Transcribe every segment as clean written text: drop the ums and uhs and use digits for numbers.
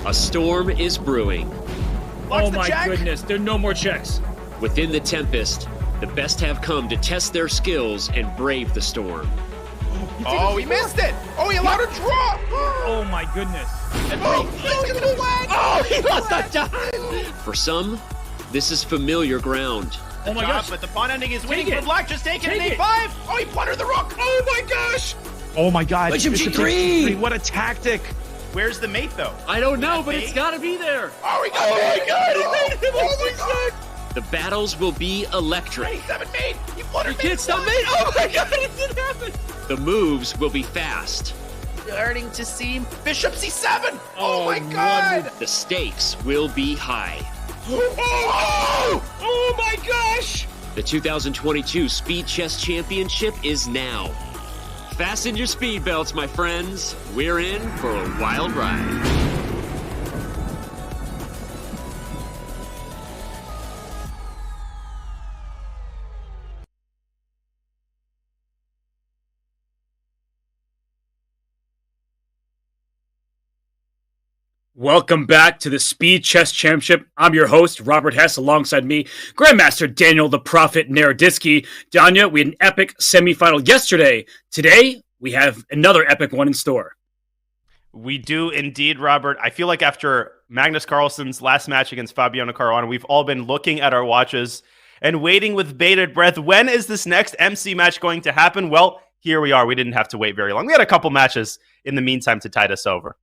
A storm is brewing. Oh my goodness, there are no more checks. Within the Tempest, the best have come to test their skills and brave the storm. Oh, he missed it! Oh, he allowed a draw! Oh my goodness. Oh, he lost a time! For some, this is familiar ground. Oh my gosh. But the pawn ending is winning Take for it. black. Just take it in Take it. A5. Oh, he blundered the rook. Oh my gosh! Oh my god. Bishop Bishop G3. G3. What a tactic. Where's the mate, though? I don't know, That but mate? it's gotta be there. Oh, he got it! Oh my god! The battles will be electric. 27 mate! He blundered You can't stop me! Oh my god, it didn't happen! The moves will be fast. Starting to see Bishop C7. Oh my god! The stakes will be high. Oh my gosh! The 2022 Speed Chess Championship is now. Fasten your speed belts, my friends. We're in for a wild ride. Welcome back to the Speed Chess Championship. I'm your host, Robert Hess, alongside me, Grandmaster Daniel the Prophet Naroditsky. Danya, we had an epic semifinal yesterday. Today, we have another epic one in store. We do indeed, Robert. I feel like after Magnus Carlsen's last match against Fabiano Caruana, we've all been looking at our watches and waiting with bated breath. When is this next MC match going to happen? Well, here we are. We didn't have to wait very long. We had a couple matches in the meantime to tide us over.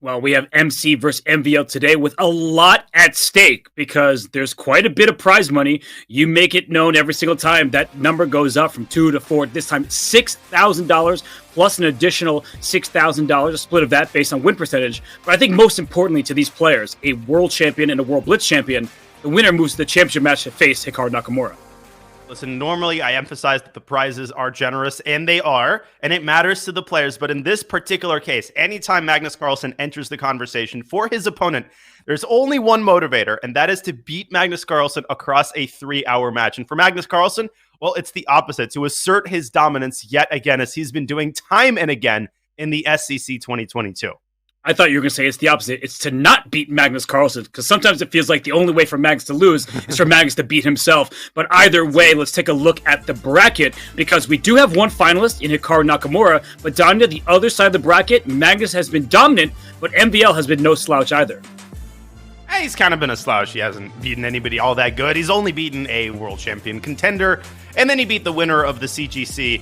Well, we have MC versus MVL today with a lot at stake because there's quite a bit of prize money. You make it known every single time that number goes up from 2 to 4. This time, $6,000 plus an additional $6,000, a split of that based on win percentage. But I think most importantly to these players, a world champion and a world Blitz champion, the winner moves to the championship match to face Hikaru Nakamura. Listen, normally I emphasize that the prizes are generous, and they are, and it matters to the players. But in this particular case, anytime Magnus Carlsen enters the conversation for his opponent, there's only one motivator, and that is to beat Magnus Carlsen across a 3-hour match. And for Magnus Carlsen, well, it's the opposite, to assert his dominance yet again, as he's been doing time and again in the SCC 2022. I thought you were going to say it's the opposite. It's to not beat Magnus Carlsen, because sometimes it feels like the only way for Magnus to lose is for Magnus to beat himself. But either way, let's take a look at the bracket, because we do have one finalist in Hikaru Nakamura, but Danya, the other side of the bracket, Magnus has been dominant, but MVL has been no slouch either. He's kind of been a slouch. He hasn't beaten anybody all that good. He's only beaten a world champion contender, and then he beat the winner of the CGC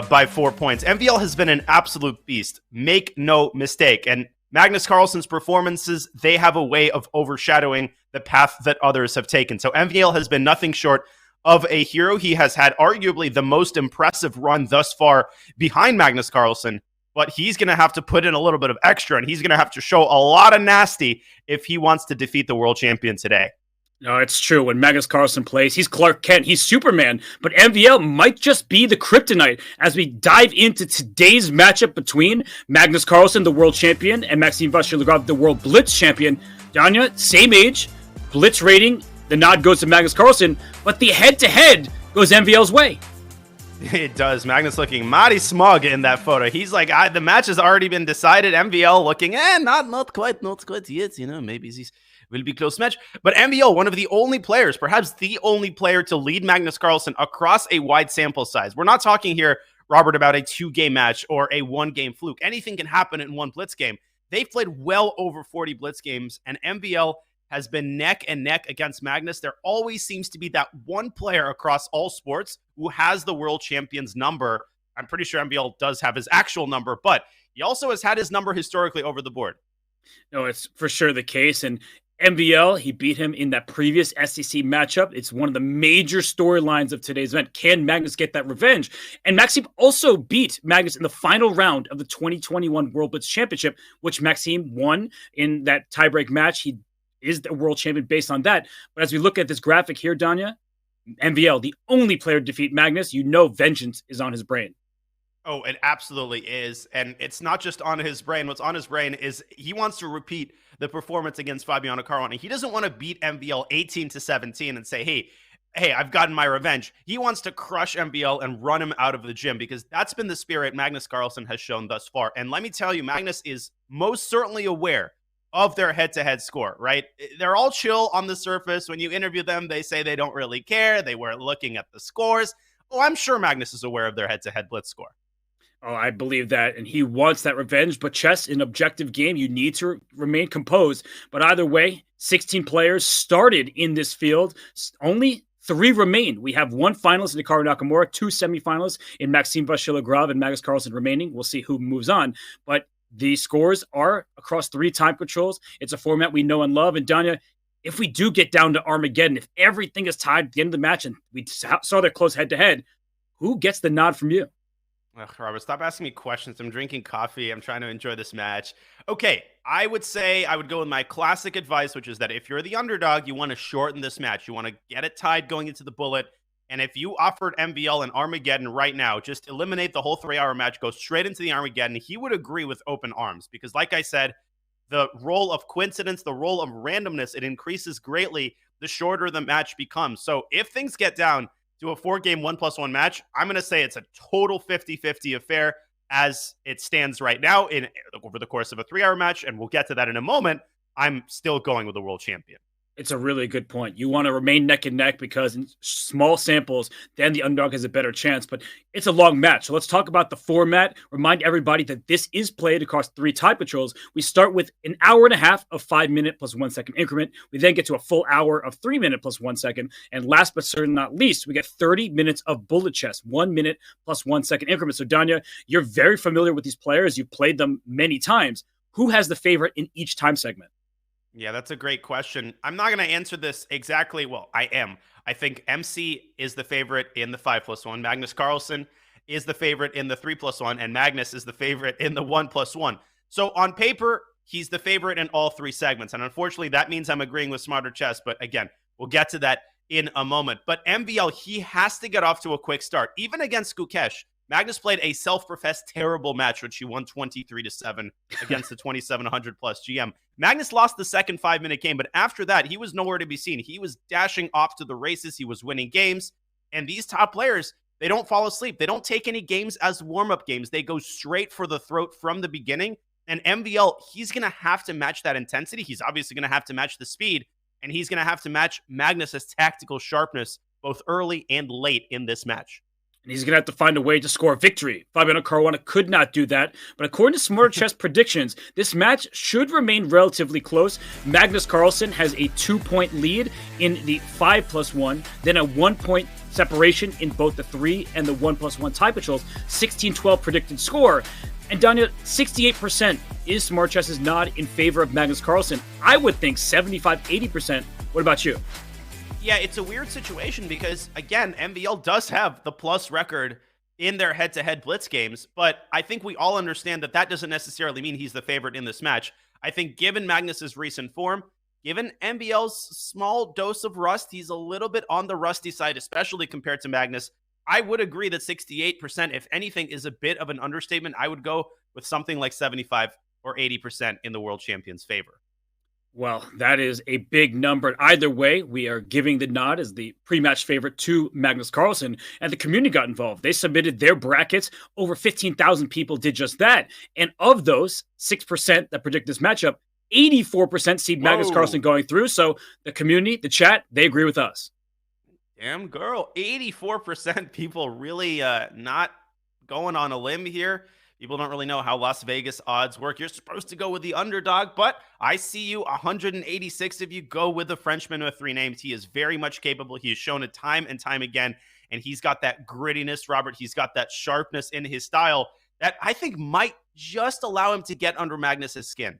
by 4 points. MVL has been an absolute beast. Make no mistake. And Magnus Carlsen's performances, they have a way of overshadowing the path that others have taken. So MVL has been nothing short of a hero. He has had arguably the most impressive run thus far behind Magnus Carlsen, but he's going to have to put in a little bit of extra, and he's going to have to show a lot of nasty if he wants to defeat the world champion today. No, it's true. When Magnus Carlsen plays, he's Clark Kent, he's Superman, but MVL might just be the kryptonite as we dive into today's matchup between Magnus Carlsen, the world champion, and Maxime Vachier-Lagrave, the world Blitz champion. Danya, same age, Blitz rating, the nod goes to Magnus Carlsen, but the head-to-head goes MVL's way. It does. Magnus looking mighty smug in that photo. He's like, the match has already been decided. MVL looking, not quite yet. Maybe he's will be close match. But MVL, one of the only players, perhaps the only player to lead Magnus Carlsen across a wide sample size. We're not talking here, Robert, about a 2-game match or a 1-game fluke. Anything can happen in one Blitz game. They've played well over 40 Blitz games, and MVL has been neck and neck against Magnus. There always seems to be that one player across all sports who has the world champion's number. I'm pretty sure MVL does have his actual number, but he also has had his number historically over the board. No, it's for sure the case, and MVL, he beat him in that previous SCC matchup. It's one of the major storylines of today's event. Can Magnus get that revenge? And Maxime also beat Magnus in the final round of the 2021 World Blitz Championship, which Maxime won in that tiebreak match. He is the world champion based on that. But as we look at this graphic here, Danya, MVL, the only player to defeat Magnus, vengeance is on his brain. Oh, it absolutely is. And it's not just on his brain. What's on his brain is he wants to repeat the performance against Fabiano Caruana. He doesn't want to beat MVL 18-17 and say, hey, I've gotten my revenge. He wants to crush MVL and run him out of the gym, because that's been the spirit Magnus Carlsen has shown thus far. And let me tell you, Magnus is most certainly aware of their head-to-head score, right? They're all chill on the surface. When you interview them, they say they don't really care. They weren't looking at the scores. Oh, I'm sure Magnus is aware of their head-to-head Blitz score. Oh, I believe that. And he wants that revenge. But chess, an objective game, you need to remain composed. But either way, 16 players started in this field. Only 3 remain. We have 1 finalist in Hikaru Nakamura, 2 semifinalists in Maxime Vasilyev and Magnus Carlsen remaining. We'll see who moves on. But the scores are across 3 time controls. It's a format we know and love. And Danya, if we do get down to Armageddon, if everything is tied at the end of the match and we saw their close head-to-head, who gets the nod from you? Ugh, Robert, stop asking me questions. I'm drinking coffee. I'm trying to enjoy this match. Okay, I would say I would go with my classic advice, which is that if you're the underdog, you want to shorten this match. You want to get it tied going into the bullet. And if you offered MVL an Armageddon right now, just eliminate the whole 3-hour match, go straight into the Armageddon, he would agree with open arms. Because like I said, the role of coincidence, the role of randomness, it increases greatly the shorter the match becomes. So if things get down to a 4-game 1+1 match, I'm going to say it's a total 50-50 affair as it stands right now over the course of a 3-hour match. And we'll get to that in a moment. I'm still going with the world champion. It's a really good point. You want to remain neck and neck because in small samples, then the underdog has a better chance. But it's a long match. So let's talk about the format. Remind everybody that this is played across 3 time controls. We start with an hour and a half of 5-minute plus 1 second increment. We then get to a full hour of 3-minute plus 1 second. And last but certainly not least, we get 30 minutes of bullet chess, 1 minute plus 1 second increment. So Danya, you're very familiar with these players. You've played them many times. Who has the favorite in each time segment? Yeah, that's a great question. I'm not going to answer this exactly. Well, I am. I think MC is the favorite in the 5+1. Magnus Carlsen is the favorite in the 3+1. And Magnus is the favorite in the 1+1. So on paper, he's the favorite in all 3 segments. And unfortunately, that means I'm agreeing with Smarter Chess. But again, we'll get to that in a moment. But MVL, he has to get off to a quick start. Even against Gukesh, Magnus played a self-professed terrible match, which he won 23-7 against the 2,700 plus GM. Magnus lost the second 5-minute game, but after that, he was nowhere to be seen. He was dashing off to the races. He was winning games. And these top players, they don't fall asleep. They don't take any games as warm-up games. They go straight for the throat from the beginning. And MVL, he's going to have to match that intensity. He's obviously going to have to match the speed. And he's going to have to match Magnus's tactical sharpness, both early and late in this match. And he's going to have to find a way to score a victory. Fabiano Caruana could not do that. But according to Smarter Chess predictions, this match should remain relatively close. Magnus Carlsen has a 2-point lead in the 5+1, then a 1-point separation in both the 3 and the 1+1 tie controls. 16-12 predicted score. And Daniel, 68% is Smarter Chess's nod in favor of Magnus Carlsen. I would think 75-80%. What about you? Yeah, it's a weird situation because, again, MVL does have the plus record in their head-to-head Blitz games, but I think we all understand that that doesn't necessarily mean he's the favorite in this match. I think given Magnus's recent form, given MVL's small dose of rust, he's a little bit on the rusty side, especially compared to Magnus. I would agree that 68%, if anything, is a bit of an understatement. I would go with something like 75 or 80% in the world champion's favor. Well, that is a big number. Either way, we are giving the nod as the pre-match favorite to Magnus Carlsen, and the community got involved. They submitted their brackets. Over 15,000 people did just that. And of those, 6% that predict this matchup, 84% see Magnus Carlsen going through. So the community, the chat, they agree with us. Damn girl, 84% people really not going on a limb here. People don't really know how Las Vegas odds work. You're supposed to go with the underdog, but I see you 186 of you go with the Frenchman with 3 names. He is very much capable. He has shown it time and time again, and he's got that grittiness, Robert. He's got that sharpness in his style that I think might just allow him to get under Magnus's skin.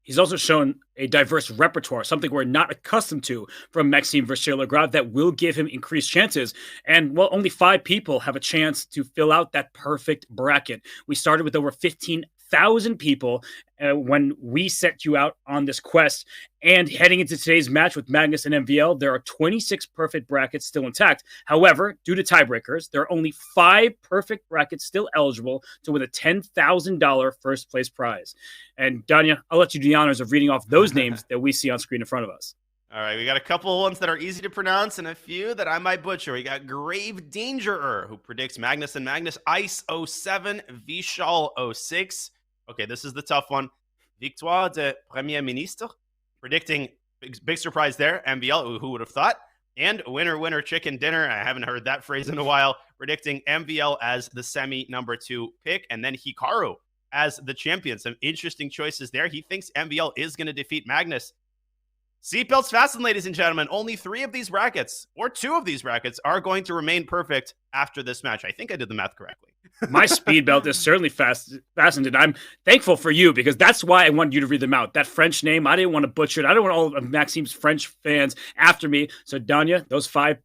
He's also shown a diverse repertoire, something we're not accustomed to from Maxime Vasilyev that will give him increased chances. And, well, only 5 people have a chance to fill out that perfect bracket. We started with over 15,000 people when we set you out on this quest. And heading into today's match with Magnus and MVL, there are 26 perfect brackets still intact. However, due to tiebreakers, there are only 5 perfect brackets still eligible to win a $10,000 first place prize. And Danya, I'll let you do the honors of reading off those names that we see on screen in front of us. All right, we got a couple of ones that are easy to pronounce and a few that I might butcher. We got Grave Dangerer, who predicts Magnus and Magnus, Ice 07, Vishal 06. Okay, this is the tough one. Victoire de Premier Ministre, predicting big surprise there. MVL, who would have thought? And winner, winner, chicken dinner. I haven't heard that phrase in a while. Predicting MVL as the semi number 2 pick. And then Hikaru as the champion. Some interesting choices there. He thinks MVL is going to defeat Magnus. Seatbelts fastened, ladies and gentlemen. Only 3 of these brackets, or 2 of these brackets, are going to remain perfect after this match. I think I did the math correctly. My speed belt is certainly fastened, and I'm thankful for you because that's why I wanted you to read them out. That French name, I didn't want to butcher it. I don't want all of Maxime's French fans after me. So, Danya, those 5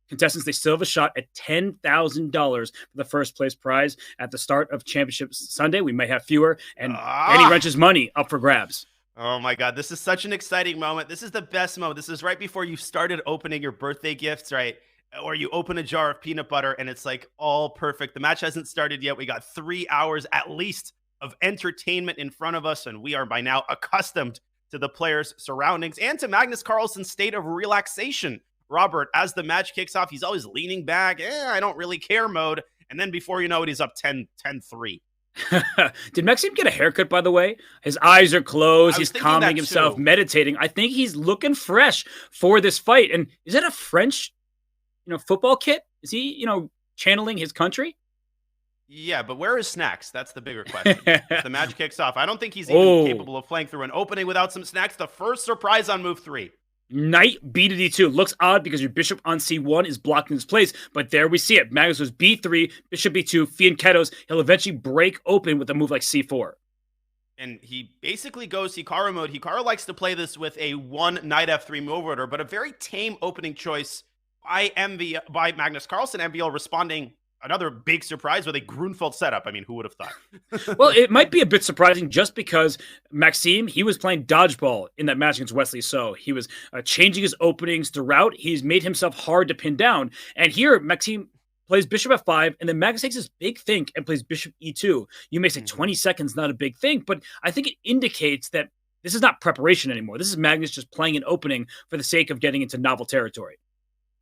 contestants, they still have a shot at $10,000 for the first place prize at the start of Championship Sunday. We may have fewer, and any wrench's money up for grabs. Oh my God, this is such an exciting moment. This is the best moment. This is right before you started opening your birthday gifts, right? Or you open a jar of peanut butter and it's like all perfect. The match hasn't started yet. We got 3 hours at least of entertainment in front of us, and we are by now accustomed to the players' surroundings and to Magnus Carlsen's state of relaxation. Robert, as the match kicks off, he's always leaning back, I don't really care mode. And then before you know it, he's up 10-3. Did Maxime get a haircut, by the way? His eyes are closed. He's calming himself, meditating. I think he's looking fresh for this fight. And is that a French, football kit? Is he, channeling his country? Yeah, but where are his snacks? That's the bigger question. If the match kicks off, I don't think he's even capable of playing through an opening without some snacks. The first surprise on move 3. Knight B to D2. Looks odd because your bishop on C1 is blocking his place, but there we see it. Magnus was B3, bishop B2, fianchettos. He'll eventually break open with a move like C4. And he basically goes Hikaru mode. Hikaru likes to play this with a 1 knight F3 move order, but a very tame opening choice by Magnus Carlsen. MVL responding another big surprise with a Grunfeld setup. I mean, who would have thought? Well, it might be a bit surprising just because Maxime, he was playing dodgeball in that match against Wesley So. He was changing his openings throughout. He's made himself hard to pin down. And here, Maxime plays bishop F5, and then Magnus takes this big think and plays bishop E2. You may say 20 seconds, not a big thing, but I think it indicates that this is not preparation anymore. This is Magnus just playing an opening for the sake of getting into novel territory.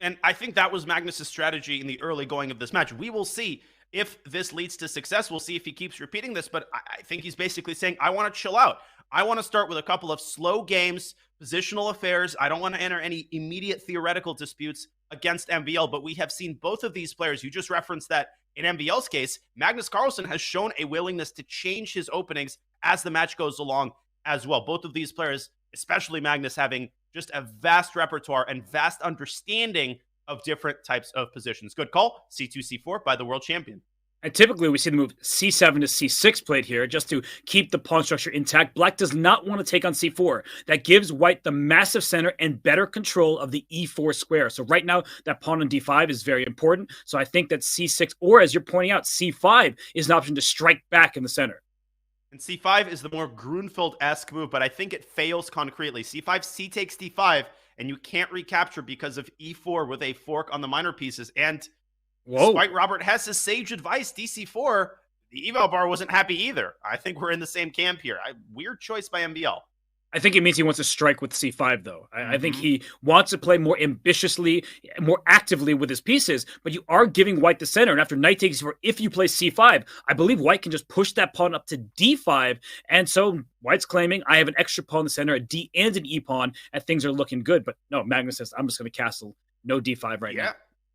And I think that was Magnus's strategy in the early going of this match. We will see if this leads to success. We'll see if he keeps repeating this, but I think he's basically saying, I want to chill out. I want to start with a couple of slow games, positional affairs. I don't want to enter any immediate theoretical disputes against MVL, but we have seen both of these players. You just referenced that in MVL's case, Magnus Carlsen has shown a willingness to change his openings as the match goes along as well. Both of these players, especially Magnus, having just a vast repertoire and vast understanding of different types of positions. Good call. C2, C4 by the world champion. And typically we see the move C7 to C6 played here just to keep the pawn structure intact. Black does not want to take on C4. That gives white the massive center and better control of the E4 square. So right now that pawn on D5 is very important. So I think that C6, or as you're pointing out, C5 is an option to strike back in the center. And C5 is the more Grunfeld-esque move, but I think it fails concretely. C5, C takes D5, and you can't recapture because of E4 with a fork on the minor pieces. And despite Robert Hess's sage advice, DC4, the eval bar wasn't happy either. I think we're in the same camp here. Weird choice by MVL. I think it means he wants to strike with C5, though. I think he wants to play more ambitiously, more actively with his pieces, but you are giving white the center. And after knight takes C4, if you play C5, I believe white can just push that pawn up to D5. And so white's claiming, I have an extra pawn in the center, a D and an E pawn, and things are looking good. But no, Magnus says, I'm just going to castle. No D5 right now.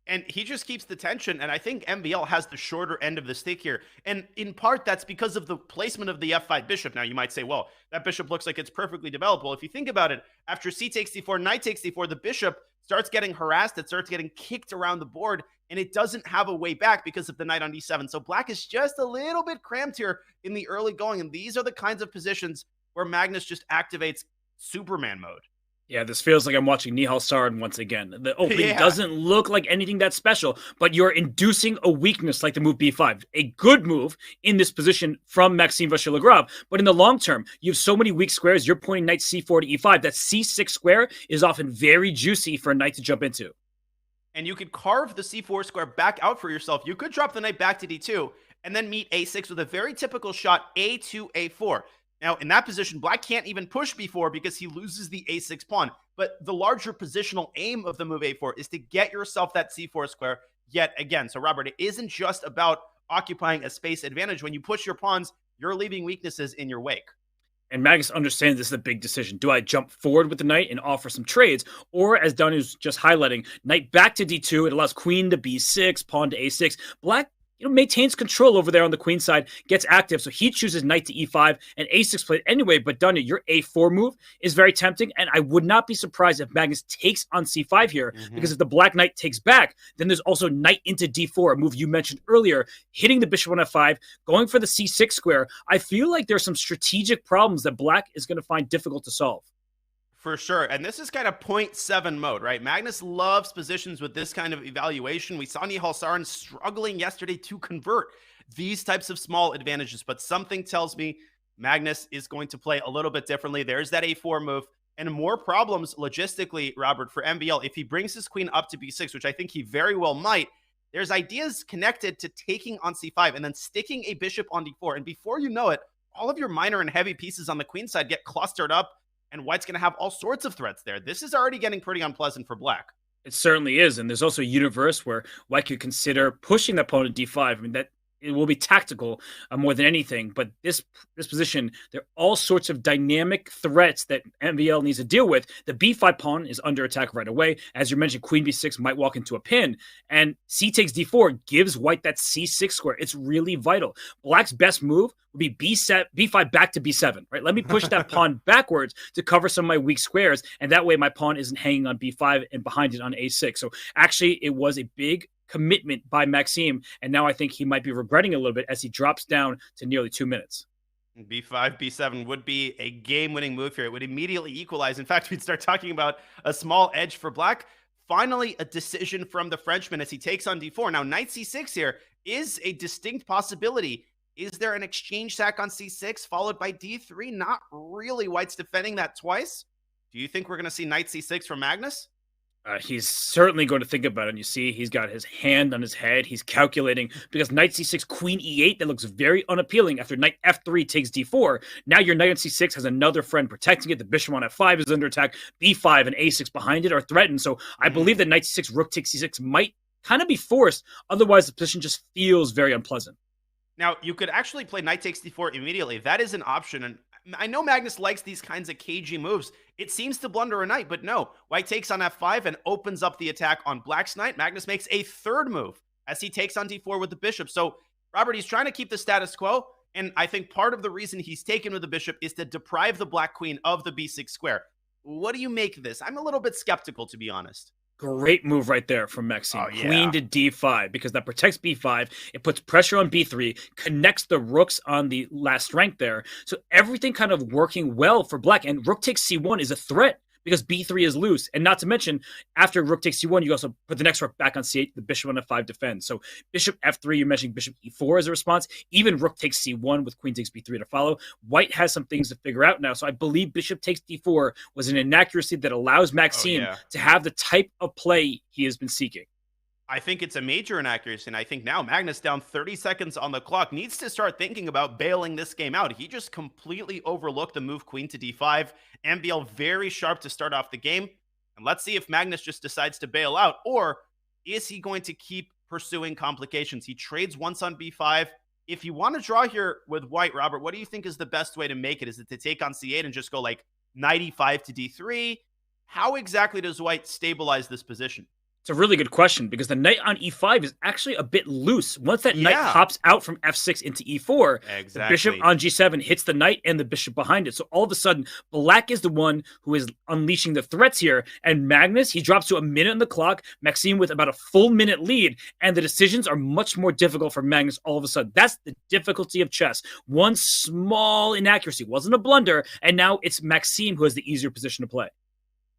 And he just keeps the tension, and I think MVL has the shorter end of the stick here. And in part, that's because of the placement of the F5 bishop. Now, you might say, well, that bishop looks like it's perfectly developed. Well, if you think about it, after C takes D4, knight takes D4, the bishop starts getting harassed. It starts getting kicked around the board, and it doesn't have a way back because of the knight on D7. So black is just a little bit cramped here in the early going, and these are the kinds of positions where Magnus just activates Superman mode. Yeah, this feels like I'm watching Nihal Sarin once again. The opening doesn't look like anything that special, but you're inducing a weakness like the move B5. A good move in this position from Maxime Vachier-Lagrave, but in the long term, you have so many weak squares, you're pointing knight C4 to E5. That C6 square is often very juicy for a knight to jump into. And you could carve the C4 square back out for yourself. You could drop the knight back to D2 and then meet A6 with a very typical shot A2, A4. Now, in that position, black can't even push B4 because he loses the A6 pawn. But the larger positional aim of the move A4 is to get yourself that C4 square yet again. So, Robert, it isn't just about occupying a space advantage. When you push your pawns, you're leaving weaknesses in your wake. And Magnus understands this is a big decision. Do I jump forward with the knight and offer some trades? Or, as Donnie was just highlighting, knight back to d2. It allows queen to b6, pawn to a6. Black maintains control over there on the queen side, gets active. So he chooses knight to e5 and a6 played anyway. But Donnie, your a4 move is very tempting. And I would not be surprised if Magnus takes on c5 here, because if the black knight takes back, then there's also knight into d4, a move you mentioned earlier, hitting the bishop on f5, going for the c6 square. I feel like there's some strategic problems that black is going to find difficult to solve. For sure. And this is kind of 0.7 mode, right? Magnus loves positions with this kind of evaluation. We saw Nihal Sarin struggling yesterday to convert these types of small advantages, but something tells me Magnus is going to play a little bit differently. There's that a4 move and more problems logistically, Robert, for MVL. If he brings his queen up to b6, which I think he very well might, there's ideas connected to taking on c5 and then sticking a bishop on d4. And before you know it, all of your minor and heavy pieces on the queen side get clustered up, and white's going to have all sorts of threats there. This is already getting pretty unpleasant for black. It certainly is. And there's also a universe where white could consider pushing the pawn to d5. I mean, that it will be tactical more than anything. But this position, there are all sorts of dynamic threats that MVL needs to deal with. The b5 pawn is under attack right away. As you mentioned, queen b6 might walk into a pin. And c takes d4 gives white that c6 square. It's really vital. Black's best move would be b5 back to b7, right? Let me push that pawn backwards to cover some of my weak squares. And that way my pawn isn't hanging on b5 and behind it on a6. So actually, it was a big commitment by Maxime, and now I think he might be regretting a little bit as he drops down to nearly 2 minutes. b5, b7 would be a game-winning move here. It would immediately equalize. In fact, we'd start talking about a small edge for black. Finally, a decision from the Frenchman as he takes on d4. Now, knight c6 here is a distinct possibility. Is there an exchange sack on c6 followed by d3? Not really. White's defending that twice. Do you think we're going to see knight c6 from Magnus? He's certainly going to think about it. And you see, he's got his hand on his head. He's calculating because knight c6, queen e8, that looks very unappealing after knight f3 takes d4. Now your knight on c6 has another friend protecting it. The bishop on f5 is under attack. b5 and a6 behind it are threatened. So I believe that knight c6, rook takes c6 might kind of be forced. Otherwise, the position just feels very unpleasant. Now, you could actually play knight takes d4 immediately. That is an option. And I know Magnus likes these kinds of cagey moves. It seems to blunder a knight, but no. White takes on f5 and opens up the attack on black's knight. Magnus makes a third move as he takes on d4 with the bishop. So, Robert, he's trying to keep the status quo, and I think part of the reason he's taken with the bishop is to deprive the black queen of the b6 square. What do you make of this? I'm a little bit skeptical, to be honest. Great move right there from Maxime. Oh, yeah. Queen to d5, because that protects b5. It puts pressure on b3, connects the rooks on the last rank there. So everything kind of working well for black. And rook takes c1 is a threat because b3 is loose. And not to mention, after rook takes c1, you also put the next rook back on c8, the bishop on f5 defends. So bishop f3, you're mentioning bishop e4 as a response. Even rook takes c1 with queen takes b3 to follow. White has some things to figure out now. So I believe bishop takes d4 was an inaccuracy that allows Maxime to have the type of play he has been seeking. I think it's a major inaccuracy, and I think now Magnus, down 30 seconds on the clock, needs to start thinking about bailing this game out. He just completely overlooked the move queen to d5. MVL very sharp to start off the game. And let's see if Magnus just decides to bail out, or is he going to keep pursuing complications? He trades once on b5. If you want to draw here with white, Robert, what do you think is the best way to make it? Is it to take on c8 and just go like knight e5 to d3? How exactly does white stabilize this position? It's a really good question because the knight on e5 is actually a bit loose. Once that knight hops out from f6 into e4, the bishop on g7 hits the knight and the bishop behind it. So all of a sudden, black is the one who is unleashing the threats here. And Magnus, he drops to a minute on the clock, Maxime with about a full minute lead, and the decisions are much more difficult for Magnus all of a sudden. That's the difficulty of chess. One small inaccuracy wasn't a blunder, and now it's Maxime who has the easier position to play.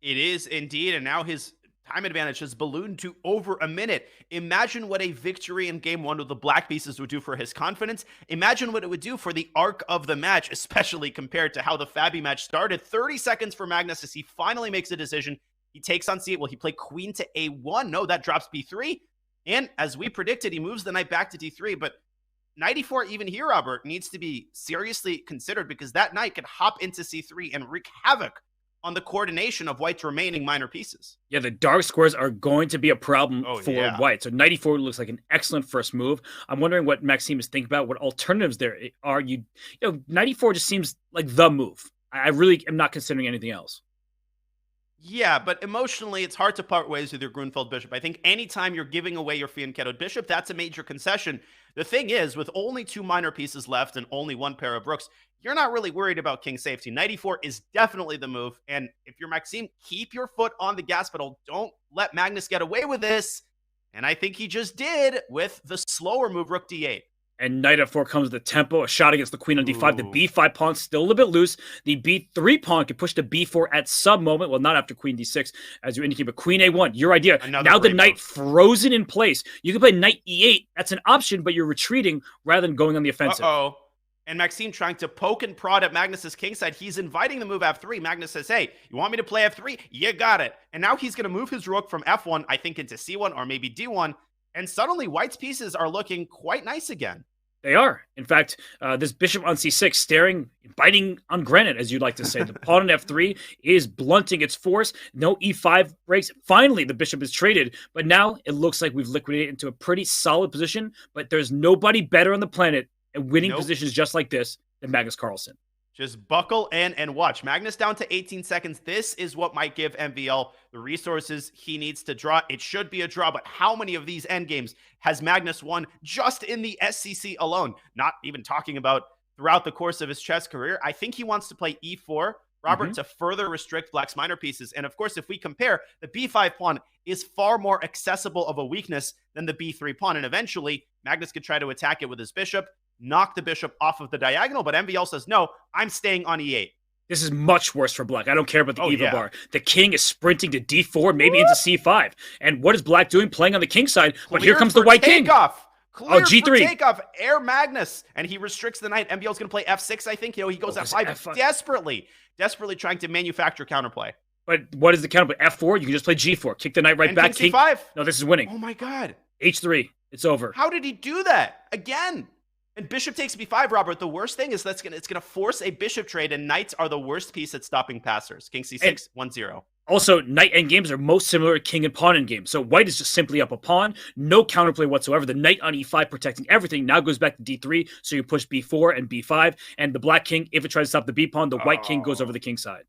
It is indeed, and now his time advantage has ballooned to over a minute. Imagine what a victory in game one of the black pieces would do for his confidence. Imagine what it would do for the arc of the match, especially compared to how the Fabi match started. 30 seconds for Magnus as he finally makes a decision. He takes on c8. Will he play queen to a1? No, that drops b3. And as we predicted, he moves the knight back to d3. But knight e4, even here, Robert, needs to be seriously considered because that knight could hop into c3 and wreak havoc on the coordination of White's remaining minor pieces. Yeah, the dark squares are going to be a problem for yeah. White. So 94 looks like an excellent first move. I'm wondering what Maxime is thinking about, what alternatives there are. 94 just seems like the move. I really am not considering anything else. Yeah, but emotionally, it's hard to part ways with your Grunfeld Bishop. I think anytime you're giving away your Fianchettoed Bishop, that's a major concession. The thing is, with only 2 minor pieces left and only 1 pair of rooks, you're not really worried about king safety. 94 is definitely the move, and if you're Maxime, keep your foot on the gas pedal. Don't let Magnus get away with this, and I think he just did with the slower move, rook d8. And knight f4 comes with the tempo, a shot against the queen on d5. The b5 pawn's still a little bit loose. The b3 pawn can push to b4 at some moment. Well, not after queen d6, as you indicate, but queen a1, your idea. Now the knight frozen in place. You can play knight e8. That's an option, but you're retreating rather than going on the offensive. And Maxime trying to poke and prod at Magnus's kingside. He's inviting the move f3. Magnus says, hey, you want me to play f3? You got it. And now he's going to move his rook from f1, I think, into c1 or maybe d1. And suddenly White's pieces are looking quite nice again. They are. In fact, this bishop on c6 staring, biting on granite, as you'd like to say. The pawn on f3 is blunting its force. No e5 breaks. Finally, the bishop is traded. But now it looks like we've liquidated into a pretty solid position. But there's nobody better on the planet at winning positions just like this than Magnus Carlsen. Just buckle in and watch. Magnus down to 18 seconds. This is what might give MVL the resources he needs to draw. It should be a draw, but how many of these endgames has Magnus won just in the SCC alone? Not even talking about throughout the course of his chess career. I think he wants to play e4, Robert, to further restrict Black's minor pieces. And of course, if we compare, the b5 pawn is far more accessible of a weakness than the b3 pawn. And eventually, Magnus could try to attack it with his bishop, knock the bishop off of the diagonal, but MVL says, no, I'm staying on e8. This is much worse for Black. I don't care about the Eva bar. The king is sprinting to d4, maybe into c5. And what is Black doing? Playing on the king side, but here comes the white king. Cleared G3. For takeoff, Air Magnus, and he restricts the knight. MVL's going to play f6, I think. He goes f5, desperately trying to manufacture counterplay. But what is the counterplay? f4, you can just play g4. Kick the knight right back. King c5. No, this is winning. Oh my god. h3, it's over. How did he do that? Again. And bishop takes b5, Robert. The worst thing is it's going to force a bishop trade, and knights are the worst piece at stopping passers. King c6, 1-0. Also, knight endgames are most similar to king and pawn endgames. So white is just simply up a pawn, no counterplay whatsoever. The knight on e5 protecting everything now goes back to d3, so you push b4 and b5, and the black king, if it tries to stop the b pawn, the white king goes over the king side.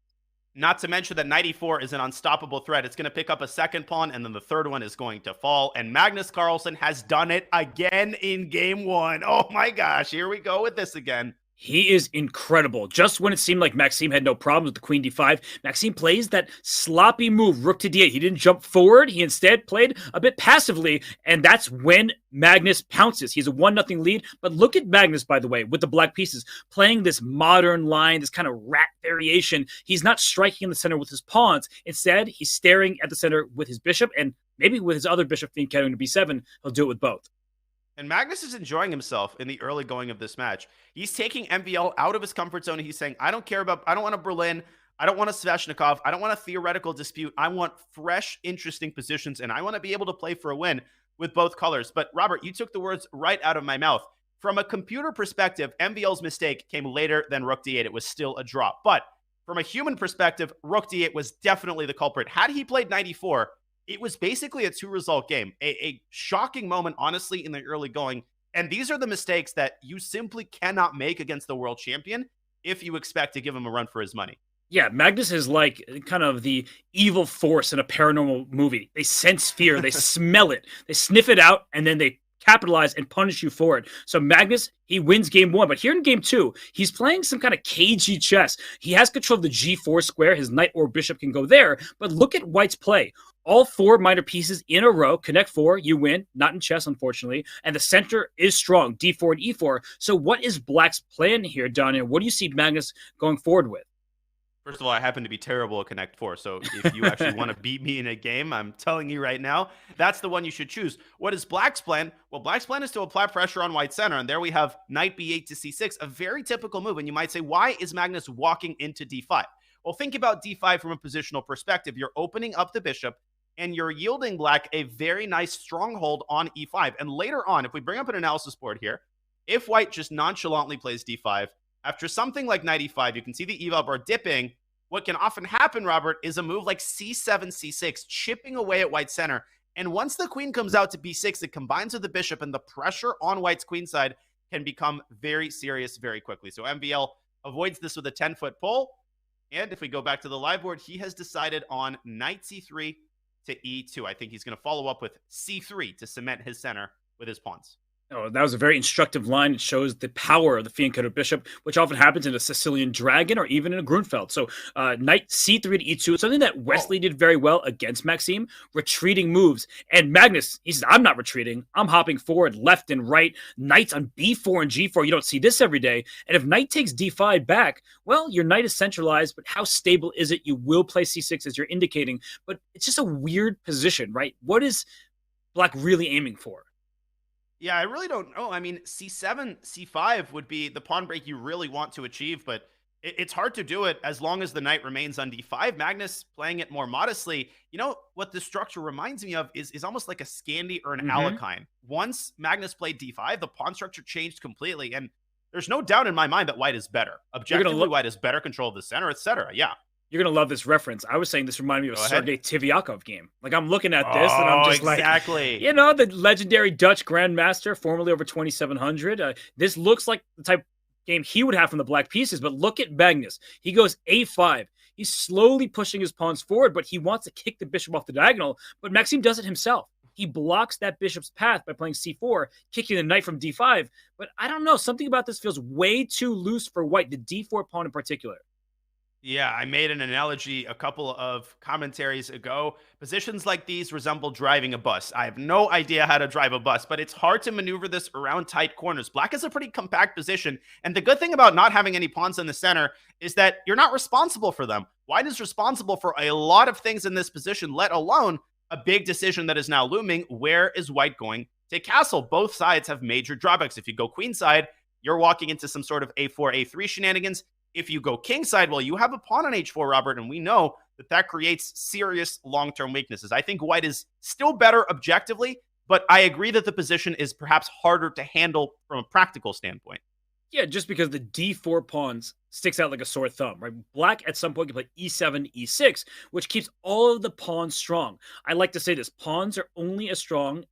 Not to mention that knight e4 is an unstoppable threat. It's going to pick up a second pawn, and then the third one is going to fall. And Magnus Carlsen has done it again in game 1. Oh my gosh, here we go with this again. He is incredible. Just when it seemed like Maxime had no problems with the queen d5, Maxime plays that sloppy move, rook to d8. He didn't jump forward. He instead played a bit passively, and that's when Magnus pounces. He's a 1-0 lead, but look at Magnus, by the way, with the black pieces, playing this modern line, this kind of rat variation. He's not striking in the center with his pawns. Instead, he's staring at the center with his bishop, and maybe with his other bishop fianchettoing to b7, he'll do it with both. And Magnus is enjoying himself in the early going of this match. He's taking MVL out of his comfort zone. He's saying, I don't want a Berlin. I don't want a Sveshnikov. I don't want a theoretical dispute. I want fresh, interesting positions, and I want to be able to play for a win with both colors. But Robert, you took the words right out of my mouth. From a computer perspective, MVL's mistake came later than rook d8. It was still a draw. But from a human perspective, rook d8 was definitely the culprit. Had he played 94, it was basically a 2-result game. A shocking moment, honestly, in the early going. And these are the mistakes that you simply cannot make against the world champion if you expect to give him a run for his money. Yeah, Magnus is like kind of the evil force in a paranormal movie. They sense fear, they smell it, they sniff it out, and then they capitalize and punish you for it. So Magnus, he wins game 1, but here in game 2, he's playing some kind of cagey chess. He has control of the g4 square. His knight or bishop can go there, but look at White's play. All 4 minor pieces in a row, connect 4, you win. Not in chess, unfortunately. And the center is strong, d4 and e4. So what is Black's plan here, Don? And what do you see Magnus going forward with? First of all, I happen to be terrible at Connect 4, so if you actually want to beat me in a game, I'm telling you right now, that's the one you should choose. What is Black's plan? Well, Black's plan is to apply pressure on White's center, and there we have knight b8 to c6, a very typical move. And you might say, why is Magnus walking into d5? Well, think about d5 from a positional perspective. You're opening up the bishop, and you're yielding Black a very nice stronghold on e5. And later on, if we bring up an analysis board here, if White just nonchalantly plays d5, after something like knight e5, you can see the eval bar dipping. what can often happen, Robert, is a move like c7, c6, chipping away at white's center. And once the queen comes out to b6, it combines with the bishop, and the pressure on white's queen side can become very serious very quickly. So MVL avoids this with a 10-foot pole. And if we go back to the live board, he has decided on knight c3 to e2. I think he's going to follow up with c3 to cement his center with his pawns. Oh, that was a very instructive line. It shows the power of the fianchetto bishop, which often happens in a Sicilian dragon or even in a Grunfeld. So knight c3 to e2, something that Wesley did very well against Maxime, retreating moves. And Magnus, he says, I'm not retreating. I'm hopping forward left and right. Knights on b4 and g4. You don't see this every day. And if knight takes d5 back, well, your knight is centralized, but how stable is it? You will play c6 as you're indicating, but it's just a weird position, right? What is Black really aiming for? Yeah, I really don't know. I mean, c7, c5 would be the pawn break you really want to achieve, but it's hard to do it as long as the knight remains on d5. Magnus playing it more modestly. You know, what this structure reminds me of is almost like a Scandi or an Alekhine. Once Magnus played d5, the pawn structure changed completely, and there's no doubt in my mind that white is better. Objectively, white has better control of the center, etc. Yeah. You're going to love this reference. I was saying this reminded me of a Sergei Tivyakov game. Like, I'm looking at this, and I'm just like, you know, the legendary Dutch Grandmaster, formerly over 2,700. This looks like the type of game he would have from the black pieces, but look at Magnus. He goes a5. He's slowly pushing his pawns forward, but he wants to kick the bishop off the diagonal, but Maxime does it himself. He blocks that bishop's path by playing c4, kicking the knight from d5. But I don't know. Something about this feels way too loose for white, the d4 pawn in particular. Yeah, I made an analogy a couple of commentaries ago. Positions like these resemble driving a bus. I have no idea how to drive a bus, but it's hard to maneuver this around tight corners. Black is a pretty compact position, and the good thing about not having any pawns in the center is that you're not responsible for them. White is responsible for a lot of things in this position, let alone a big decision that is now looming. Where is white going to castle? Both sides have major drawbacks. If you go queenside, you're walking into some sort of a4, a3 shenanigans. If you go kingside, well, you have a pawn on h4, Robert, and we know that that creates serious long-term weaknesses. I think white is still better objectively, but I agree that the position is perhaps harder to handle from a practical standpoint. Yeah, just because the d4 pawns sticks out like a sore thumb, right? Black at some point can play e7, e6, which keeps all of the pawns strong. I like to say this, pawns are only as strong,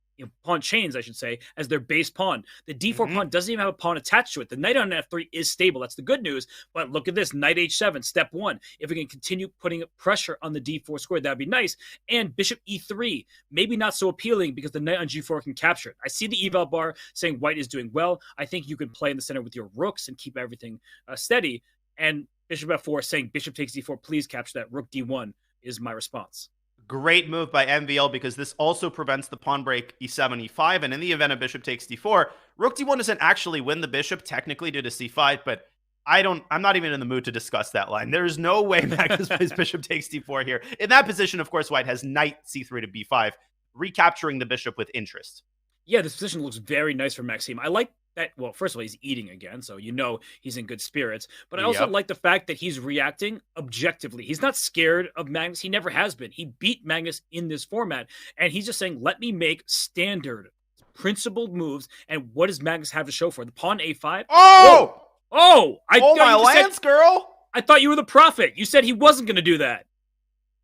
pawn chains, I should say, as their base pawn. The d4 pawn doesn't even have a pawn attached to it. The knight on f3 is stable. That's the good news. But look at this, knight h7, step one. If we can continue putting pressure on the d4 square, that'd be nice. And bishop e3, maybe not so appealing because the knight on g4 can capture it. I see the eval bar saying white is doing well. I think you can play in the center with your rooks and keep everything steady. And bishop f4 saying bishop takes d4, please capture that. Rook d1 is my response. Great move by MVL because this also prevents the pawn break e7, e5. And in the event of bishop takes d4, rook d1 doesn't actually win the bishop technically due to c5, but I'm not even in the mood to discuss that line. There is no way Magnus plays bishop takes d4 here. In that position, of course, white has knight c3 to b5, recapturing the bishop with interest. Yeah, this position looks very nice for Maxime. I like that. Well, first of all, he's eating again, so you know he's in good spirits. But I also like the fact that he's reacting objectively. He's not scared of Magnus. He never has been. He beat Magnus in this format, and he's just saying, let me make standard, principled moves. And what does Magnus have to show for it? The pawn a5? Oh! Whoa! Oh! My lance, girl! I thought you were the prophet. You said he wasn't going to do that.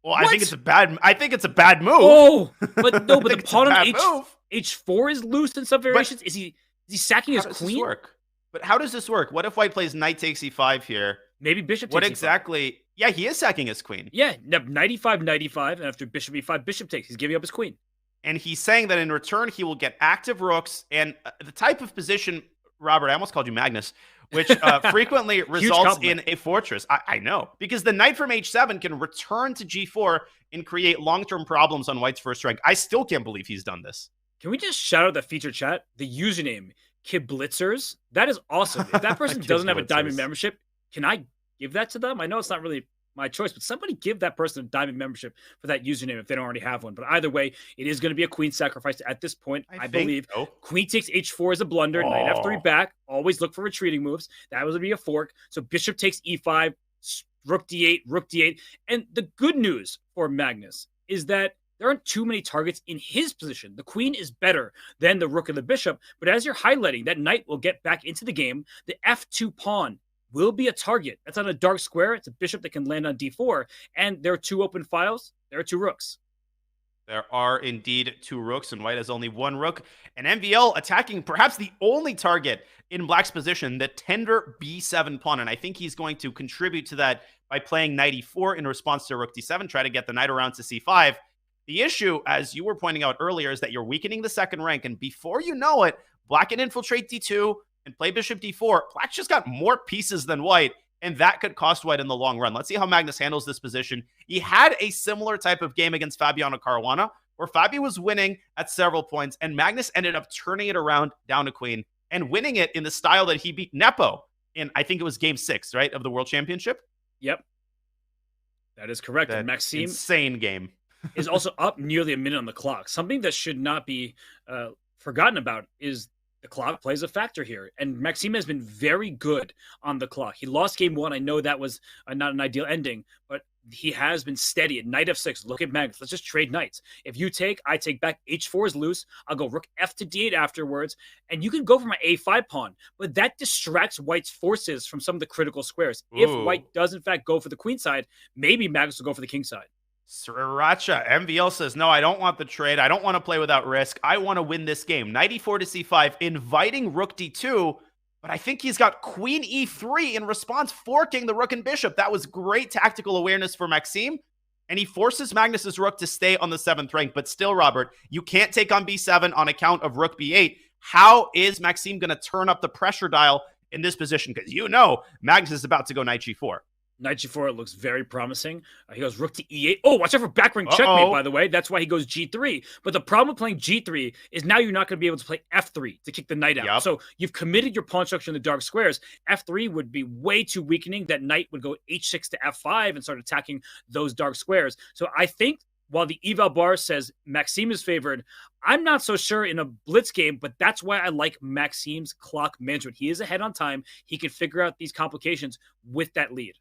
Well, what? I think it's a bad move. Oh! But no, but the pawn on h4 is loose in some variations. Is he sacking his queen? This work? But how does this work? What if white plays knight takes e5 here? Maybe bishop takes What exactly? E5. Yeah, he is sacking his queen. Yeah, knight e5, knight e5, and after bishop e5, bishop takes. He's giving up his queen. And he's saying that in return, he will get active rooks. And the type of position, Robert, I almost called you Magnus, which frequently results in a fortress. I know. Because the knight from h7 can return to g4 and create long-term problems on white's first rank. I still can't believe he's done this. Can we just shout out the feature chat? The username, Kiblitzers. That is awesome. If that person doesn't have a diamond membership, can I give that to them? I know it's not really my choice, but somebody give that person a diamond membership for that username if they don't already have one. But either way, it is going to be a queen sacrifice at this point, I believe. So. Queen takes h4 is a blunder. Knight f3 back. Always look for retreating moves. That would be a fork. So bishop takes e5, rook d8, rook d8. And the good news for Magnus is that there aren't too many targets in his position. The queen is better than the rook and the bishop, but as you're highlighting, that knight will get back into the game. The f2 pawn will be a target. That's on a dark square. It's a bishop that can land on d4. And there are 2 open files. There are 2 rooks. There are indeed 2 rooks, and white has only 1 rook. And MVL attacking perhaps the only target in black's position, the tender b7 pawn. And I think he's going to contribute to that by playing knight e4 in response to rook d7, try to get the knight around to c5. The issue, as you were pointing out earlier, is that you're weakening the second rank. And before you know it, black can infiltrate d2 and play bishop d4. Black's just got more pieces than white, and that could cost white in the long run. Let's see how Magnus handles this position. He had a similar type of game against Fabiano Caruana, where Fabi was winning at several points, and Magnus ended up turning it around down to queen and winning it in the style that he beat Nepo in, I think it was game 6, right, of the World Championship? Yep. That is correct. That and Maxime insane game. is also up nearly a minute on the clock. Something that should not be forgotten about is the clock plays a factor here. And Maxime has been very good on the clock. He lost game 1. I know that was not an ideal ending, but he has been steady at knight f6. Look at Magnus. Let's just trade knights. If you take, I take back. H4 is loose. I'll go rook f to d8 afterwards. And you can go for my a5 pawn. But that distracts white's forces from some of the critical squares. Ooh. If white does, in fact, go for the queen side, maybe Magnus will go for the king side. Sriracha. MVL says, no, I don't want the trade. I don't want to play without risk. I want to win this game. Knight e4 to c5, inviting rook d2. But I think he's got queen e3 in response, forking the rook and bishop. That was great tactical awareness for Maxime. And he forces Magnus's rook to stay on the 7th rank. But still, Robert, you can't take on b7 on account of rook b8. How is Maxime going to turn up the pressure dial in this position? Because you know Magnus is about to go knight g4. Knight g4 looks very promising. He goes rook to e8. Oh, watch out for back ring checkmate, by the way. That's why he goes g3. But the problem with playing g3 is now you're not going to be able to play f3 to kick the knight out. Yep. So you've committed your pawn structure in the dark squares. f3 would be way too weakening. That knight would go h6 to f5 and start attacking those dark squares. So I think while the eval bar says Maxime is favored, I'm not so sure in a blitz game, but that's why I like Maxime's clock management. He is ahead on time. He can figure out these complications with that lead.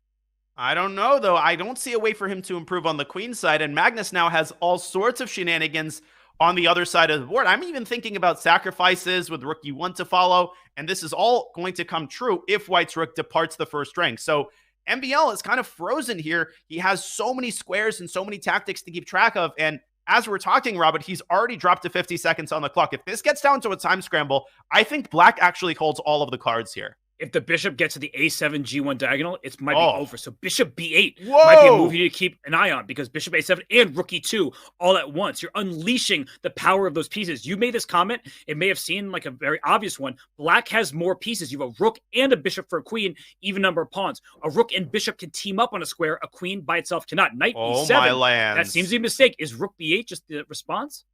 I don't know, though. I don't see a way for him to improve on the queen side, and Magnus now has all sorts of shenanigans on the other side of the board. I'm even thinking about sacrifices with rook e1 to follow, and this is all going to come true if white's rook departs the first rank. So MVL is kind of frozen here. He has so many squares and so many tactics to keep track of, and as we're talking, Robert, he's already dropped to 50 seconds on the clock. If this gets down to a time scramble, I think black actually holds all of the cards here. If the bishop gets to the a7, g1 diagonal, it might be over. So bishop b8 Whoa. might be a move you need to keep an eye on because bishop a7 and rook e2 all at once. You're unleashing the power of those pieces. You made this comment. It may have seemed like a very obvious one. Black has more pieces. You have a rook and a bishop for a queen, even number of pawns. A rook and bishop can team up on a square. A queen by itself cannot. Knight b7. My lands. That seems to be a mistake. Is rook b8 just the response?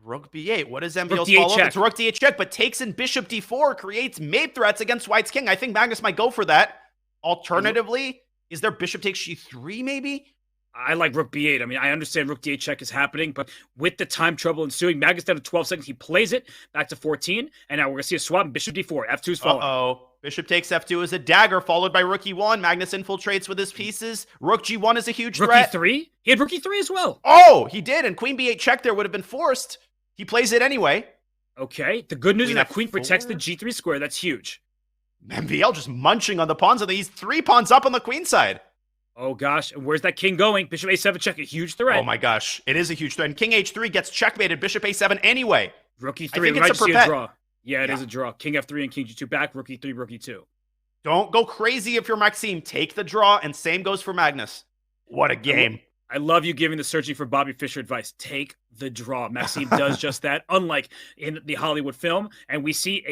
Rook b8. What is MVL's Rook d8 follow-up? check. It's rook d8 check, but takes in bishop d4, creates mate threats against white's king. I think Magnus might go for that. Alternatively, is there bishop takes g3 maybe? I like rook b8. I mean, I understand rook d8 check is happening, but with the time trouble ensuing, Magnus down to 12 seconds. He plays it back to 14, and now we're going to see a swap. Bishop d4. F2 is following. Uh-oh. Bishop takes f2 as a dagger, followed by rook e1. Magnus infiltrates with his pieces. Rook g1 is a huge threat. Rook e3? He had rook e3 as well. Oh, he did, and queen b8 check there would have been forced. He plays it anyway. Okay. The good news is that F4? queen protects the g3 square. That's huge. MVL just munching on the pawns, and he's 3 pawns up on the queen side. Oh, gosh. And where's that king going? Bishop a7 check, a huge threat. Oh, my gosh. It is a huge threat. And king h3 gets checkmated. Bishop a7 anyway. Rook e3. I think We it's might a see perpet. a draw. Yeah, it is a draw. King f3 and king g2 back. Rook e3, rook e2. Don't go crazy if you're Maxime. Take the draw, and same goes for Magnus. What a game. I love you giving the searching for Bobby Fischer advice. Take the draw. Maxime does just that, unlike in the Hollywood film. And we see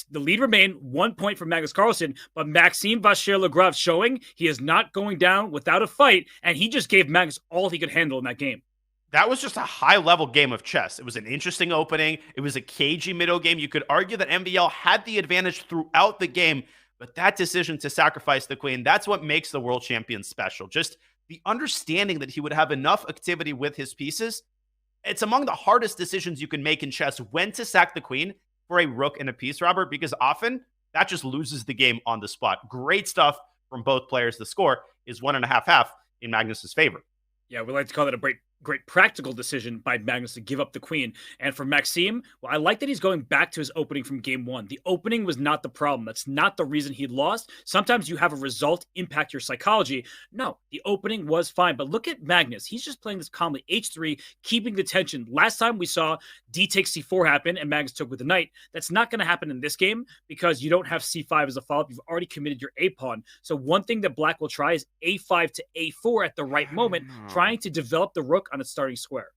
the lead remain 1 point for Magnus Carlsen, but Maxime Vachier-Lagrave showing he is not going down without a fight, and he just gave Magnus all he could handle in that game. That was just a high-level game of chess. It was an interesting opening. It was a cagey middle game. You could argue that MVL had the advantage throughout the game, but that decision to sacrifice the queen, that's what makes the world champion special. Just the understanding that he would have enough activity with his pieces. It's among the hardest decisions you can make in chess, when to sack the queen for a rook and a piece, Robert, because often that just loses the game on the spot. Great stuff from both players. The score is 1.5-1/2 in Magnus's favor. Yeah, we like to call that a great practical decision by Magnus to give up the queen. And for Maxime, well, I like that he's going back to his opening from game one. The opening was not the problem. That's not the reason he lost. Sometimes you have a result impact your psychology. No, the opening was fine. But look at Magnus. He's just playing this calmly. H3, keeping the tension. Last time we saw D takes C4 happen and Magnus took with the knight. That's not going to happen in this game because you don't have C5 as a follow-up. You've already committed your A pawn. So one thing that Black will try is A5 to A4 at the right moment, trying to develop the rook on its starting square.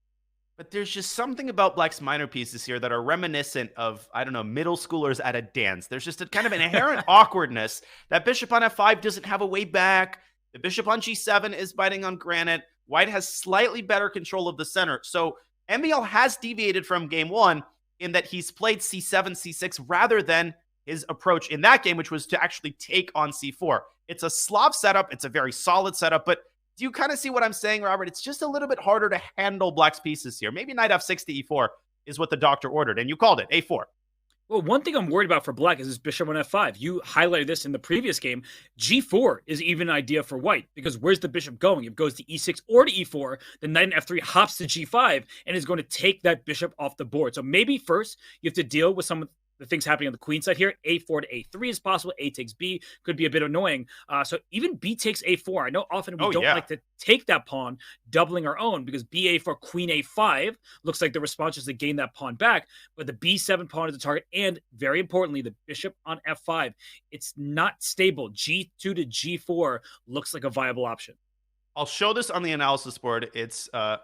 But there's just something about Black's minor pieces here that are reminiscent of, I don't know, middle schoolers at a dance. There's just a kind of an inherent awkwardness. That bishop on F5 doesn't have a way back. The bishop on G7 is biting on granite. White has slightly better control of the center. So MVL has deviated from game one in that he's played C7, C6 rather than his approach in that game, which was to actually take on C4. It's a Slav setup. It's a very solid setup, but do you kind of see what I'm saying, Robert? It's just a little bit harder to handle Black's pieces here. Maybe knight F6 to E4 is what the doctor ordered, and you called it, A4. Well, one thing I'm worried about for Black is his bishop on F5. You highlighted this in the previous game. G4 is even an idea for White, because where's the bishop going? If it goes to E6 or to E4, the knight in F3 hops to G5 and is going to take that bishop off the board. So maybe first you have to deal with some of the things happening on the queen side here. A4 to A3 is possible. A takes B could be a bit annoying. So even B takes A4. I know often we don't like to take that pawn, doubling our own, because BA4, Queen A5 looks like the response is to gain that pawn back. But the B7 pawn is the target. And very importantly, the bishop on F5. It's not stable. G2 to G4 looks like a viable option. I'll show this on the analysis board. It's a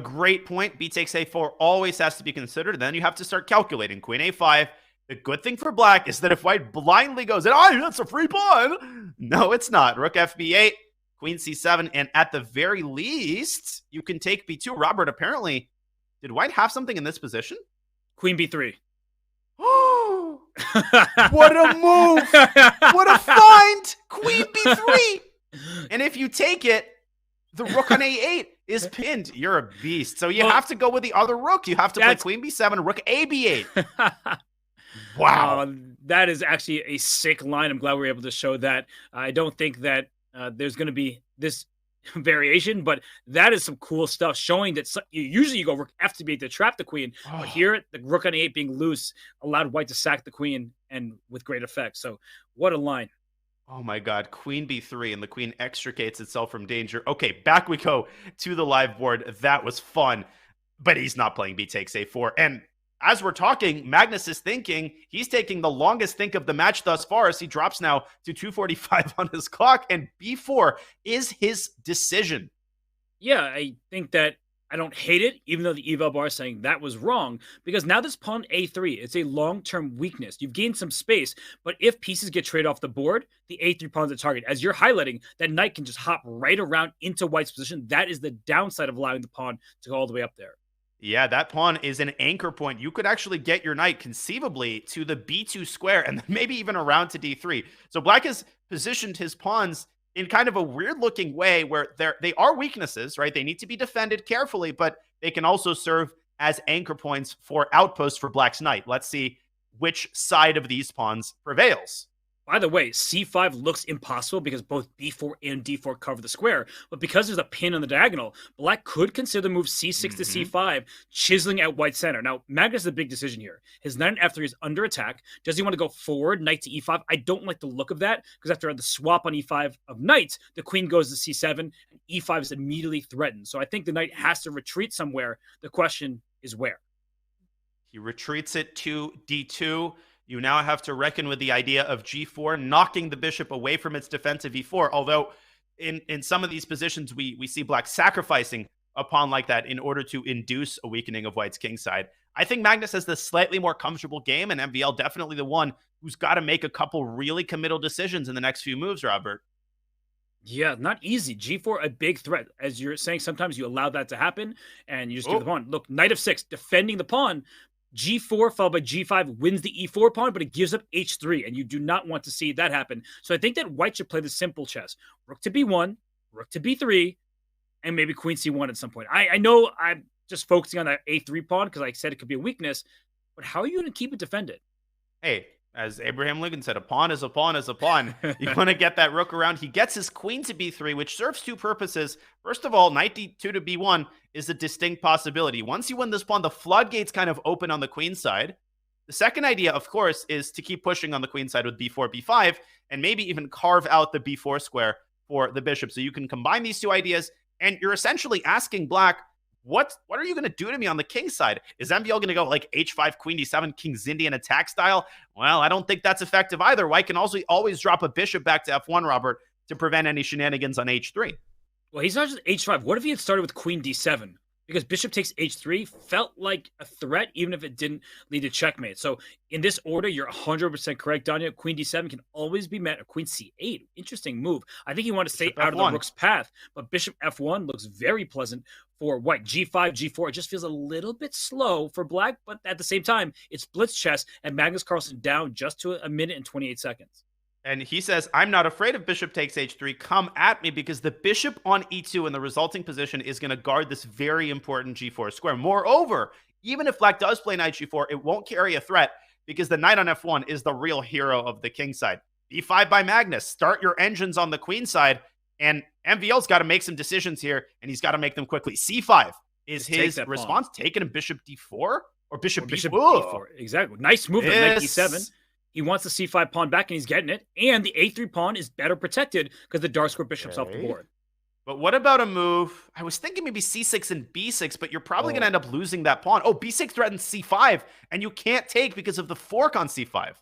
great point. B takes A4 always has to be considered. Then you have to start calculating. Queen A5. The good thing for Black is that if White blindly goes, oh, that's a free pawn. No, it's not. Rook FB8, Queen C7, and at the very least, you can take B2. Robert, apparently, did White have something in this position? Queen B3. Oh, what a move. What a find. Queen B3. And if you take it, the rook on A8 is pinned. You're a beast. So you have to go with the other rook. You have to play Queen B7, rook AB8. Wow. That is actually a sick line. I'm glad we were able to show that. I don't think that there's going to be this variation, but that is some cool stuff showing that usually you go rook F to B8 to trap the queen. But here, the rook on A8 being loose allowed White to sack the queen and with great effect. So what a line. Oh my God, Queen B3, and the queen extricates itself from danger. Okay, back we go to the live board. That was fun, but he's not playing B takes A4. And as we're talking, Magnus is thinking. He's taking the longest think of the match thus far as he drops now to 2:45 on his clock, and B4 is his decision. Yeah, I think that I don't hate it, even though the eval bar is saying that was wrong, because now this pawn A3, it's a long-term weakness. You've gained some space, but if pieces get traded off the board, the A3 pawn's a target. As you're highlighting, that knight can just hop right around into White's position. That is the downside of allowing the pawn to go all the way up there. Yeah, that pawn is an anchor point. You could actually get your knight conceivably to the B2 square and then maybe even around to D3. So Black has positioned his pawns in kind of a weird-looking way where they are weaknesses, right? They need to be defended carefully, but they can also serve as anchor points for outposts for Black's knight. Let's see which side of these pawns prevails. By the way, C5 looks impossible because both B4 and D4 cover the square, but because there's a pin on the diagonal, Black could consider the move C6 to C5, chiseling out White's center. Now, Magnus is a big decision here. His knight on F3 is under attack. Does he want to go forward, knight to E5? I don't like the look of that, because after the swap on E5 of knights, the queen goes to C7, and E5 is immediately threatened. So I think the knight has to retreat somewhere. The question is where? He retreats it to D2. You now have to reckon with the idea of G4 knocking the bishop away from its defensive E4. Although in some of these positions, we see Black sacrificing a pawn like that in order to induce a weakening of White's kingside. I think Magnus has the slightly more comfortable game, and MVL definitely the one who's got to make a couple really committal decisions in the next few moves, Robert. Yeah, not easy. G4, a big threat. As you're saying, sometimes you allow that to happen, and you just give the pawn. Look, knight of 6, defending the pawn. G4 followed by G5 wins the E4 pawn, but it gives up H3, and you do not want to see that happen. So I think that White should play the simple chess. Rook to B1, rook to B3, and maybe Queen C1 at some point. I know I'm just focusing on that A3 pawn because I said it could be a weakness, but how are you going to keep it defended? Hey, As Abraham Lincoln said, a pawn is a pawn is a pawn. You want to get that rook around. He gets his queen to b3, which serves two purposes. First of all, knight d2 to b1 is a distinct possibility. Once you win this pawn, the floodgates kind of open on the queen side. The second idea, of course, is to keep pushing on the queen side with b4, b5, and maybe even carve out the b4 square for the bishop. So you can combine these two ideas, and you're essentially asking Black, what are you going to do to me on the king side? Is MVL going to go like h5, queen d7, king's Indian attack style? Well, I don't think that's effective either. White can also always drop a bishop back to f1, Robert, to prevent any shenanigans on h3. Well, he's not just h5. What if he had started with queen d7? Because bishop takes h3 felt like a threat, even if it didn't lead to checkmate. So in this order, you're 100% correct, Danya. Queen d7 can always be met. Or queen c8, interesting move. I think he wanted to stay out of the rook's path, but bishop f1 looks very pleasant for White. g5, g4, it just feels a little bit slow for Black, but at the same time, it's blitz chess, and Magnus Carlsen down just to a minute and 28 seconds. And he says, I'm not afraid of bishop takes h3. Come at me, because the bishop on e2 in the resulting position is going to guard this very important g4 square. Moreover, even if Black does play knight g4, it won't carry a threat, because the knight on f1 is the real hero of the king side. e5 by Magnus. Start your engines on the queen side, and MVL's got to make some decisions here, and he's got to make them quickly. c5 is his response. Taking a bishop d4 or bishop b4. Exactly. Nice move at knight d7. He wants the c5 pawn back, and he's getting it. And the a3 pawn is better protected because the dark square bishop's off the board. But what about a move? I was thinking maybe c6 and b6, but you're probably going to end up losing that pawn. Oh, b6 threatens c5, and you can't take because of the fork on c5.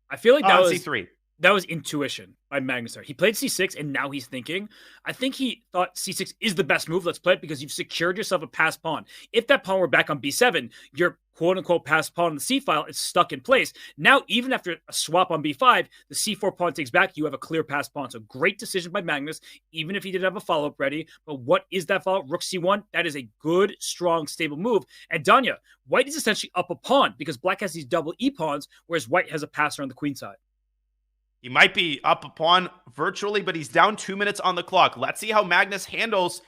I feel like that was c3. That was intuition by Magnus. He played c6, and now he's thinking. I think he thought c6 is the best move. Let's play it because you've secured yourself a passed pawn. If that pawn were back on b7, your quote-unquote passed pawn on the c file is stuck in place. Now, even after a swap on b5, the c4 pawn takes back. You have a clear passed pawn. So great decision by Magnus, even if he didn't have a follow-up ready. But what is that follow-up? Rook c1. That is a good, strong, stable move. And Danya, White is essentially up a pawn because Black has these double e-pawns, whereas White has a passer on the queen side. He might be up a pawn virtually, but he's down 2 minutes on the clock. Let's see how Magnus handles,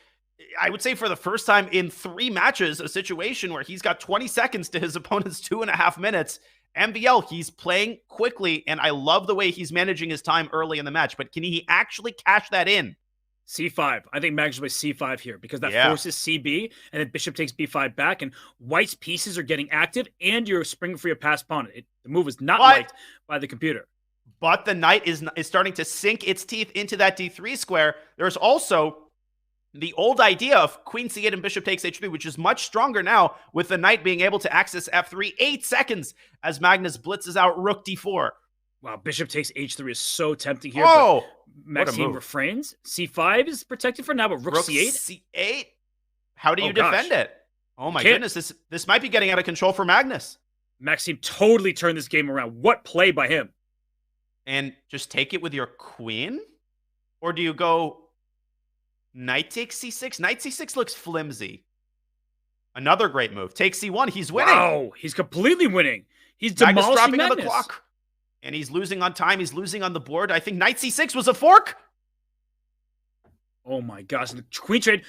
I would say for the first time in 3 matches, a situation where he's got 20 seconds to his opponent's 2.5 minutes. MVL, he's playing quickly, and I love the way he's managing his time early in the match, but can he actually cash that in? c5. I think Magnus plays c5 here because that forces cb, and then bishop takes b5 back, and White's pieces are getting active, and you're springing for your passed pawn. The move is not liked by the computer. But the knight is starting to sink its teeth into that d3 square. There's also the old idea of queen c8 and bishop takes h3, which is much stronger now with the knight being able to access f3. 8 seconds as Magnus blitzes out rook d4. Wow, bishop takes h3 is so tempting here. Oh, but Maxime refrains. c5 is protected for now, but rook c8? c8? How do you defend it? Oh my goodness, this might be getting out of control for Magnus. Maxime totally turned this game around. What play by him? And just take it with your queen? Or do you go knight takes c6? Knight c6 looks flimsy. Another great move. Take c1. He's winning. Wow, he's completely winning. He's demolishing dropping Magnus. On the clock. And he's losing on time. He's losing on the board. I think knight c6 was a fork. Oh my gosh. The queen trade.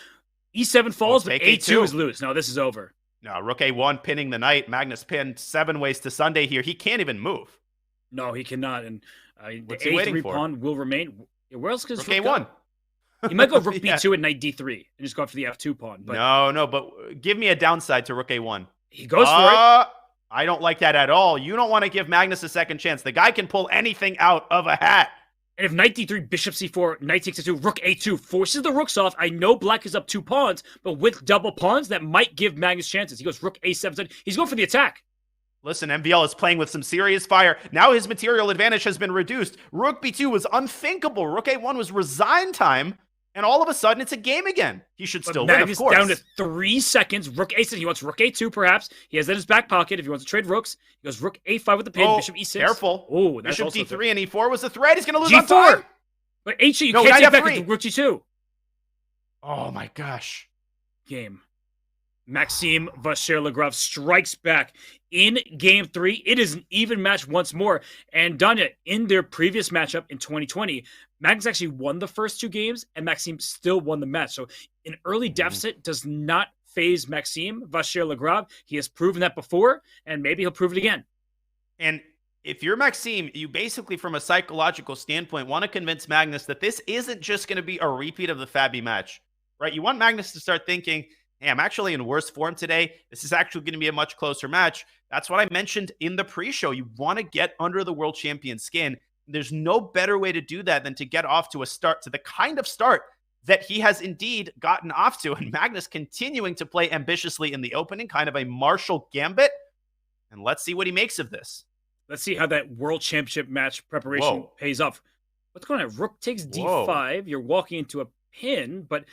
e7 falls, but a2 is loose. No, this is over. No, rook a1 pinning the knight. Magnus pinned 7 ways to Sunday here. He can't even move. No, he cannot. And the a3 pawn will remain. Where else could rook a1? He might go rook b2 and knight d3 and just go after the f2 pawn. But no, but give me a downside to rook a1. He goes for it. I don't like that at all. You don't want to give Magnus a second chance. The guy can pull anything out of a hat. And if knight d3, bishop c4, knight takes a2, rook a2 forces the rooks off. I know Black is up 2 pawns, but with double pawns, that might give Magnus chances. He goes rook a7. He's going for the attack. Listen, MVL is playing with some serious fire. Now his material advantage has been reduced. Rook b2 was unthinkable. Rook a1 was resign time. And all of a sudden, it's a game again. He should still win, of course. Down to 3 seconds. Rook a6. He wants rook a2, perhaps. He has that in his back pocket if he wants to trade rooks. He goes rook a5 with the pin. Bishop e6. Careful. Oh, that's Bishop d3 and e4 was the threat. He's going to lose G4. on time. But h2, you can't take back into rook g2. Oh, my gosh. Game. Maxime Vachier-Lagrave strikes back in game 3. It is an even match once more. And Danya, in their previous matchup in 2020, Magnus actually won the first 2 games, and Maxime still won the match. So an early deficit does not phase Maxime Vachier-Lagrave. He has proven that before, and maybe he'll prove it again. And if you're Maxime, you basically, from a psychological standpoint, want to convince Magnus that this isn't just going to be a repeat of the Fabi match, right? You want Magnus to start thinking, hey, I'm actually in worse form today. This is actually going to be a much closer match. That's what I mentioned in the pre-show. You want to get under the world champion skin. There's no better way to do that than to get off to the kind of start that he has indeed gotten off to. And Magnus continuing to play ambitiously in the opening, kind of a Marshall gambit. And let's see what he makes of this. Let's see how that world championship match preparation pays off. What's going on? Rook takes d5. Whoa. You're walking into a pin, but...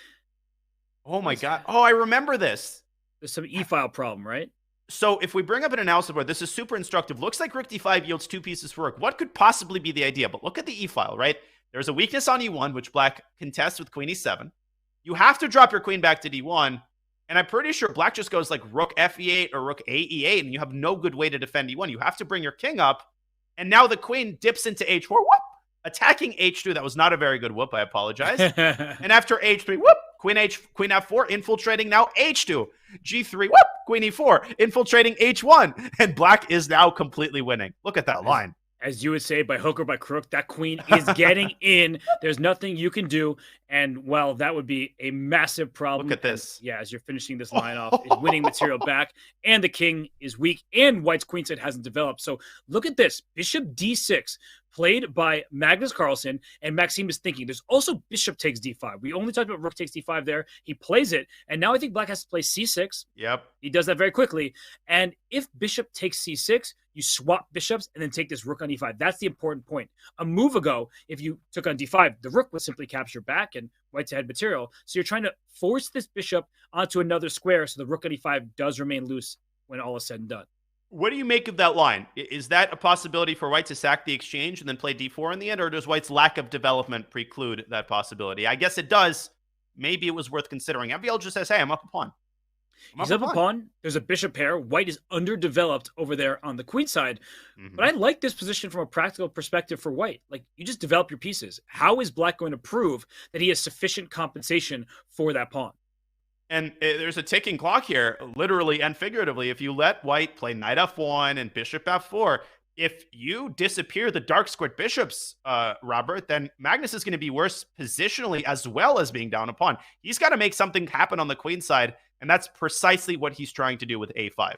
Oh, my God. Oh, I remember this. There's some e-file problem, right? So if we bring up an analysis board, this is super instructive. Looks like rook d5 yields 2 pieces for rook. What could possibly be the idea? But look at the e-file, right? There's a weakness on e1, which black contests with queen e7. You have to drop your queen back to d1. And I'm pretty sure black just goes like rook fe8 or rook a e8, and you have no good way to defend e1. You have to bring your king up. And now the queen dips into h4. Whoop! Attacking h2. That was not a very good whoop. I apologize. And after h3, whoop! Queen f4, infiltrating now h2. g3, whoop! Queen e4, infiltrating h1. And black is now completely winning. Look at that line. As you would say, by hook or by crook, that queen is getting in. There's nothing you can do. And, well, that would be a massive problem. Look at this. And, yeah, as you're finishing this line off, is winning material back. And the king is weak. And white's queenside hasn't developed. So look at this. Bishop d6, played by Magnus Carlsen. And Maxime is thinking, there's also bishop takes d5. We only talked about rook takes d5 there. He plays it. And now I think black has to play c6. Yep. He does that very quickly. And if bishop takes c6, you swap bishops and then take this rook on e5. That's the important point. A move ago, if you took on d5, the rook would simply capture back and white's ahead material. So you're trying to force this bishop onto another square so the rook on e5 does remain loose when all is said and done. What do you make of that line? Is that a possibility for white to sack the exchange and then play d4 in the end, or does white's lack of development preclude that possibility? I guess it does. Maybe it was worth considering. MVL just says, hey, I'm up a pawn. He's up a pawn. There's a bishop pair. White is underdeveloped over there on the queen side. But I like this position from a practical perspective for white. Like, you just develop your pieces. How is black going to prove that he has sufficient compensation for that pawn? And there's a ticking clock here, literally and figuratively. If you let white play knight f1 and bishop f4, if you disappear the dark squared bishops, Robert, then Magnus is going to be worse positionally as well as being down a pawn. He's got to make something happen on the queen side. And that's precisely what he's trying to do with a5.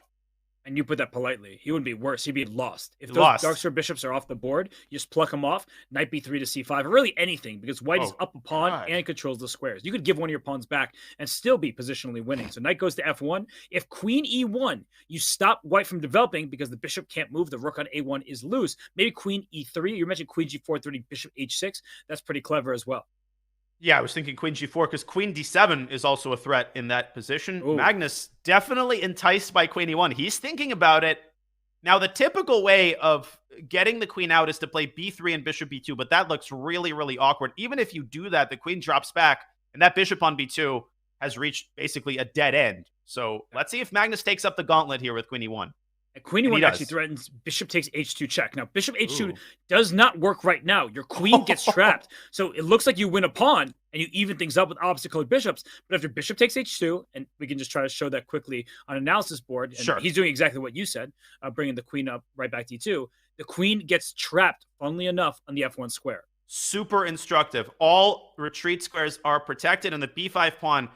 And you put that politely. He wouldn't be worse. He'd be lost. If those dark square bishops are off the board, you just pluck them off, knight b3 to c5, or really anything, because white is up a pawn and controls the squares. You could give one of your pawns back and still be positionally winning. So knight goes to f1. If queen e1, you stop white from developing because the bishop can't move. The rook on a1 is loose. Maybe queen e3. You mentioned queen g4, 30, bishop h6. That's pretty clever as well. Yeah, I was thinking queen g4 because queen d7 is also a threat in that position. Ooh. Magnus definitely enticed by queen e1. He's thinking about it. Now, the typical way of getting the queen out is to play b3 and bishop b2, but that looks really, really awkward. Even if you do that, the queen drops back, and that bishop on b2 has reached basically a dead end. So let's see if Magnus takes up the gauntlet here with queen e1. And queen e1 actually threatens bishop takes h2 check. Now, bishop h2 does not work right now. Your queen gets trapped. So it looks like you win a pawn and you even things up with opposite colored bishops. But after bishop takes h2, and we can just try to show that quickly on analysis board. And sure. He's doing exactly what you said, bringing the queen up right back to e2. The queen gets trapped, funnily enough, on the f1 square. Super instructive. All retreat squares are protected, and the b5 pawn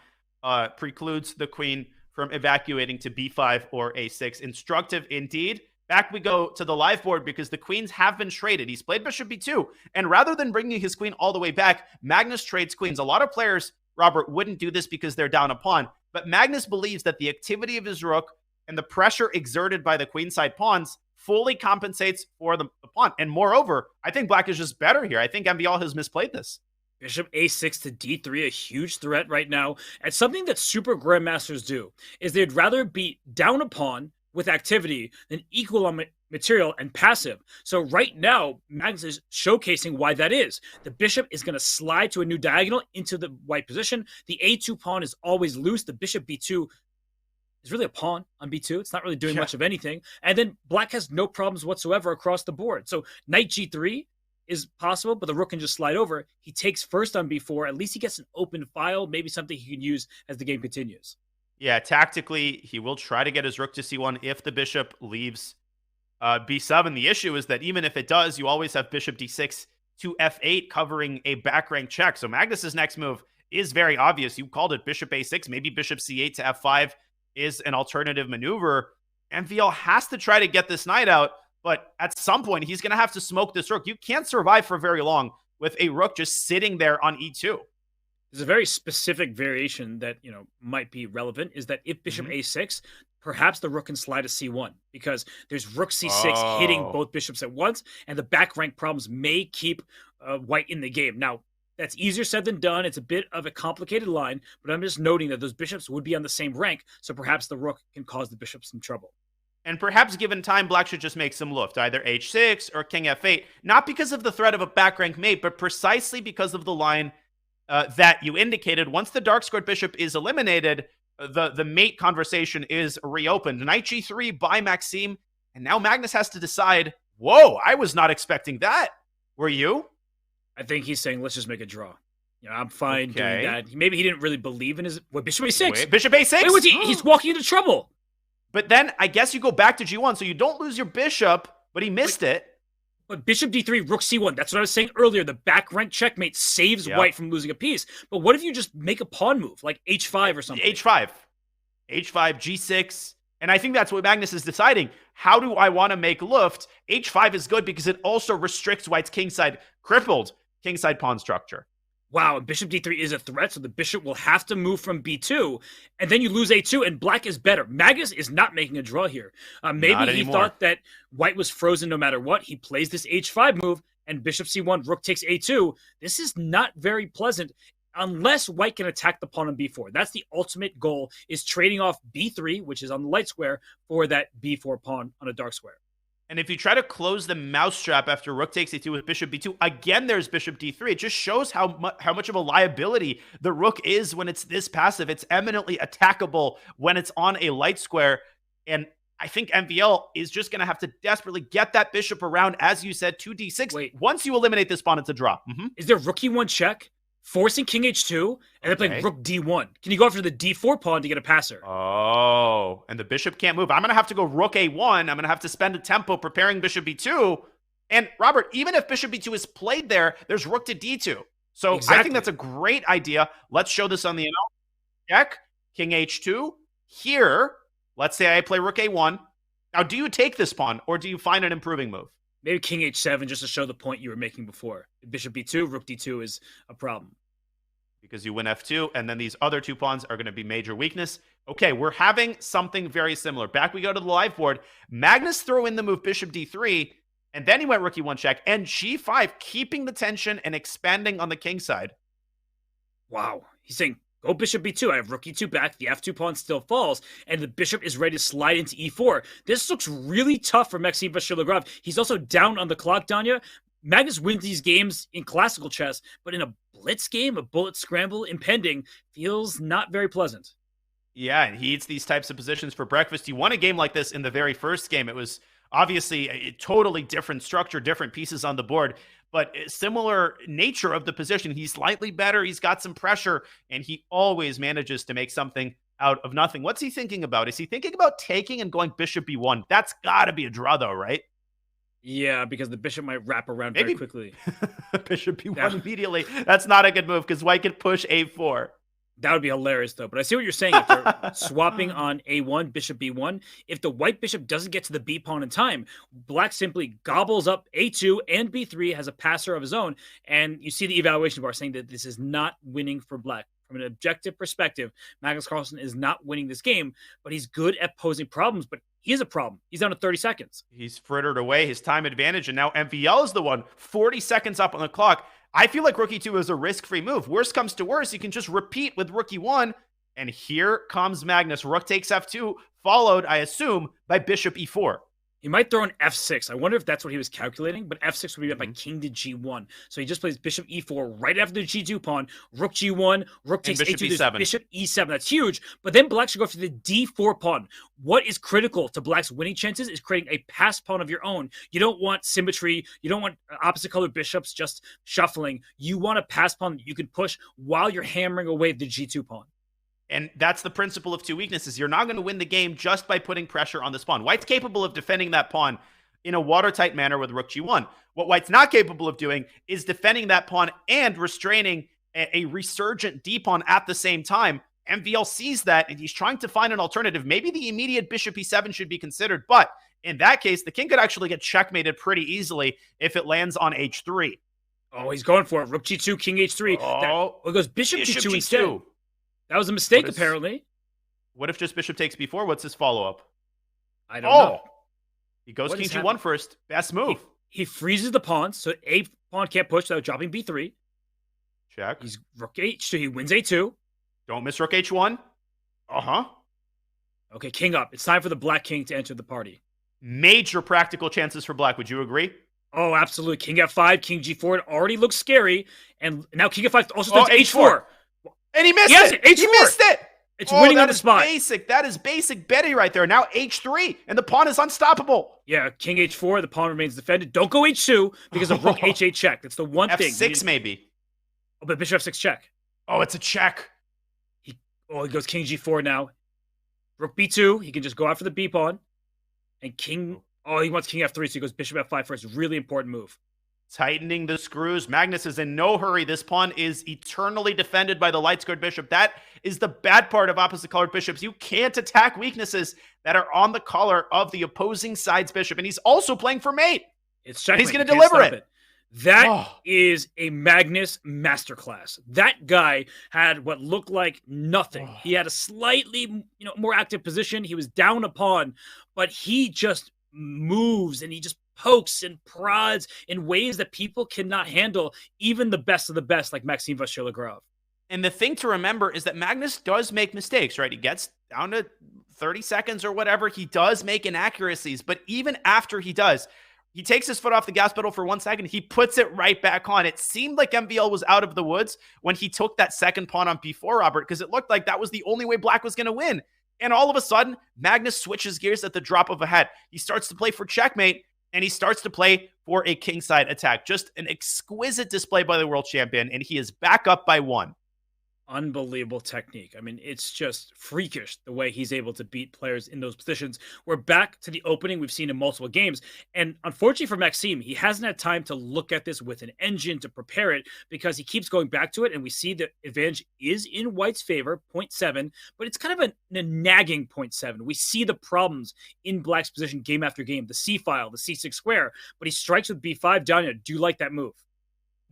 precludes the queen from evacuating to b5 or a6. Instructive indeed. Back we go to the live board because the queens have been traded. He's played bishop b2, and rather than bringing his queen all the way back, Magnus trades queens. A lot of players, Robert, wouldn't do this because they're down a pawn, but Magnus believes that the activity of his rook and the pressure exerted by the queenside pawns fully compensates for the pawn. And moreover, I think black is just better here. I think MVL has misplayed this. Bishop a6 to d3, a huge threat right now. And something that super grandmasters do is they'd rather be down a pawn with activity than equal on material and passive. So right now, Magnus is showcasing why that is. The bishop is going to slide to a new diagonal into the white position. The a2 pawn is always loose. The bishop b2 is really a pawn on b2. It's not really doing much of anything. And then black has no problems whatsoever across the board. So knight g3 is possible, but the rook can just slide over. He takes first on b4. At least he gets an open file, maybe something he can use as the game continues. Yeah, tactically, he will try to get his rook to c1 if the bishop leaves b7. The issue is that even if it does, you always have bishop d6 to f8 covering a back rank check. So Magnus's next move is very obvious. You called it bishop a6, maybe bishop c8 to f5 is an alternative maneuver. MVL has to try to get this knight out, but at some point he's going to have to smoke this rook. You can't survive for very long with a rook just sitting there on e2. There's a very specific variation that, might be relevant, is that if bishop a6, perhaps the rook can slide to c1, because there's rook c6 hitting both bishops at once, and the back rank problems may keep white in the game. Now, that's easier said than done. It's a bit of a complicated line, but I'm just noting that those bishops would be on the same rank, so perhaps the rook can cause the bishop some trouble. And perhaps given time, black should just make some luft, either h6 or king f8, not because of the threat of a back rank mate, but precisely because of the line that you indicated. Once the dark squared bishop is eliminated, the mate conversation is reopened. Knight g3 by Maxime, and now Magnus has to decide, whoa, I was not expecting that. Were you? I think he's saying, let's just make a draw. I'm fine doing that. Maybe he didn't really believe in his... bishop a6? Wait, bishop a6? Wait, he's walking into trouble. But then I guess you go back to g1, so you don't lose your bishop, but he missed it. But bishop d3, rook c1, that's what I was saying earlier. The back rank checkmate saves white from losing a piece. But what if you just make a pawn move, like h5 or something? h5, g6. And I think that's what Magnus is deciding. How do I want to make luft? h5 is good because it also restricts white's crippled kingside pawn structure. Wow, and bishop d3 is a threat, so the bishop will have to move from b2, and then you lose a2, and black is better. Magnus is not making a draw here. Maybe he thought that white was frozen no matter what. He plays this h5 move, and bishop c1, rook takes a2. This is not very pleasant unless white can attack the pawn on b4. That's the ultimate goal, is trading off b3, which is on the light square, for that b4 pawn on a dark square. And if you try to close the mousetrap after rook takes a2 with bishop b2, again, there's bishop d3. It just shows how much of a liability the rook is when it's this passive. It's eminently attackable when it's on a light square. And I think MVL is just going to have to desperately get that bishop around, as you said, to d6. Wait. Once you eliminate this pawn, it's a draw. Is there rook e1 check? Forcing king h2, and then playing rook d1. Can you go after the d4 pawn to get a passer? Oh, and the bishop can't move. I'm going to have to go rook a1. I'm going to have to spend a tempo preparing bishop b2. And Robert, even if bishop b2 is played there, there's rook to d2. So I think that's a great idea. Let's show this on the check. King h2. Here, let's say I play rook a1. Now, do you take this pawn, or do you find an improving move? Maybe king h7 just to show the point you were making before. Bishop b2, rook d2 is a problem. Because you win f2, and then these other two pawns are going to be major weakness. Okay, we're having something very similar. Back we go to the live board. Magnus throw in the move bishop d3, and then he went rook e1 check, and g5, keeping the tension and expanding on the king side. Wow. He's saying, go bishop b2. I have rook e2 back. The f2 pawn still falls, and the bishop is ready to slide into e4. This looks really tough for Maxime Vachier-Lagrave. He's also down on the clock, Danya. Magnus wins these games in classical chess, but in a blitz game, a bullet scramble impending, feels not very pleasant. Yeah, and he eats these types of positions for breakfast. He won a game like this in the very first game. It was obviously a totally different structure, different pieces on the board, but similar nature of the position. He's slightly better. He's got some pressure, and he always manages to make something out of nothing. What's he thinking about? Is he thinking about taking and going bishop b1? That's got to be a draw, though, right? Yeah, because the bishop might wrap around very quickly. Bishop b1 immediately. That's not a good move because white could push a4. That would be hilarious, though. But I see what you're saying. If they're swapping on a1, bishop b1, if the white bishop doesn't get to the b pawn in time, black simply gobbles up a2 and b3, has a passer of his own, and you see the evaluation bar saying that this is not winning for black. From an objective perspective, Magnus Carlsen is not winning this game, but he's good at posing problems, but he is a problem. He's down to 30 seconds. He's frittered away his time advantage, and now MVL is the one, 40 seconds up on the clock. I feel like rook e2 is a risk-free move. Worst comes to worst, you can just repeat with rook e1, and here comes Magnus. Rook takes f2, followed, I assume, by bishop e4. He might throw an f6. I wonder if that's what he was calculating, but f6 would be up by king to g1. So he just plays bishop e4 right after the g2 pawn, rook g1, rook takes bishop a2, e7. Bishop e7. That's huge. But then black should go for the d4 pawn. What is critical to black's winning chances is creating a pass pawn of your own. You don't want symmetry. You don't want opposite colored bishops just shuffling. You want a pass pawn that you can push while you're hammering away the g2 pawn. And that's the principle of two weaknesses. You're not going to win the game just by putting pressure on this pawn. White's capable of defending that pawn in a watertight manner with rook g1. What white's not capable of doing is defending that pawn and restraining a resurgent d pawn at the same time. MVL sees that, and he's trying to find an alternative. Maybe the immediate bishop e7 should be considered, but in that case, the king could actually get checkmated pretty easily if it lands on h3. Oh, he's going for it. Rook g2, king h3. It goes bishop g2 instead. That was a mistake, apparently. What if just bishop takes b4? What's his follow-up? I don't know. He goes king g1 first. Best move. He freezes the pawns, so a pawn can't push without dropping b3. Check. He's rook h2. He wins a2. Don't miss rook h1. Okay, king up. It's time for the black king to enter the party. Major practical chances for black. Would you agree? Oh, absolutely. King f5, king g4. It already looks scary. And now king f5 also does h4. And he missed it. H4. He missed it. It's winning on the spot. Basic. That is basic Betty right there. Now h3, and the pawn is unstoppable. Yeah, king h4. The pawn remains defended. Don't go h2 because of rook h8 check. That's the one thing. f6 maybe. Oh, but bishop f6 check. Oh, it's a check. He goes king g4 now. Rook b2. He can just go after the b pawn. And king... Oh, he wants king f3, so he goes bishop f5 first. Really important move. Tightening the screws. Magnus is in no hurry. This pawn is eternally defended by the light-squared bishop. That is the bad part of opposite-colored bishops. You can't attack weaknesses that are on the color of the opposing side's bishop. And he's also playing for mate. It's checkmate. He's going to deliver it. That is a Magnus masterclass. That guy had what looked like nothing. He had a slightly, more active position. He was down a pawn, but he just moves and he just pokes and prods in ways that people cannot handle, even the best of the best, like Maxime Vachier-Lagrave. And the thing to remember is that Magnus does make mistakes, right? He gets down to 30 seconds or whatever. He does make inaccuracies, but even after he does, he takes his foot off the gas pedal for 1 second. He puts it right back on. It seemed like MVL was out of the woods when he took that second pawn on b4, Robert, because it looked like that was the only way black was going to win. And all of a sudden, Magnus switches gears at the drop of a hat. He starts to play for checkmate, and he starts to play for a kingside attack. Just an exquisite display by the world champion, and he is back up by 1. Unbelievable technique. I mean, it's just freakish the way he's able to beat players in those positions. We're back to the opening we've seen in multiple games. And unfortunately for Maxime, he hasn't had time to look at this with an engine to prepare it because he keeps going back to it. And we see the advantage is in white's favor, 0.7, but it's kind of a nagging 0.7. We see the problems in black's position game after game, the C file, the C6 square, but he strikes with B5. Danya, do you like that move?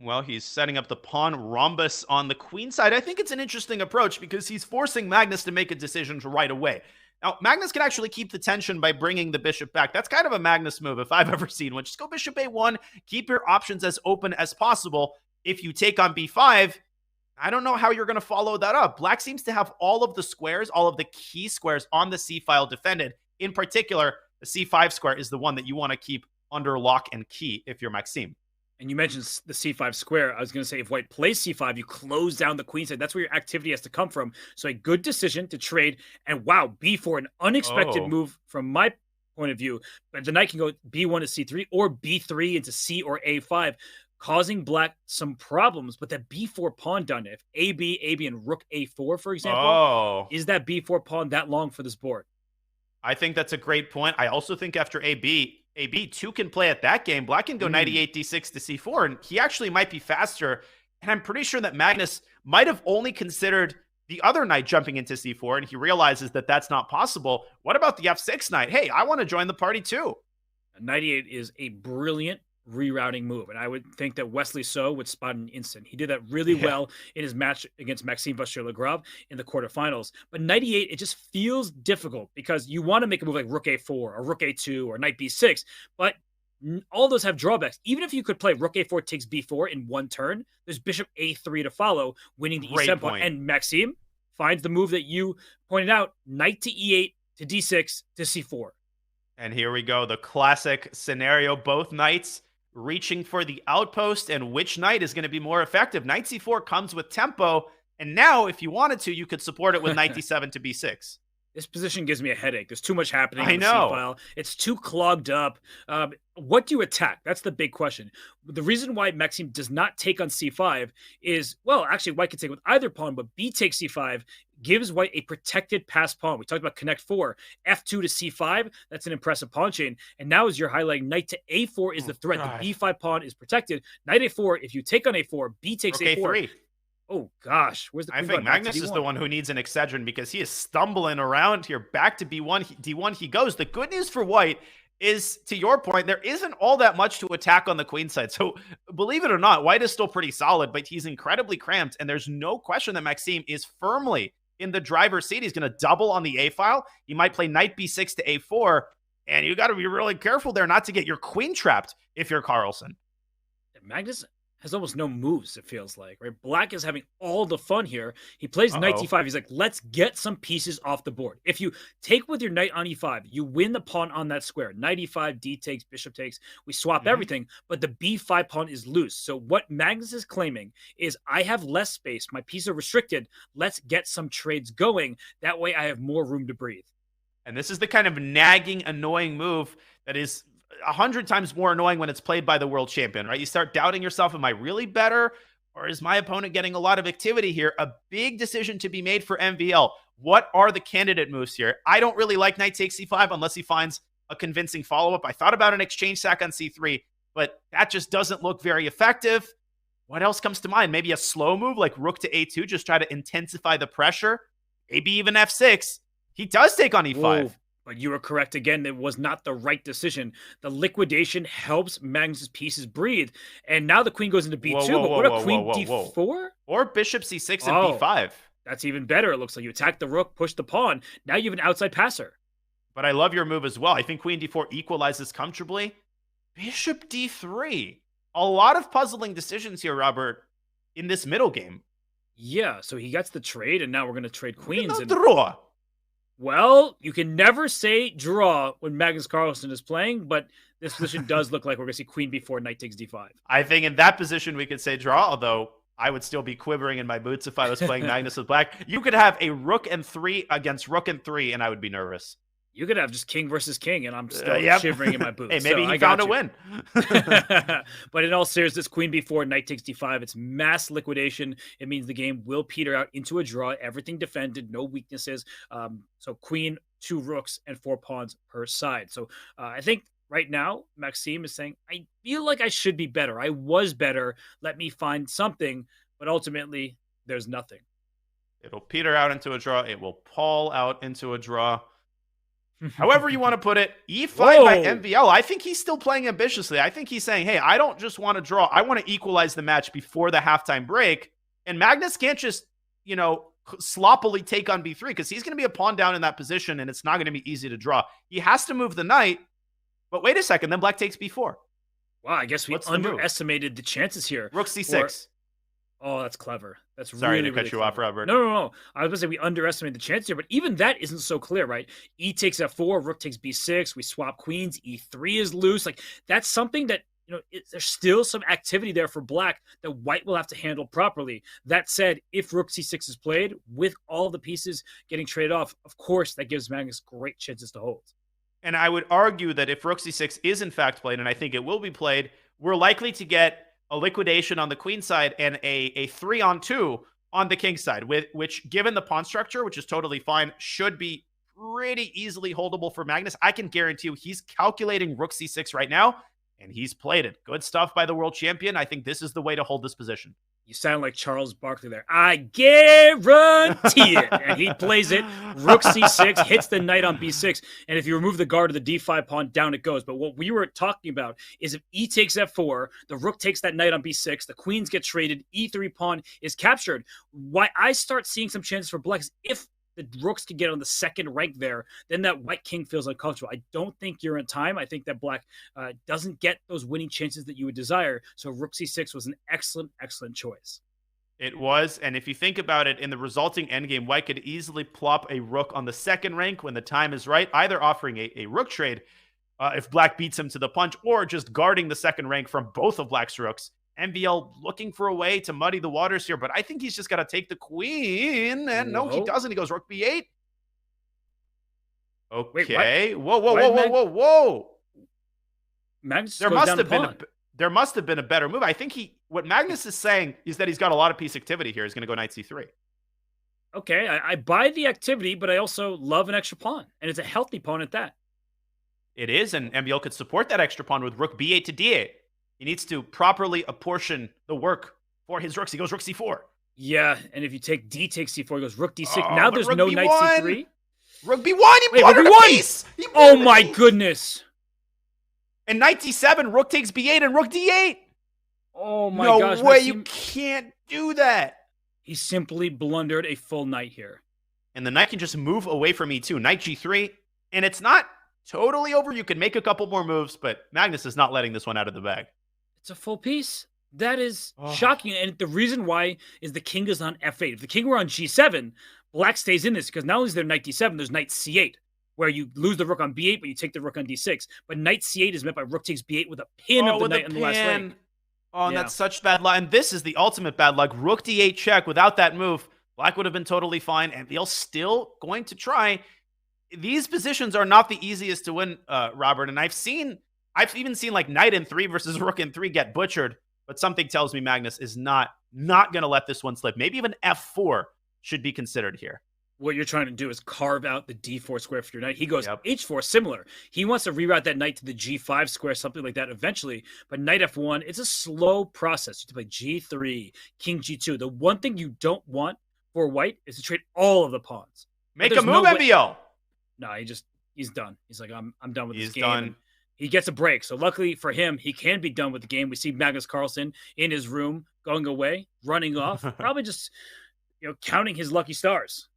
Well, he's setting up the pawn rhombus on the queen side. I think it's an interesting approach because he's forcing Magnus to make a decision right away. Now, Magnus can actually keep the tension by bringing the bishop back. That's kind of a Magnus move if I've ever seen one. Just go bishop a1, keep your options as open as possible. If you take on b5, I don't know how you're going to follow that up. Black seems to have all of the squares, all of the key squares on the c file defended. In particular, the c5 square is the one that you want to keep under lock and key if you're Maxime. And you mentioned the c5 square. I was going to say if white plays c5, you close down the queen side. That's where your activity has to come from. So a good decision to trade. And wow, b4, an unexpected move from my point of view. But the knight can go b1 to c3 or b3 into c or a5, causing black some problems. But that b4 pawn done, if AB, and rook a4, for example, is that b4 pawn that long for this board? I think that's a great point. I also think after AB2 can play at that game. Black can go knight e8, d6 to c4, and he actually might be faster. And I'm pretty sure that Magnus might have only considered the other knight jumping into c4, and he realizes that that's not possible. What about the f6 knight? Hey, I want to join the party too. Knight e8 is a brilliant rerouting move, and I would think that Wesley So would spot an instant. He did that really well in his match against Maxime Vachier-Lagrave in the quarterfinals. But knight e8, it just feels difficult because you want to make a move like rook a4 or rook a2 or knight b6, but all those have drawbacks. Even if you could play rook a4 takes b4 in one turn, there's bishop a3 to follow, winning the e7 point. And Maxime finds the move that you pointed out, knight to e8 to d6 to c4. And here we go, the classic scenario, both knights reaching for the outpost, and which knight is going to be more effective. Knight c4 comes with tempo, and now if you wanted to, you could support it with knight d7 to b6. This position gives me a headache. There's too much happening I on the know. C-file. It's too clogged up. What do you attack? That's the big question. The reason why Maxime does not take on c5 is, well, actually, white can take with either pawn, but b takes c5 gives white a protected pass pawn. We talked about connect 4, f2 to c5. That's an impressive pawn chain. And now as you're highlighting, knight to a4 is the threat. God. The b5 pawn is protected. Knight a4, if you take on a4, b takes Okay, a4. 3. Oh, gosh. Where's the I queen think button? Magnus is the one who needs an Excedrin because he is stumbling around here. Back to B1, D1 he goes. The good news for white is, to your point, there isn't all that much to attack on the queen side. So believe it or not, white is still pretty solid, but he's incredibly cramped. And there's no question that Maxime is firmly in the driver's seat. He's going to double on the A file. He might play knight B6 to A4. And you got to be really careful there not to get your queen trapped if you're Carlsen. Magnus has almost no moves, it feels like, right? Black is having all the fun here. He plays knight d5. He's like, let's get some pieces off the board. If you take with your knight on e5, you win the pawn on that square. Knight e5, d takes, bishop takes. We swap everything, but the b5 pawn is loose. So what Magnus is claiming is, I have less space. My pieces are restricted. Let's get some trades going. That way I have more room to breathe. And this is the kind of nagging, annoying move that is 100 times more annoying when it's played by the world champion, right? You start doubting yourself. Am I really better? Or is my opponent getting a lot of activity here? A big decision to be made for MVL. What are the candidate moves here? I don't really like knight takes c5 unless he finds a convincing follow-up. I thought about an exchange sack on c3, but that just doesn't look very effective. What else comes to mind? Maybe a slow move like rook to a2, just try to intensify the pressure. Maybe even f6. He does take on e5. Whoa. But you were correct again. It was not the right decision. The liquidation helps Magnus's pieces breathe. And now the queen goes into b2. But what a queen d4? Or bishop c6 and b5. That's even better. It looks like you attack the rook, push the pawn. Now you have an outside passer. But I love your move as well. I think queen d4 equalizes comfortably. Bishop d3. A lot of puzzling decisions here, Robert, in this middle game. Yeah, so he gets the trade, and now we're going to trade queens. And draw. Well, you can never say draw when Magnus Carlsen is playing, but this position does look like we're going to see queen b4, knight takes d5. I think in that position we could say draw, although I would still be quivering in my boots if I was playing Magnus with black. You could have a rook and 3 against rook and 3, and I would be nervous. You could have just king versus king, and I'm still shivering in my boots. Hey, maybe he found a win. But in all seriousness, queen b4, knight takes d5. It's mass liquidation. It means the game will peter out into a draw. Everything defended, no weaknesses. So queen, 2 rooks, and 4 pawns per side. So I think right now, Maxime is saying, I feel like I should be better. I was better. Let me find something. But ultimately, there's nothing. It'll peter out into a draw. It will pall out into a draw. However you want to put it, e5 by MVL. I think he's still playing ambitiously. I think he's saying, hey, I don't just want to draw. I want to equalize the match before the halftime break. And Magnus can't just, sloppily take on b3 because he's going to be a pawn down in that position and it's not going to be easy to draw. He has to move the knight. But wait a second, then black takes b4. Wow, I guess we underestimated the chances here. Rook c6. Oh, that's clever. That's Sorry really, to cut really you clever. off, Robert. No. I was going to say we underestimated the chance here, but even that isn't so clear, right? E takes f4, rook takes b6, we swap queens, e3 is loose. Like, that's something that, there's still some activity there for black that white will have to handle properly. That said, if rook c6 is played, with all the pieces getting traded off, of course, that gives Magnus great chances to hold. And I would argue that if rook c6 is in fact played, and I think it will be played, we're likely to get a liquidation on the queen side and a 3-on-2 on the king side, which, given the pawn structure, which is totally fine, should be pretty easily holdable for Magnus. I can guarantee you he's calculating rook c6 right now, and he's played it. Good stuff by the world champion. I think this is the way to hold this position. You sound like Charles Barkley there. I guarantee it. And he plays it. Rook c6, hits the knight on b6. And if you remove the guard of the d5 pawn, down it goes. But what we were talking about is if e takes f4, the rook takes that knight on b6, the queens get traded, e3 pawn is captured. Why I start seeing some chances for black is if the rooks can get on the second rank there, then that white king feels uncomfortable. I don't think you're in time. I think that black doesn't get those winning chances that you would desire. So rook c6 was an excellent, excellent choice. It was, and if you think about it, in the resulting endgame, white could easily plop a rook on the second rank when the time is right, either offering a rook trade if black beats him to the punch, or just guarding the second rank from both of black's rooks. MVL looking for a way to muddy the waters here, but I think he's just got to take the queen. And no, he doesn't. He goes rook b8. Okay. Wait, whoa. Magnus There must have been a better move. I think what Magnus is saying is that he's got a lot of piece activity here. He's going to go knight c3. Okay, I buy the activity, but I also love an extra pawn, and it's a healthy pawn at that. It is, and MVL could support that extra pawn with rook b8 to d8. He needs to properly apportion the work for his rooks. He goes rook c4. Yeah, and if you take d takes c4, he goes rook d6. Now there's no knight c3. Rook b1. He Wait, blundered a piece. Oh my goodness. And knight d7, rook takes b8, and rook d8. Oh my gosh. gosh. No way, you can't do that. He simply blundered a full knight here. And the knight can just move away from e2. Knight g3, and it's not totally over. You can make a couple more moves, but Magnus is not letting this one out of the bag. It's a full piece. That is shocking. And the reason why is the king is on f8. If the king were on g7, black stays in this because not only is there knight d7, there's knight c8, where you lose the rook on b8, but you take the rook on d6. But knight c8 is met by rook takes b8 with a pin of the knight on the last rank. Oh, and that's such bad luck. And this is the ultimate bad luck. Rook d8 check. Without that move, black would have been totally fine. And MVL still going to try. These positions are not the easiest to win, Robert. And I've even seen like knight in 3 versus rook in 3 get butchered. But something tells me Magnus is not going to let this one slip. Maybe even f4 should be considered here. What you're trying to do is carve out the d4 square for your knight. He goes h4, similar. He wants to reroute that knight to the g5 square, something like that eventually. But knight f1, it's a slow process. You have to play g3, king g2. The one thing you don't want for white is to trade all of the pawns. Make a move, MVL. No, he's done. He's like, I'm done with this game. Done. He gets a break. So luckily for him, he can be done with the game. We see Magnus Carlsen in his room, going away, running off, probably just counting his lucky stars.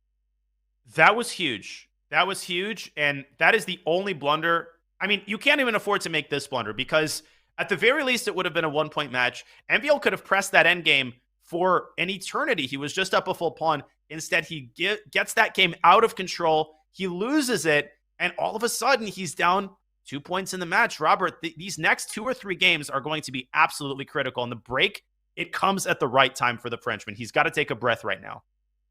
That was huge. That was huge. And that is the only blunder. I mean, you can't even afford to make this blunder because at the very least, it would have been a 1-point match. MVL could have pressed that endgame for an eternity. He was just up a full pawn. Instead, he gets that game out of control. He loses it. And all of a sudden, he's down 2 points in the match. Robert, these next 2 or 3 games are going to be absolutely critical. And the break, it comes at the right time for the Frenchman. He's got to take a breath right now.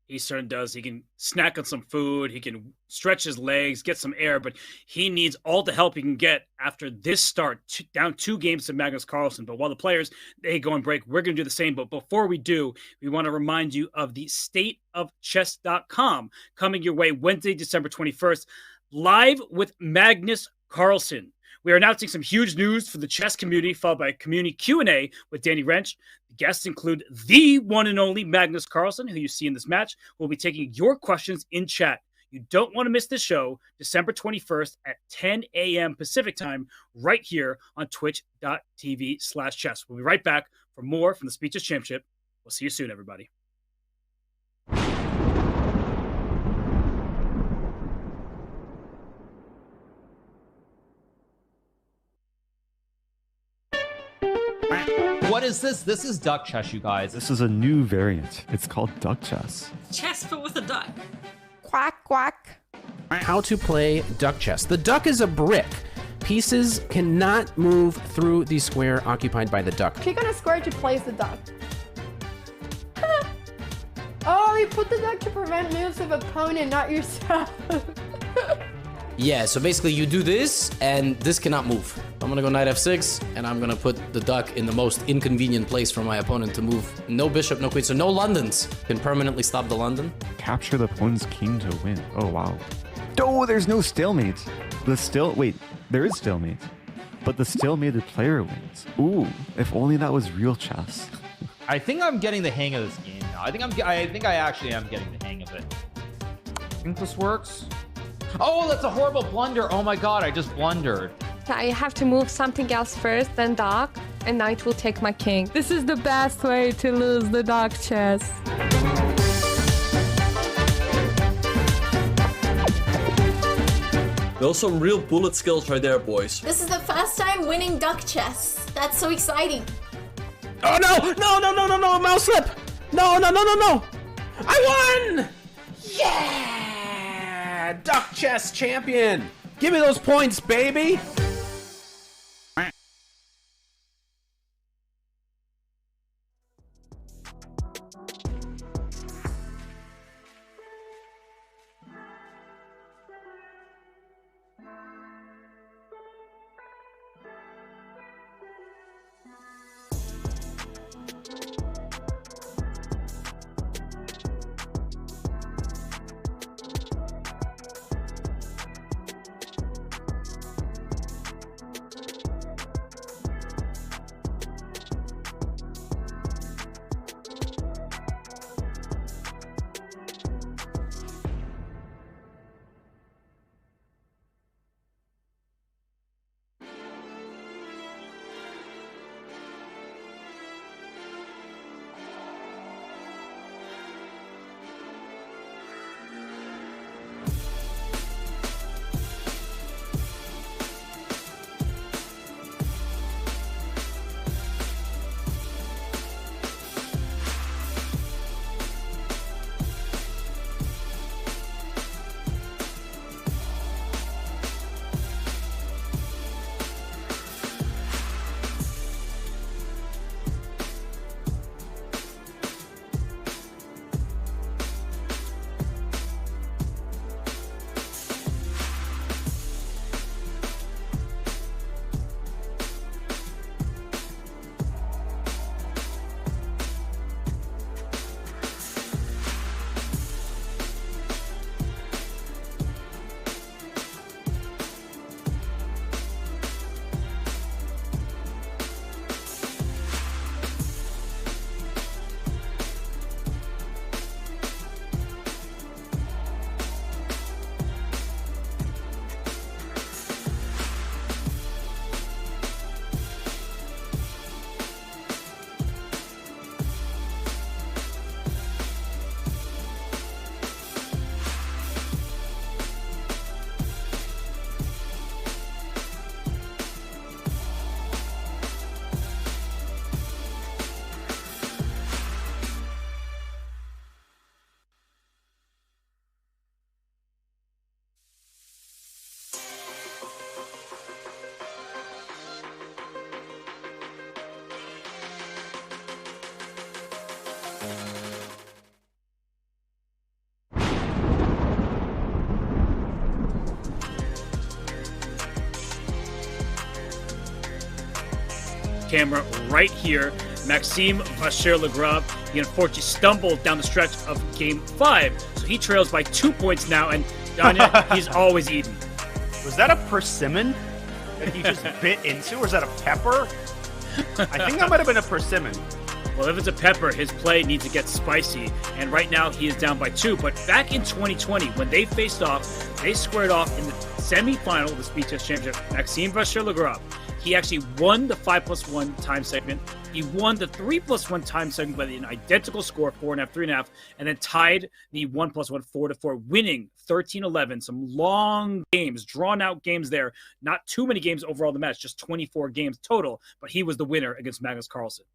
He certainly does. He can snack on some food. He can stretch his legs, get some air, but he needs all the help he can get after this start, down 2 games to Magnus Carlsen. But while the players, they go on break, we're going to do the same. But before we do, we want to remind you of the stateofchess.com coming your way Wednesday, December 21st, live with Magnus Carlsen. We are announcing some huge news for the chess community, followed by a community Q&A with Danny Wrench. The guests include the one and only Magnus Carlsen, who you see in this match. We'll be taking your questions in chat. You don't want to miss this show, December 21st at 10 a.m. Pacific time, right here on twitch.tv/chess. We'll be right back for more from the Speeches Championship. We'll see you soon, everybody. What is this? This is duck chess, you guys. This is a new variant. It's called duck chess. Chess, but with a duck. Quack, quack. How to play duck chess. The duck is a brick. Pieces cannot move through the square occupied by the duck. Click on a square to place the duck. Oh, you put the duck to prevent moves of opponent, not yourself. Yeah, so basically you do this, and this cannot move. I'm gonna go knight f6, and I'm gonna put the duck in the most inconvenient place for my opponent to move. No bishop, no queen, so no Londons can permanently stop the London. Capture the opponent's king to win. Oh, wow. Oh, there's no stalemate. Wait, there is stalemate. But the stalemated player wins. Ooh, if only that was real chess. I think I'm getting the hang of this game now. I think I actually am getting the hang of it. I think this works. Oh, that's a horrible blunder. Oh my god, I just blundered. I have to move something else first, then dock, and knight will take my king. This is the best way to lose the duck chess. Those some real bullet skills right there, boys. This is the first time winning duck chess. That's so exciting. Oh no! No, mouse slip! No! I won! Yeah! Duck chess champion! Give me those points, baby! Camera right here. Maxime Vacher-Lagrave, he unfortunately stumbled down the stretch of Game 5, so he trails by 2 points now, and Danya, he's always eaten. Was that a persimmon that he just bit into, or is that a pepper? I think that might have been a persimmon. Well, if it's a pepper, his play needs to get spicy, and right now he is down by 2. But back in 2020, when they faced off, they squared off in the semifinal of the Speed Chess Championship. Maxime Vacher-Lagrave, he actually won the 5+1 time segment. He won the 3+1 time segment by an identical score, 4.5, 3.5, and then tied the 1+1, 4-4, winning 13-11. Some long games, drawn-out games there. Not too many games overall in the match, just 24 games total. But he was the winner against Magnus Carlsen.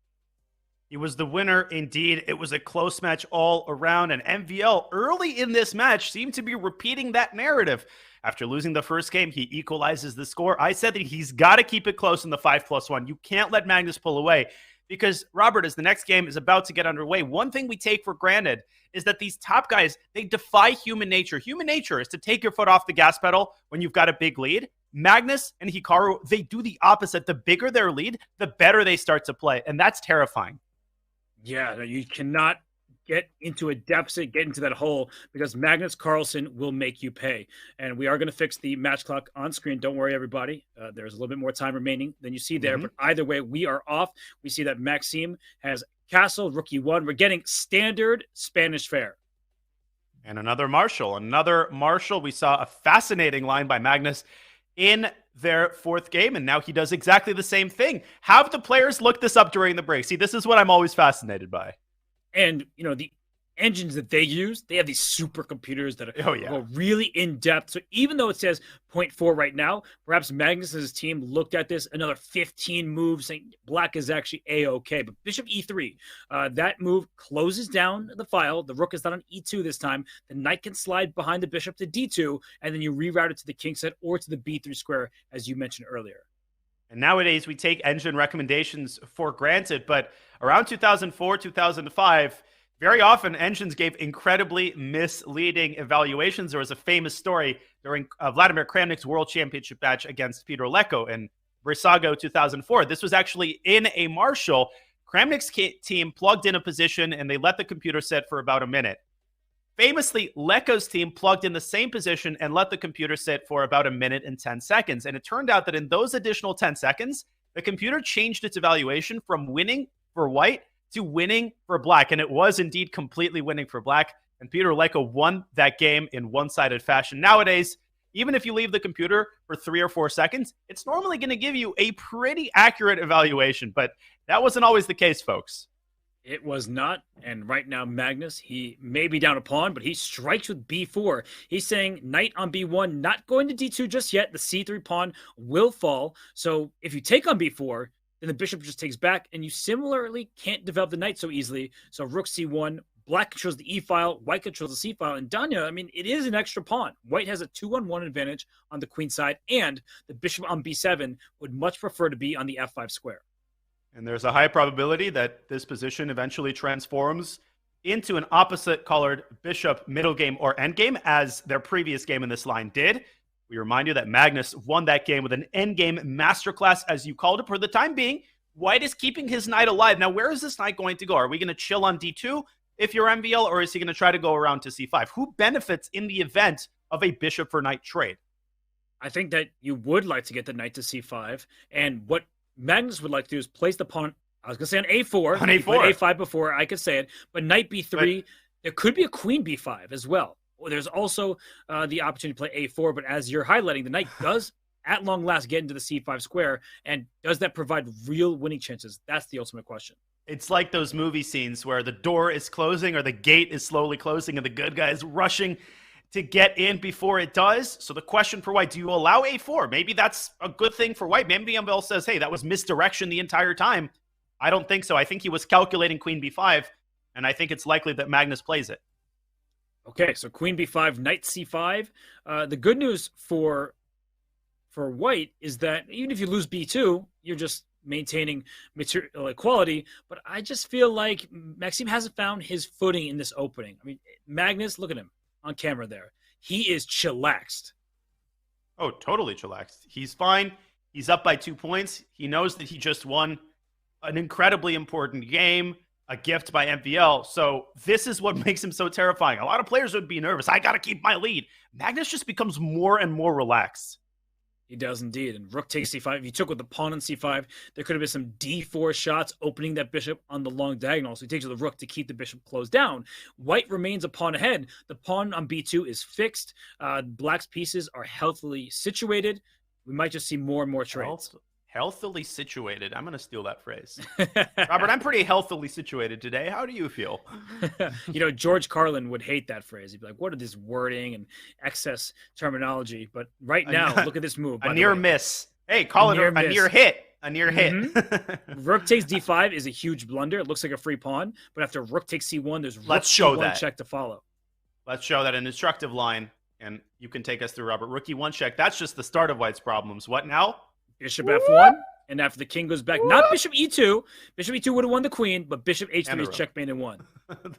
He was the winner indeed. It was a close match all around, and MVL early in this match seemed to be repeating that narrative. After losing the first game, he equalizes the score. I said that he's got to keep it close in the 5+1. You can't let Magnus pull away because, Robert, as the next game is about to get underway, one thing we take for granted is that these top guys, they defy human nature. Human nature is to take your foot off the gas pedal when you've got a big lead. Magnus and Hikaru, they do the opposite. The bigger their lead, the better they start to play, and that's terrifying. Yeah, you cannot get into a deficit, get into that hole, because Magnus Carlsen will make you pay. And we are going to fix the match clock on screen. Don't worry, everybody. There's a little bit more time remaining than you see there. But either way, we are off. We see that Maxime has Castle, Rookie 1. We're getting standard Spanish fare. And another Marshall. We saw a fascinating line by Magnus in their fourth game, and now he does exactly the same thing. Have the players look this up during the break. See, this is what I'm always fascinated by. And, you know, the engines that they use, they have these supercomputers that go really in-depth. So even though it says 0.4 right now, perhaps Magnus and his team looked at this, another 15 moves, saying black is actually A-okay. But bishop E3, that move closes down the file. The rook is not on E2 this time. The knight can slide behind the bishop to D2, and then you reroute it to the king set or to the B3 square, as you mentioned earlier. And nowadays, we take engine recommendations for granted, but around 2004, 2005, very often engines gave incredibly misleading evaluations. There was a famous story during Vladimir Kramnik's World Championship match against Peter Leko in Brissago 2004. This was actually in a Marshall. Kramnik's team plugged in a position, and they let the computer sit for about a minute. Famously, Leko's team plugged in the same position and let the computer sit for about a minute and 10 seconds. And it turned out that in those additional 10 seconds, the computer changed its evaluation from winning for white to winning for black. And it was indeed completely winning for black. And Peter Leko won that game in one-sided fashion. Nowadays, even if you leave the computer for 3 or 4 seconds, it's normally going to give you a pretty accurate evaluation. But that wasn't always the case, folks. It was not, and right now Magnus, he may be down a pawn, but he strikes with b4. He's saying knight on b1, not going to d2 just yet. The c3 pawn will fall. So if you take on b4, then the bishop just takes back, and you similarly can't develop the knight so easily. So rook c1, black controls the e-file, white controls the c-file, and Danya, I mean, it is an extra pawn. White has a 2-on-1 advantage on the queen side, and the bishop on b7 would much prefer to be on the f5 square. And there's a high probability that this position eventually transforms into an opposite-colored bishop middle game or endgame, as their previous game in this line did. We remind you that Magnus won that game with an endgame masterclass, as you called it. For the time being, white is keeping his knight alive. Now, where is this knight going to go? Are we going to chill on d2 if you're MVL, or is he going to try to go around to c5? Who benefits in the event of a bishop for knight trade? I think that you would like to get the knight to c5, and what Magnus would like to do is place the pawn, I was going to say on a4. On a4. a5 before, I could say it. But knight b3, there could be a queen b5 as well. There's also the opportunity to play a4, but as you're highlighting, the knight does, at long last, get into the c5 square, and does that provide real winning chances? That's the ultimate question. It's like those movie scenes where the door is closing or the gate is slowly closing and the good guy is rushing to get in before it does. So the question for white, do you allow a4? Maybe that's a good thing for white. Maybe MVL says, hey, that was misdirection the entire time. I don't think so. I think he was calculating queen b5, and I think it's likely that Magnus plays it. Okay, so queen b5, knight c5. The good news for white is that even if you lose b2, you're just maintaining material equality, but I just feel like Maxime hasn't found his footing in this opening. I mean, Magnus, look at him on camera there. He is chillaxed. Oh, totally chillaxed. He's fine. He's up by 2 points. He knows that he just won an incredibly important game, a gift by MVL. So this is what makes him so terrifying. A lot of players would be nervous. I got to keep my lead. Magnus just becomes more and more relaxed. He does indeed. And rook takes c5. If you took with the pawn on c5, there could have been some d4 shots opening that bishop on the long diagonal. So he takes with the rook to keep the bishop closed down. White remains a pawn ahead. The pawn on b2 is fixed. Black's pieces are healthily situated. We might just see more and more trades. Healthily situated. I'm going to steal that phrase. Robert, I'm pretty healthily situated today. How do you feel? George Carlin would hate that phrase. He'd be like, what are this wording and excess terminology? But right now, look at this move. A near miss. Hey, call it a near hit. A near hit. Rook takes d5 is a huge blunder. It looks like a free pawn. But after rook takes c1, there's rook c1 check to follow. Let's show that an instructive line. And you can take us through, Robert. Rook e1 check. That's just the start of White's problems. What now? Bishop f1, and after the king goes back, not bishop e2. Bishop e2 would have won the queen, but bishop h3 is checkmate and won.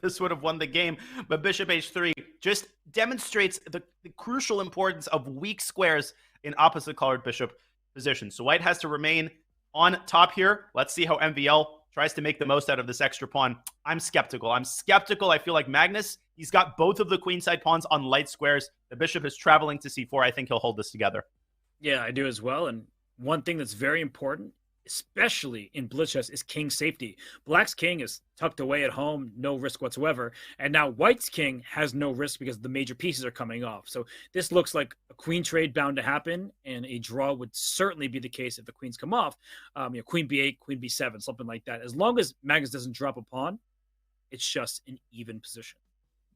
This would have won the game, but bishop h3 just demonstrates the crucial importance of weak squares in opposite colored bishop positions. So White has to remain on top here. Let's see how MVL tries to make the most out of this extra pawn. I'm skeptical. I feel like Magnus, he's got both of the queenside pawns on light squares. The bishop is traveling to c4. I think he'll hold this together. Yeah, I do as well. And one thing that's very important, especially in blitz chess, is king safety. Black's king is tucked away at home, no risk whatsoever. And now White's king has no risk because the major pieces are coming off. So this looks like a queen trade bound to happen, and a draw would certainly be the case if the queens come off. Queen b8, queen b7, something like that. As long as Magnus doesn't drop a pawn, it's just an even position.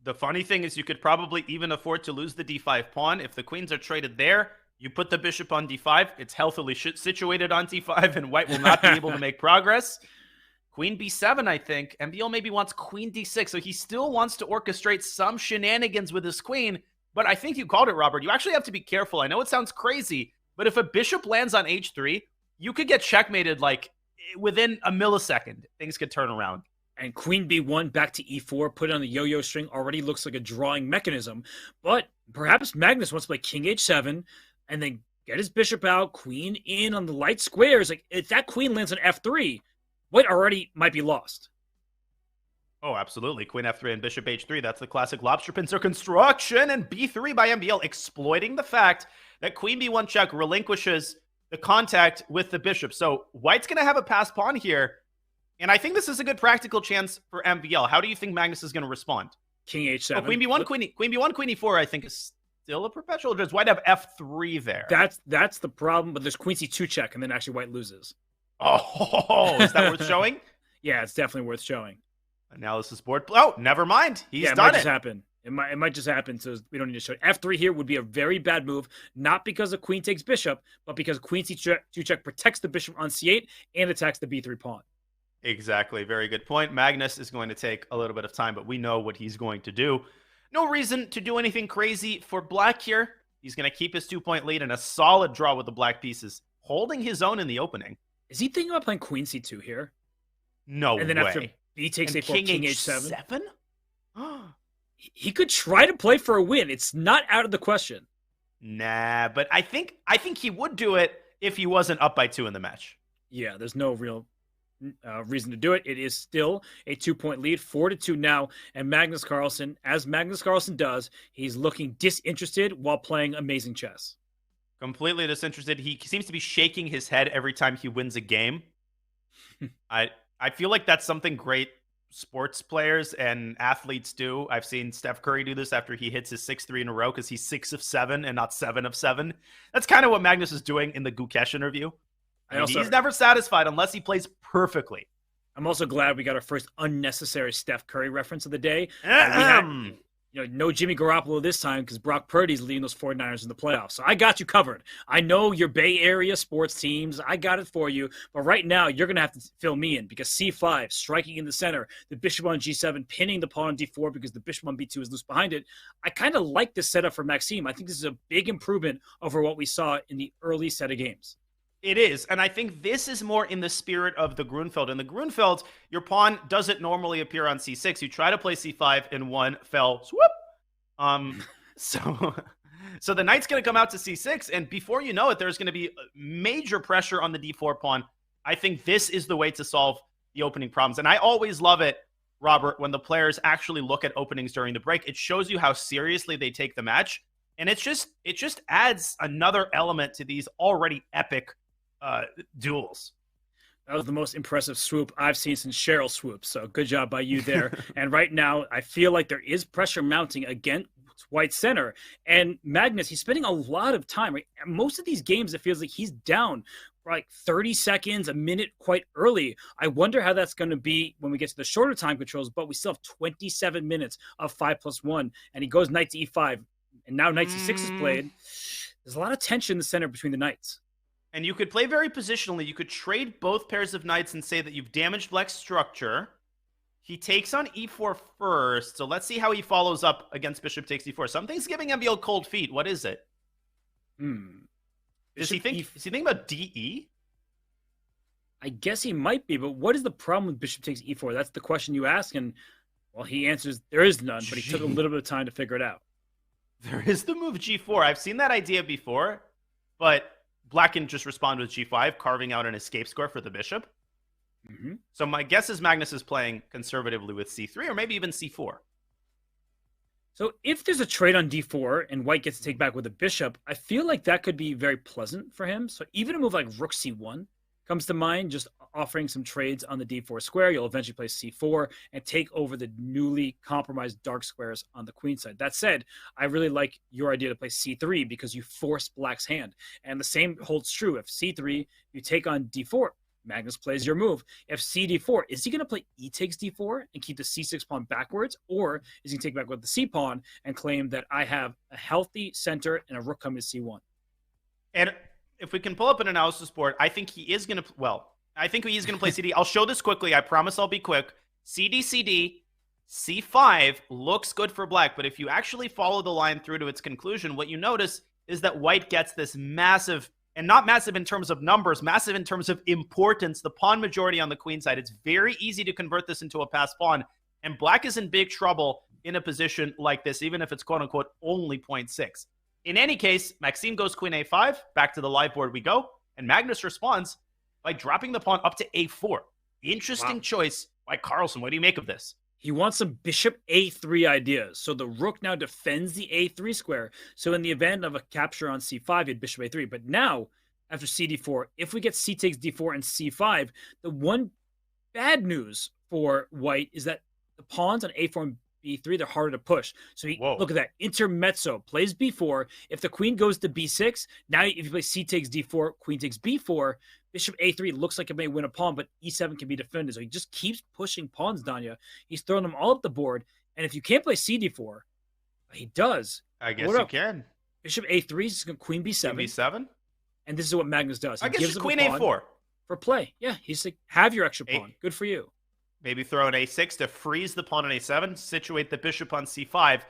The funny thing is you could probably even afford to lose the d5 pawn. If the queens are traded there, you put the bishop on d5. It's healthily situated on d5, and White will not be able to make progress. Queen b7, I think. MVL maybe wants queen d6, so he still wants to orchestrate some shenanigans with his queen. But I think you called it, Robert. You actually have to be careful. I know it sounds crazy, but if a bishop lands on h3, you could get checkmated like within a millisecond. Things could turn around. And queen b1 back to e4, put it on the yo-yo string, already looks like a drawing mechanism. But perhaps Magnus wants to play king h7, and then get his bishop out, queen in on the light squares. Like, if that queen lands on f3, White already might be lost. Oh, absolutely. Queen f3 and bishop h3. That's the classic lobster pincer construction. And b3 by MVL, exploiting the fact that queen b1 check relinquishes the contact with the bishop. So White's going to have a passed pawn here. And I think this is a good practical chance for MVL. How do you think Magnus is going to respond? King h7. Oh, queen b1, queen b1, queen e4, I think is still a perpetual. Does White have f3 there? That's the problem, but there's queen c2 check, and then actually White loses. Oh, is that worth showing? Yeah, it's definitely worth showing. Analysis board. Oh, never mind. He's done it. It might just happen. It might just happen, so we don't need to show it. f3 here would be a very bad move, not because a queen takes bishop, but because queen c2 check protects the bishop on c8 and attacks the b3 pawn. Exactly. Very good point. Magnus is going to take a little bit of time, but we know what he's going to do. No reason to do anything crazy for Black here. He's going to keep his 2-point lead and a solid draw with the black pieces, holding his own in the opening. Is he thinking about playing queen c2 here? No way. And then after b takes a4, king h7? He could try to play for a win. It's not out of the question. Nah, but I think he would do it if he wasn't up by 2 in the match. Yeah, there's no real reason to do it. It is still a 2-point lead, 4-2 now. And Magnus Carlsen, as Magnus Carlsen does, he's looking disinterested while playing amazing chess. Completely disinterested. He seems to be shaking his head every time he wins a game. I feel like that's something great sports players and athletes do. I've seen Steph Curry do this after he hits his 6-3 in a row because he's 6 of 7 and not 7 of 7. That's kind of what Magnus is doing in the Gukesh interview. He's never satisfied unless he plays perfectly. I'm also glad we got our first unnecessary Steph Curry reference of the day. No Jimmy Garoppolo this time because Brock Purdy's leading those 49ers in the playoffs. So I got you covered. I know your Bay Area sports teams. I got it for you. But right now, you're going to have to fill me in because c5, striking in the center, the bishop on g7, pinning the pawn on d4 because the bishop on b2 is loose behind it. I kind of like this setup for Maxime. I think this is a big improvement over what we saw in the early set of games. It is, and I think this is more in the spirit of the Grunfeld. In the Grunfeld, your pawn doesn't normally appear on c6. You try to play c5 in one fell swoop. So the knight's going to come out to c6, and before you know it, there's going to be major pressure on the d4 pawn. I think this is the way to solve the opening problems, and I always love it, Robert, when the players actually look at openings during the break. It shows you how seriously they take the match, and it just adds another element to these already epic duels. That was the most impressive swoop I've seen since Cheryl swoop. So good job by you there. And right now, I feel like there is pressure mounting against White center. And Magnus, he's spending a lot of time. Right? Most of these games, it feels like he's down for like 30 seconds, a minute quite early. I wonder how that's going to be when we get to the shorter time controls, but we still have 27 minutes of 5+1. And he goes knight to e5. And now knight c6 is played. There's a lot of tension in the center between the knights. And you could play very positionally. You could trade both pairs of knights and say that you've damaged black's structure. He takes on e4 first. So let's see how he follows up against bishop takes e4. Something's giving MVL cold feet. What is it? Is he thinking about DE? I guess he might be, but what is the problem with bishop takes e4? That's the question you ask. And, well, he answers there is none, but he took a little bit of time to figure it out. There is the move g4. I've seen that idea before, but black can just respond with g5, carving out an escape square for the bishop. So my guess is Magnus is playing conservatively with c3 or maybe even c4. So if there's a trade on d4 and white gets to take back with a bishop, I feel like that could be very pleasant for him. So even a move like rook c1 comes to mind, just offering some trades on the d4 square. You'll eventually play c4 and take over the newly compromised dark squares on the queen side. That said, I really like your idea to play c3 because you force black's hand. And the same holds true. If c3, you take on d4, Magnus plays your move. If c4, is he going to play e takes d4 and keep the c6 pawn backwards? Or is he going to take back with the c pawn and claim that I have a healthy center and a rook coming to c1? And if we can pull up an analysis board, I think he is going to, play CD. I'll show this quickly. I promise I'll be quick. CD, CD, C5 looks good for black. But if you actually follow the line through to its conclusion, what you notice is that white gets this massive, and not massive in terms of numbers, massive in terms of importance, the pawn majority on the queen side. It's very easy to convert this into a passed pawn. And black is in big trouble in a position like this, even if it's quote-unquote only 0.6. In any case, Maxime goes queen a5. Back to the live board we go. And Magnus responds by dropping the pawn up to a4. Interesting choice by Carlsen. What do you make of this? He wants some bishop a3 ideas. So the rook now defends the a3 square. So in the event of a capture on c5, you had bishop a3. But now, after cd4, if we get c takes d4 and c5, the one bad news for white is that the pawns on a4 and b3, they're harder to push. So look at that. Intermezzo plays b4. If the queen goes to b6, now if you play c takes d4, queen takes b4, bishop a3 looks like it may win a pawn, but e7 can be defended. So he just keeps pushing pawns, Danya. He's throwing them all up the board. And if you can't play cd4, he does. I guess you can. Bishop a3 is going to queen b7. Queen b7? And this is what Magnus does. He I guess gives just him queen a pawn a4. For play. Yeah, he's like, have your extra pawn. Good for you. Maybe throw an a6 to freeze the pawn on a7, situate the bishop on c5.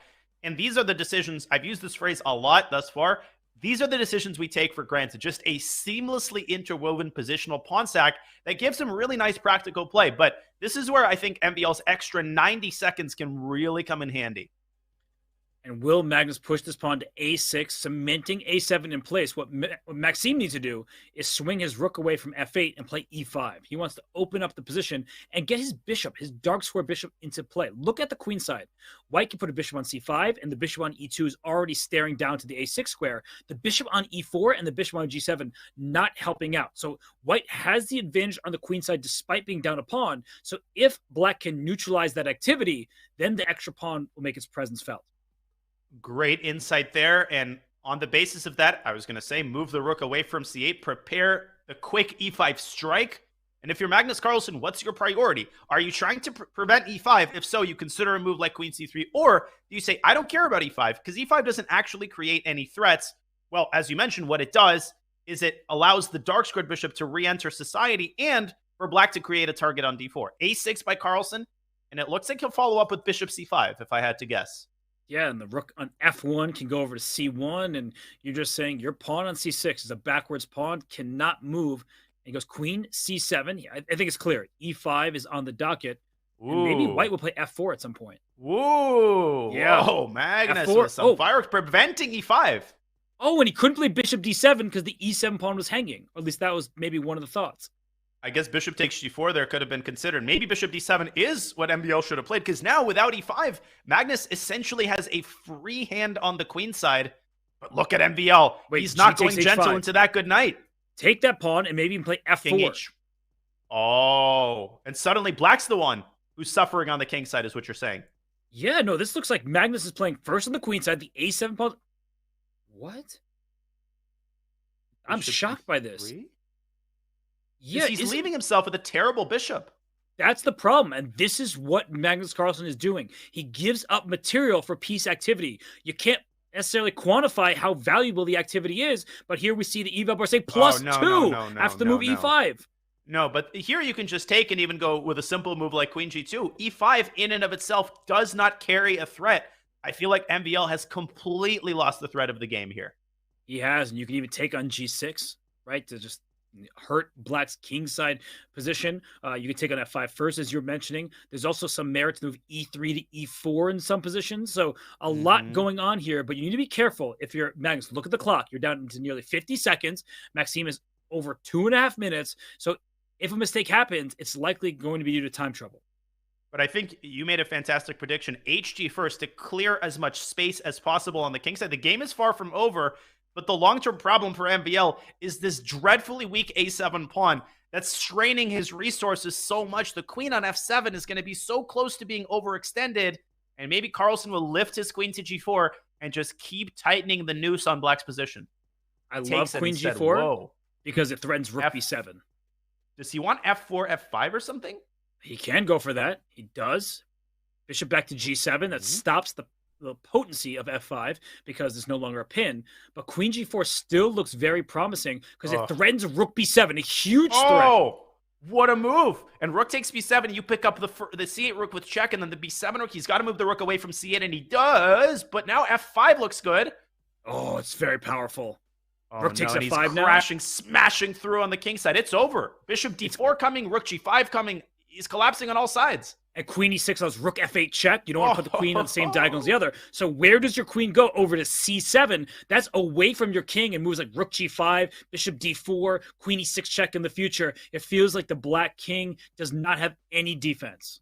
And these are the decisions, I've used this phrase a lot thus far, these are the decisions we take for granted. Just a seamlessly interwoven positional pawn stack that gives some really nice practical play. But this is where I think MVL's extra 90 seconds can really come in handy. And will Magnus push this pawn to a6, cementing a7 in place? What Maxime needs to do is swing his rook away from f8 and play e5. He wants to open up the position and get his bishop, his dark square bishop, into play. Look at the queen side. White can put a bishop on c5, and the bishop on e2 is already staring down to the a6 square. The bishop on e4 and the bishop on g7 not helping out. So white has the advantage on the queen side despite being down a pawn. So if black can neutralize that activity, then the extra pawn will make its presence felt. Great insight there. And on the basis of that, I was going to say, move the rook away from c8, prepare the quick e5 strike. And if you're Magnus Carlsen, what's your priority? Are you trying to prevent e5? If so, you consider a move like queen c3. Or do you say, I don't care about e5 because e5 doesn't actually create any threats? Well, as you mentioned, what it does is it allows the dark squared bishop to re-enter society and for black to create a target on d4. a6 by Carlsen, and it looks like he'll follow up with bishop c5, if I had to guess. Yeah, and the rook on F1 can go over to C1, and you're just saying your pawn on C6 is a backwards pawn, cannot move. And he goes queen C7. I think it's clear. E5 is on the docket. And maybe white will play F4 at some point. Woo! Yeah. Oh, Magnus F4. with some fireworks preventing E5. Oh, and he couldn't play bishop D7 because the E7 pawn was hanging. Or at least that was maybe one of the thoughts. I guess bishop takes G4 there could have been considered. Maybe bishop D7 is what MVL should have played, because now without E5, Magnus essentially has a free hand on the queen side. But look at MVL. Wait, he's not G going takes gentle H5. into that good night. Take that pawn and maybe even play F4. King H. Oh, and suddenly black's the one who's suffering on the king side, is what you're saying. Yeah, no, this looks like Magnus is playing first on the queen side, the A7 pawn. What? I'm shocked by this. Yeah, he's leaving himself with a terrible bishop. That's the problem, and this is what Magnus Carlsen is doing. He gives up material for piece activity. You can't necessarily quantify how valuable the activity is, but here we see the eval bar say +2 after the move E5. No, but here you can just take and even go with a simple move like queen G2. E5 in and of itself does not carry a threat. I feel like MVL has completely lost the threat of the game here. He has, and you can even take on G6, right, to just hurt black's king side position. You can take on F5 first, as you're mentioning. There's also some merit to move E3 to E4 in some positions. So a lot going on here, but you need to be careful. If you're Magnus, look at the clock. You're down to nearly 50 seconds. Maxime is over 2.5 minutes. So if a mistake happens, it's likely going to be due to time trouble. But I think you made a fantastic prediction. HG first to clear as much space as possible on the king side. The game is far from over, but the long-term problem for MVL is this dreadfully weak A7 pawn that's straining his resources so much. The queen on F7 is going to be so close to being overextended, and maybe Carlsen will lift his queen to G4 and just keep tightening the noose on black's position. I love queen G4 because it threatens rook B7. Does he want F4, F5 or something? He can go for that. He does. Bishop back to G7. That stops the potency of F5 because there's no longer a pin. But queen G4 still looks very promising because it threatens rook B7, a huge threat. Oh, what a move. And rook takes B7. You pick up the C8 rook with check, and then the B7 rook. He's got to move the rook away from C8, and he does. But now F5 looks good. Oh, it's very powerful. Oh, rook takes F5 F5 now. Crashing, smashing through on the king side. It's over. Bishop D4 coming, rook G5 coming. He's collapsing on all sides. And queen E6 allows rook F8 check. You don't want to put the queen on the same diagonal as the other. So where does your queen go? Over to C7. That's away from your king and moves like rook G5, bishop D4, queen E6 check in the future. It feels like the black king does not have any defense.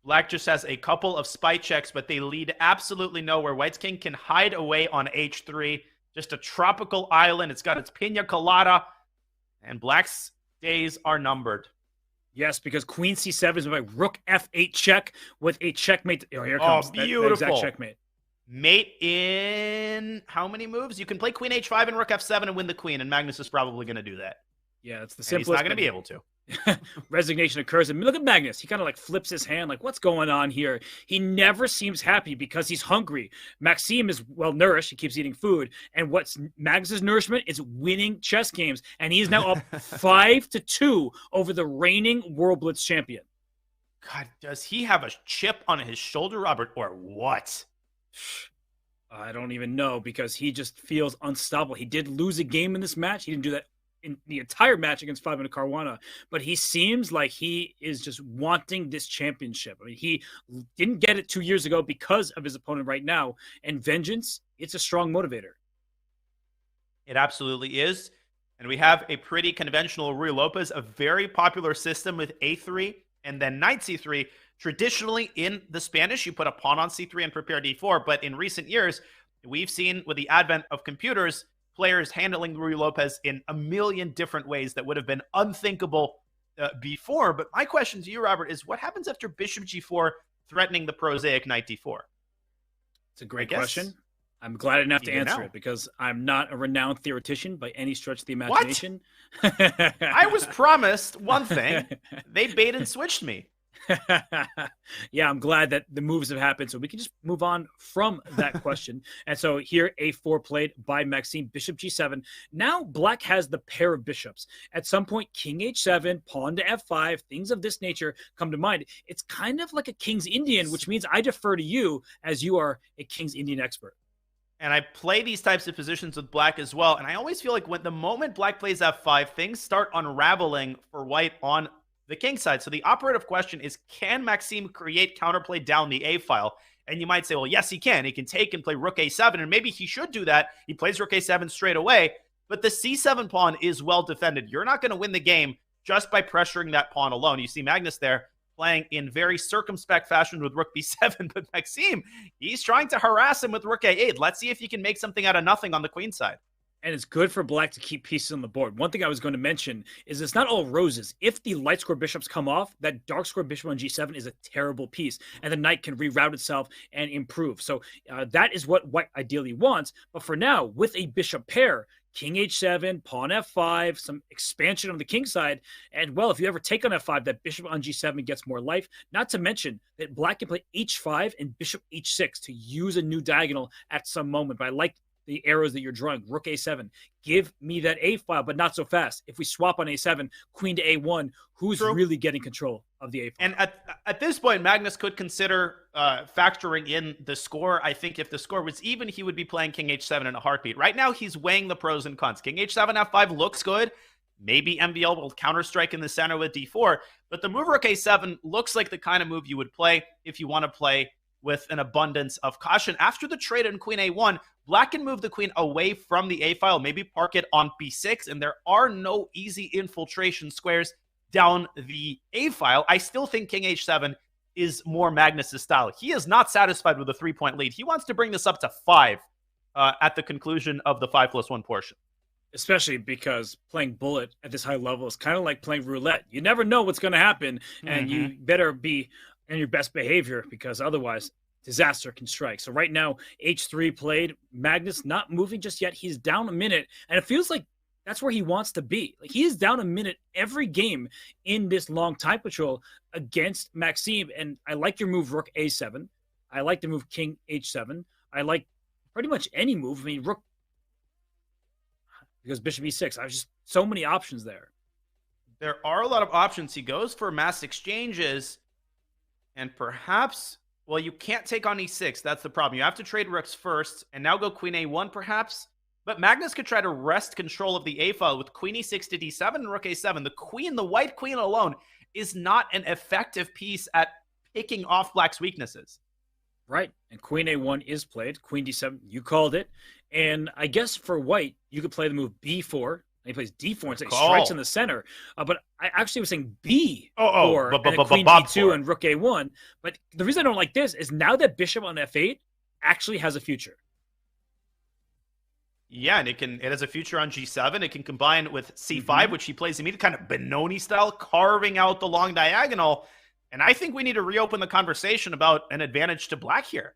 Black just has a couple of spy checks, but they lead absolutely nowhere. White's king can hide away on H3. Just a tropical island. It's got its pina colada. And black's days are numbered. Yes, because queen C7 is like rook F8 check with a checkmate. Oh, here it comes. Beautiful. That exact checkmate. Mate in how many moves? You can play queen H5 and rook F7 and win the queen, and Magnus is probably going to do that. Yeah, it's the And simplest. he's not going to be able to. Resignation occurs. And look at Magnus. He kind of like flips his hand, like, what's going on here? He never seems happy because he's hungry. Maxime is well nourished. He keeps eating food. And what's Magnus's nourishment is winning chess games. And he is now up 5-2 over the reigning World Blitz champion. God, does he have a chip on his shoulder, Robert, or what? I don't even know, because he just feels unstoppable. He did lose a game in this match. He didn't do that in the entire match against Fabiano Caruana, but he seems like he is just wanting this championship. I mean, he didn't get it 2 years ago because of his opponent right now, and vengeance, it's a strong motivator. It absolutely is. And we have a pretty conventional Ruy Lopez, a very popular system with A3 and then knight C3. Traditionally in the Spanish, you put a pawn on C3 and prepare D4, but in recent years, we've seen with the advent of computers, players handling Ruy Lopez in a million different ways that would have been unthinkable before. But my question to you, Robert, is what happens after bishop G4 threatening the prosaic knight D4? It's a great question. I'm glad I didn't have to answer it because I'm not a renowned theoretician by any stretch of the imagination. I was promised one thing. They bait and switched me. Yeah, I'm glad that the moves have happened, so we can just move on from that question. And so here, a4 played by Maxime, bishop g7. Now black has the pair of bishops. At some point, king h7, pawn to f5, things of this nature come to mind. It's kind of like a king's Indian, which means I defer to you as you are a king's Indian expert. And I play these types of positions with black as well. And I always feel like when the moment black plays f5, things start unraveling for white on the king side. So the operative question is, can Maxime create counterplay down the a file? And you might say, well, yes, he can. He can take and play rook a7, and maybe he should do that. He plays rook a7 straight away, but the c7 pawn is well defended. You're not going to win the game just by pressuring that pawn alone. You see Magnus there playing in very circumspect fashion with rook b7, but Maxime, he's trying to harass him with rook a8. Let's see if he can make something out of nothing on the queen side. And it's good for black to keep pieces on the board. One thing I was going to mention is it's not all roses. If the light square bishops come off, that dark square bishop on g7 is a terrible piece, and the knight can reroute itself and improve. So that is what white ideally wants. But for now, with a bishop pair, king h7, pawn f5, some expansion on the king side, and well, if you ever take on f5, that bishop on g7 gets more life. Not to mention that black can play h5 and bishop h6 to use a new diagonal at some moment. But I like the arrows that you're drawing. Rook a7, give me that a file, but not so fast. If we swap on a7, queen to a1, who's really getting control of the a file? And at this point, Magnus could consider factoring in the score. I think if the score was even, he would be playing king h7 in a heartbeat. Right now, he's weighing the pros and cons. King h7, f5 looks good. Maybe MVL will counterstrike in the center with d4, but the move rook a7 looks like the kind of move you would play if you want to play with an abundance of caution. After the trade on queen a1, black can move the queen away from the a file, maybe park it on b6, and there are no easy infiltration squares down the a file. I still think king h7 is more Magnus' style. He is not satisfied with a 3-point lead. He wants to bring this up to 5 at the conclusion of the 5+1 portion. Especially because playing bullet at this high level is kind of like playing roulette. You never know what's going to happen, and you better be in your best behavior, because otherwise disaster can strike. So right now, h3 played. Magnus not moving just yet. He's down a minute, and it feels like that's where he wants to be. Like, he is down a minute every game in this long time patrol against Maxime. And I like your move rook a7. I like the move king h7. I like pretty much any move. I mean, rook, because bishop e6. I was just so many options there. There are a lot of options. He goes for mass exchanges, and perhaps, well, you can't take on e6. That's the problem. You have to trade rooks first, and now go queen a1 perhaps. But Magnus could try to wrest control of the a file with queen e6 to d7 and rook a7. The queen, the white queen alone, is not an effective piece at picking off black's weaknesses. Right, and queen a1 is played. Queen d7, you called it. And I guess for white, you could play the move b4. And he plays d4 and strikes in the center. But I actually was saying b4 and queen d2 and rook a1. But the reason I don't like this is now that bishop on f8 actually has a future. Yeah, and it has a future on g7. It can combine with c5, which he plays immediately, kind of Benoni style, carving out the long diagonal. And I think we need to reopen the conversation about an advantage to black here.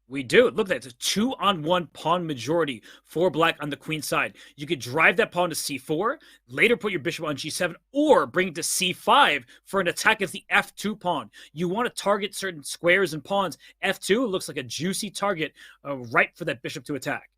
We do. Look at that. It's a 2-on-1 pawn majority for black on the queen side. You could drive that pawn to c4, later put your bishop on g7, or bring it to c5 for an attack as the f2 pawn. You want to target certain squares and pawns. f2 looks like a juicy target right for that bishop to attack.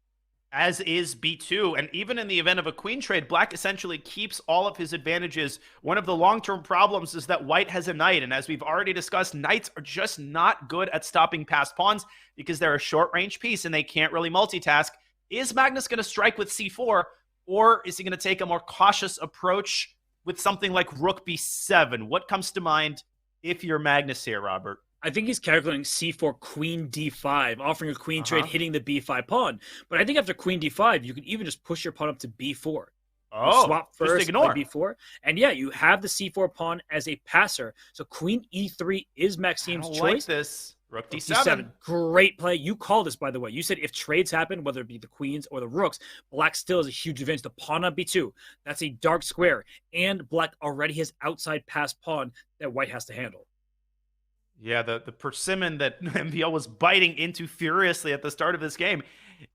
As is b2, and even in the event of a queen trade, black essentially keeps all of his advantages. One of the long-term problems is that white has a knight, and as we've already discussed, knights are just not good at stopping past pawns because they're a short-range piece and they can't really multitask. Is Magnus going to strike with c4, or is he going to take a more cautious approach with something like rook b7? What comes to mind if you're Magnus here, Robert? I think he's calculating c4, queen d5, offering a queen trade, hitting the b5 pawn. But I think after queen d5, you can even just push your pawn up to b4. Oh, swap first, just ignore b4. And yeah, you have the c4 pawn as a passer. So queen e3 is Maxime's choice. Like this. Rook d7. Great play. You called this, by the way. You said if trades happen, whether it be the queens or the rooks, black still has a huge advantage. The pawn on b2. That's a dark square. And black already has outside pass pawn that white has to handle. Yeah, the persimmon that MVL was biting into furiously at the start of this game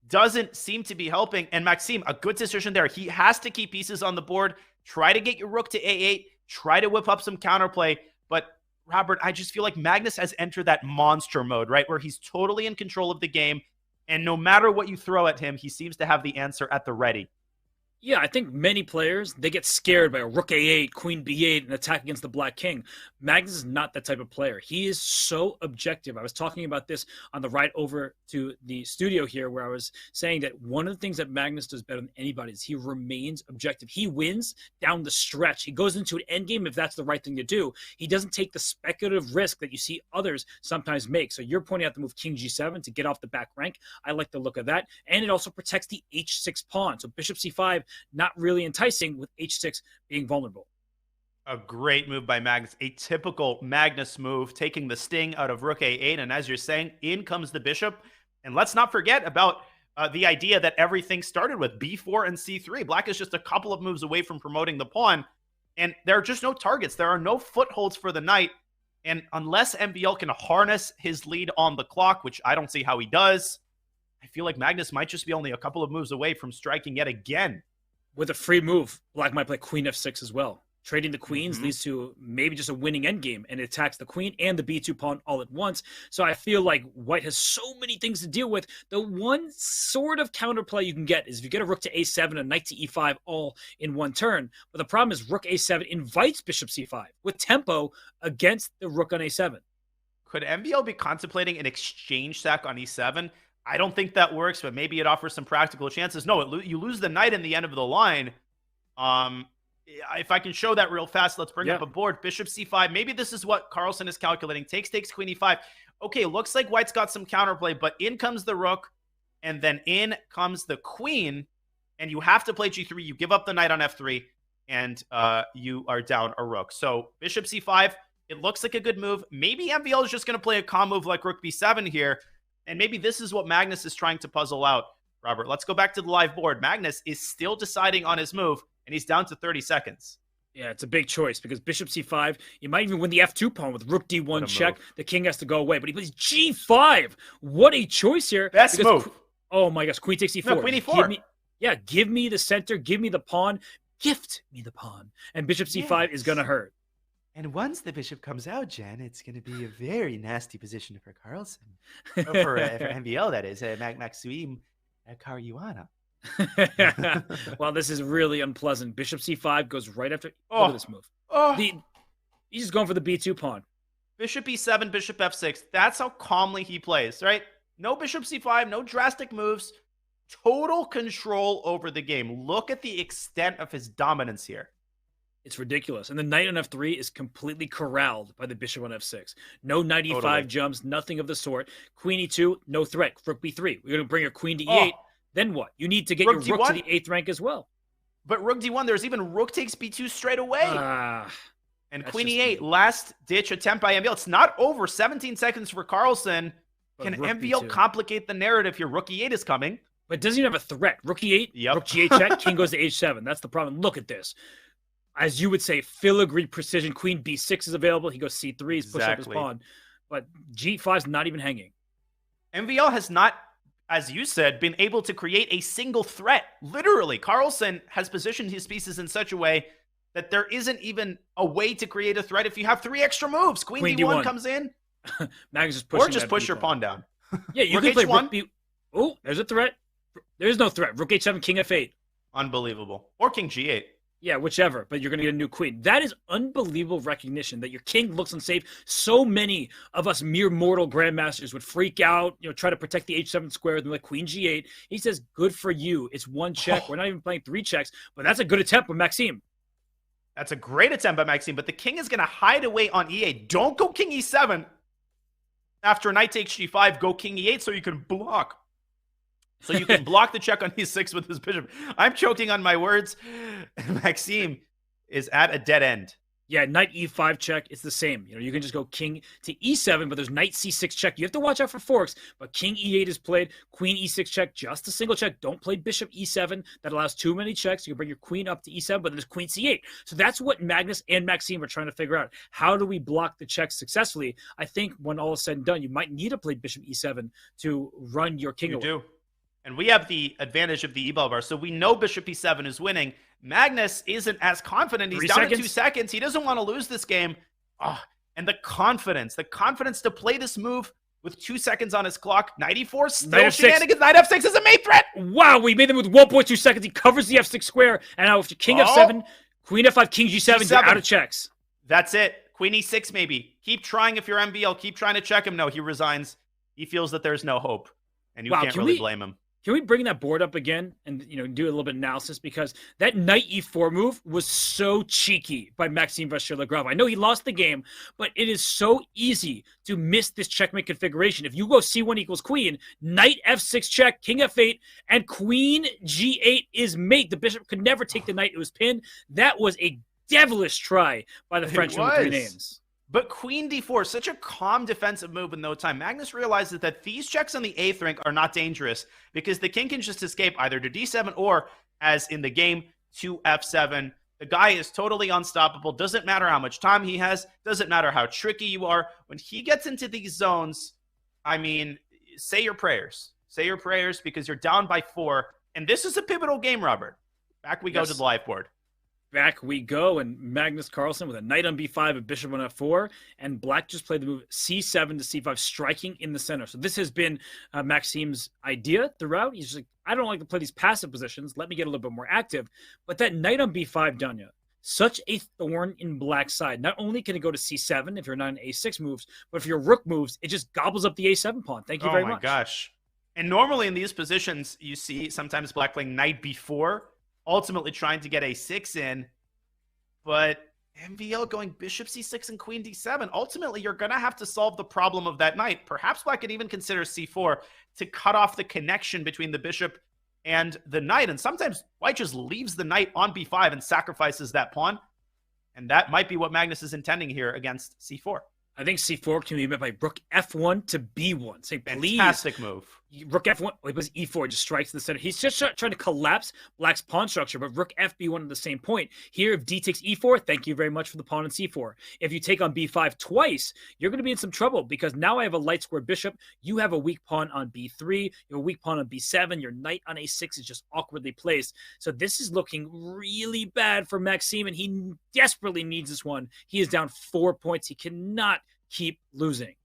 doesn't seem to be helping. And Maxime, a good decision there. He has to keep pieces on the board. Try to get your rook to a8. Try to whip up some counterplay. But Robert, I just feel like Magnus has entered that monster mode, right? Where he's totally in control of the game. And no matter what you throw at him, he seems to have the answer at the ready. Yeah, I think many players, they get scared by a rook a8, queen b8, and attack against the black king. Magnus is not that type of player. He is so objective. I was talking about this on the ride over to the studio here, where I was saying that one of the things that Magnus does better than anybody is he remains objective. He wins down the stretch. He goes into an endgame if that's the right thing to do. He doesn't take the speculative risk that you see others sometimes make. So you're pointing out the move king g7 to get off the back rank. I like the look of that. And it also protects the h6 pawn. So bishop c5, not really enticing with h6 being vulnerable. A great move by Magnus. A typical Magnus move, taking the sting out of rook a8. And as you're saying, in comes the bishop. And let's not forget about the idea that everything started with b4 and c3. Black is just a couple of moves away from promoting the pawn. And there are just no targets. There are no footholds for the knight. And unless MVL can harness his lead on the clock, which I don't see how he does, I feel like Magnus might just be only a couple of moves away from striking yet again. With a free move, Black might play queen f6 as well. Trading the queens leads to maybe just a winning endgame, and it attacks the queen and the b2 pawn all at once. So I feel like White has so many things to deal with. The one sort of counterplay you can get is if you get a rook to a7, a knight to e5 all in one turn. But the problem is rook a7 invites bishop c5 with tempo against the rook on a7. Could MVL be contemplating an exchange sack on e7? I don't think that works, but maybe it offers some practical chances. No, you lose the knight in the end of the line. If I can show that real fast, let's bring up a board. Bishop c5. Maybe this is what Carlsen is calculating. Takes, queen e5. Okay, looks like White's got some counterplay, but in comes the rook, and then in comes the queen, and you have to play g3. You give up the knight on f3, and you are down a rook. So bishop c5, it looks like a good move. Maybe MVL is just going to play a calm move like rook b7 here, and maybe this is what Magnus is trying to puzzle out. Robert, let's go back to the live board. Magnus is still deciding on his move, and he's down to 30 seconds. Yeah, it's a big choice because bishop c5, you might even win the f2 pawn with rook d1 check. The king has to go away, but he plays g5. What a choice here. Best move. Oh my gosh, queen takes e4. No, queen e4. Give me the center, give me the pawn, gift me the pawn. And bishop c5 is going to hurt. And once the bishop comes out, Jen, it's going to be a very nasty position for Carlsen. for MVL, that is. Maxime Caruana. Well, this is really unpleasant. Bishop c5 goes right after. Oh. Look at this move. He's just going for the b2 pawn. Bishop e7, bishop f6. That's how calmly he plays, right? No bishop c5, no drastic moves. Total control over the game. Look at the extent of his dominance here. It's ridiculous. And the knight on f3 is completely corralled by the bishop on f6. No knight e5 jumps, nothing of the sort. Queen e2, no threat. Rook b3. We're going to bring your queen to e8. Then what? You need to get rook your rook to the 8th rank as well. But rook d1, there's even rook takes b2 straight away. And queen e8, last-ditch attempt by MVL. It's not over. 17 seconds for Carlsen. Can MVL complicate the narrative here? Rook e8 is coming. But doesn't even have a threat. Rook e8, rook g8 check, king goes to h7. That's the problem. Look at this. As you would say, filigree precision. Queen b6 is available. He goes c3. He's pushed up his pawn. But g5 is not even hanging. MVL has not, as you said, been able to create a single threat. Literally, Carlsen has positioned his pieces in such a way that there isn't even a way to create a threat if you have 3 extra moves. Queen d1 comes in. Magnus is pushing. Or just push your pawn down. Yeah, you can play rook b. Oh, there's a threat. There's no threat. Rook h7, king f8. Unbelievable. Or king g8. Yeah, whichever, but you're going to get a new queen. That is unbelievable recognition that your king looks unsafe. So many of us mere mortal grandmasters would freak out, try to protect the h7 square with like queen g8. He says, good for you. It's 1 check. We're not even playing 3 checks, but that's a good attempt by Maxime. That's a great attempt by Maxime, but the king is going to hide away on e8. Don't go king e7. After knight takes g5, go king e8 so you can block. So you can block the check on e6 with his bishop. I'm choking on my words. Maxime is at a dead end. Yeah, knight e5 check, it's the same. You can just go king to e7, but there's knight c6 check. You have to watch out for forks, but king e8 is played, queen e6 check, just a single check. Don't play bishop e7. That allows too many checks. You can bring your queen up to e7, but there's queen c8. So that's what Magnus and Maxime are trying to figure out. How do we block the checks successfully? I think when all is said and done, you might need to play bishop e7 to run your king away. You do. And we have the advantage of the e-ball bar, so we know bishop e7 is winning. Magnus isn't as confident. He's down to 2 seconds. He doesn't want to lose this game. Oh, And the confidence to play this move with 2 seconds on his clock. Knight e4, still Knight F6. shenanigans. Knight f6 is a mate threat. Wow, we made them with 1.2 seconds. He covers the f6 square. And now after king f7, queen f5, king g7, you're out of checks. That's it. Queen e6 maybe. Keep trying if you're MVL. Keep trying to check him. No, he resigns. He feels that there's no hope. And you can't really blame him. Can we bring that board up again and do a little bit of analysis? Because that knight e4 move was so cheeky by Maxime Vachier-Lagrave. I know he lost the game, but it is so easy to miss this checkmate configuration. If you go c1 equals queen, knight f6 check, king f8, and queen g8 is mate. The bishop could never take the knight. It was pinned. That was a devilish try by the Frenchman with 3 names. But queen d4, such a calm defensive move with no time. Magnus realizes that these checks on the 8th rank are not dangerous because the king can just escape either to d7 or, as in the game, to f7. The guy is totally unstoppable. Doesn't matter how much time he has. Doesn't matter how tricky you are. When he gets into these zones, I mean, say your prayers. Say your prayers because you're down by 4. And this is a pivotal game, Robert. Back we go to the live board. Back we go, and Magnus Carlsen with a knight on b5, a bishop on f4, and black just played the move c7 to c5, striking in the center. So this has been Maxime's idea throughout. He's just like, I don't like to play these passive positions. Let me get a little bit more active. But that knight on b5, Danya, such a thorn in black's side. Not only can it go to c7 if your knight on a6 moves, but if your rook moves, it just gobbles up the a7 pawn. Thank you very much. Oh my gosh. And normally in these positions, you see sometimes black playing knight b4, ultimately trying to get a6 in, but MVL going bishop c6 and queen d7. Ultimately, you're going to have to solve the problem of that knight. Perhaps black could even consider c4 to cut off the connection between the bishop and the knight. And sometimes white just leaves the knight on b5 and sacrifices that pawn. And that might be what Magnus is intending here against c4. I think c4 can be met by rook f1 to b1. Say, please. Fantastic move. Rook f1, it was e4, just strikes the center. He's just trying to collapse black's pawn structure, but rook fb1 at the same point. Here, if d takes e4, thank you very much for the pawn on c4. If you take on b5 twice, you're going to be in some trouble because now I have a light square bishop. You have a weak pawn on b3. You have a weak pawn on b7. Your knight on a6 is just awkwardly placed. So this is looking really bad for Maxime, and he desperately needs this one. He is down 4 points. He cannot keep losing.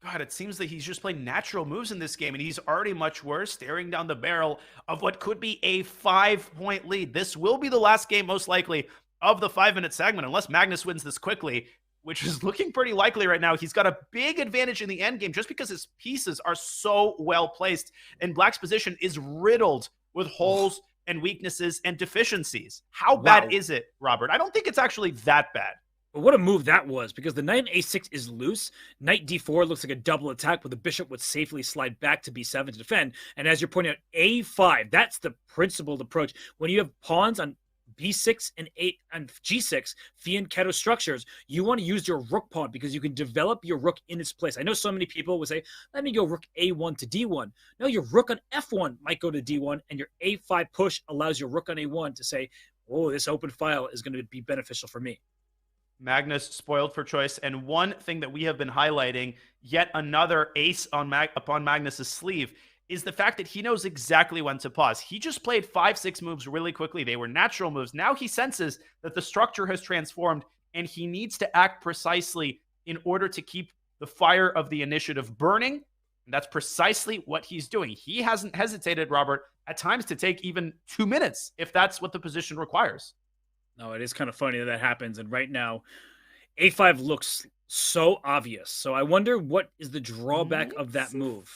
God, it seems that he's just playing natural moves in this game, and he's already much worse, staring down the barrel of what could be a 5-point lead. This will be the last game, most likely, of the 5-minute segment, unless Magnus wins this quickly, which is looking pretty likely right now. He's got a big advantage in the endgame just because his pieces are so well placed, and black's position is riddled with holes and weaknesses and deficiencies. How bad is it, Robert? I don't think it's actually that bad. But what a move that was, because the knight on a6 is loose. Knight d4 looks like a double attack, where the bishop would safely slide back to b7 to defend. And as you're pointing out, a5, that's the principled approach. When you have pawns on b6 and g6, fianchetto structures, you want to use your rook pawn because you can develop your rook in its place. I know so many people would say, let me go rook a1 to d1. No, your rook on f1 might go to d1, and your a5 push allows your rook on a1 to say, oh, this open file is going to be beneficial for me. Magnus spoiled for choice, and one thing that we have been highlighting, yet another ace upon Magnus's sleeve, is the fact that he knows exactly when to pause. He just played 5-6 moves really quickly. They were natural moves. Now he senses that the structure has transformed, and he needs to act precisely in order to keep the fire of the initiative burning, and that's precisely what he's doing. He hasn't hesitated, Robert, at times to take even 2 minutes, if that's what the position requires. No, it is kind of funny that happens. And right now, a5 looks so obvious. So I wonder what is the drawback of that move.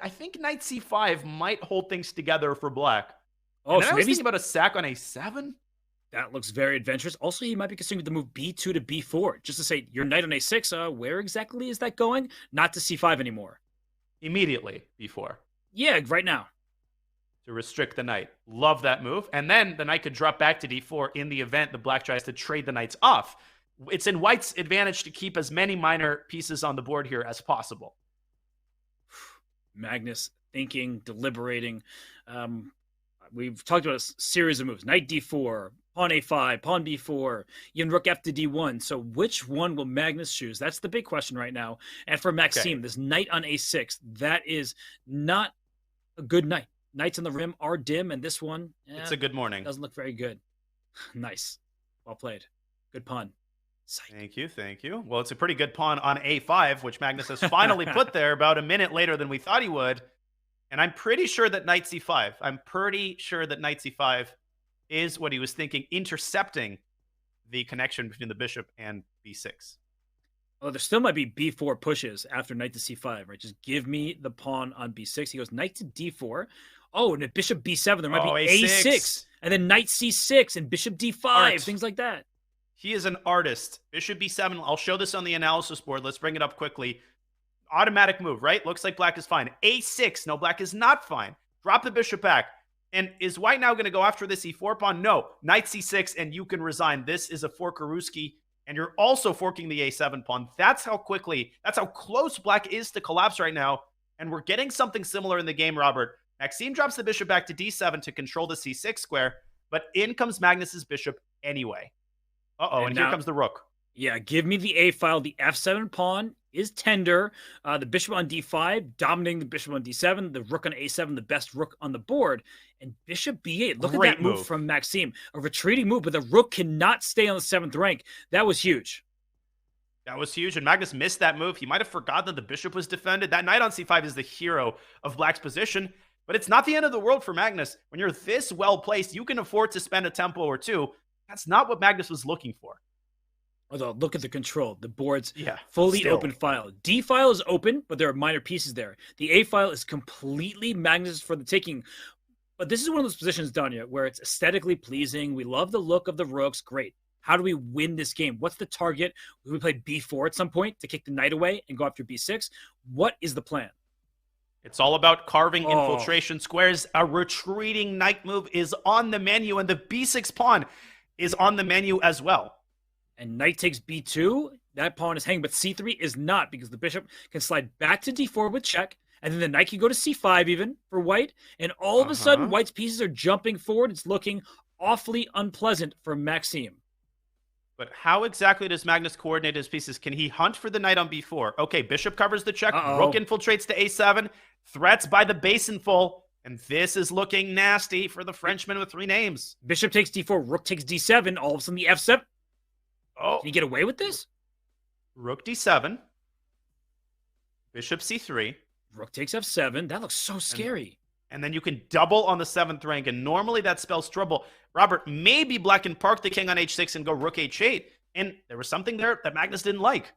I think knight c5 might hold things together for black. Oh, so I was thinking about a sack on a7. That looks very adventurous. Also, he might be considering the move b2 to b4, just to say, your knight on a6, where exactly is that going? Not to c5 anymore. Immediately b4. Yeah, right now. To restrict the knight. Love that move. And then the knight could drop back to d4 in the event the black tries to trade the knights off. It's in white's advantage to keep as many minor pieces on the board here as possible. Magnus thinking, deliberating. We've talked about a series of moves. Knight d4, pawn a5, pawn b4, even rook f to d1. So which one will Magnus choose? That's the big question right now. And for Maxime, this knight on a6, that is not a good knight. Knights on the rim are dim, and this one, it's a good morning. Doesn't look very good. Nice. Well played. Good pun. Thank you, thank you. Well, it's a pretty good pawn on a5, which Magnus has finally put there about a minute later than we thought he would. And I'm pretty sure that knight c5. I'm pretty sure that knight c5 is what he was thinking, intercepting the connection between the bishop and b6. Oh, there still might be b4 pushes after knight to c5, right? Just give me the pawn on b6. He goes knight to d4. Oh, and at bishop b7, there might be a6. And then knight c6 and bishop d5, things like that. He is an artist. Bishop b7. I'll show this on the analysis board. Let's bring it up quickly. Automatic move, right? Looks like black is fine. a6. No, black is not fine. Drop the bishop back. And is white now going to go after this e4 pawn? No. Knight c6, and you can resign. This is a forkaruski. And you're also forking the a7 pawn. That's how close black is to collapse right now. And we're getting something similar in the game, Robert. Maxime drops the bishop back to d7 to control the c6 square, but in comes Magnus's bishop anyway. And now, here comes the rook. Yeah, give me the a file. The f7 pawn is tender. The bishop on d5, dominating the bishop on d7. The rook on a7, the best rook on the board. And bishop b8. Look at that move from Maxime. A retreating move, but the rook cannot stay on the 7th rank. That was huge. That was huge, and Magnus missed that move. He might have forgotten that the bishop was defended. That knight on c5 is the hero of black's position, but it's not the end of the world for Magnus. When you're this well-placed, you can afford to spend a tempo or two. That's not what Magnus was looking for. Although, look at the control. The board's fully open file. D file is open, but there are minor pieces there. The A file is completely Magnus for the taking. But this is one of those positions, Danya, where it's aesthetically pleasing. We love the look of the rooks. Great. How do we win this game? What's the target? Will we play b4 at some point to kick the knight away and go after b6? What is the plan? It's all about carving infiltration squares. A retreating knight move is on the menu, and the b6 pawn is on the menu as well. And knight takes b2. That pawn is hanging, but c3 is not, because the bishop can slide back to d4 with check, and then the knight can go to c5 even for white, and all of a sudden white's pieces are jumping forward. It's looking awfully unpleasant for Maxime. But how exactly does Magnus coordinate his pieces? Can he hunt for the knight on b4? Okay, bishop covers the check. Rook infiltrates to a7. Threats by the base in full. And this is looking nasty for the Frenchman with 3 names. Bishop takes d4. Rook takes d7. All of a sudden the f7. Oh. Can you get away with this? Rook d7. Bishop c3. Rook takes f7. That looks so scary. And then you can double on the 7th rank. And normally that spells trouble. Robert, maybe black can park the king on h6 and go rook h8. And there was something there that Magnus didn't like.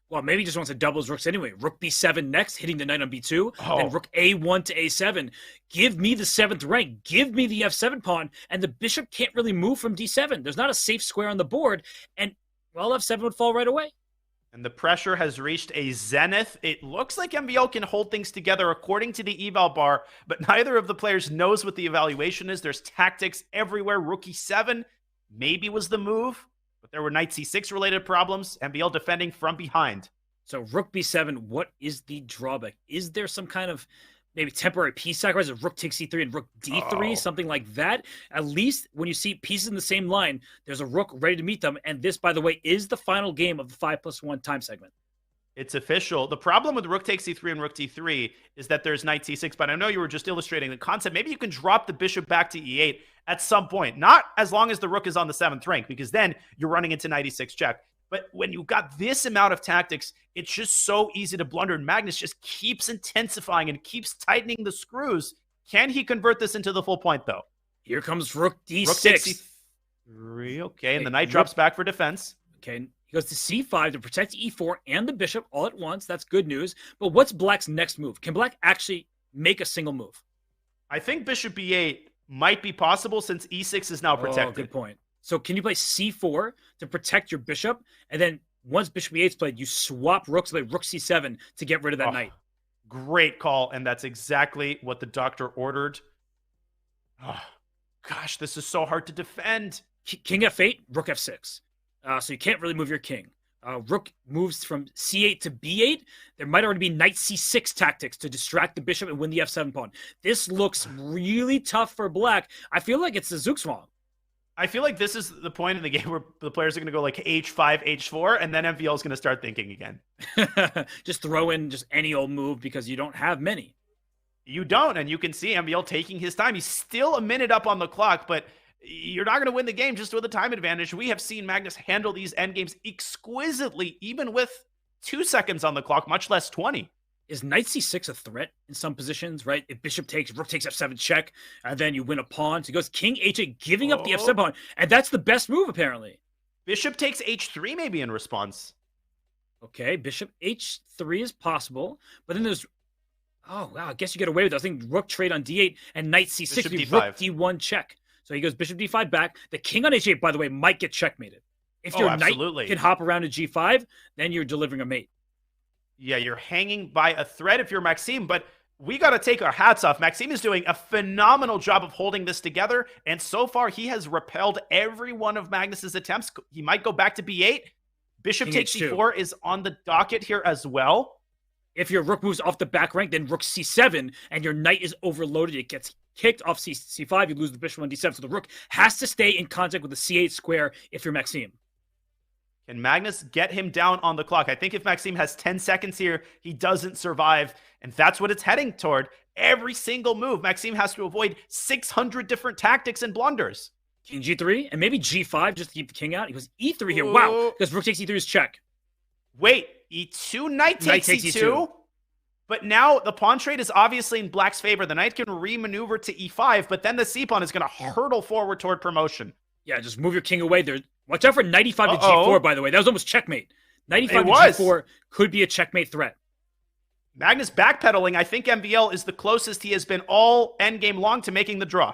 Well, maybe he just wants to double his rooks anyway. Rook b7 next, hitting the knight on b2. Then rook a1 to a7. Give me the 7th rank. Give me the f7 pawn. And the bishop can't really move from d7. There's not a safe square on the board. And, well, f7 would fall right away. And the pressure has reached a zenith. It looks like MVL can hold things together according to the eval bar, but neither of the players knows what the evaluation is. There's tactics everywhere. Rook e7 maybe was the move, but there were knight c6 related problems. MVL defending from behind. So rook b7, what is the drawback? Is there some kind of maybe temporary piece sacrifice of rook takes c3 and rook d3, something like that? At least when you see pieces in the same line, there's a rook ready to meet them. And this, by the way, is the final game of the 5+1 time segment. It's official. The problem with rook takes c3 and rook d3 is that there's knight c6, but I know you were just illustrating the concept. Maybe you can drop the bishop back to e8 at some point. Not as long as the rook is on the 7th rank, because then you're running into knight e6 check. But when you've got this amount of tactics, it's just so easy to blunder. And Magnus just keeps intensifying and keeps tightening the screws. Can he convert this into the full point, though? Here comes rook d6. Rook takes c3. Okay, and the knight drops back for defense. Okay, he goes to c5 to protect e4 and the bishop all at once. That's good news. But what's black's next move? Can black actually make a single move? I think bishop e8 might be possible since e6 is now protected. Good point. So can you play c4 to protect your bishop? And then once bishop e8 is played, you swap rooks, play rook c7 to get rid of that knight. Great call. And that's exactly what the doctor ordered. Oh, gosh, this is so hard to defend. King f8, rook f6. So you can't really move your king. Rook moves from c8 to b8. There might already be knight c6 tactics to distract the bishop and win the f7 pawn. This looks really tough for black. I feel like it's the Zugzwang. I feel like this is the point in the game where the players are going to go like h5, h4, and then MVL is going to start thinking again. Just throw in just any old move because you don't have many. You don't, and you can see MVL taking his time. He's still a minute up on the clock, but you're not going to win the game just with a time advantage. We have seen Magnus handle these endgames exquisitely, even with 2 seconds on the clock, much less 20. Is knight c6 a threat in some positions, right? If bishop takes, rook takes f7 check, and then you win a pawn. So he goes king h8, giving up the f7 pawn, and that's the best move, apparently. Bishop takes h3 maybe in response. Okay, bishop h3 is possible, but then there's... Oh, wow, I guess you get away with it. I think rook trade on d8 and knight c6, Bishop be d5. rook d1 check. So he goes bishop d5 back. The king on h8, by the way, might get checkmated. If your knight can hop around to g5, then you're delivering a mate. Yeah, you're hanging by a thread if you're Maxime, but we got to take our hats off. Maxime is doing a phenomenal job of holding this together, and so far he has repelled every one of Magnus's attempts. He might go back to b8. Bishop takes c4 is on the docket here as well. If your rook moves off the back rank, then rook c7, and your knight is overloaded. It gets kicked off c5. You lose the bishop on d7. So the rook has to stay in contact with the c8 square if you're Maxime. Can Magnus get him down on the clock? I think if Maxime has 10 seconds here, he doesn't survive. And that's what it's heading toward. Every single move, Maxime has to avoid 600 different tactics and blunders. King g3, and maybe g5 just to keep the king out. He goes e3 here. Wow, because rook takes e3 is check. Wait, e2, knight takes e2. But now the pawn trade is obviously in black's favor. The knight can remaneuver to e5, but then the c-pawn is going to hurtle forward toward promotion. Yeah, just move your king away there. Watch out for knight e5 to g4, by the way. That was almost checkmate. Knight e5 to g4 could be a checkmate threat. Magnus backpedaling. I think MVL is the closest he has been all endgame long to making the draw.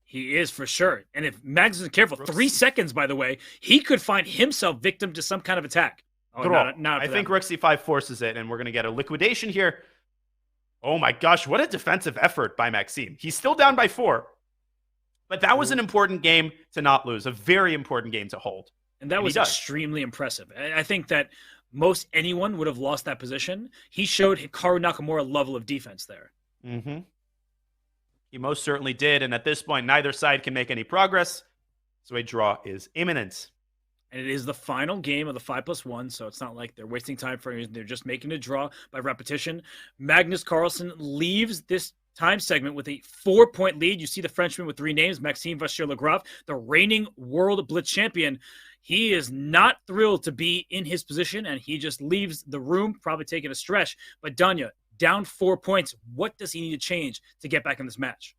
He is for sure. And if Magnus isn't careful, 3 seconds, by the way, he could find himself victim to some kind of attack. Oh, I think rook c5 forces it, and we're going to get a liquidation here. Oh my gosh, what a defensive effort by Maxime. He's still down by 4. But that was an important game to not lose, a very important game to hold. And that was extremely impressive. I think that most anyone would have lost that position. He showed Hikaru Nakamura a level of defense there. Mm-hmm. He most certainly did. And at this point, neither side can make any progress. So a draw is imminent. And it is the final game of the 5+1, so it's not like they're wasting time for it. They're just making a draw by repetition. Magnus Carlsen leaves this time segment with a 4-point lead. You see the Frenchman with 3 names, Maxime Vachier-Lagrave, the reigning world Blitz champion. He is not thrilled to be in his position, and he just leaves the room, probably taking a stretch. But Danya, down 4 points. What does he need to change to get back in this match?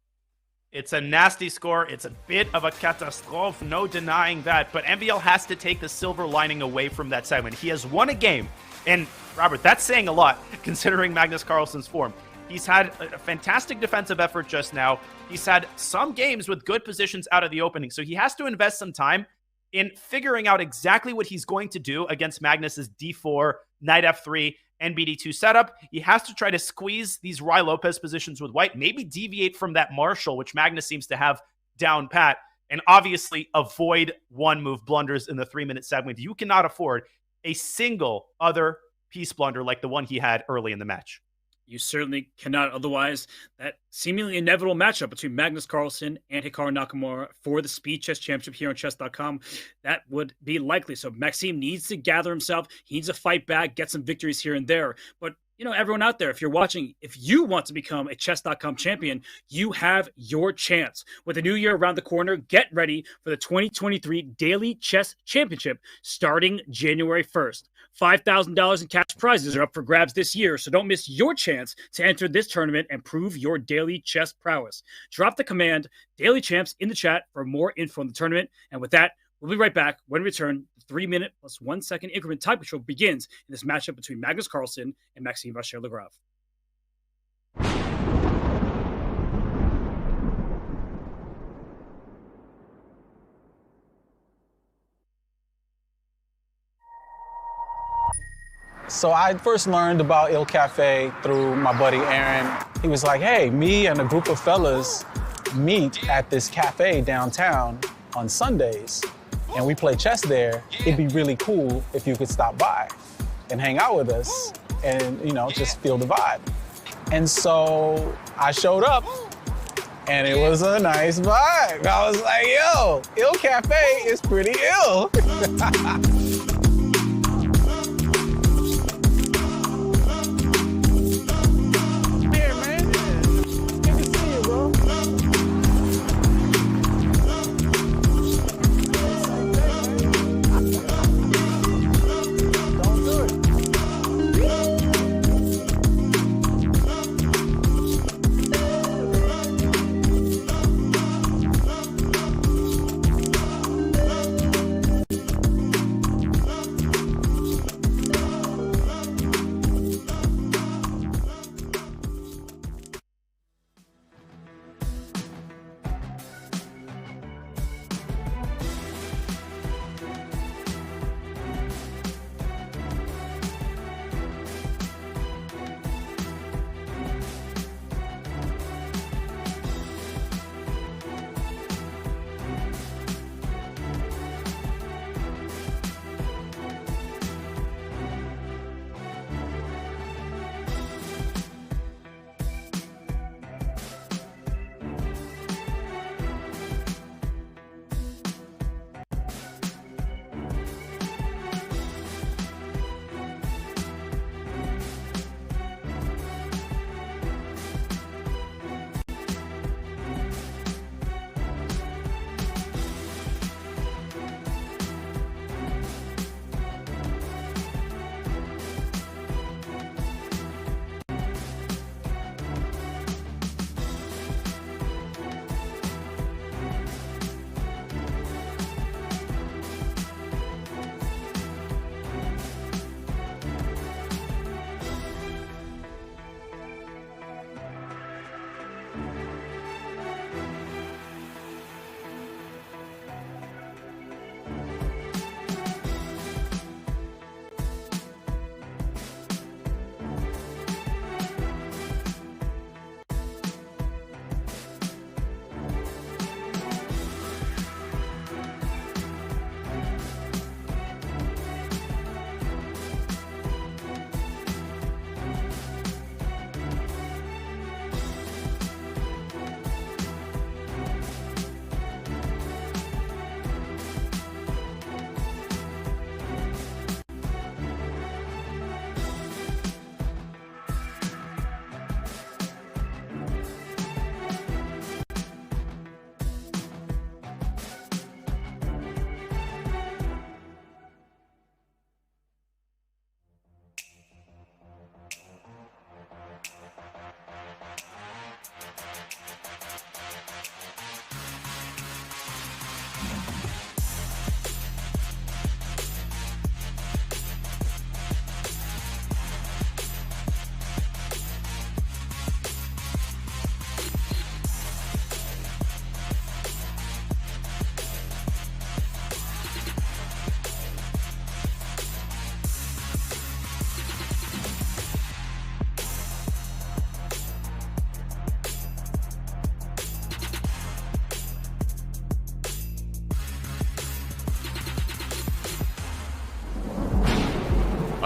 It's a nasty score. It's a bit of a catastrophe, no denying that. But MVL has to take the silver lining away from that segment. He has won a game. And, Robert, that's saying a lot, considering Magnus Carlsen's form. He's had a fantastic defensive effort just now. He's had some games with good positions out of the opening. So he has to invest some time in figuring out exactly what he's going to do against Magnus's d4, knight f3, NBD2 setup. He has to try to squeeze these Ruy Lopez positions with white, maybe deviate from that Marshall, which Magnus seems to have down pat, and obviously avoid one-move blunders in the 3-minute segment. You cannot afford a single other piece blunder like the one he had early in the match. You certainly cannot. Otherwise, that seemingly inevitable matchup between Magnus Carlsen and Hikaru Nakamura for the Speed Chess Championship here on chess.com, that would be likely. So Maxime needs to gather himself. He needs to fight back, get some victories here and there. But, you know, everyone out there, if you're watching, if you want to become a chess.com champion, you have your chance. With the new year around the corner, get ready for the 2023 Daily Chess Championship starting January 1st. $5,000 in cash prizes are up for grabs this year, so don't miss your chance to enter this tournament and prove your daily chess prowess. Drop the command Daily Champs in the chat for more info on the tournament. And with that, we'll be right back when we return. 3-minute plus 1 second increment type control begins in this matchup between Magnus Carlsen and Maxime Vachier-Lagrave. So I first learned about Il Cafe through my buddy Aaron. He was like, hey, me and a group of fellas meet at this cafe downtown on Sundays, and we play chess there. It'd be really cool if you could stop by and hang out with us and, you know, just feel the vibe. And so I showed up, and it was a nice vibe. I was like, yo, Il Cafe is pretty ill.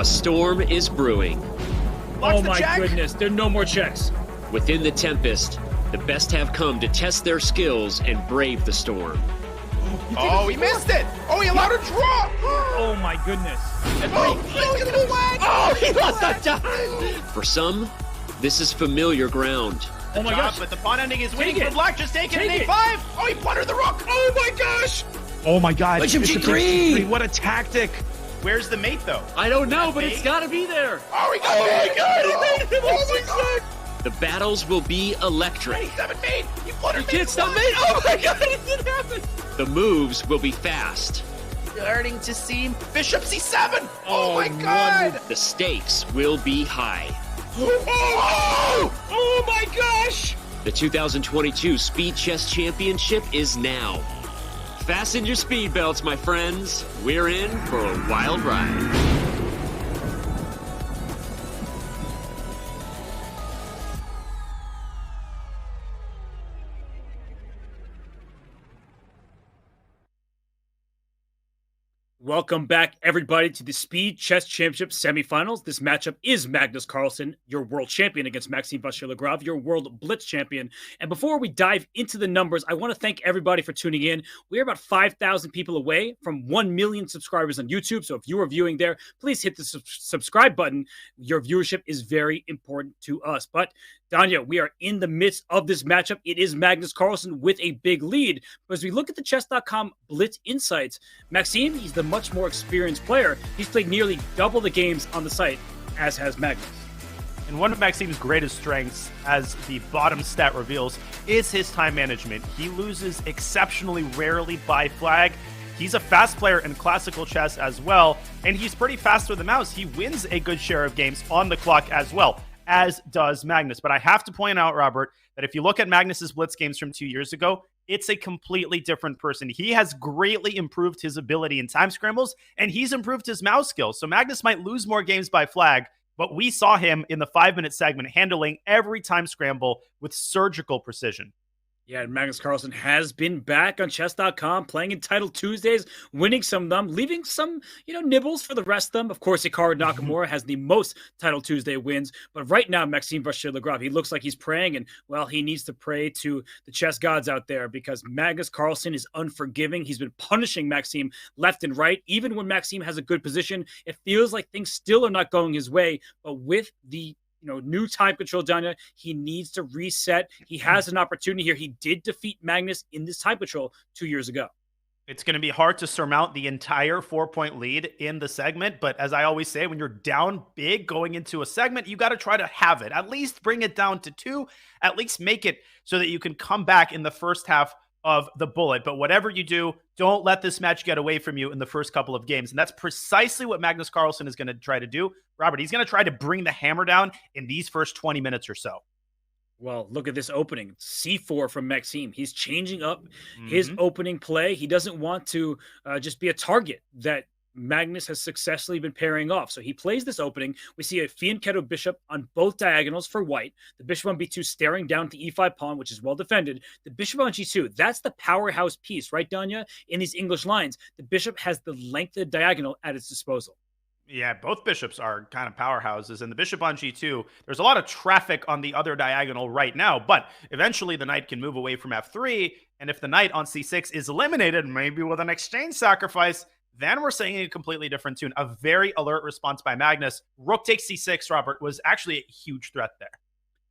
A storm is brewing. Oh my goodness, there are no more checks. Within the tempest, the best have come to test their skills and brave the storm. Oh, he missed it! Oh, he allowed a draw! Oh my goodness. Oh, he lost that time! For some, this is familiar ground. Oh my gosh. But the pawn ending is winning Take for it. black. Just take it in Take it. A5. Oh, he blundered the rook. Oh my gosh! Oh my god. Like some it's a G3. G3. What a tactic. Where's the mate, though? I don't know, but it's got to be there. Oh, he got mate! God, he made it! Oh my god! The battles will be electric. 27 mate! He blundered You can't stop me. Oh my god, it didn't happen. The moves will be fast. Starting to see Bishop C7. Oh my god! The stakes will be high. Oh my gosh. The 2022 Speed Chess Championship is now. Fasten your speed belts, my friends. We're in for a wild ride. Welcome back, everybody, to the Speed Chess Championship semifinals. This matchup is Magnus Carlsen, your world champion, against Maxime Vachier-Lagrave, your world Blitz champion. And before we dive into the numbers, I want to thank everybody for tuning in. We're about 5,000 people away from 1 million subscribers on YouTube. So if you are viewing there, please hit the subscribe button. Your viewership is very important to us. But Danya, we are in the midst of this matchup. It is Magnus Carlsen with a big lead. But as we look at the chess.com Blitz insights, Maxime, he's the much more experienced player. He's played nearly double the games on the site, as has Magnus. And one of Maxime's greatest strengths, as the bottom stat reveals, is his time management. He loses exceptionally rarely by flag. He's a fast player in classical chess as well, and he's pretty fast with the mouse. He wins a good share of games on the clock as well, as does Magnus. But I have to point out, Robert, that if you look at Magnus's Blitz games from 2 years ago, it's a completely different person. He has greatly improved his ability in time scrambles, and he's improved his mouse skills. So Magnus might lose more games by flag, but we saw him in the 5-minute segment handling every time scramble with surgical precision. Yeah, and Magnus Carlsen has been back on chess.com, playing in Title Tuesdays, winning some of them, leaving some, nibbles for the rest of them. Of course, Hikaru Nakamura has the most Title Tuesday wins, but right now, Maxime Vachier-Lagrave, he looks like he's praying, and, well, he needs to pray to the chess gods out there because Magnus Carlsen is unforgiving. He's been punishing Maxime left and right. Even when Maxime has a good position, it feels like things still are not going his way, but with the new time control, Danya, he needs to reset. He has an opportunity here. He did defeat Magnus in this time control 2 years ago. It's going to be hard to surmount the entire 4-point lead in the segment, but as I always say, when you're down big going into a segment, you got to try to have it. At least bring it down to 2, at least make it so that you can come back in the first half of the bullet. But whatever you do, don't let this match get away from you in the first couple of games. And that's precisely what Magnus Carlsen is going to try to do. Robert, he's going to try to bring the hammer down in these first 20 minutes or so. Well, look at this opening. C4 from Maxime. He's changing up his opening play. He doesn't want to just be a target that Magnus has successfully been pairing off. So he plays this opening. We see a fianchetto bishop on both diagonals for white. The bishop on b2 staring down to e5 pawn, which is well defended. The bishop on g2, that's the powerhouse piece, right, Danya? In these English lines, the bishop has the length of the diagonal at its disposal. Yeah, both bishops are kind of powerhouses, and the bishop on g2, there's a lot of traffic on the other diagonal right now, but eventually the knight can move away from f3, and if the knight on c6 is eliminated, maybe with an exchange sacrifice, then we're singing a completely different tune. A very alert response by Magnus. Rook takes c6, Robert, was actually a huge threat there.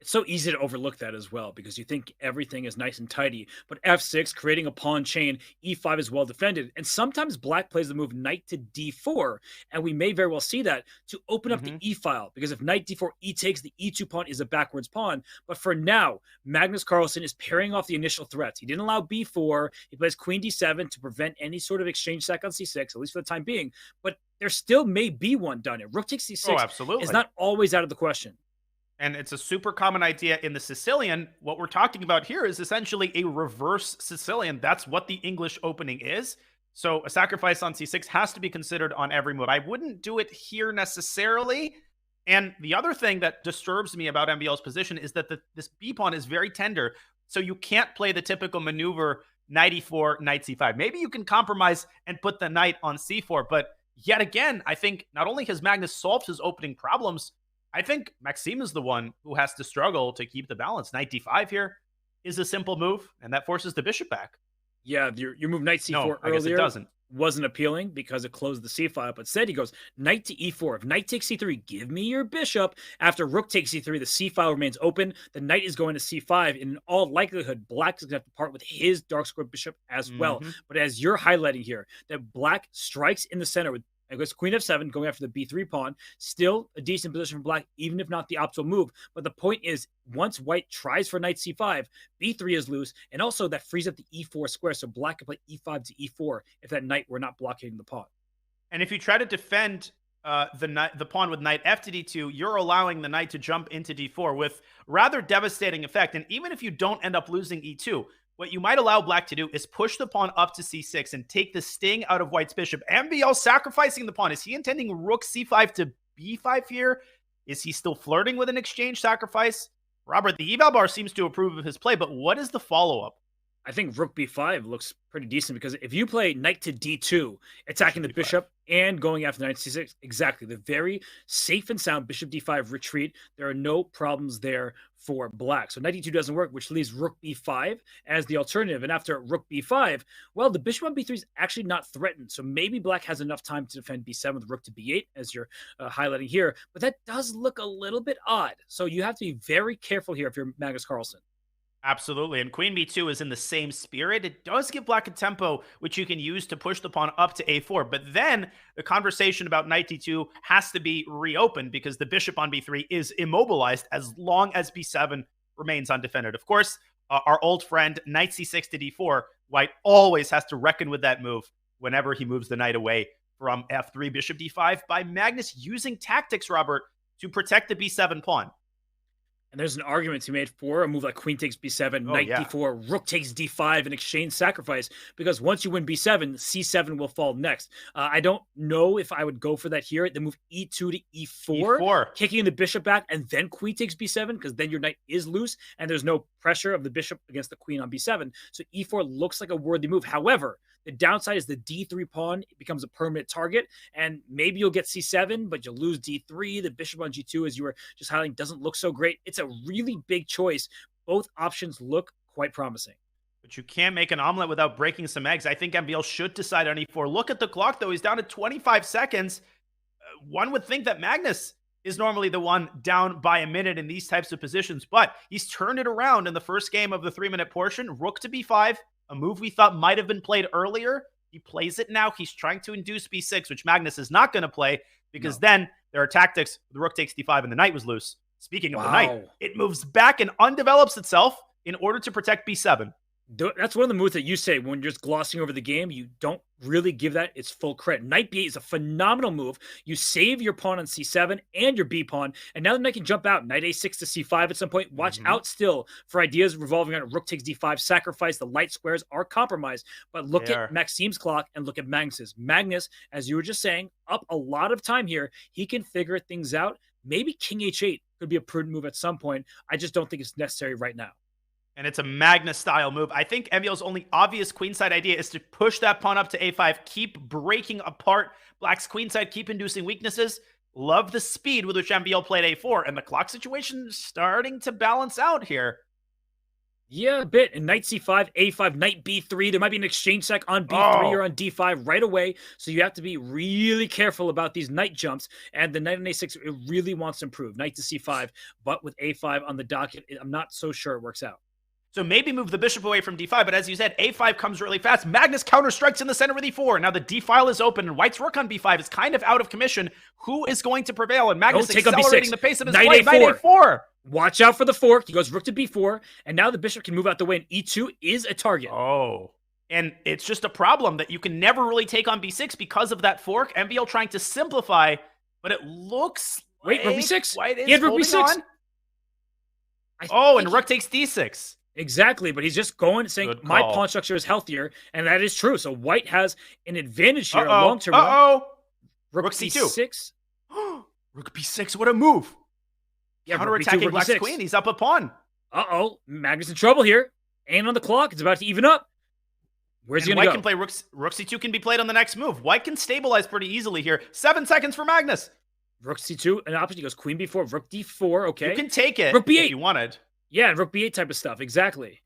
It's so easy to overlook that as well because you think everything is nice and tidy. But f6, creating a pawn chain, e5 is well defended. And sometimes black plays the move knight to d4. And we may very well see that to open up the e-file. Because if knight d4, e takes, the e2 pawn is a backwards pawn. But for now, Magnus Carlsen is pairing off the initial threats. He didn't allow b4. He plays queen d7 to prevent any sort of exchange sack on c6, at least for the time being. But there still may be one done. Rook takes c6 is not always out of the question. And it's a super common idea in the Sicilian. What we're talking about here is essentially a reverse Sicilian. That's what the English opening is. So a sacrifice on c6 has to be considered on every move. I wouldn't do it here necessarily. And the other thing that disturbs me about MVL's position is that this b-pawn is very tender. So you can't play the typical maneuver knight e4, knight c5. Maybe you can compromise and put the knight on c4, but yet again, I think not only has Magnus solved his opening problems, I think Maxime is the one who has to struggle to keep the balance. Knight d5 here is a simple move, and that forces the bishop back. Yeah, your move knight c4 I guess it earlier doesn't. wasn't appealing because it closed the c file, but instead he goes knight to e4. If knight takes c3, give me your bishop. After rook takes c3, the c file remains open. The knight is going to c5. In all likelihood, black is going to have to part with his dark square bishop as well. But as you're highlighting here, that black strikes in the center with, I guess, queen f7 going after the b3 pawn, still a decent position for black, even if not the optimal move. But the point is, once white tries for knight c5, b3 is loose, and also that frees up the e4 square, so black can play e5 to e4 if that knight were not blockading the pawn. And if you try to defend the pawn with knight f to d2, you're allowing the knight to jump into d4 with rather devastating effect. And even if you don't end up losing e2, what you might allow black to do is push the pawn up to c6 and take the sting out of white's bishop. MVL sacrificing the pawn. Is he intending rook c5 to b5 here? Is he still flirting with an exchange sacrifice? Robert, the eval bar seems to approve of his play, but what is the follow-up? I think rook b5 looks pretty decent because if you play knight to d2, attacking the bishop and going after knight c6, exactly, the very safe and sound bishop d5 retreat, there are no problems there for black. So knight d2 doesn't work, which leaves rook b5 as the alternative. And after rook b5, well, the bishop on b3 is actually not threatened. So maybe black has enough time to defend b7 with rook to b8, as you're highlighting here. But that does look a little bit odd. So you have to be very careful here if you're Magnus Carlsen. Absolutely, and queen b2 is in the same spirit. It does give black a tempo which you can use to push the pawn up to a4, but then the conversation about knight d2 has to be reopened because the bishop on b3 is immobilized as long as b7 remains undefended. Of course, our old friend knight c6 to d4, white always has to reckon with that move whenever he moves the knight away from f3, bishop d5, by Magnus using tactics, Robert, to protect the b7 pawn. And there's an argument to be made for a move like queen takes b7, knight d4, rook takes d5, and exchange sacrifice, because once you win b7, c7 will fall next. I don't know if I would go for that here. The move e2 to e4, kicking the bishop back, and then queen takes b7, because then your knight is loose, and there's no pressure of the bishop against the queen on b7. So e4 looks like a worthy move. However, the downside is the d3 pawn becomes a permanent target, and maybe you'll get c7, but you'll lose d3. The bishop on g2, as you were just highlighting, doesn't look so great. It's a really big choice. Both options look quite promising. But you can't make an omelet without breaking some eggs. I think MVL should decide on e4. Look at the clock, though. He's down to 25 seconds. One would think that Magnus is normally the one down by a minute in these types of positions, but he's turned it around in the first game of the 3-minute portion. Rook to b5. A move we thought might have been played earlier. He plays it now. He's trying to induce b6, which Magnus is not going to play because then there are tactics. The rook takes d5 and the knight was loose. Speaking of the knight, it moves back and undevelops itself in order to protect b7. That's one of the moves that you say when you're just glossing over the game. You don't really give that its full credit. Knight b8 is a phenomenal move. You save your pawn on c7 and your b pawn, and now the knight can jump out. Knight a6 to c5 at some point. Watch out still for ideas revolving around rook takes d5, sacrifice. The light squares are compromised, but look at Maxime's clock and look at Magnus's. Magnus, as you were just saying, up a lot of time here. He can figure things out. Maybe king h8 could be a prudent move at some point. I just don't think it's necessary right now. And it's a Magnus-style move. I think MVL's only obvious queenside idea is to push that pawn up to a5, keep breaking apart black's queenside, keep inducing weaknesses. Love the speed with which MVL played a4, and the clock situation is starting to balance out here. Yeah, a bit. And knight c5, a5, knight b3. There might be an exchange sec on b3 or on d5 right away. So you have to be really careful about these knight jumps. And the knight on a6, it really wants to improve. Knight to c5, but with a5 on the docket, I'm not so sure it works out. So maybe move the bishop away from d5, but as you said, a5 comes really fast. Magnus counter-strikes in the center with e4. Now the d-file is open, and white's rook on b5 is kind of out of commission. Who is going to prevail? And Magnus accelerating the pace of his play. Knight a4. Watch out for the fork. He goes rook to b4, and now the bishop can move out the way, and e2 is a target. Oh. And it's just a problem that you can never really take on b6 because of that fork. MVL trying to simplify, but it looks like rook b6. White is he had rook b6. And rook takes d6. Exactly, but he's just going saying my pawn structure is healthier, and that is true. So white has an advantage here, a long-term one. Rook c6. Rook b6, what a move. Yeah, counter-attacking black's queen, he's up a pawn. Magnus in trouble here. And on the clock, it's about to even up. Where's and he going White to go? can play rook c2 can be played on the next move. White can stabilize pretty easily here. 7 seconds for Magnus. Rook c2, an option. He goes queen b4, rook d4. Okay. You can take it rook b8 if you wanted. Yeah, rook b8 type of stuff. Exactly.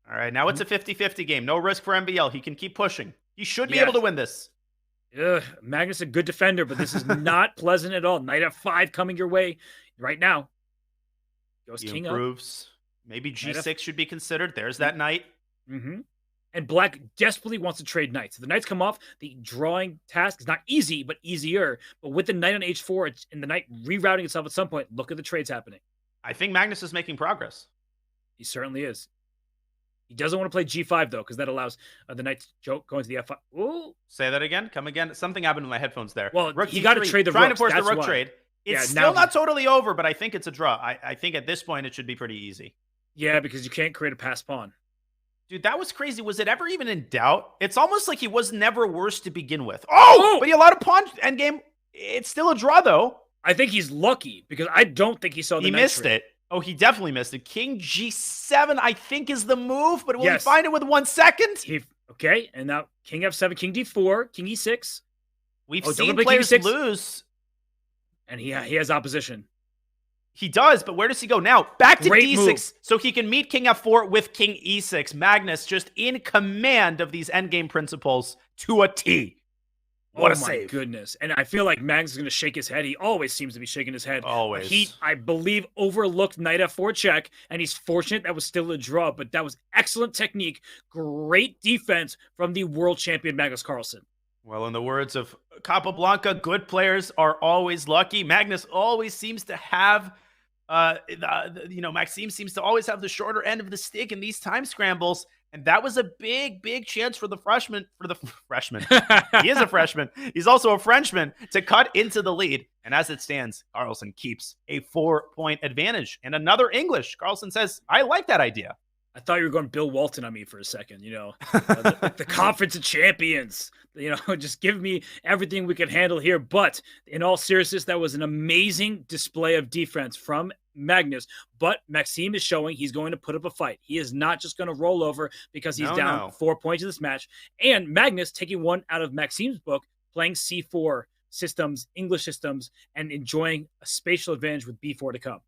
All right, now it's a 50-50 game. No risk for MVL. He can keep pushing. He should be able to win this. Magnus a good defender, but this is not pleasant at all. Knight f5 coming your way right now. Goes He king improves. up. Maybe g6 should be considered. There's that knight. Mm-hmm. And Black desperately wants to trade knights. So the knights come off. The drawing task is not easy, but easier. But with the knight on h4 and the knight rerouting itself at some point, look at the trades happening. I think Magnus is making progress. He certainly is. He doesn't want to play g5, though, because that allows the knight to go into the f5. Ooh. Say that again. Come again. Something happened with my headphones there. Well, rook he got to trade the trying rooks. to force That's the rook why. trade. It's Yeah, still not totally over, but I think it's a draw. I think at this point it should be pretty easy. Yeah, because you can't create a pass pawn. Dude, that was crazy. Was it ever even in doubt? It's almost like he was never worse to begin with. Oh! But he allowed a pawn endgame. It's still a draw, though. I think he's lucky because I don't think he saw the He knight missed trade. it. Oh, he definitely missed it. King g7, I think, is the move, but will Yes. he find it with 1 second? Okay, and now king f7, king d4, king e6. We've don't seen play king players e6. lose. And he has opposition. He does, but where does he go now? Back to Great d6, move. so he can meet king f4 with king e6. Magnus just in command of these endgame principles to a T. What a my save. goodness. And I feel like Magnus is going to shake his head. He always seems to be shaking his head. Always. He, I believe, overlooked knight f4 check, and he's fortunate that was still a draw, but that was excellent technique. Great defense from the world champion Magnus Carlsen. Well, in the words of Capablanca, good players are always lucky. Magnus always seems to have, Maxime seems to always have the shorter end of the stick in these time scrambles. And that was a big, big chance for the freshman. He is a freshman. He's also a Frenchman to cut into the lead. And as it stands, Carlsen keeps a 4-point advantage. And another English. Carlsen says, I like that idea. I thought you were going Bill Walton on me for a second, the Conference of Champions, just give me everything we can handle here. But in all seriousness, that was an amazing display of defense from Magnus. But Maxime is showing he's going to put up a fight. He is not just going to roll over because he's down 4 points in this match. And Magnus taking one out of Maxime's book, playing C4 systems, English systems, and enjoying a spatial advantage with B4 to come.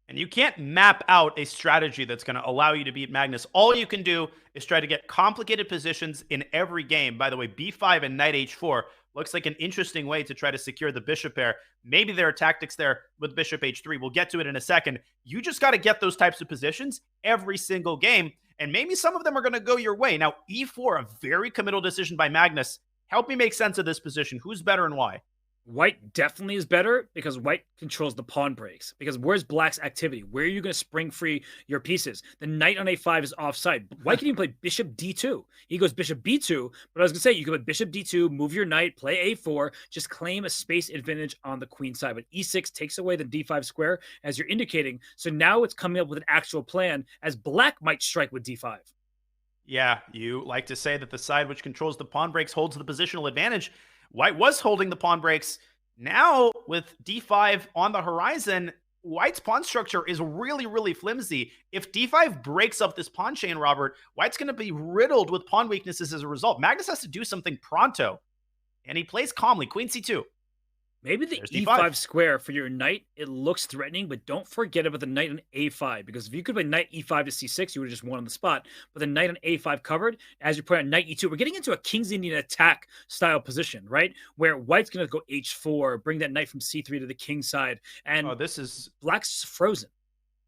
And you can't map out a strategy that's going to allow you to beat Magnus. All you can do is try to get complicated positions in every game. By the way, b5 and knight h4 looks like an interesting way to try to secure the bishop pair. Maybe there are tactics there with bishop h3. We'll get to it in a second. You just got to get those types of positions every single game, and maybe some of them are going to go your way. Now, e4, a very committal decision by Magnus. Help me make sense of this position. Who's better and why? White definitely is better because White controls the pawn breaks. Because where's Black's activity? Where are you going to spring free your pieces? The knight on a5 is offside. White can even play bishop d2. He goes bishop b2, but I was going to say you can play bishop d2, move your knight, play a4, just claim a space advantage on the queen side. But e6 takes away the d5 square, as you're indicating. So now it's coming up with an actual plan, as Black might strike with d5. Yeah, you like to say that the side which controls the pawn breaks holds the positional advantage. White was holding the pawn breaks. Now, with d5 on the horizon, White's pawn structure is really, really flimsy. If d5 breaks up this pawn chain, Robert, White's going to be riddled with pawn weaknesses as a result. Magnus has to do something pronto, and he plays calmly. Queen c2. Maybe the There's e5 square for your knight, it looks threatening, but don't forget about the knight on a5, because if you could play knight e5 to c6, you would have just won on the spot. But the knight on a5 covered, as you point out, knight e2, we're getting into a King's Indian attack style position, right? Where White's going to go h4, bring that knight from c3 to the king side, and Black's frozen.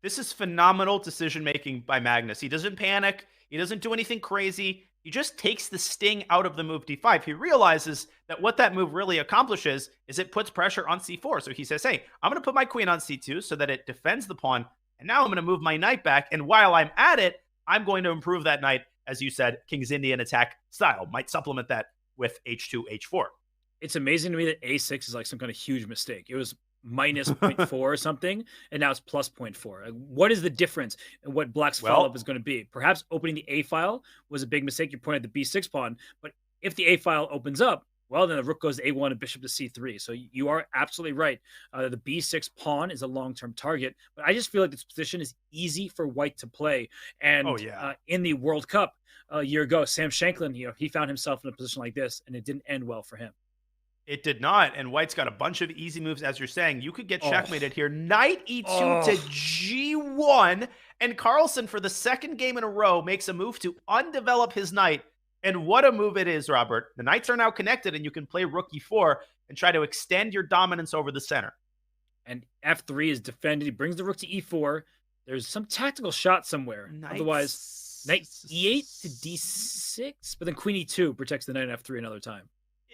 This is phenomenal decision-making by Magnus. He doesn't panic. He doesn't do anything crazy. He just takes the sting out of the move d5. He realizes that what that move really accomplishes is it puts pressure on c4. So he says, hey, I'm going to put my queen on c2 so that it defends the pawn. And now I'm going to move my knight back. And while I'm at it, I'm going to improve that knight, as you said, King's Indian attack style. Might supplement that with h2, h4. It's amazing to me that a6 is like some kind of huge mistake. It was minus 0.4 or something, and now it's plus 0.4. What is the difference in what Black's follow-up is going to be? Perhaps opening the A file was a big mistake. You pointed the B6 pawn, but if the A file opens up, well, then the rook goes to a1 and bishop to c3. So you are absolutely right. The b6 pawn is a long-term target, but I just feel like this position is easy for white to play. And in the World Cup a year ago, Sam Shanklin, he found himself in a position like this, and it didn't end well for him. It did not, and white's got a bunch of easy moves, as you're saying. You could get checkmated here. Knight e2 to g1, and Carlsen, for the second game in a row, makes a move to undevelop his knight. And what a move it is, Robert. The knights are now connected, and you can play rook e4 and try to extend your dominance over the center. And f3 is defended. He brings the rook to e4. There's some tactical shot somewhere. Otherwise, knight e8 to d6, but then queen e2 protects the knight on f3 another time.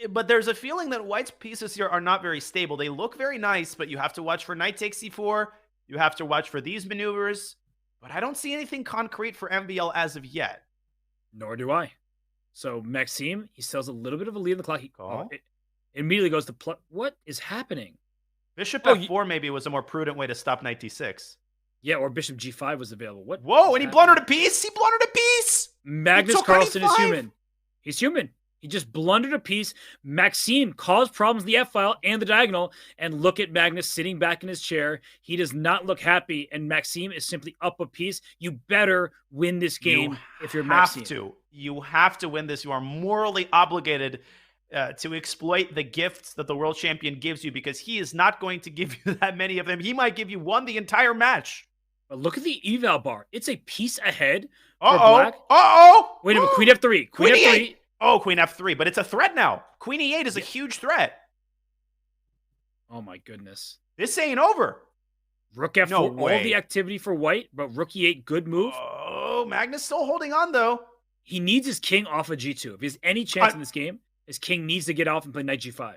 But there's a feeling that white's pieces here are not very stable. They look very nice, but you have to watch for knight takes c4. You have to watch for these maneuvers. But I don't see anything concrete for MVL as of yet. Nor do I. So Maxime, he sells a little bit of a lead on the clock. It immediately goes to plus. What is happening? Bishop f4 maybe was a more prudent way to stop knight d6. Yeah, or bishop g5 was available. What? Whoa, and he blundered a piece. He blundered a piece. Magnus Carlsen is human. He's human. He just blundered a piece. Maxime caused problems in the F-file and the diagonal. And look at Magnus sitting back in his chair. He does not look happy. And Maxime is simply up a piece. You better win this game if you're Maxime. You have to win this. You are morally obligated to exploit the gifts that the world champion gives you, because he is not going to give you that many of them. He might give you one the entire match. But look at the eval bar. It's a piece ahead for black. Wait a minute. Queen F3. Queen F3. Oh, Queen F3, but it's a threat now. Queen E8 is a huge threat. Oh, my goodness. This ain't over. Rook F4, all the activity for white, but Rook E8, good move. Oh, Magnus still holding on, though. He needs his king off of G2. If he has any chance in this game, his king needs to get off and play knight G5.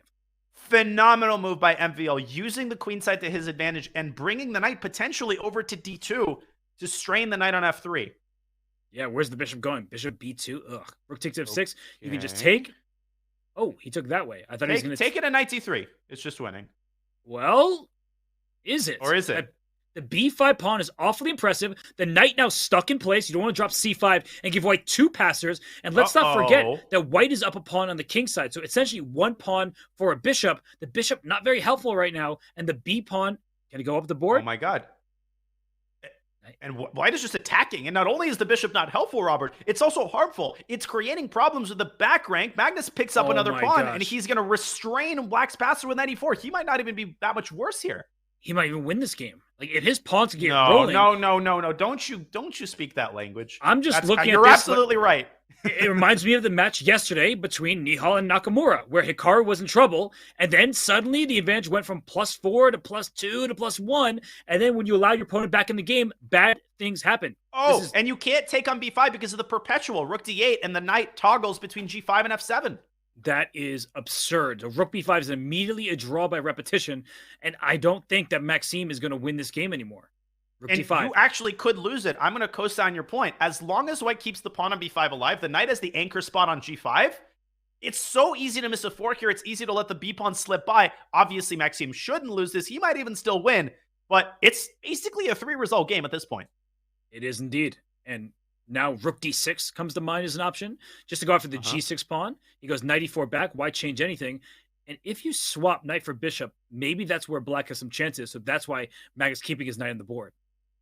Phenomenal move by MVL, using the queen side to his advantage and bringing the knight potentially over to D2 to strain the knight on F3. Yeah, where's the bishop going? Bishop b2. Ugh. Rook takes f6. Okay. You can just take. Oh, he took that way. I thought he was going to take it at knight d3. It's just winning. Well, is it? Or is it? The b5 pawn is awfully impressive. The knight now stuck in place. You don't want to drop c5 and give white two passers. And let's not forget that white is up a pawn on the king side. So essentially one pawn for a bishop. The bishop not very helpful right now. And the b pawn, can it go up the board? Oh my God. And white is just attacking. And not only is the bishop not helpful, Robert, it's also harmful. It's creating problems with the back rank. Magnus picks up another pawn, and he's going to restrain black's passer with 94. He might not even be that much worse here. He might even win this game. Like, if his pawns get rolling. No. Don't you speak that language. I'm just looking at this. You're absolutely right. It reminds me of the match yesterday between Nihal and Nakamura, where Hikaru was in trouble, and then suddenly the advantage went from +4 to +2 to +1, and then when you allow your opponent back in the game, bad things happen. And you can't take on b5 because of the perpetual. Rook d8, and the knight toggles between g5 and f7. That is absurd. So Rook b5 is immediately a draw by repetition, and I don't think that Maxime is going to win this game anymore. Rook d5. You actually could lose it. I'm going to co-sign your point. As long as white keeps the pawn on b5 alive, the knight has the anchor spot on g5. It's so easy to miss a fork here. It's easy to let the b pawn slip by. Obviously, Maxime shouldn't lose this. He might even still win, but it's basically a 3-result game at this point. It is indeed. And now Rook d6 comes to mind as an option. Just to go after the g6 pawn. He goes knight e4 back. Why change anything? And if you swap knight for bishop, maybe that's where black has some chances. So that's why Magnus keeping his knight on the board.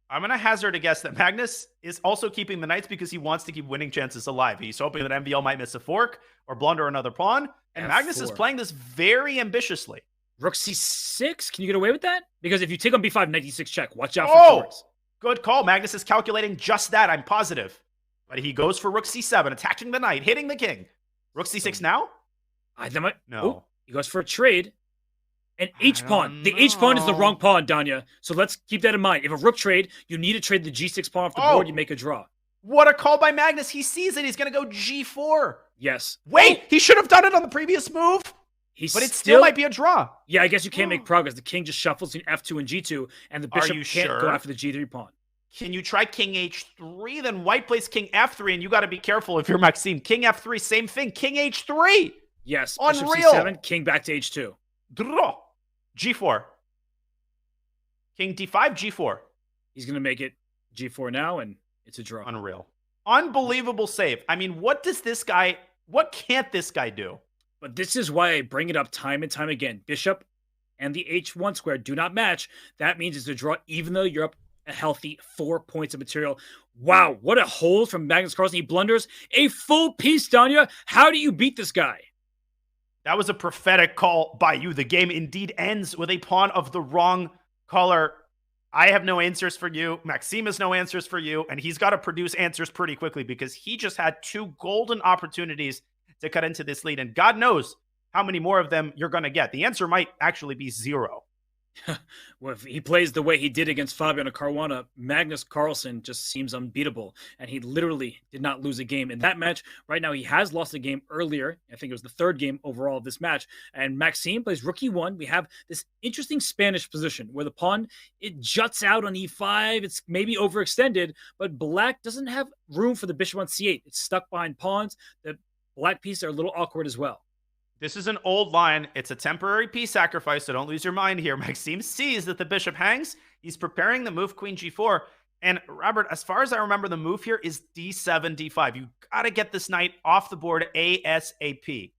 I'm going to hazard a guess that Magnus is also keeping the knights because he wants to keep winning chances alive. He's hoping that MVL might miss a fork or blunder another pawn. And Magnus is playing this very ambitiously. Rook c6? Can you get away with that? Because if you take on b5, knight d6 check. Watch out for forks. Good call. Magnus is calculating just that. I'm positive. But he goes for rook c7, attacking the knight, hitting the king. Rook c6 now? No. He goes for a trade. And h-pawn. The h-pawn is the wrong pawn, Danya. So let's keep that in mind. If a rook trade, you need to trade the g6 pawn off the board. You make a draw. What a call by Magnus. He sees it. He's going to go g4. Yes. Wait, he should have done it on the previous move. But it still might be a draw. Yeah, I guess you can't make progress. The king just shuffles in f2 and g2, and the bishop can't go after the g3 pawn. Can you try king h3? Then white plays king f3, and you got to be careful if you're Maxime. King f3, same thing. King h3. Yes. Unreal. Bishop c7, king back to h2. Draw. G4. King d5, G4. He's going to make it G4 now, and it's a draw. Unreal. Unbelievable save. I mean, what can't this guy do? But this is why I bring it up time and time again. Bishop and the h1 square do not match. That means it's a draw, even though you're up a healthy 4 points of material. Wow, what a hold from Magnus Carlsen. He blunders a full piece, Danya. How do you beat this guy? That was a prophetic call by you. The game indeed ends with a pawn of the wrong color. I have no answers for you. Maxime has no answers for you. And he's got to produce answers pretty quickly because he just had 2 golden opportunities to cut into this lead. And God knows how many more of them you're going to get. The answer might actually be 0. Well, if he plays the way he did against Fabiano Caruana, Magnus Carlsen just seems unbeatable. And he literally did not lose a game in that match. Right now, he has lost a game earlier. I think it was the 3rd game overall of this match. And Maxime plays Rookie 1. We have this interesting Spanish position where the pawn, it juts out on e5. It's maybe overextended, but black doesn't have room for the bishop on c8. It's stuck behind pawns. The black pieces are a little awkward as well. This is an old line. It's a temporary piece sacrifice, so don't lose your mind here. Maxime sees that the bishop hangs. He's preparing the move queen g4. And Robert, as far as I remember, the move here is d7, d5. You got to get this knight off the board ASAP.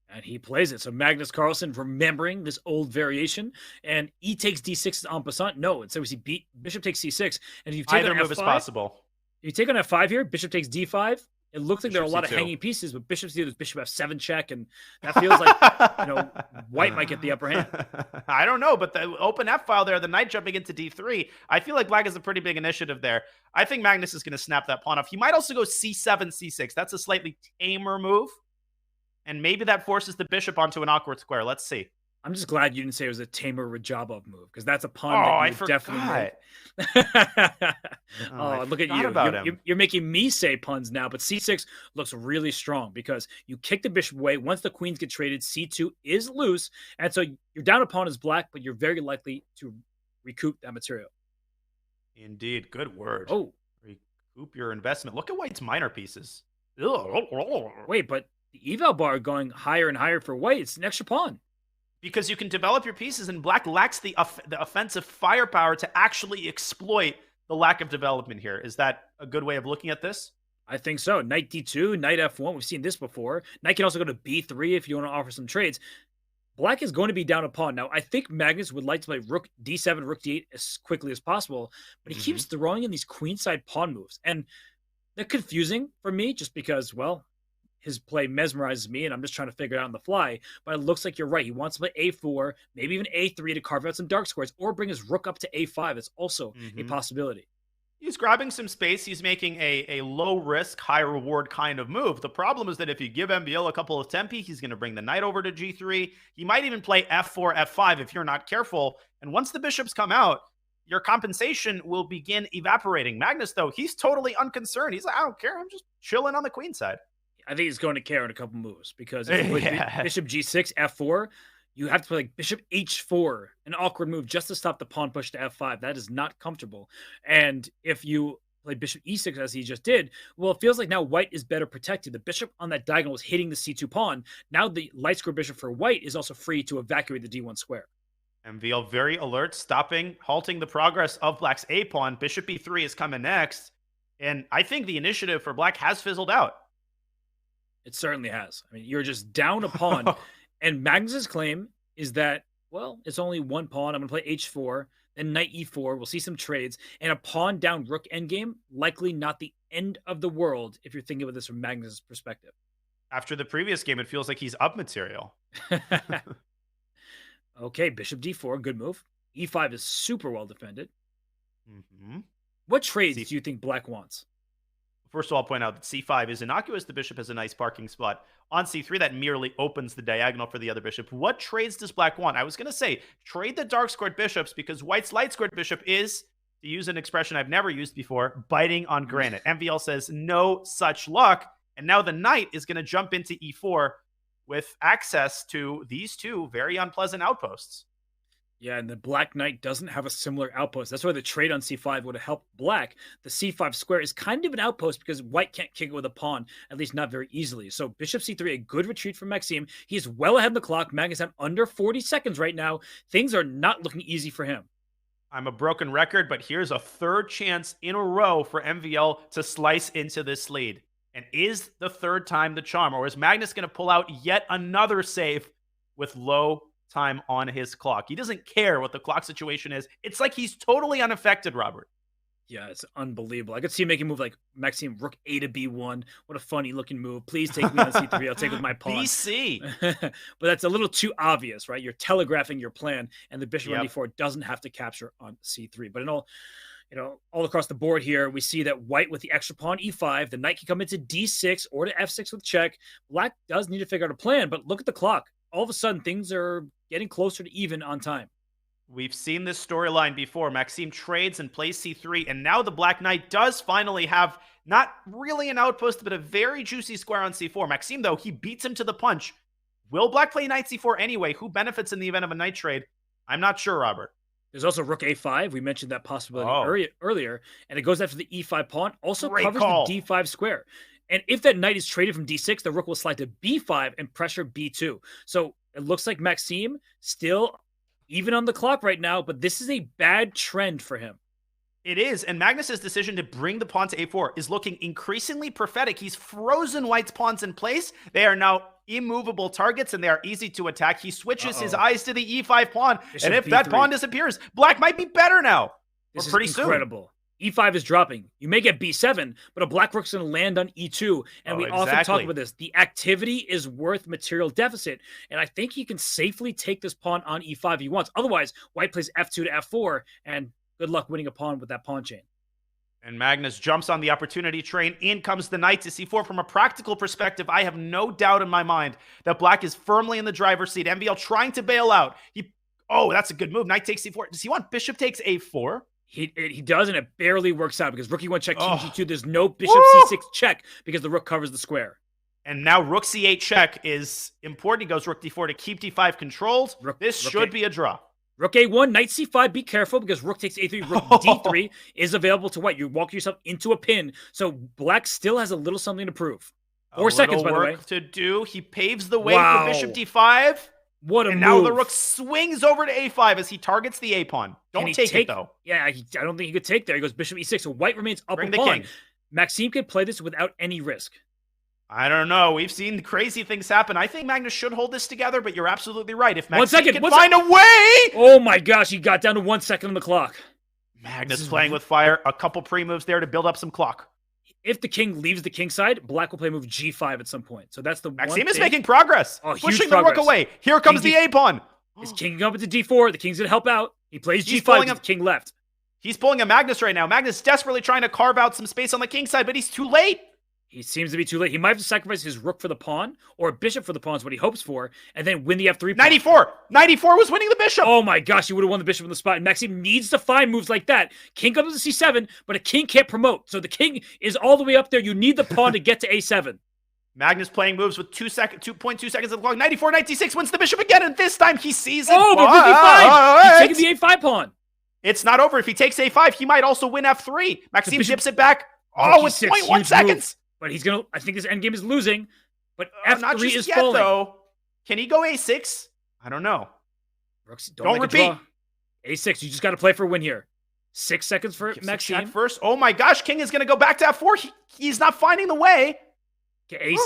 And he plays it. So Magnus Carlsen remembering this old variation. And e takes d6 is en passant. No, instead we see bishop takes c6. And if you take either on move f5, is possible. If you take on f5 here, bishop takes d5. It looks like there are a lot of C2. hanging pieces, but bishop c2, there's bishop f7 check, and that feels like white might get the upper hand. I don't know, but the open F file there, the knight jumping into d3, I feel like black has a pretty big initiative there. I think Magnus is going to snap that pawn off. He might also go c7, c6. That's a slightly tamer move, and maybe that forces the bishop onto an awkward square. Let's see. I'm just glad you didn't say it was a Tamer Rajabov move, because that's a pun that you definitely made. Look at you. You're making me say puns now, but c6 looks really strong because you kick the bishop away. Once the queens get traded, c2 is loose. And so you're down a pawn as black, but you're very likely to recoup that material. Indeed. Good word. Oh. Recoup your investment. Look at white's minor pieces. Wait, but the eval bar going higher and higher for white. It's an extra pawn. Because you can develop your pieces, and black lacks the offensive firepower to actually exploit the lack of development here. Is that a good way of looking at this? I think so. Knight d2, knight f1. We've seen this before. Knight can also go to b3 if you want to offer some trades. Black is going to be down a pawn. Now, I think Magnus would like to play rook d7, rook d8 as quickly as possible, but he keeps throwing in these queenside pawn moves. And they're confusing for me just because, well, his play mesmerizes me, and I'm just trying to figure it out on the fly. But it looks like you're right. He wants to play a4, maybe even a3 to carve out some dark squares, or bring his rook up to a5. That's also a possibility. He's grabbing some space. He's making a low-risk, high-reward kind of move. The problem is that if you give MVL a couple of tempi, he's going to bring the knight over to g3. He might even play f4, f5 if you're not careful. And once the bishops come out, your compensation will begin evaporating. Magnus, though, he's totally unconcerned. He's like, I don't care. I'm just chilling on the queen side. I think he's going to care in a couple moves because if you play bishop g6, f4, you have to play like bishop h4, an awkward move just to stop the pawn push to f5. That is not comfortable. And if you play bishop e6 as he just did, well, it feels like now white is better protected. The bishop on that diagonal was hitting the c2 pawn. Now the light square bishop for white is also free to evacuate the d1 square. MVL very alert, halting the progress of black's a pawn. Bishop e3 is coming next. And I think the initiative for black has fizzled out. It certainly has. I mean, you're just down a pawn. And Magnus's claim is that, well, it's only one pawn. I'm going to play h4, then knight e4. We'll see some trades. And a pawn down rook endgame, likely not the end of the world if you're thinking about this from Magnus's perspective. After the previous game, it feels like he's up material. Okay, bishop d4, good move. e5 is super well defended. What trades do you think black wants? First of all, I'll point out that c5 is innocuous. The bishop has a nice parking spot. On c3, that merely opens the diagonal for the other bishop. What trades does black want? I was going to say, trade the dark squared bishops because white's light squared bishop is, to use an expression I've never used before, biting on granite. MVL says no such luck. And now the knight is going to jump into e4 with access to these two very unpleasant outposts. Yeah, and the black knight doesn't have a similar outpost. That's why the trade on c5 would have helped black. The c5 square is kind of an outpost because white can't kick it with a pawn, at least not very easily. So bishop c3, a good retreat from Maxime. He's well ahead of the clock. Magnus at under 40 seconds right now. Things are not looking easy for him. I'm a broken record, but here's a third chance in a row for MVL to slice into this lead. And is the third time the charm, or is Magnus going to pull out yet another save with low time on his clock? He doesn't care what the clock situation is. It's like he's totally unaffected, Robert. Yeah, it's unbelievable. I could see him making a move like Maxime rook A to B1. What a funny looking move. Please take me on C3. I'll take it with my pawn. BC. But that's a little too obvious, right? You're telegraphing your plan, and the bishop on D4 doesn't have to capture on C3. But in all, all across the board here, we see that white with the extra pawn E5, the knight can come into D6 or to F6 with check. Black does need to figure out a plan, but look at the clock. All of a sudden, things are getting closer to even on time. We've seen this storyline before. Maxime trades and plays C3, and now the Black Knight does finally have not really an outpost, but a very juicy square on C4. Maxime, though, he beats him to the punch. Will Black play Knight C4 anyway? Who benefits in the event of a knight trade? I'm not sure, Robert. There's also rook A5. We mentioned that possibility earlier, and it goes after the E5 pawn. Also covers the D5 square. And if that knight is traded from D6, the rook will slide to B5 and pressure B2. So it looks like Maxime still even on the clock right now, but this is a bad trend for him. It is, and Magnus's decision to bring the pawn to A4 is looking increasingly prophetic. He's frozen white's pawns in place. They are now immovable targets, and they are easy to attack. He switches his eyes to the E5 pawn, and if that pawn disappears, Black might be better now. This pretty is incredible. E5 is dropping. You may get B7, but a black rook's going to land on E2. And we often talk about this. The activity is worth material deficit. And I think he can safely take this pawn on E5 if he wants. Otherwise, white plays F2 to F4, and good luck winning a pawn with that pawn chain. And Magnus jumps on the opportunity train. In comes the knight to C4. From a practical perspective, I have no doubt in my mind that Black is firmly in the driver's seat. MVL trying to bail out. That's a good move. Knight takes C4. Does he want bishop takes A4? He does, and it barely works out because rook E1 check, king G2. There's no bishop C6 check because the rook covers the square. And now rook C8 check is important. He goes rook D4 to keep D5 controlled. This should be a draw. Rook A1, knight C5. Be careful because rook takes A3. Rook D3 is available to white. You walk yourself into a pin. So Black still has a little something to prove. 4 seconds, by the way. To do. He paves the way for bishop D5. What a move. Now the rook swings over to A5 as he targets the A pawn. Don't take it, though. Yeah, I don't think he could take there. He goes bishop E6, so white remains up a pawn. King. Maxime could play this without any risk. I don't know. We've seen crazy things happen. I think Magnus should hold this together, but you're absolutely right. If Maxime can find a way! Oh my gosh, he got down to 1 second on the clock. Magnus playing with fire. A couple pre-moves there to build up some clock. If the king leaves the king side, Black will play move G5 at some point. So that's the Maxime is making progress. Pushing the rook away. Here comes the A pawn. His king up into D4. The king's going to help out. He plays G5 with the king left. He's pulling a Magnus right now. Magnus desperately trying to carve out some space on the king side, but he's too late. He seems to be too late. He might have to sacrifice his rook for the pawn, or a bishop for the pawn is what he hopes for, and then win the F3 pawn. 94 was winning the bishop. Oh my gosh, he would have won the bishop on the spot. And Maxime needs to find moves like that. King comes to C7, but a king can't promote. So the king is all the way up there. You need the pawn to get to A7. Magnus playing moves with 2.2 seconds of the clock. 94, 96 wins the bishop again, and this time he sees it. Oh, but rook E5. He's taking the A5 pawn. It's not over. If he takes A5, he might also win F3. Maxime zips it back. Oh, it's 0.1 seconds. But he's going to, I think this endgame is losing. But F3 not just is yet, falling. Though. Can he go A6? I don't know. Don't repeat. A6. You just got to play for a win here. 6 seconds for Maxime. First. Oh my gosh. King is going to go back to F4. He's not finding the way. Okay,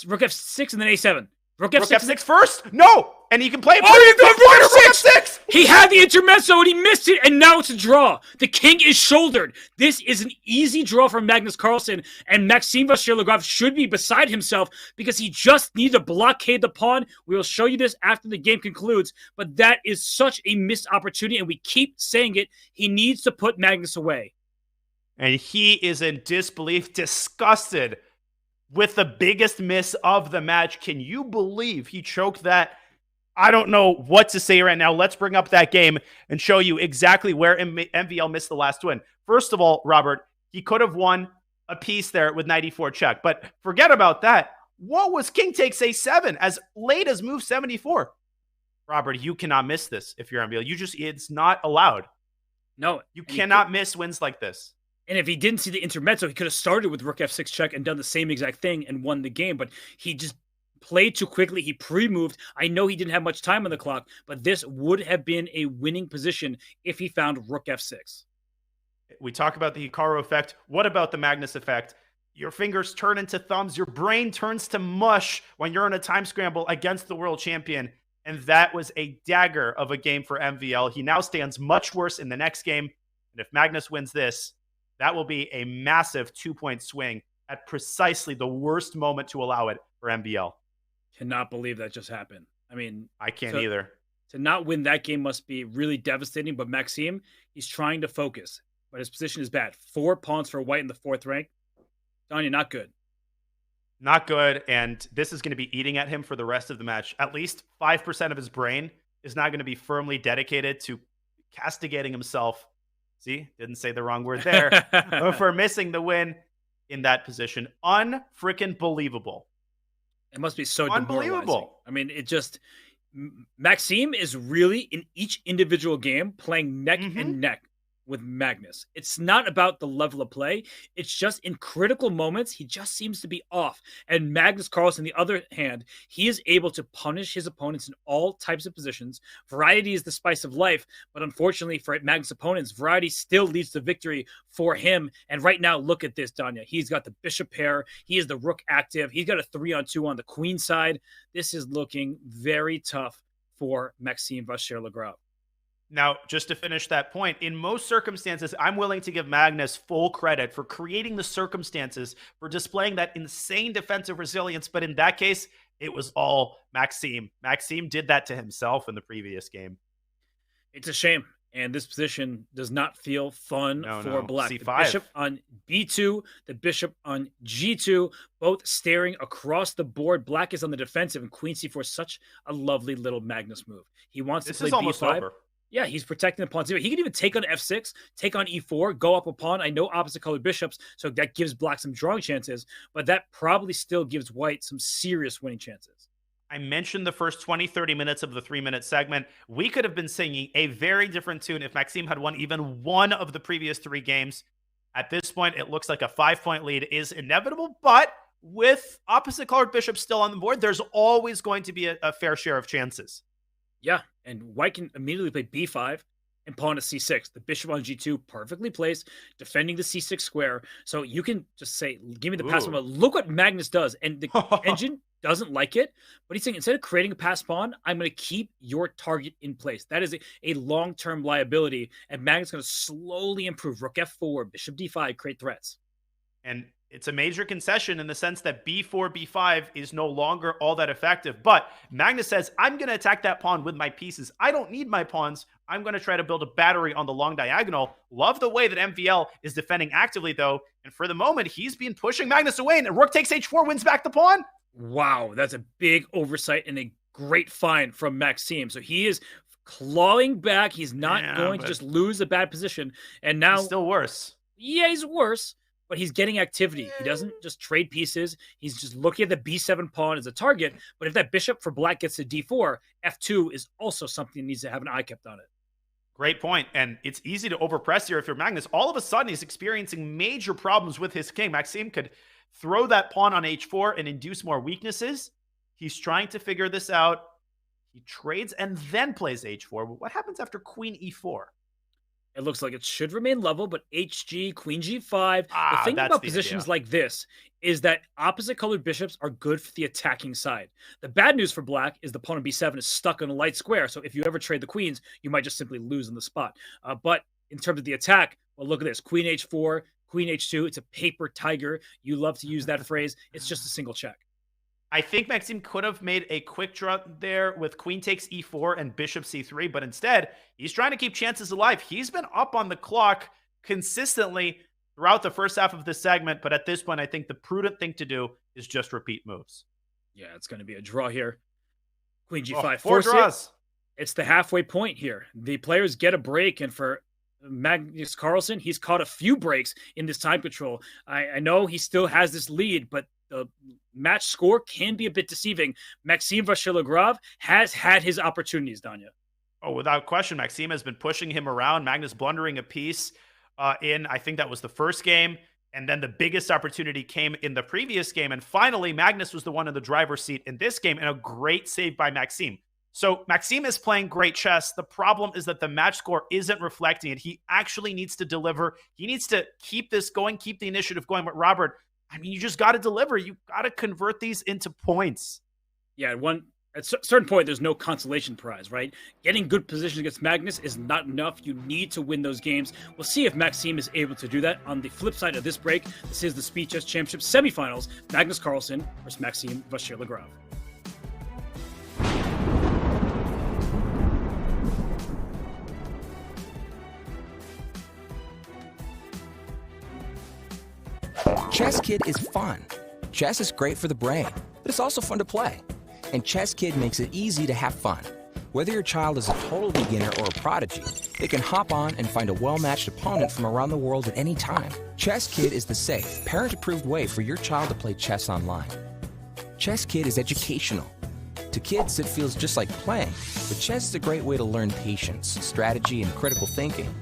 rook F6 and then A7. Rook F6 first? No! And he can play it. Rook F6! He had the intermezzo and he missed it, and now it's a draw. The king is shouldered. This is an easy draw for Magnus Carlsen, and Maxime Vachier-Lagrave should be beside himself because he just needs to blockade the pawn. We will show you this after the game concludes, but that is such a missed opportunity, and we keep saying it. He needs to put Magnus away. And he is in disbelief, disgusted with the biggest miss of the match. Can you believe he choked that? I don't know what to say right now. Let's bring up that game and show you exactly where MVL missed the last win. First of all, Robert, he could have won a piece there with 94 check. But forget about that. What was king takes A7 as late as move 74? Robert, you cannot miss this if you're MVL. It's not allowed. No. You cannot miss wins like this. And if he didn't see the intermezzo, he could have started with rook F6 check and done the same exact thing and won the game. But he just played too quickly. He pre-moved. I know he didn't have much time on the clock, but this would have been a winning position if he found rook F6. We talk about the Hikaru effect. What about the Magnus effect? Your fingers turn into thumbs. Your brain turns to mush when you're in a time scramble against the world champion. And that was a dagger of a game for MVL. He now stands much worse in the next game. And if Magnus wins this, that will be a massive 2-point swing at precisely the worst moment to allow it for MVL. Cannot believe that just happened. I mean, I can't either. To not win that game must be really devastating. But Maxime, he's trying to focus, but his position is bad. 4 pawns for white in the 4th rank. Danya, not good. Not good. And this is going to be eating at him for the rest of the match. At least 5% of his brain is not going to be firmly dedicated to castigating himself. See, didn't say the wrong word there. For missing the win in that position. Unfreaking believable. It must be so unbelievable. I mean, it just Maxime is really in each individual game playing neck and neck with Magnus. It's not about the level of play. It's just in critical moments, he just seems to be off. And Magnus Carlsen, on the other hand, he is able to punish his opponents in all types of positions. Variety is the spice of life, but unfortunately for Magnus' opponents, variety still leads to victory for him. And right now, look at this, Danya. He's got the bishop pair. He is the rook active. He's got a 3-on-2 on the queen side. This is looking very tough for Maxime Vachier-Lagrave. Now, just to finish that point, in most circumstances, I'm willing to give Magnus full credit for creating the circumstances, for displaying that insane defensive resilience. But in that case, it was all Maxime. Maxime did that to himself in the previous game. It's a shame. And this position does not feel fun for Black. C5. The bishop on B2, the bishop on G2, both staring across the board. Black is on the defensive, and Queen C4 is such a lovely little Magnus move. He wants to play is almost B5. over. Yeah, he's protecting the pawn. He can even take on F6, take on E4, go up a pawn. I know opposite colored bishops, so that gives Black some drawing chances, but that probably still gives White some serious winning chances. I mentioned the first 20, 30 minutes of the 3-minute segment. We could have been singing a very different tune if Maxime had won even one of the previous 3 games. At this point, it looks like a 5-point lead is inevitable, but with opposite colored bishops still on the board, there's always going to be a fair share of chances. Yeah, and White can immediately play B5 and pawn to C6. The bishop on G2 perfectly placed, defending the C6 square. So you can just say, give me the pass pawn. Look what Magnus does. And the engine doesn't like it, but he's saying, instead of creating a pass pawn, I'm going to keep your target in place. That is a long-term liability, and Magnus is going to slowly improve. Rook F4, bishop D5, create threats. And it's a major concession in the sense that B4, B5 is no longer all that effective. But Magnus says, I'm going to attack that pawn with my pieces. I don't need my pawns. I'm going to try to build a battery on the long diagonal. Love the way that MVL is defending actively, though. And for the moment, he's been pushing Magnus away. And rook takes H4, wins back the pawn. Wow, that's a big oversight and a great find from Maxime. So he is clawing back. He's not going to just lose a bad position. And now... He's still worse. Yeah, he's worse. But he's getting activity. He doesn't just trade pieces. He's just looking at the B7 pawn as a target. But if that bishop for Black gets to D4, F2 is also something that needs to have an eye kept on it. Great point. And it's easy to overpress here if you're Magnus. All of a sudden, he's experiencing major problems with his king. Maxime could throw that pawn on H4 and induce more weaknesses. He's trying to figure this out. He trades and then plays H4. What happens after Queen E4? It looks like it should remain level, but HG, Queen G5. The thing about positions like this is that opposite colored bishops are good for the attacking side. The bad news for Black is the pawn on B7 is stuck on a light square. So if you ever trade the queens, you might just simply lose on the spot. But in terms of the attack, well, look at this. Queen H4, Queen H2. It's a paper tiger. You love to use that phrase. It's just a single check. I think Maxime could have made a quick draw there with queen takes E4 and bishop C3, but instead, he's trying to keep chances alive. He's been up on the clock consistently throughout the first half of this segment, but at this point, I think the prudent thing to do is just repeat moves. Yeah, it's going to be a draw here. Queen G5. 4 draws. It's the halfway point here. The players get a break, and for Magnus Carlsen, he's caught a few breaks in this time control. I know he still has this lead, but the match score can be a bit deceiving. Maxime Vachier-Lagrave has had his opportunities, Danya. Oh, without question, Maxime has been pushing him around. Magnus blundering a piece I think that was the first game. And then the biggest opportunity came in the previous game. And finally, Magnus was the one in the driver's seat in this game, and a great save by Maxime. So Maxime is playing great chess. The problem is that the match score isn't reflecting it. He actually needs to deliver. He needs to keep this going, keep the initiative going. But Robert, I mean, you just got to deliver. You got to convert these into points. Yeah, at a certain point, there's no consolation prize, right? Getting good position against Magnus is not enough. You need to win those games. We'll see if Maxime is able to do that. On the flip side of this break, this is the Speed Chess Championship semifinals. Magnus Carlsen versus Maxime Vachier-Lagrave. Chess Kid is fun. Chess is great for the brain, but it's also fun to play. And Chess Kid makes it easy to have fun. Whether your child is a total beginner or a prodigy, they can hop on and find a well-matched opponent from around the world at any time. Chess Kid is the safe, parent-approved way for your child to play chess online. Chess Kid is educational. To kids, it feels just like playing, but chess is a great way to learn patience, strategy, and critical thinking.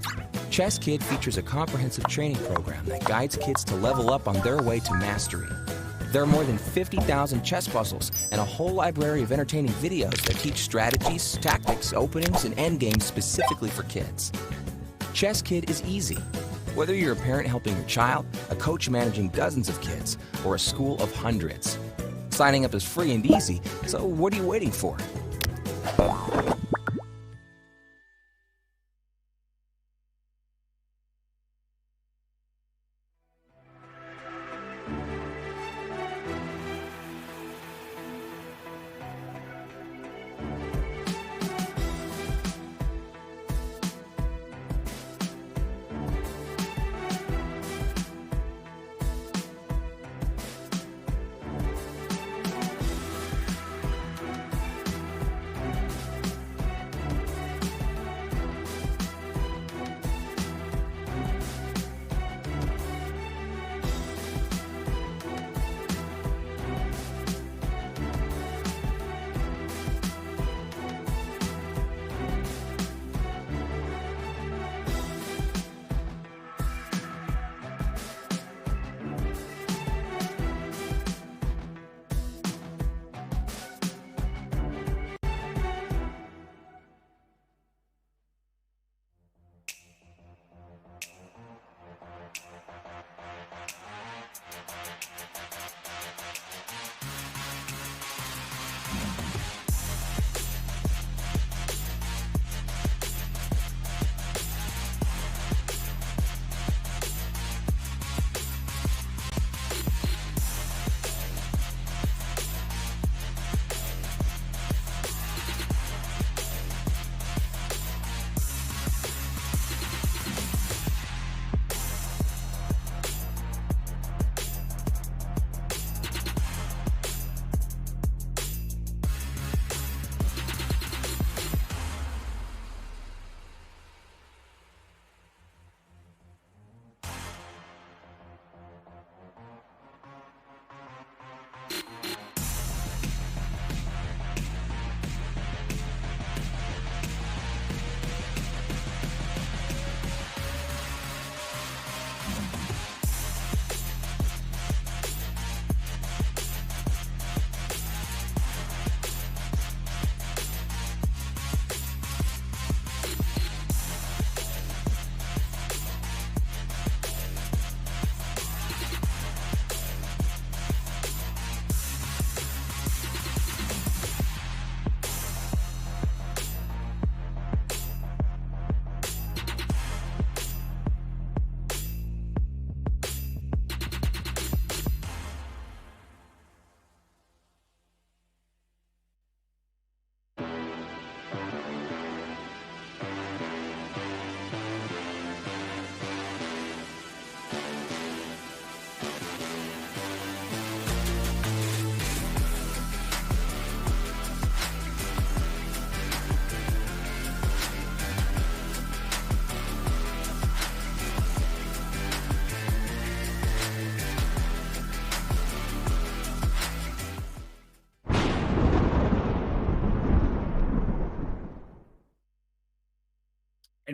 Chess Kid features a comprehensive training program that guides kids to level up on their way to mastery. There are more than 50,000 chess puzzles and a whole library of entertaining videos that teach strategies, tactics, openings, and endgames specifically for kids. Chess Kid is easy. Whether you're a parent helping your child, a coach managing dozens of kids, or a school of hundreds. Signing up is free and easy, so what are you waiting for?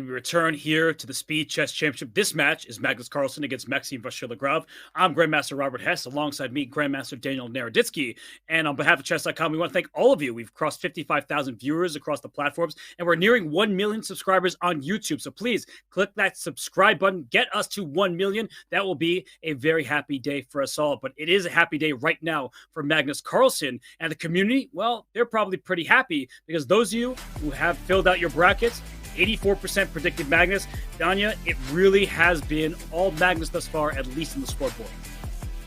we return here to the Speed Chess Championship. This match is Magnus Carlsen against Maxime Vachier-Lagrave. I'm Grandmaster Robert Hess, alongside me, Grandmaster Daniel Naroditsky. And on behalf of Chess.com, we want to thank all of you. We've crossed 55,000 viewers across the platforms, and we're nearing 1 million subscribers on YouTube. So please click that subscribe button. Get us to 1 million. That will be a very happy day for us all. But it is a happy day right now for Magnus Carlsen. And the community, well, they're probably pretty happy because those of you who have filled out your brackets, 84% predicted Magnus. Danya, it really has been all Magnus thus far, at least in the scoreboard.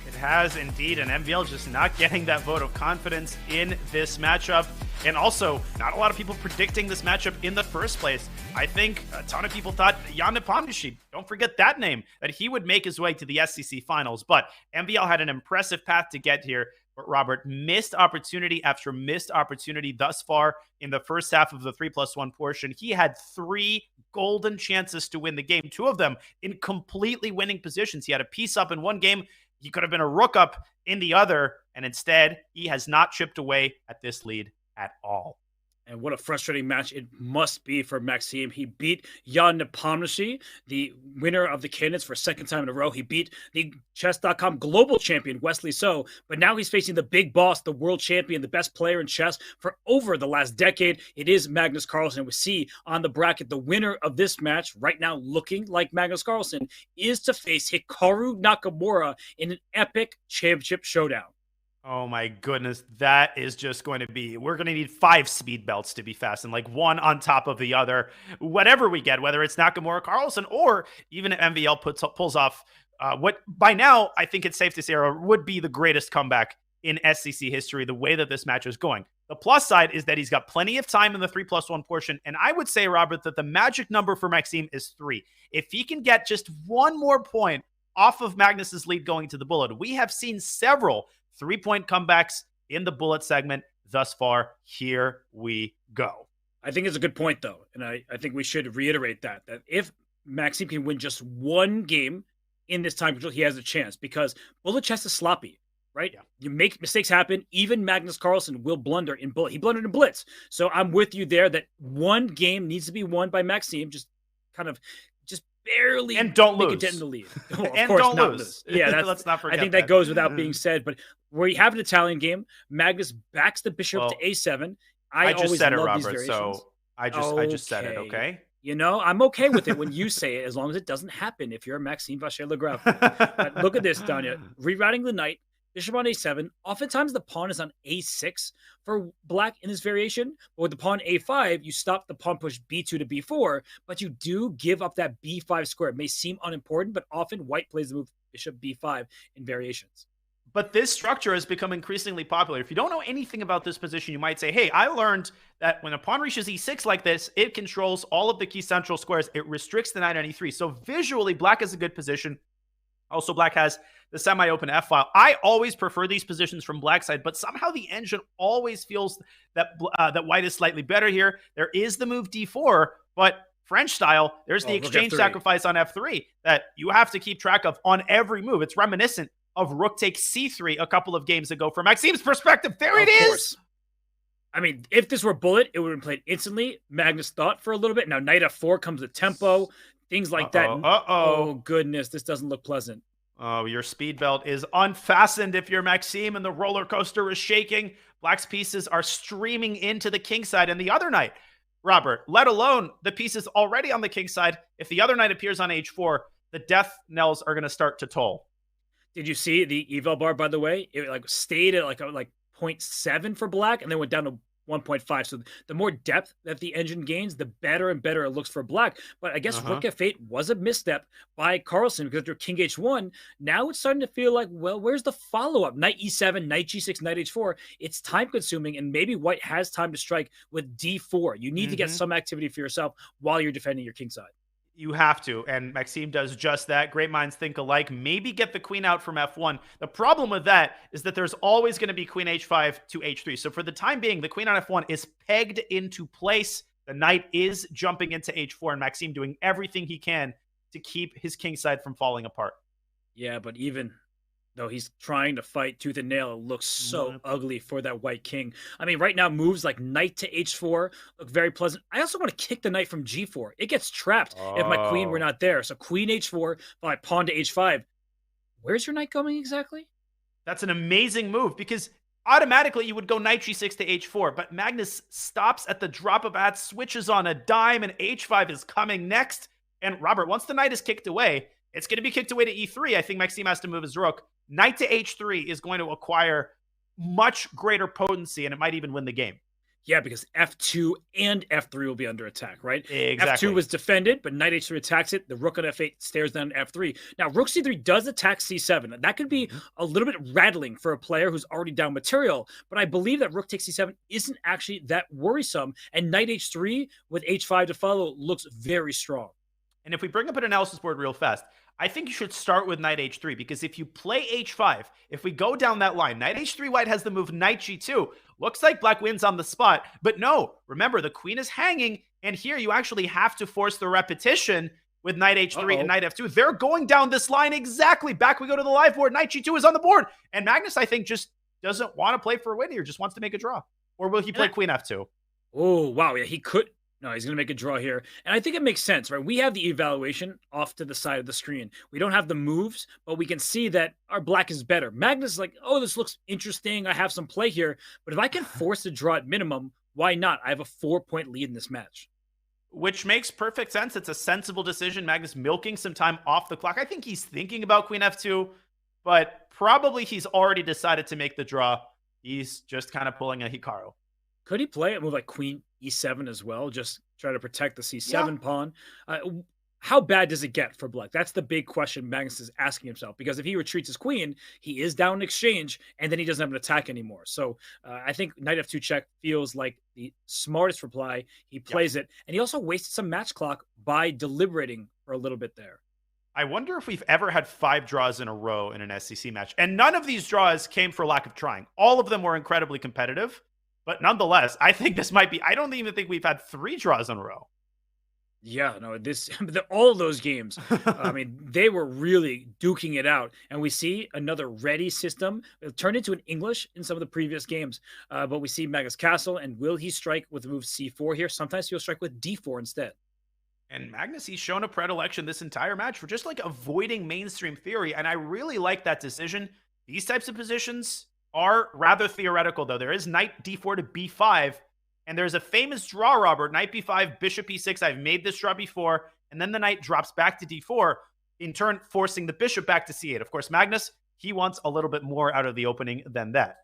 It has indeed, and MVL just not getting that vote of confidence in this matchup. And also, not a lot of people predicting this matchup in the first place. I think a ton of people thought Jan Nepomniachtchi, don't forget that name, that he would make his way to the SCC finals. But MVL had an impressive path to get here. But Robert, missed opportunity after missed opportunity thus far in the first half of the 3+1 portion. He had 3 golden chances to win the game, 2 of them in completely winning positions. He had a piece up in one game. He could have been a rook up in the other. And instead, he has not chipped away at this lead at all. And what a frustrating match it must be for Maxime. He beat Jan Nepomniachtchi, the winner of the candidates for a second time in a row. He beat the Chess.com global champion, Wesley So. But now he's facing the big boss, the world champion, the best player in chess for over the last decade. It is Magnus Carlsen. We see on the bracket the winner of this match, right now looking like Magnus Carlsen, is to face Hikaru Nakamura in an epic championship showdown. Oh my goodness, that is just going to be, we're going to need 5 speed belts to be fast, and like one on top of the other. Whatever we get, whether it's Nakamura, Carlsen, or even if MVL pulls off what by now I think it's safe to say would be the greatest comeback in SCC history, the way that this match is going. The plus side is that he's got plenty of time in the 3+1 portion, and I would say, Robert, that the magic number for Maxime is 3. If he can get just one more point off of Magnus's lead going to the bullet, we have seen several 3-point comebacks in the bullet segment thus far. Here we go. I think it's a good point, though. And I think we should reiterate that if Maxime can win just one game in this time control, he has a chance, because bullet chess is sloppy, right? Yeah. You make mistakes happen. Even Magnus Carlsen will blunder in bullet. He blundered in blitz. So I'm with you there that one game needs to be won by Maxime, just barely, and don't make lose. A dent in the lead. Oh, and don't lose. Yeah, let's not forget. I think that goes without being said. But where you have an Italian game, Magnus backs the bishop to a7. I just always said it, love Robert. these So I just said it. Okay. You know, I'm okay with it when you say it, as long as it doesn't happen. If you're a Maxime Vachier-Lagrave, but look at this, Danya, rerouting the knight. Bishop on a7. Oftentimes the pawn is on a6 for black in this variation. But with the pawn a5, you stop the pawn push b2 to b4, but you do give up that b5 square. It may seem unimportant, but often white plays the move bishop b5 in variations. But this structure has become increasingly popular. If you don't know anything about this position, you might say, hey, I learned that when a pawn reaches e6 like this, it controls all of the key central squares. It restricts the knight on e3. So visually, black is a good position. Also, black has the semi-open f-file. I always prefer these positions from black side, but somehow the engine always feels that that white is slightly better here. There is the move d4, but French style, there's the exchange sacrifice on f3 that you have to keep track of on every move. It's reminiscent of rook takes c3 a couple of games ago from Maxime's perspective. There it is. I mean, if this were bullet, it would have been played instantly. Magnus thought for a little bit. Now knight f4 comes with tempo, things like that. Oh, goodness, this doesn't look pleasant. Oh, your speed belt is unfastened if you're Maxime, and the roller coaster is shaking. Black's pieces are streaming into the king side, and the other knight, Robert, let alone the pieces already on the king side. If the other knight appears on h4, the death knells are going to start to toll. Did you see the eval bar, by the way? It stayed at like 0.7 for black, and then went down to 1.5. So the more depth that the engine gains, the better and better it looks for black. But I guess rook f8 was a misstep by Carlsen, because after king h1, now it's starting to feel like, well, where's the follow-up? Knight e7, knight g6, knight h4. It's time-consuming, and maybe white has time to strike with d4. You need to get some activity for yourself while you're defending your king side. You have to, and Maxime does just that. Great minds think alike. Maybe get the queen out from f1. The problem with that is that there's always going to be queen h5 to h3. So for the time being, the queen on f1 is pegged into place. The knight is jumping into h4, and Maxime doing everything he can to keep his king side from falling apart. Yeah, but even No, he's trying to fight tooth and nail. It looks so ugly for that white king. I mean, right now, moves like knight to h4 look very pleasant. I also want to kick the knight from g4. It gets trapped if my queen were not there. So queen h4, followed by pawn to h5. Where's your knight going exactly? That's an amazing move because automatically you would go knight g6 to h4, but Magnus stops at the drop of hat, switches on a dime, and h5 is coming next. And Robert, once the knight is kicked away, it's going to be kicked away to e3. I think Maxime has to move his rook. Knight to h3 is going to acquire much greater potency, and it might even win the game. Yeah, because f2 and f3 will be under attack, right? Exactly. F2 was defended, but knight h3 attacks it. The rook on f8 stares down f3. Now, rook c3 does attack c7. That could be a little bit rattling for a player who's already down material, but I believe that rook takes c7 isn't actually that worrisome, and knight h3 with h5 to follow looks very strong. And if we bring up an analysis board real fast, I think you should start with knight h3 because if you play h5, if we go down that line, knight h3, white has the move knight g2. Looks like black wins on the spot, but no, remember the queen is hanging, and here you actually have to force the repetition with knight h3 and knight f2. They're going down this line exactly. Back we go to the live board. Knight g2 is on the board, and Magnus, I think, just doesn't want to play for a win here, just wants to make a draw. Or will he play queen f2? Oh, wow, yeah, he could. No, he's going to make a draw here. And I think it makes sense, right? We have the evaluation off to the side of the screen. We don't have the moves, but we can see that our black is better. Magnus is like, oh, this looks interesting. I have some play here. But if I can force a draw at minimum, why not? I have a 4-point lead in this match. Which makes perfect sense. It's a sensible decision. Magnus milking some time off the clock. I think he's thinking about queen f2, but probably he's already decided to make the draw. He's just kind of pulling a Hikaru. Could he play a move like queen e7 as well? Just try to protect the c7 pawn. How bad does it get for black? That's the big question Magnus is asking himself. Because if he retreats his queen, he is down in exchange, and then he doesn't have an attack anymore. So I think knight f2 check feels like the smartest reply. He plays it, and he also wasted some match clock by deliberating for a little bit there. I wonder if we've ever had 5 draws in a row in an SCC match. And none of these draws came for lack of trying. All of them were incredibly competitive. But nonetheless, I think this might be, I don't even think we've had 3 draws in a row. Yeah, no, all of those games, I mean, they were really duking it out. And we see another ready system. It turned into an English in some of the previous games. But we see Magnus Castle, and will he strike with the move c4 here? Sometimes he'll strike with d4 instead. And Magnus, he's shown a predilection this entire match for just like avoiding mainstream theory. And I really like that decision. These types of positions are rather theoretical, though. There is knight d4 to b5, and there's a famous draw, Robert. Knight b5, bishop e6. I've made this draw before, and then the knight drops back to d4, in turn forcing the bishop back to c8. Of course, Magnus, he wants a little bit more out of the opening than that.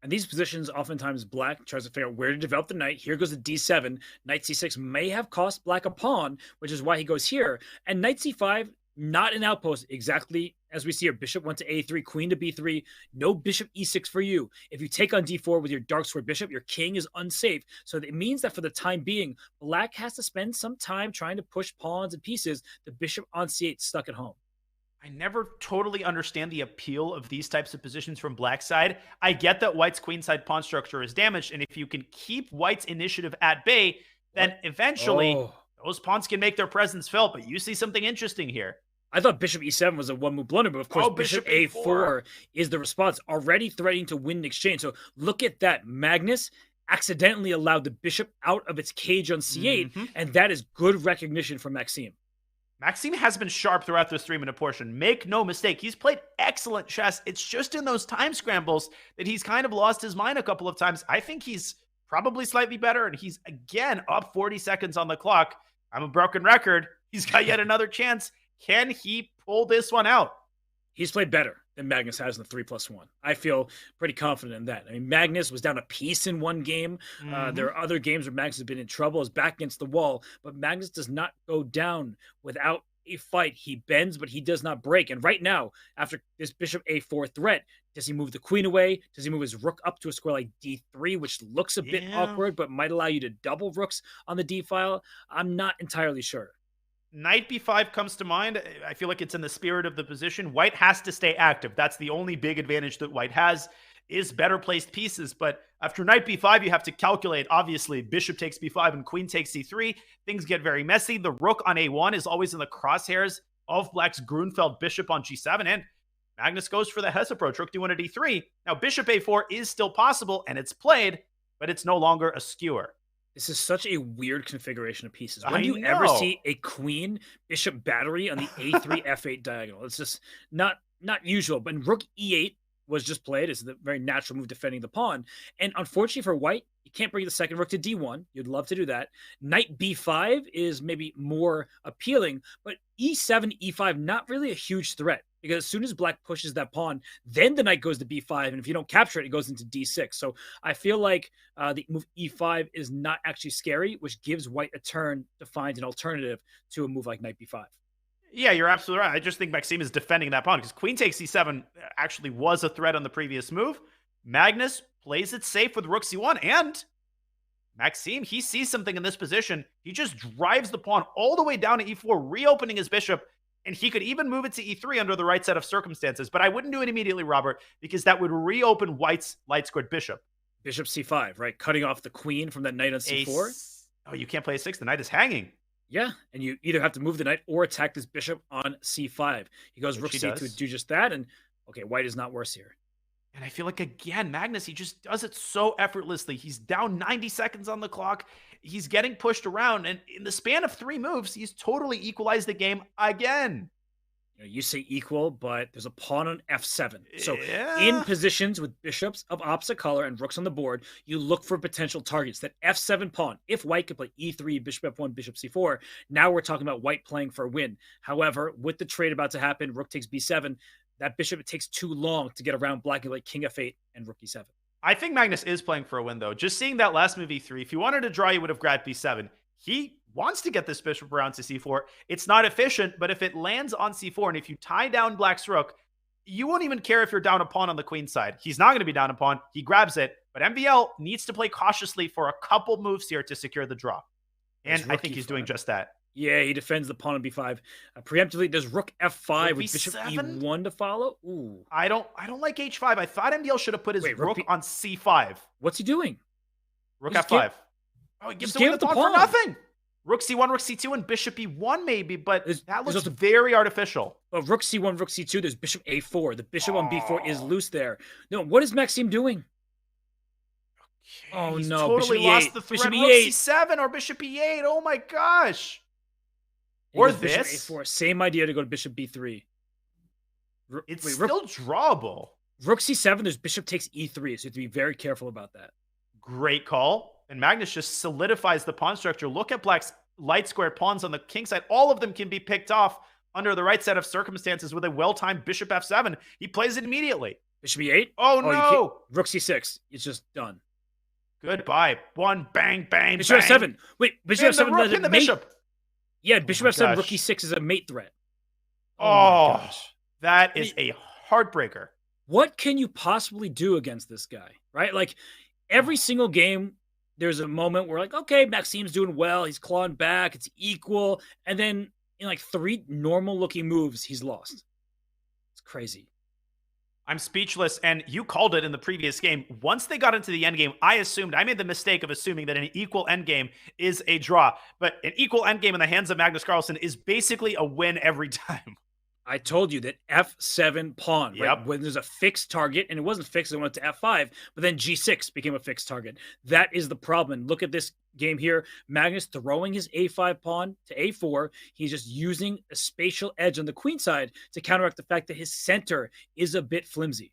And these positions, oftentimes black tries to figure out where to develop the knight. Here goes the d7. Knight c6 may have cost black a pawn, which is why he goes here. And knight c5, not an outpost, exactly as we see here. Bishop went to a3, queen to b3. No bishop e6 for you. If you take on d4 with your dark square bishop, your king is unsafe. So it means that for the time being, black has to spend some time trying to push pawns and pieces. The bishop on c8 stuck at home. I never totally understand the appeal of these types of positions from black's side. I get that white's queenside pawn structure is damaged, and if you can keep white's initiative at bay, then eventually those pawns can make their presence felt. But you see something interesting here. I thought bishop e7 was a one-move blunder, but of course bishop a4 is the response, already threatening to win an exchange. So look at that. Magnus accidentally allowed the bishop out of its cage on c8, and that is good recognition from Maxime. Maxime has been sharp throughout this 3-minute portion. Make no mistake, he's played excellent chess. It's just in those time scrambles that he's kind of lost his mind a couple of times. I think he's probably slightly better, and he's again up 40 seconds on the clock. I'm a broken record. He's got yet another chance. Can he pull this one out? He's played better than Magnus has in the 3+1. I feel pretty confident in that. I mean, Magnus was down a piece in one game. There are other games where Magnus has been in trouble, is back against the wall, but Magnus does not go down without a fight. He bends, but he does not break. And right now, after this bishop a4 threat, does he move the queen away? Does he move his rook up to a square like d3, which looks a bit awkward, but might allow you to double rooks on the d file? I'm not entirely sure. Knight b5 comes to mind. I feel like it's in the spirit of the position. White has to stay active. That's the only big advantage that white has, is better placed pieces. But after knight b5, you have to calculate. Obviously, bishop takes b5 and queen takes c3. Things get very messy. The rook on a1 is always in the crosshairs of black's Grunfeld bishop on g7. And Magnus goes for the Hess approach, rook d1 at e3. Now, bishop a4 is still possible, and it's played, but it's no longer a skewer. This is such a weird configuration of pieces. When do you ever see a queen bishop battery on the a3 f8 diagonal? It's just not usual. But rook e8 was just played. It's the very natural move defending the pawn. And unfortunately for white, you can't bring the second rook to d1. You'd love to do that. Knight b5 is maybe more appealing, but e7, e5, not really a huge threat. Because as soon as black pushes that pawn, then the knight goes to b5. And if you don't capture it, it goes into d6. So I feel like the move e5 is not actually scary, which gives white a turn to find an alternative to a move like knight b5. Yeah, you're absolutely right. I just think Maxime is defending that pawn because queen takes c7 actually was a threat on the previous move. Magnus plays it safe with rook c1. And Maxime, he sees something in this position. He just drives the pawn all the way down to e4, reopening his bishop. And he could even move it to e3 under the right set of circumstances. But I wouldn't do it immediately, Robert, because that would reopen white's light-squared bishop. Bishop c5, right? Cutting off the queen from that knight on c4. Oh, you can't play a6. The knight is hanging. Yeah, and you either have to move the knight or attack this bishop on c5. He goes rook c2 to do just that. And, okay, white is not worse here. And I feel like, again, Magnus, he just does it so effortlessly. He's down 90 seconds on the clock. He's getting pushed around. And in the span of 3 moves, he's totally equalized the game again. You say equal, but there's a pawn on f7. So in positions with bishops of opposite color and rooks on the board, you look for potential targets. That f7 pawn, if white could play e3, bishop f1, bishop c4, now we're talking about white playing for a win. However, with the trade about to happen, rook takes b7, that bishop, it takes too long to get around black and like king f8 and rook e7. I think Magnus is playing for a win, though. Just seeing that last move e3, if you wanted to draw, you would have grabbed b7. He wants to get this bishop around to c4. It's not efficient, but if it lands on c4, and if you tie down black's rook, you won't even care if you're down a pawn on the queen side. He's not going to be down a pawn. He grabs it, but MVL needs to play cautiously for a couple moves here to secure the draw. And I think he's doing just that. Yeah, he defends the pawn on b5. Preemptively, does rook f5 with bishop e1 to follow? Ooh. I don't like h5. I thought MVL should have put his rook on c5. What's he doing? Rook f5. He gives away the pawn for nothing. Rook c1, rook c2, and bishop e1 maybe, but that looks very artificial. But rook c1, rook c2, there's bishop a4. The bishop on b4 is loose there. No, what is Maxime doing? Okay, he's totally lost the threat. Rook c7 or bishop e8. Oh my gosh. Or this. Bishop a4. Same idea to go to bishop b3. It's still drawable. Rook c7, there's bishop takes e3, so you have to be very careful about that. Great call. And Magnus just solidifies the pawn structure. Look at black's light squared pawns on the king side. All of them can be picked off under the right set of circumstances with a well-timed bishop f7. He plays it immediately. Bishop e8? Oh no! Rook c6. It's just done. Goodbye. One bang, bang, bishop bang. f7. Wait, bishop f7 is a mate. Bishop. Yeah, bishop f7, rook e6 is a mate threat. Oh, that is a heartbreaker. What can you possibly do against this guy, right? Like, every single game, there's a moment where, like, okay, Maxime's doing well. He's clawing back. It's equal. And then in, like, 3 normal-looking moves, he's lost. It's crazy. I'm speechless, and you called it in the previous game. Once they got into the endgame, I made the mistake of assuming that an equal endgame is a draw. But an equal endgame in the hands of Magnus Carlsen is basically a win every time. I told you that f7 pawn, Yep. right? When there's a fixed target, and it wasn't fixed, it went to f5, but then g6 became a fixed target. That is the problem. And look at this game here. Magnus throwing his a5 pawn to a4. He's just using a spatial edge on the queen side to counteract the fact that his center is a bit flimsy.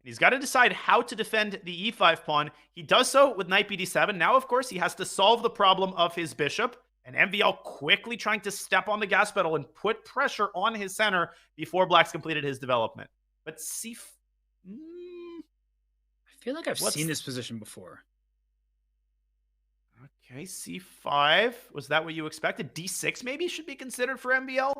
And he's got to decide how to defend the e5 pawn. He does so with knight bd7. Now, of course, he has to solve the problem of his bishop. And MVL quickly trying to step on the gas pedal and put pressure on his center before black's completed his development. But I feel like I've seen this position before. Okay, c5. Was that what you expected? d6 maybe should be considered for MVL?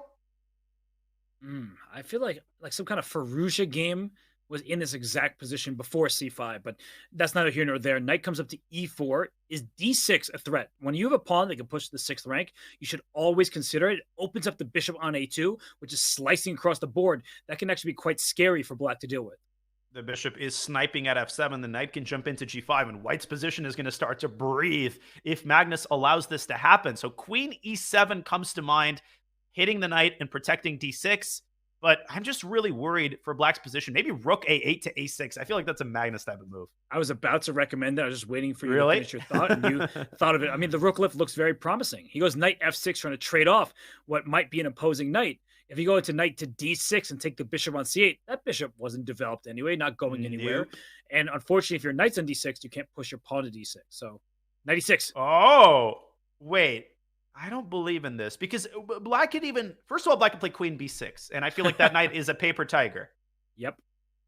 I feel like some kind of Fallujah game was in this exact position before c5, but that's neither here nor there. Knight comes up to e4. Is d6 a threat? When you have a pawn that can push the 6th rank, you should always consider it. It opens up the bishop on a2, which is slicing across the board. That can actually be quite scary for black to deal with. The bishop is sniping at f7. The knight can jump into g5, and white's position is going to start to breathe if Magnus allows this to happen. So queen e7 comes to mind, hitting the knight and protecting d6. But I'm just really worried for Black's position. Maybe rook a8 to a6. I feel like that's a Magnus type of move. I was about to recommend that. I was just waiting for you Really? to finish your thought, and you thought of it. I mean, the rook lift looks very promising. He goes knight f6, trying to trade off what might be an opposing knight. If you go into knight to d6 and take the bishop on c8, that bishop wasn't developed anyway, not going anywhere. Nope. And unfortunately, if your knight's on d6, you can't push your pawn to d6. So, knight e6. Oh, wait. I don't believe in this because Black could even, first of all, Black can play queen b6. And I feel like that knight is a paper tiger. Yep.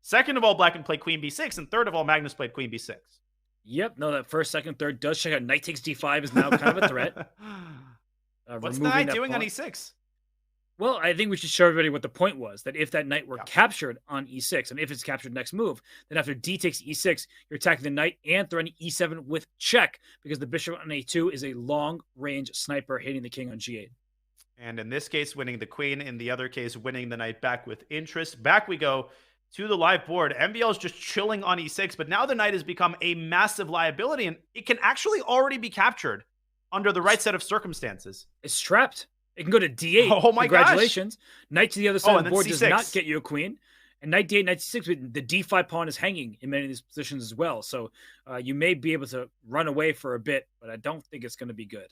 Second of all, Black can play queen b6. And third of all, Magnus played queen b6. Yep. No, that first, second, third does check out. Knight takes d5 is now kind of a threat. What's the knight doing on e6? Well, I think we should show everybody what the point was, that if that knight were captured on e6, and if it's captured next move, then after d takes e6, you're attacking the knight and throwing e7 with check, because the bishop on a2 is a long-range sniper hitting the king on g8. And in this case, winning the queen. In the other case, winning the knight back with interest. Back we go to the live board. MVL is just chilling on e6, but now the knight has become a massive liability, and it can actually already be captured under the right set of circumstances. It's trapped. It can go to d8. Oh my Congratulations. gosh. Knight to the other side of the board C6 does not get you a queen. And knight d8, knight c6, the d5 pawn is hanging in many of these positions as well. So you may be able to run away for a bit, but I don't think it's going to be good.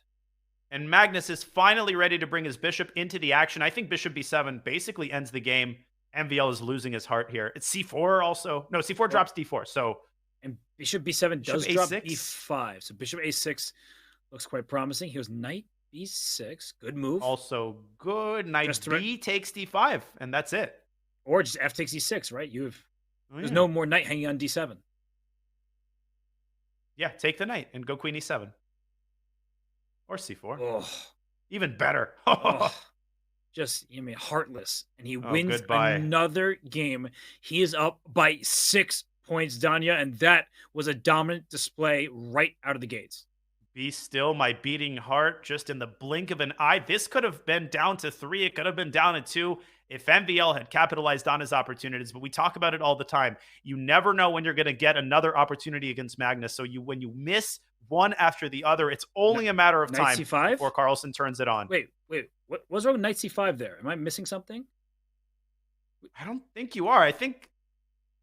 And Magnus is finally ready to bring his bishop into the action. I think bishop b7 basically ends the game. MVL is losing his heart here. It's c4 also. No, c4 drops d4. So, and bishop b7 does bishop drop a6. e5. So bishop a6 looks quite promising. He goes knight b6. Good move. Also good. Knight b takes d5, and that's it. Or just f takes e6, right? There's yeah. no more knight hanging on d7. Yeah, take the knight and go queen e7. Or c4. Oh. Even better. Just, heartless. And he wins goodbye. another game. He is up by 6 points, Danya, and that was a dominant display right out of the gates. Be still, my beating heart, just in the blink of an eye. This could have been down to 3. It could have been down to 2 if MVL had capitalized on his opportunities. But we talk about it all the time. You never know when you're going to get another opportunity against Magnus. So when you miss one after the other, it's only a matter of time before Carlsen turns it on. Wait. What's wrong with knight c5 there? Am I missing something? I don't think you are. I think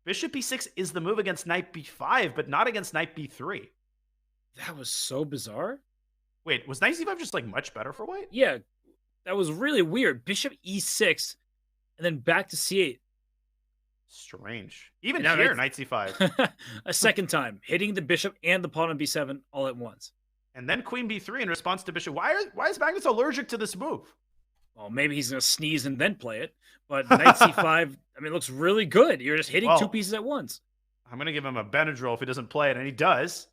bishop b6 is the move against knight b5, but not against knight b3. That was so bizarre. Wait, was knight c5 just like much better for white? Yeah, that was really weird. Bishop e6 and then back to c8. Strange. Even here, knight c5. A second time, hitting the bishop and the pawn on b7 all at once. And then queen b3 in response to bishop. Why is Magnus allergic to this move? Well, maybe he's going to sneeze and then play it. But knight c5, it looks really good. You're just hitting 2 pieces at once. I'm going to give him a Benadryl if he doesn't play it, and he does.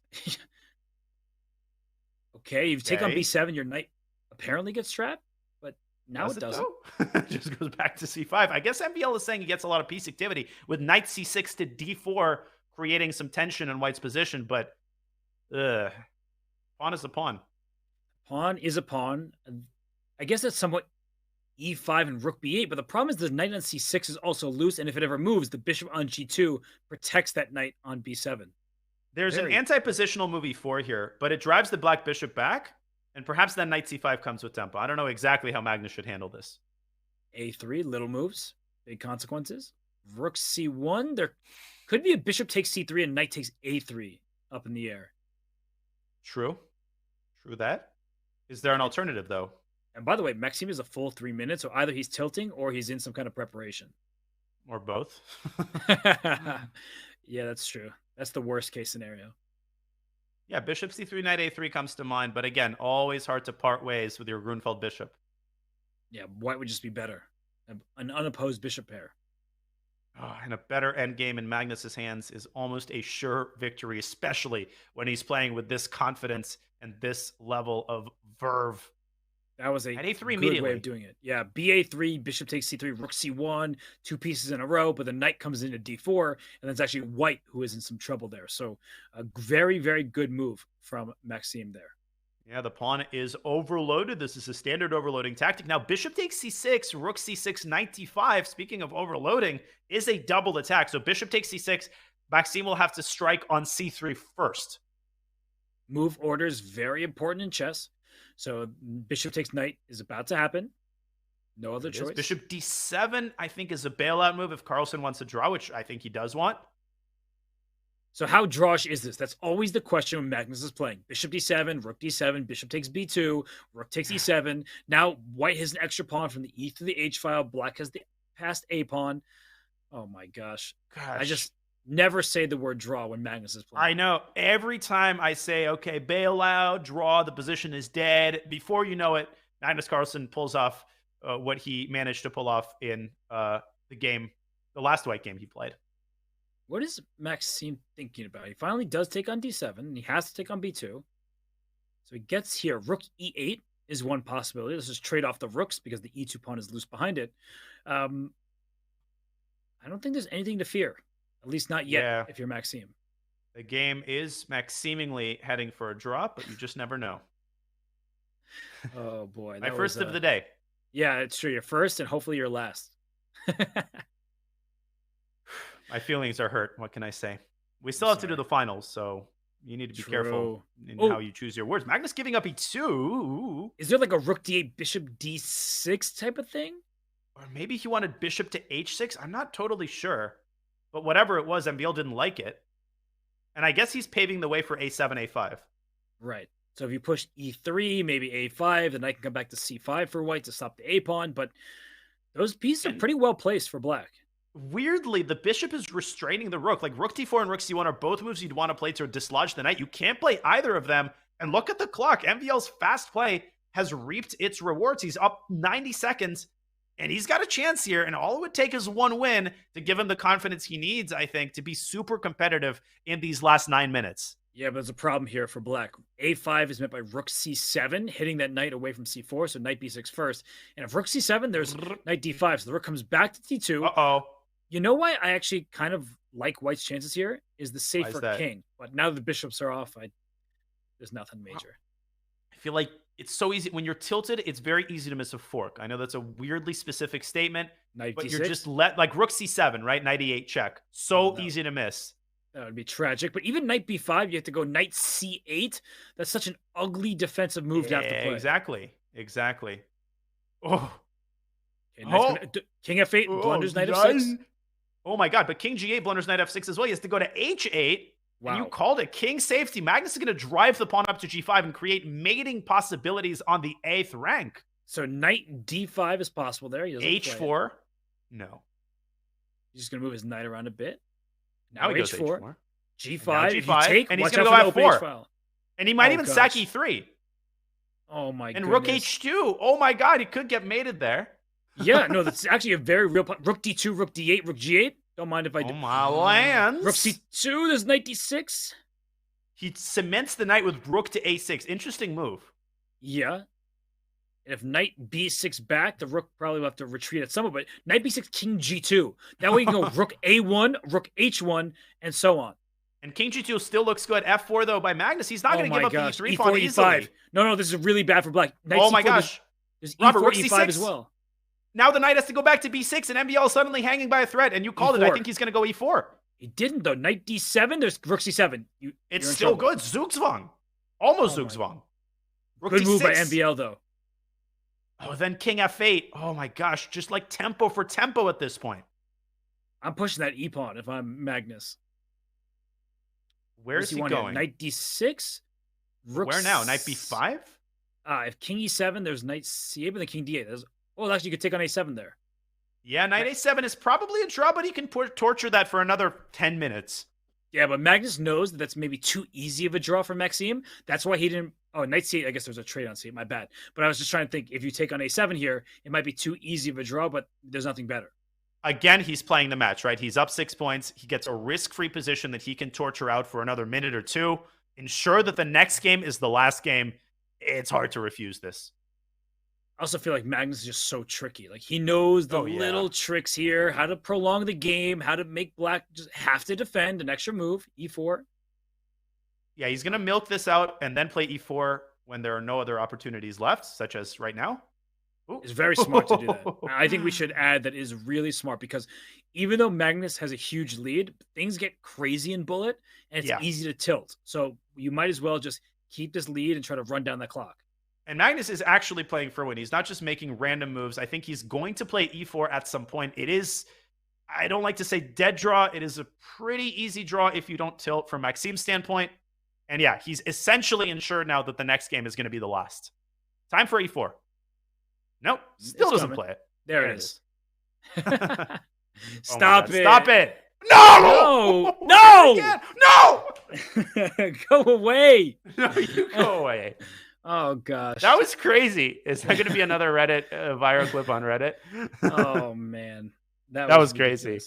Okay, you take on b7, your knight apparently gets trapped, but now it doesn't. It just goes back to c5. I guess MVL is saying he gets a lot of piece activity with knight c6 to d4, creating some tension in white's position, but pawn is a pawn. Pawn is a pawn. I guess that's somewhat e5 and rook b8, but the problem is the knight on c6 is also loose, and if it ever moves, the bishop on g2 protects that knight on b7. There's an anti-positional move e4 here, but it drives the black bishop back, and perhaps then knight c5 comes with tempo. I don't know exactly how Magnus should handle this. a3, little moves, big consequences. Rook c1, there could be a bishop takes c3 and knight takes a3 up in the air. True that. Is there an alternative, though? And by the way, Maxime is a full 3 minutes, so either he's tilting or he's in some kind of preparation. Or both. Yeah, that's true. That's the worst case scenario. Yeah, bishop c3, knight a3 comes to mind. But again, always hard to part ways with your Grunfeld bishop. Yeah, white would just be better. An unopposed bishop pair. And a better endgame in Magnus's hands is almost a sure victory, especially when he's playing with this confidence and this level of verve. That was a A3 good way of doing it. Yeah, ba3, bishop takes c3, rook c1, 2 pieces in a row, but the knight comes into d4, and it's actually white who is in some trouble there. So a very, very good move from Maxime there. Yeah, the pawn is overloaded. This is a standard overloading tactic. Now, bishop takes c6, rook c6, knight d5. Speaking of overloading, is a double attack. So bishop takes c6, Maxime will have to strike on c3 first. Move order is very important in chess. So bishop takes knight is about to happen. No other choice. Bishop d7, I think, is a bailout move if Carlsen wants to draw, which I think he does want. So how drawish is this? That's always the question when Magnus is playing. Bishop d7, rook d7, bishop takes b2, rook takes e7. Now white has an extra pawn from the e to the h file. Black has the passed a pawn. Oh my gosh. I just never say the word draw when Magnus is playing. I know. Every time I say, okay, bailout, draw, the position is dead, before you know it, Magnus Carlsen pulls off what he managed to pull off in the last white game he played. What is Maxime thinking about? He finally does take on d7, and he has to take on b2. So he gets here. Rook e8 is one possibility. Let's just trade off the rooks because the e2 pawn is loose behind it. I don't think there's anything to fear, at least not yet, if you're Maxime. The game is seemingly heading for a draw, but you just never know. Oh, boy. My first of the day. Yeah, it's true. You're first, and hopefully you're last. My feelings are hurt. What can I say? We still have to do the finals, so you need to be careful in how you choose your words. Magnus giving up e2. Ooh. Is there like a rook d8, bishop d6 type of thing? Or maybe he wanted bishop to h6. I'm not totally sure. But whatever it was, MVL didn't like it. And I guess he's paving the way for a7, a5. Right. So if you push e3, maybe a5, then I can come back to c5 for white to stop the a pawn. But those pieces are pretty well placed for black. Weirdly, the bishop is restraining the rook. Like rook d4 and rook c1 are both moves you'd want to play to dislodge the knight. You can't play either of them. And look at the clock. MVL's fast play has reaped its rewards. He's up 90 seconds, and he's got a chance here. And all it would take is one win to give him the confidence he needs, I think, to be super competitive in these last 9 minutes. Yeah, but there's a problem here for black. a5 is met by rook c7, hitting that knight away from c4, so knight b6 first. And if rook c7, there's knight d5, so the rook comes back to d2. Uh-oh. You know why I actually kind of like white's chances here? Is the safer king. But now the bishops are off, there's nothing major. I feel like it's so easy. When you're tilted, it's very easy to miss a fork. I know that's a weirdly specific statement, knight but d6? you're just like rook c7, right? Knight e8 check. So easy to miss. That would be tragic. But even knight b5, you have to go knight c8. That's such an ugly defensive move to have to play. Exactly. Oh. Okay, king f8 blunders knight f6. Oh my god, but king g8 blunders knight f6 as well. He has to go to h8. Wow. And you called it. King safety. Magnus is going to drive the pawn up to g5 and create mating possibilities on the 8th rank. So knight d5 is possible there. H4. No. He's just going to move his knight around a bit. Now he goes H4. G5. If you take, and he's going to go F4. And he might even sack E3. Oh my god. And rook H2. Oh my god, he could get mated there. Yeah, no, that's actually a very real point. Rook D2, rook D8, rook G8. Don't mind if I do. Oh my lands. Rook C2, there's knight D6. He cements the knight with rook to A6. Interesting move. Yeah. And if knight B6 back, the rook probably will have to retreat at some point. But knight B6, king G2. That way you can go rook A1, rook H1, and so on. And king G2 still looks good. F4, though, by Magnus. He's not going to give up the E3 E4, pawn easily. E5. No, this is really bad for black. Knight oh my C4, gosh. There's Robert, E4, rook E5 C6 as well. Now the knight has to go back to B6, and MVL is suddenly hanging by a thread. And you called E4. it. I think he's going to go E4. He didn't, though. Knight D7, there's rook C7. It's still good. Zugzwang. Almost Zugzwang. Good move by MVL, though. Oh, then king F8. Oh my gosh. Just like tempo for tempo at this point. I'm pushing that E-pawn if I'm Magnus. Where's he going? Knight D6. Where now? Knight B5? If king E7, there's knight C8, but then king D8. Actually, you could take on A7 there. Yeah, knight A7 is probably a draw, but he can torture that for another 10 minutes. Yeah, but Magnus knows that that's maybe too easy of a draw for Maxime. That's why he didn't... Oh, knight C8, I guess there's a trade on C8, my bad. But I was just trying to think, if you take on A7 here, it might be too easy of a draw, but there's nothing better. Again, he's playing the match, right? He's up 6 points. He gets a risk-free position that he can torture out for another minute or two. Ensure that the next game is the last game. It's hard to refuse this. I also feel like Magnus is just so tricky. Like, he knows the little tricks here, how to prolong the game, how to make black just have to defend an extra move, E4. Yeah, he's going to milk this out and then play E4 when there are no other opportunities left, such as right now. Ooh. It's very smart to do that. I think we should add that is really smart because even though Magnus has a huge lead, things get crazy in bullet and it's easy to tilt. So you might as well just keep this lead and try to run down the clock. And Magnus is actually playing for a win. He's not just making random moves. I think he's going to play e4 at some point. It is, I don't like to say dead draw. It is a pretty easy draw if you don't tilt from Maxim's standpoint. And yeah, he's essentially ensured now that the next game is going to be the last. Time for e4. Nope, still doesn't play it. There it is. Stop it. Stop it. No! No! No! Go away. No, you go away. Oh, gosh. That was crazy. Is that going to be another Reddit viral clip on Reddit? Oh, man. That was crazy.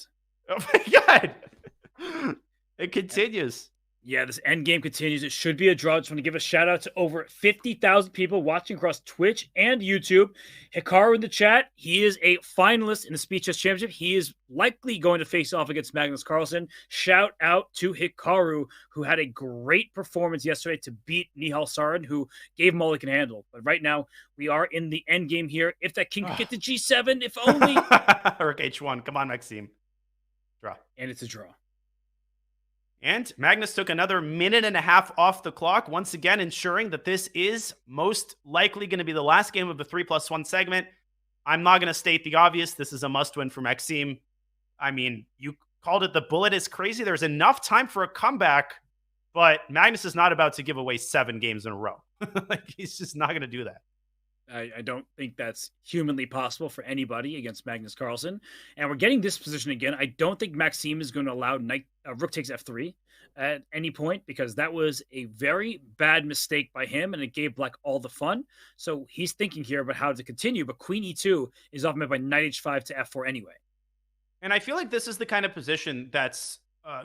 Oh, my God. It continues. Yeah, this end game continues. It should be a draw. Just want to give a shout out to over 50,000 people watching across Twitch and YouTube. Hikaru in the chat. He is a finalist in the Speed Chess Championship. He is likely going to face off against Magnus Carlsen. Shout out to Hikaru, who had a great performance yesterday to beat Nihal Sarin, who gave him all he can handle. But right now, we are in the end game here. If that king could get to G7, if only. Rook H1. Come on, Maxime. Draw. And it's a draw. And Magnus took another minute and a half off the clock, once again ensuring that this is most likely going to be the last game of the 3+1 segment. I'm not going to state the obvious. This is a must-win for Maxime. I mean, you called it the bullet is crazy. There's enough time for a comeback, but Magnus is not about to give away 7 games in a row. Like, he's just not going to do that. I don't think that's humanly possible for anybody against Magnus Carlsen. And we're getting this position again. I don't think Maxime is going to allow Rook takes F3 at any point, because that was a very bad mistake by him, and it gave Black all the fun. So he's thinking here about how to continue, but Queen E2 is often met by Knight H5 to F4 anyway. And I feel like this is the kind of position that's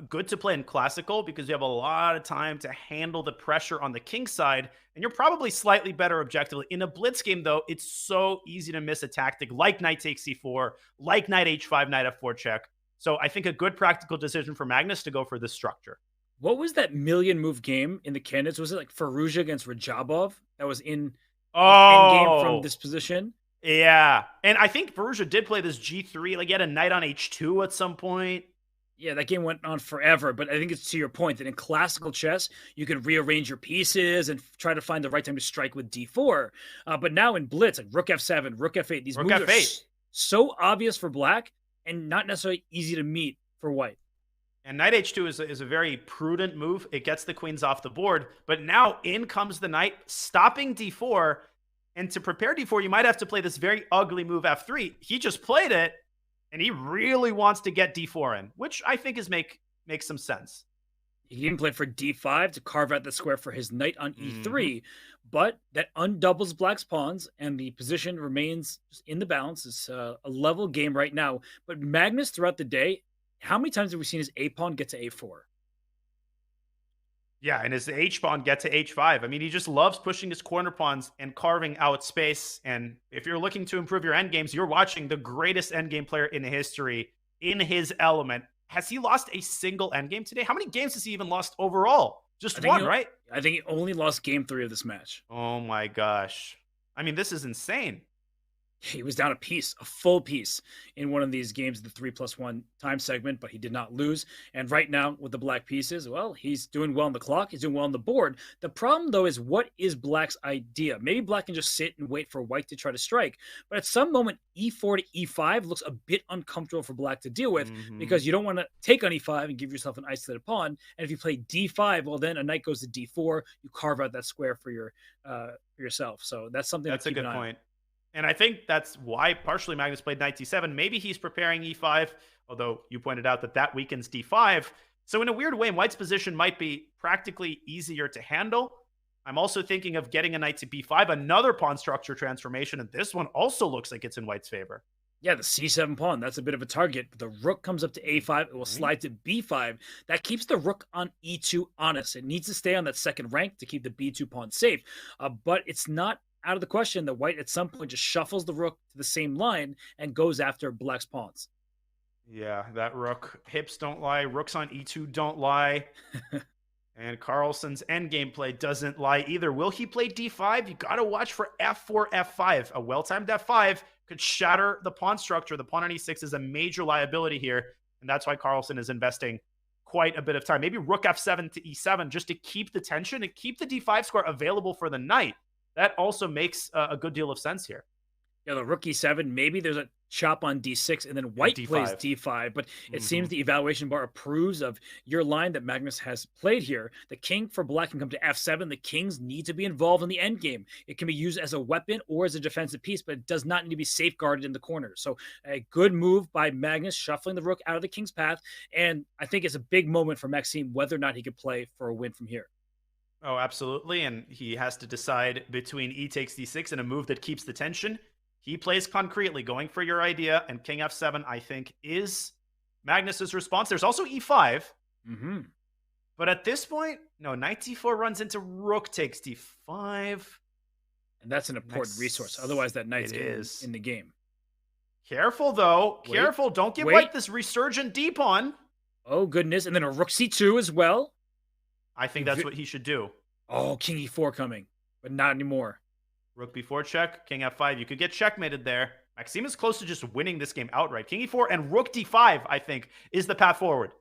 good to play in classical, because you have a lot of time to handle the pressure on the king side, and you're probably slightly better objectively. In a blitz game, though, it's so easy to miss a tactic like knight takes c4, like knight h5, knight f4 check. So I think a good practical decision for Magnus to go for this structure. What was that million move game in the candidates? Was it like Firouzja against Rajabov that was in game from this position? Yeah. And I think Firouzja did play this g3, like he had a knight on h2 at some point. Yeah, that game went on forever, but I think it's to your point that in classical chess, you can rearrange your pieces and try to find the right time to strike with d4. But now in Blitz, like Rook f7, Rook f8, these moves are so obvious for Black and not necessarily easy to meet for White. And knight h2 is a very prudent move. It gets the queens off the board, but now in comes the knight, stopping d4. And to prepare d4, you might have to play this very ugly move f3. He just played it, and he really wants to get d4 in, which I think makes some sense. He even played for d5 to carve out the square for his knight on e3, but that undoubles Black's pawns, and the position remains in the balance. It's a level game right now. But Magnus, throughout the day, how many times have we seen his a-pawn get to a4? Yeah, and his h-pawn get to h5. I mean, he just loves pushing his corner pawns and carving out space. And if you're looking to improve your endgames, you're watching the greatest endgame player in history in his element. Has he lost a single endgame today? How many games has he even lost overall? Just one, right? I think he only lost game 3 of this match. Oh my gosh. I mean, this is insane. He was down a full piece in one of these games, the 3+1 time segment, but he did not lose. And right now with the Black pieces, well, he's doing well on the clock. He's doing well on the board. The problem, though, is what is Black's idea? Maybe Black can just sit and wait for White to try to strike. But at some moment, e4 to e5 looks a bit uncomfortable for Black to deal with because you don't want to take on e5 and give yourself an isolated pawn. And if you play d5, well, then a knight goes to d4. You carve out that square for yourself. So that's something that's a good point. And I think that's why partially Magnus played knight d7. Maybe he's preparing e5, although you pointed out that weakens d5. So in a weird way, White's position might be practically easier to handle. I'm also thinking of getting a knight to b5, another pawn structure transformation, and this one also looks like it's in White's favor. Yeah, the c7 pawn, that's a bit of a target. The rook comes up to a5. It will slide to b5. That keeps the rook on e2 honest. It needs to stay on that second rank to keep the b2 pawn safe. But it's not out of the question that White at some point just shuffles the rook to the same line and goes after Black's pawns. Yeah, that rook. Hips don't lie. Rooks on e2 don't lie. And Carlsen's endgame play doesn't lie either. Will he play d5? You got to watch for f4, f5. A well-timed f5 could shatter the pawn structure. The pawn on e6 is a major liability here, and that's why Carlsen is investing quite a bit of time. Maybe rook f7 to e7 just to keep the tension and keep the d5 square available for the knight. that also makes a good deal of sense here. Yeah, the rook e7, maybe there's a chop on d6, and then white D5. plays d5, but it seems the evaluation bar approves of your line that Magnus has played here. The king for black can come to f7. The kings need to be involved in the endgame. It can be used as a weapon or as a defensive piece, but it does not need to be safeguarded in the corner. So a good move by Magnus, shuffling the rook out of the king's path, and I think it's a big moment for Maxime whether or not he could play for a win from here. Oh, absolutely, and he has to decide between e takes d6 and a move that keeps the tension. He plays concretely, going for your idea, and king f7, I think, is Magnus's response. There's also e5. But at this point, no, knight d4 runs into rook takes d5. And that's an important resource. Otherwise, that knight's in the game. Careful, though. Careful. Don't give white this resurgent d-pawn. Oh, goodness. And then a rook c2 as well. I think that's what he should do. Oh, king e4 coming, but not anymore. Rook b4 check, king f5. You could get checkmated there. Maxime is close to just winning this game outright. King e4 and rook d5, I think, is the path forward.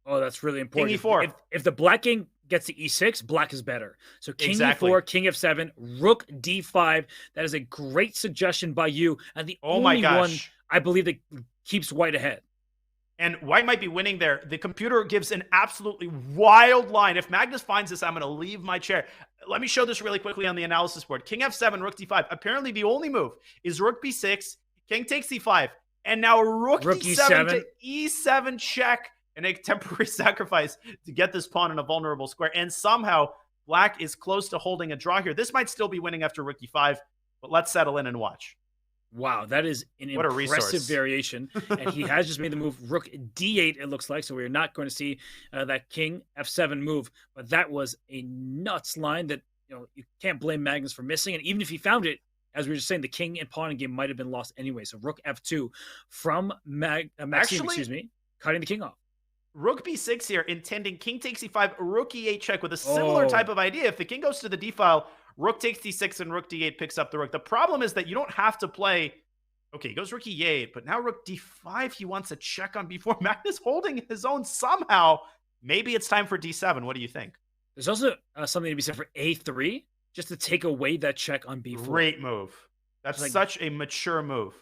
Oh, that's really important. King e4. If the black king gets to e6, black is better. So king e4, king f7, rook d5. That is a great suggestion by you. And the only one, I believe, that keeps white ahead. And white might be winning there. The computer gives an absolutely wild line. If Magnus finds this, I'm going to leave my chair. Let me show this really quickly on the analysis board. King f7, rook d5. Apparently, the only move is rook b6, king takes c5, and now rook d7 to e7 check, and a temporary sacrifice to get this pawn in a vulnerable square. And somehow, black is close to holding a draw here. This might still be winning after rook e5, but let's settle in and watch. Wow, that is an impressive variation. And he has just made the move rook d8, it looks like. So we're not going to see that king f7 move. But that was a nuts line that you can't blame Magnus for missing. And even if he found it, as we were just saying, the king and pawn game might have been lost anyway. So rook f2 from Maxime, cutting the king off. Rook b6 here, intending king takes e5, rook e8 check with a similar type of idea. If the king goes to the d file, rook takes d6 and rook d8 picks up the rook. The problem is that you don't have to play... Okay, he goes rook e8, but now rook d5, he wants a check on b4. Magnus holding his own somehow. Maybe it's time for d7. What do you think? There's also something to be said for a3, just to take away that check on b4. Great move. That's such a mature move.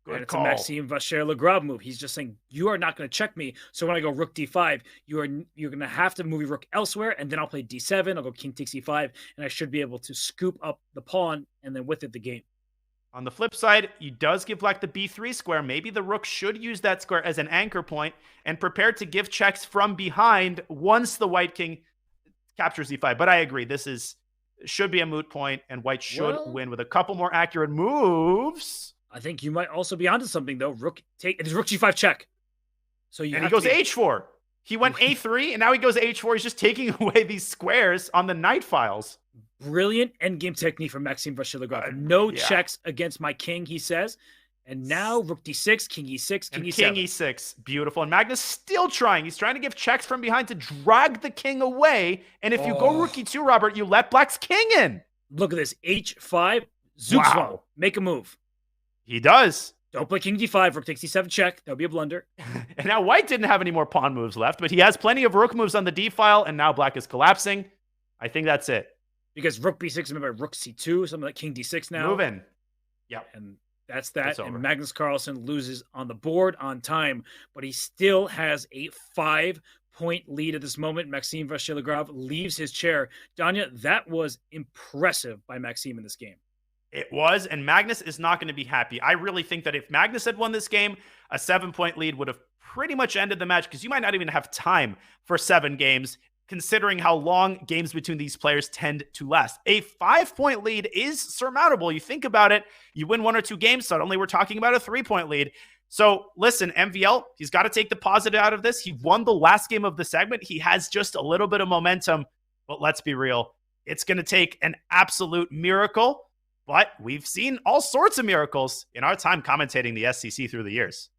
Good and call. It's a Maxime Vacher-Lagrave move. He's just saying, you are not going to check me. So when I go rook d5, you're going to have to move your rook elsewhere, and then I'll play d7. I'll go king takes e5, and I should be able to scoop up the pawn, and then with it, the game. On the flip side, he does give black the b3 square. Maybe the rook should use that square as an anchor point and prepare to give checks from behind once the white king captures e5. But I agree, this should be a moot point, and white should win with a couple more accurate moves. I think you might also be onto something, though. It's rook g5 check. So he goes h4. He went a3, and now he goes h4. He's just taking away these squares on the knight files. Brilliant endgame technique from Maxime Vacher-Lagrave. No checks against my king, he says. And now rook d6, king e6, king e7. King e6. Beautiful. And Magnus still trying. He's trying to give checks from behind to drag the king away. And if you go rook e2, Robert, you let black's king in. Look at this. h5. Zugzwang. Make a move. He does. Don't play king d5, rook takes d7 check. That would be a blunder. And now white didn't have any more pawn moves left, but he has plenty of rook moves on the d file, and now black is collapsing. I think that's it. Because rook b6, remember, rook c2, something like king d6 now. Move in. Yep. And that's that. And Magnus Carlsen loses on the board on time, but he still has a 5-point lead at this moment. Maxime Vacher-Lagrave leaves his chair. Danya, that was impressive by Maxime in this game. It was, and Magnus is not going to be happy. I really think that if Magnus had won this game, a 7-point lead would have pretty much ended the match, because you might not even have time for 7 games, considering how long games between these players tend to last. A 5-point lead is surmountable. You think about it, you win 1 or 2 games, suddenly we're talking about a 3-point lead. So listen, MVL, he's got to take the positive out of this. He won the last game of the segment. He has just a little bit of momentum, but let's be real. It's going to take an absolute miracle. But we've seen all sorts of miracles in our time commentating the SCC through the years.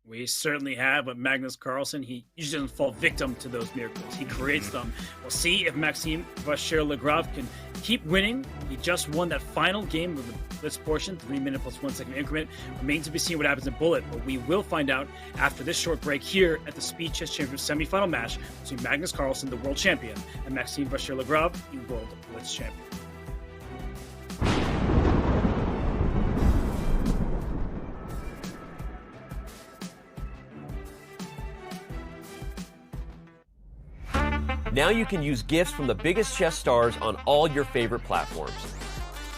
We certainly have, but Magnus Carlsen, he usually doesn't fall victim to those miracles. He creates them. We'll see if Maxime Vacher-Lagrave can keep winning. He just won that final game of the Blitz portion, 3-minute plus 1 second increment. Remains to be seen what happens in Bullet, but we will find out after this short break here at the Speed Chess Championship semifinal match between Magnus Carlsen, the world champion, and Maxime Vacher-Lagrave, the world Blitz champion. Now you can use gifts from the biggest chess stars on all your favorite platforms.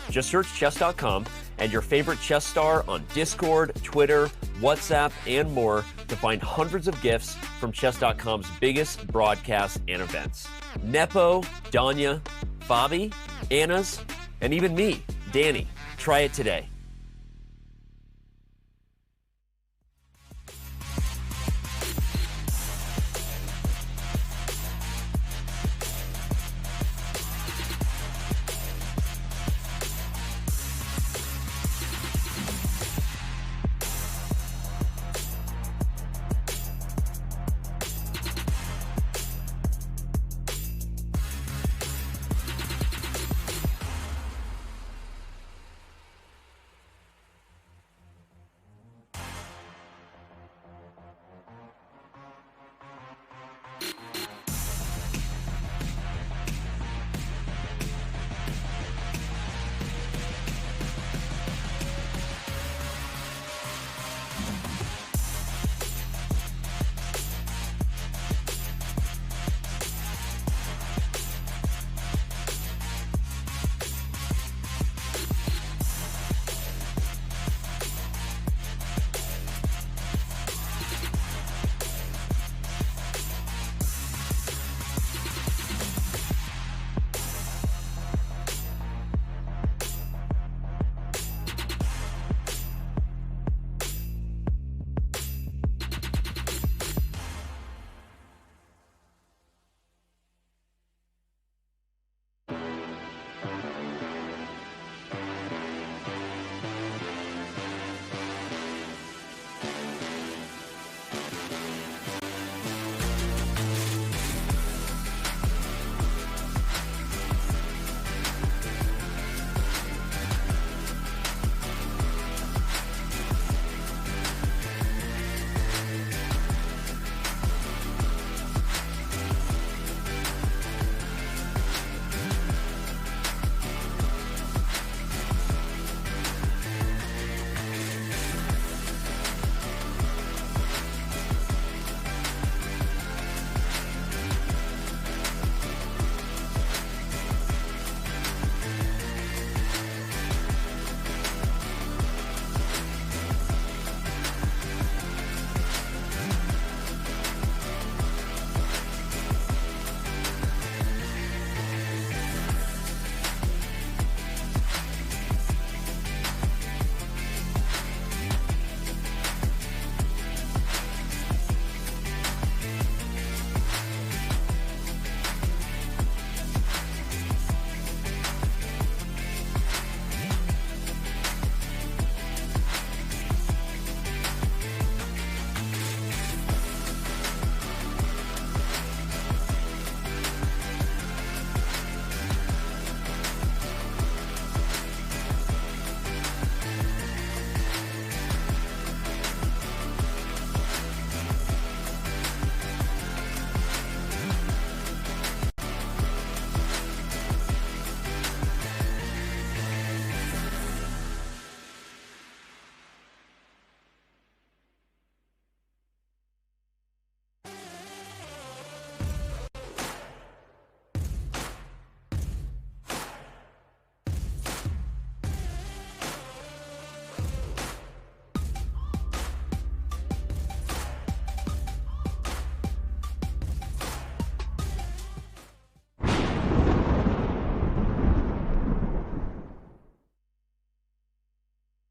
Just search chess.com and your favorite chess star on Discord, Twitter, WhatsApp, and more to find hundreds of gifts from chess.com's biggest broadcasts and events. Nepo, Danya, Fabi, Anna's, and even me, Danny. Try it today.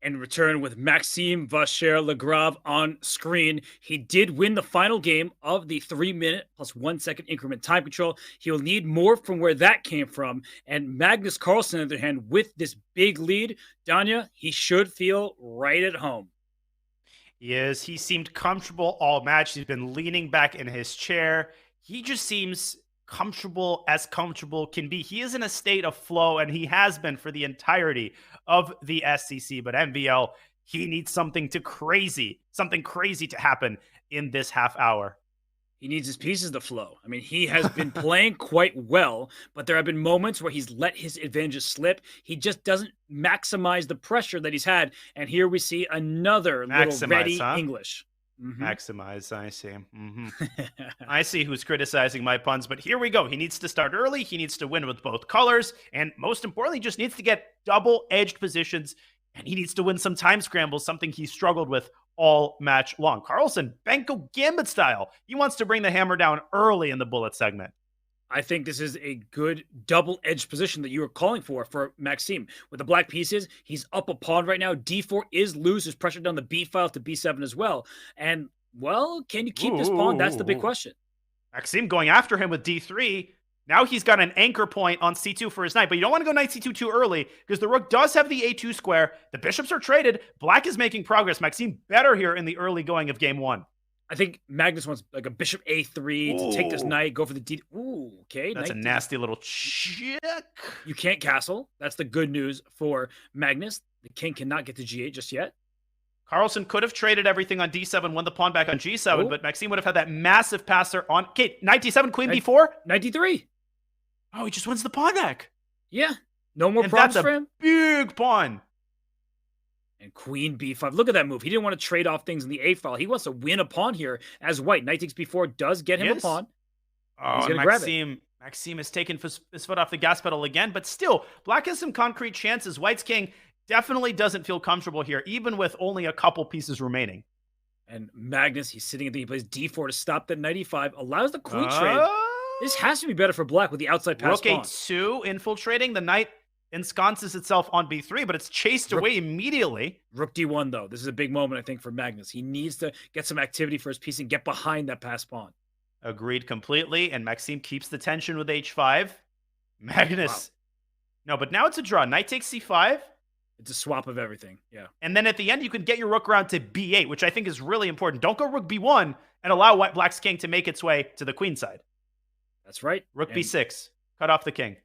and return with Maxime Vacher-Lagrave on screen. He did win the final game of the 3-minute plus 1 second increment time control. He'll need more from where that came from. And Magnus Carlsen, on the other hand, with this big lead, Danya, he should feel right at home. He is. He seemed comfortable all match. He's been leaning back in his chair. He just seems comfortable as comfortable can be. He is in a state of flow, and he has been for the entirety of the SCC. But MVL, he needs something crazy to happen in this half hour. He needs his pieces to flow. I mean, he has been playing quite well, but there have been moments where he's let his advantages slip. He just doesn't maximize the pressure that he's had. And here we see another little ready English. Maximize, I see. I see who's criticizing my puns, but here we go. He needs to start early. He needs to win with both colors. And most importantly, just needs to get double-edged positions. And he needs to win some time scrambles, something he struggled with all match long. Carlsen, Benko Gambit style. He wants to bring the hammer down early in the bullet segment. I think this is a good double-edged position that you were calling for Maxime. With the black pieces, he's up a pawn right now. D4 is loose. There's pressure down the B file to B7 as well. And, well, can you keep this pawn? That's the big question. Maxime going after him with D3. Now he's got an anchor point on C2 for his knight, but you don't want to go knight C2 too early because the rook does have the A2 square. The bishops are traded. Black is making progress. Maxime better here in the early going of game one. I think Magnus wants like a bishop A3 to take this knight, go for the D. Ooh, okay. That's a nasty little check. You can't castle. That's the good news for Magnus. The king cannot get to G8 just yet. Carlsen could have traded everything on D7, won the pawn back on G7, but Maxime would have had that massive passer on... Okay, knight D7, queen B4? Knight D3. Oh, he just wins the pawn back. Yeah. No more problems for him. Big pawn. And queen b5. Look at that move. He didn't want to trade off things in the A file. He wants to win a pawn here as white. Knight takes b4 does get him a pawn. Oh, he's going to grab it. Maxime has taken his foot off the gas pedal again, but still, black has some concrete chances. White's king definitely doesn't feel comfortable here, even with only a couple pieces remaining. And Magnus, he's sitting at the, he plays d4 to stop that knight e5, allows the queen trade. This has to be better for black with the outside pass pawn. Rook a2 infiltrating. The knight ensconces itself on b3, but it's chased away immediately. Rook d1, though. This is a big moment, I think, for Magnus. He needs to get some activity for his piece and get behind that pass pawn. Agreed completely, and Maxime keeps the tension with h5. Magnus. Wow. No, but now it's a draw. Knight takes c5. It's a swap of everything, yeah. And then at the end, you can get your rook around to b8, which I think is really important. Don't go rook b1 and allow black's king to make its way to the queen side. That's right. Rook b6. Cut off the king.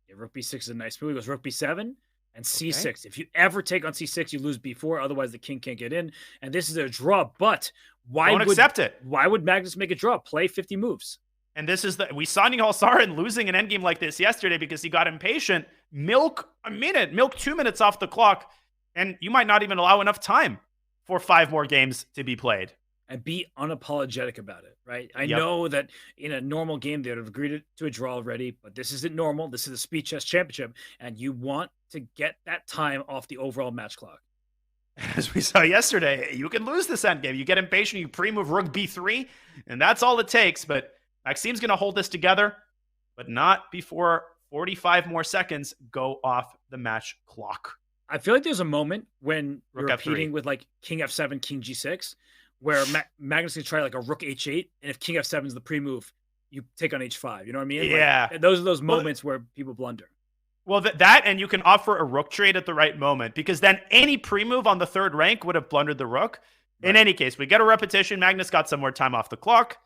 Yeah, rook b6 is a nice move. He goes rook b7 and c6. Okay. If you ever take on c6, you lose b4. Otherwise, the king can't get in. And this is a draw. But why Don't accept it. Why would Magnus make a draw? Play 50 moves. And this is we saw Nihal Sarin losing an endgame like this yesterday because he got impatient. Milk a minute, milk 2 minutes off the clock, and you might not even allow enough time for 5 more games to be played. And be unapologetic about it, right? I know that in a normal game they would have agreed to a draw already, but this isn't normal. This is the Speed Chess Championship, and you want to get that time off the overall match clock. As we saw yesterday, you can lose this endgame. You get impatient, you pre-move rook b3, and that's all it takes. But Maxime's going to hold this together, but not before 45 more seconds go off the match clock. I feel like there's a moment when you're repeating with like king f7, king g6, where Magnus can try like a rook h8, and if king f7 is the pre-move, you take on h5. You know what I mean? Yeah. Like, those are those moments where people blunder. Well, that and you can offer a rook trade at the right moment, because then any pre-move on the third rank would have blundered the rook. Right. In any case, we get a repetition. Magnus got some more time off the clock,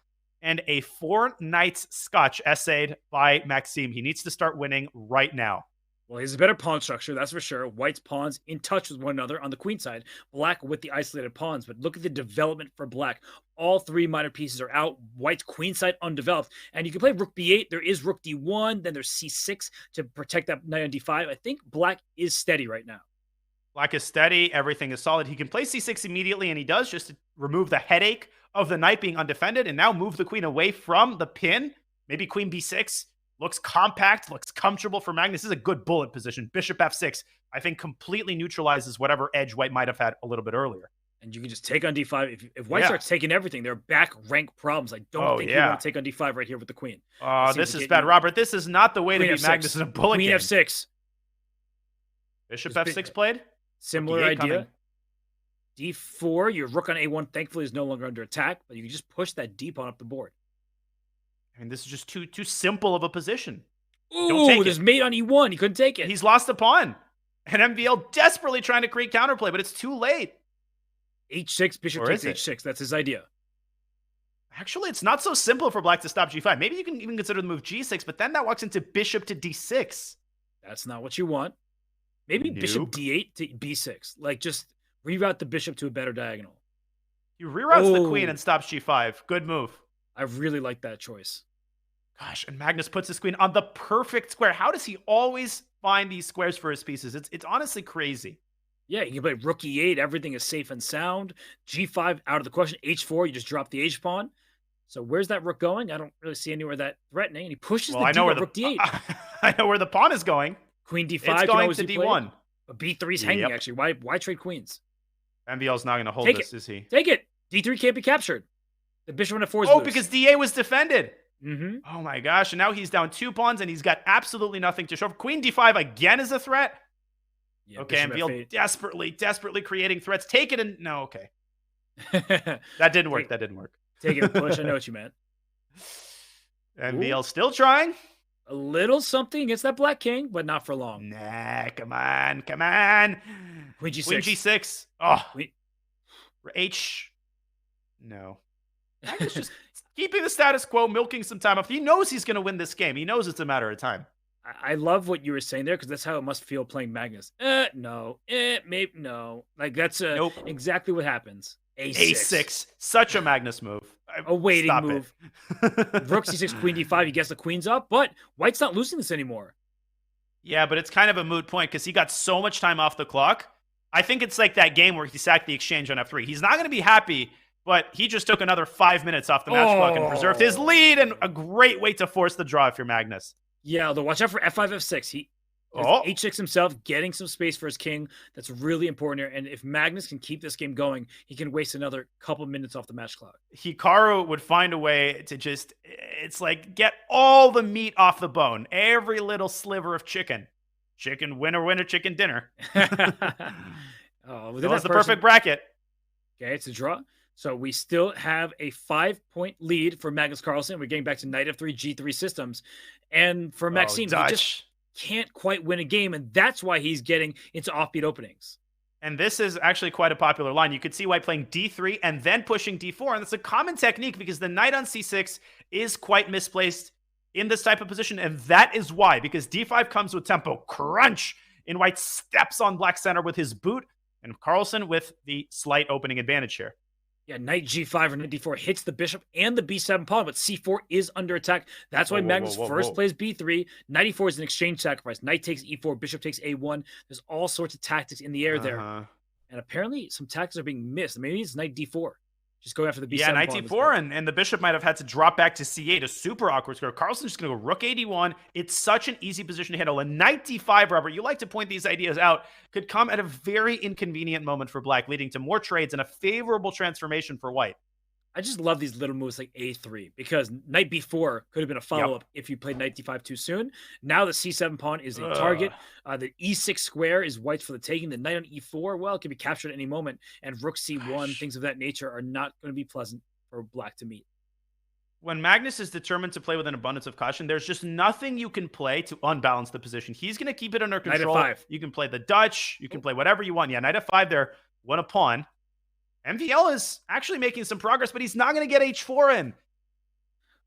and a 4 knights scotch essayed by Maxime. He needs to start winning right now. Well, he has a better pawn structure, that's for sure. White's pawns in touch with one another on the queen side. Black with the isolated pawns. But look at the development for black. All 3 minor pieces are out. White's queen side undeveloped. And you can play rook b8. There is rook d1. Then there's c6 to protect that knight on d5. I think black is steady right now. Black is steady. Everything is solid. He can play c6 immediately, and he does, just to remove the headache of the knight being undefended, and now move the queen away from the pin. Maybe queen b6. Looks compact, looks comfortable for Magnus. This is a good bullet position. Bishop f6, I think, completely neutralizes whatever edge White might have had a little bit earlier. And you can just take on d5. If White starts taking everything, they're back rank problems. I don't think you want to take on d5 right here with the queen. Oh, this is bad. Robert, this is not the way to beat Magnus in a bullet game. Queen f6. Bishop f6 played? Similar idea. D4, your rook on a1 thankfully is no longer under attack, but you can just push that d pawn up the board. I mean, this is just too simple of a position. Ooh, there's mate on e1. He couldn't take it. He's lost a pawn. And MVL desperately trying to create counterplay, but it's too late. h6, bishop takes h6. That's his idea. Actually, it's not so simple for black to stop g5. Maybe you can even consider the move g6, but then that walks into bishop to d6. That's not what you want. Maybe bishop d8 to b6. Like, just reroute the bishop to a better diagonal. He reroutes the queen and stops g5. Good move. I really like that choice. Gosh, and Magnus puts his queen on the perfect square. How does he always find these squares for his pieces? It's honestly crazy. Yeah, you can play rook e8. Everything is safe and sound. G5 out of the question. H4, you just drop the H pawn. So where's that rook going? I don't really see anywhere that threatening. And he pushes the D, rook d8. I know where the pawn is going. Queen d5. It's going to d1. But b3's hanging, actually. Why trade queens? MVL's not going to hold this, is he? Take it. d3 can't be captured. The bishop on f4 is loose. Because d8 was defended. Mm-hmm. Oh my gosh. And now he's down 2 pawns and he's got absolutely nothing to show. Queen d5 again is a threat. Yeah, okay, MVL desperately creating threats. Take it and no, okay. That didn't work. Take it and push. I know what you meant. MVL still trying. A little something against that black king, but not for long. Nah, come on. Queen g6. Queen g6. Oh. H. No. Magnus just keeping the status quo, milking some time off. He knows he's going to win this game. He knows it's a matter of time. I love what you were saying there because that's how it must feel playing Magnus. No. Maybe no. Like that's exactly what happens. A6. Such a Magnus move. A waiting move. Rook c6, queen d5. He gets the queens up, but White's not losing this anymore. Yeah, but it's kind of a moot point because he got so much time off the clock. I think it's like that game where he sacked the exchange on f3. He's not going to be happy, but he just took another 5 minutes off the match clock and preserved his lead, and a great way to force the draw if you're Magnus. Yeah, although watch out for f5, f6. He h6 himself, getting some space for his king. That's really important here. And if Magnus can keep this game going, he can waste another couple minutes off the match clock. Hikaru would find a way to just, it's like, get all the meat off the bone. Every little sliver of chicken. Chicken winner, chicken dinner. That's the perfect bracket. Okay, it's a draw. So we still have a 5-point lead for Magnus Carlsen. We're getting back to knight f3, g3 systems. And for Maxime, he just can't quite win a game, and that's why he's getting into offbeat openings. And this is actually quite a popular line. You could see White playing d3 and then pushing d4, and it's a common technique because the knight on c6 is quite misplaced in this type of position, and that is why, because d5 comes with tempo. Crunch! And White steps on black center with his boot, and Carlsen with the slight opening advantage here. Yeah, knight g5 or knight d4 hits the bishop and the b7 pawn, but c4 is under attack. That's why Magnus first plays b3. Knight e4 is an exchange sacrifice. Knight takes e4, bishop takes a1. There's all sorts of tactics in the air there. And apparently some tactics are being missed. Maybe it's knight d4. Just go after the b7 Yeah, knight pawn d4, and the bishop might have had to drop back to c8. A super awkward square. Carlsen's just going to go rook a1. It's such an easy position to handle. A knight d5, Robert, you like to point these ideas out, could come at a very inconvenient moment for Black, leading to more trades and a favorable transformation for White. I just love these little moves like a3 because knight b4 could have been a follow-up if you played knight d5 too soon. Now the c7 pawn is a target. The e6 square is White's for the taking. The knight on e4, well, it can be captured at any moment. And rook c1, things of that nature are not going to be pleasant for Black to meet. When Magnus is determined to play with an abundance of caution, there's just nothing you can play to unbalance the position. He's going to keep it under control. Knight f5. You can play the Dutch. You can play whatever you want. Yeah, knight f5 there. Won a pawn. MVL is actually making some progress, but he's not going to get h4 in.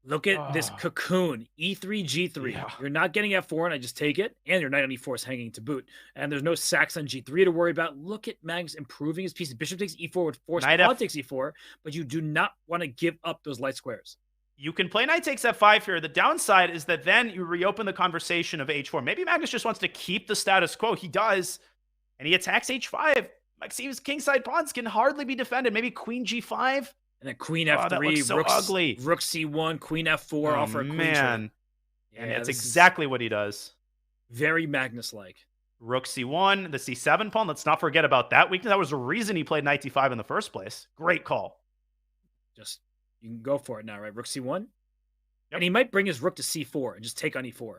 Look at this cocoon, e3, g3. Yeah. You're not getting f4, and I just take it, and your knight on e4 is hanging to boot. And there's no sacks on g3 to worry about. Look at Magnus improving his pieces. Bishop takes e4 with force. Pawn takes e4, but you do not want to give up those light squares. You can play knight takes f5 here. The downside is that then you reopen the conversation of h4. Maybe Magnus just wants to keep the status quo. He does, and he attacks h5. Maxime's kingside pawns can hardly be defended. Maybe queen g5. And then queen f3. That looks so ugly. Rook c1, queen f4, offer a queen man. Yeah, and that's exactly what he does. Very Magnus-like. Rook c1, the c7 pawn. Let's not forget about that weakness. That was the reason he played knight d5 in the first place. Great call. Just, you can go for it now, right? Rook c1. Yep. And he might bring his rook to c4 and just take on e4.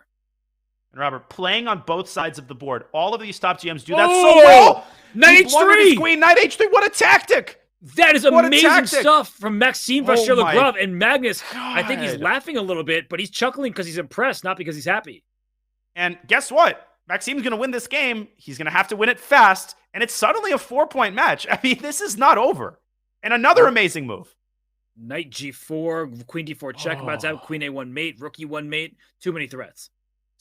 And Robert, playing on both sides of the board. All of these top GMs do that so well. Knight h3! Queen, knight h3. What a tactic! That is amazing stuff from Maxime Vachier-Lagrave. And Magnus, God. I think he's laughing a little bit, but he's chuckling because he's impressed, not because he's happy. And guess what? Maxime's going to win this game. He's going to have to win it fast. And it's suddenly a 4-point match. I mean, this is not over. And another amazing move. Knight g4, queen d4 check, about to have queen a1 mate, rook e1 mate. Too many threats.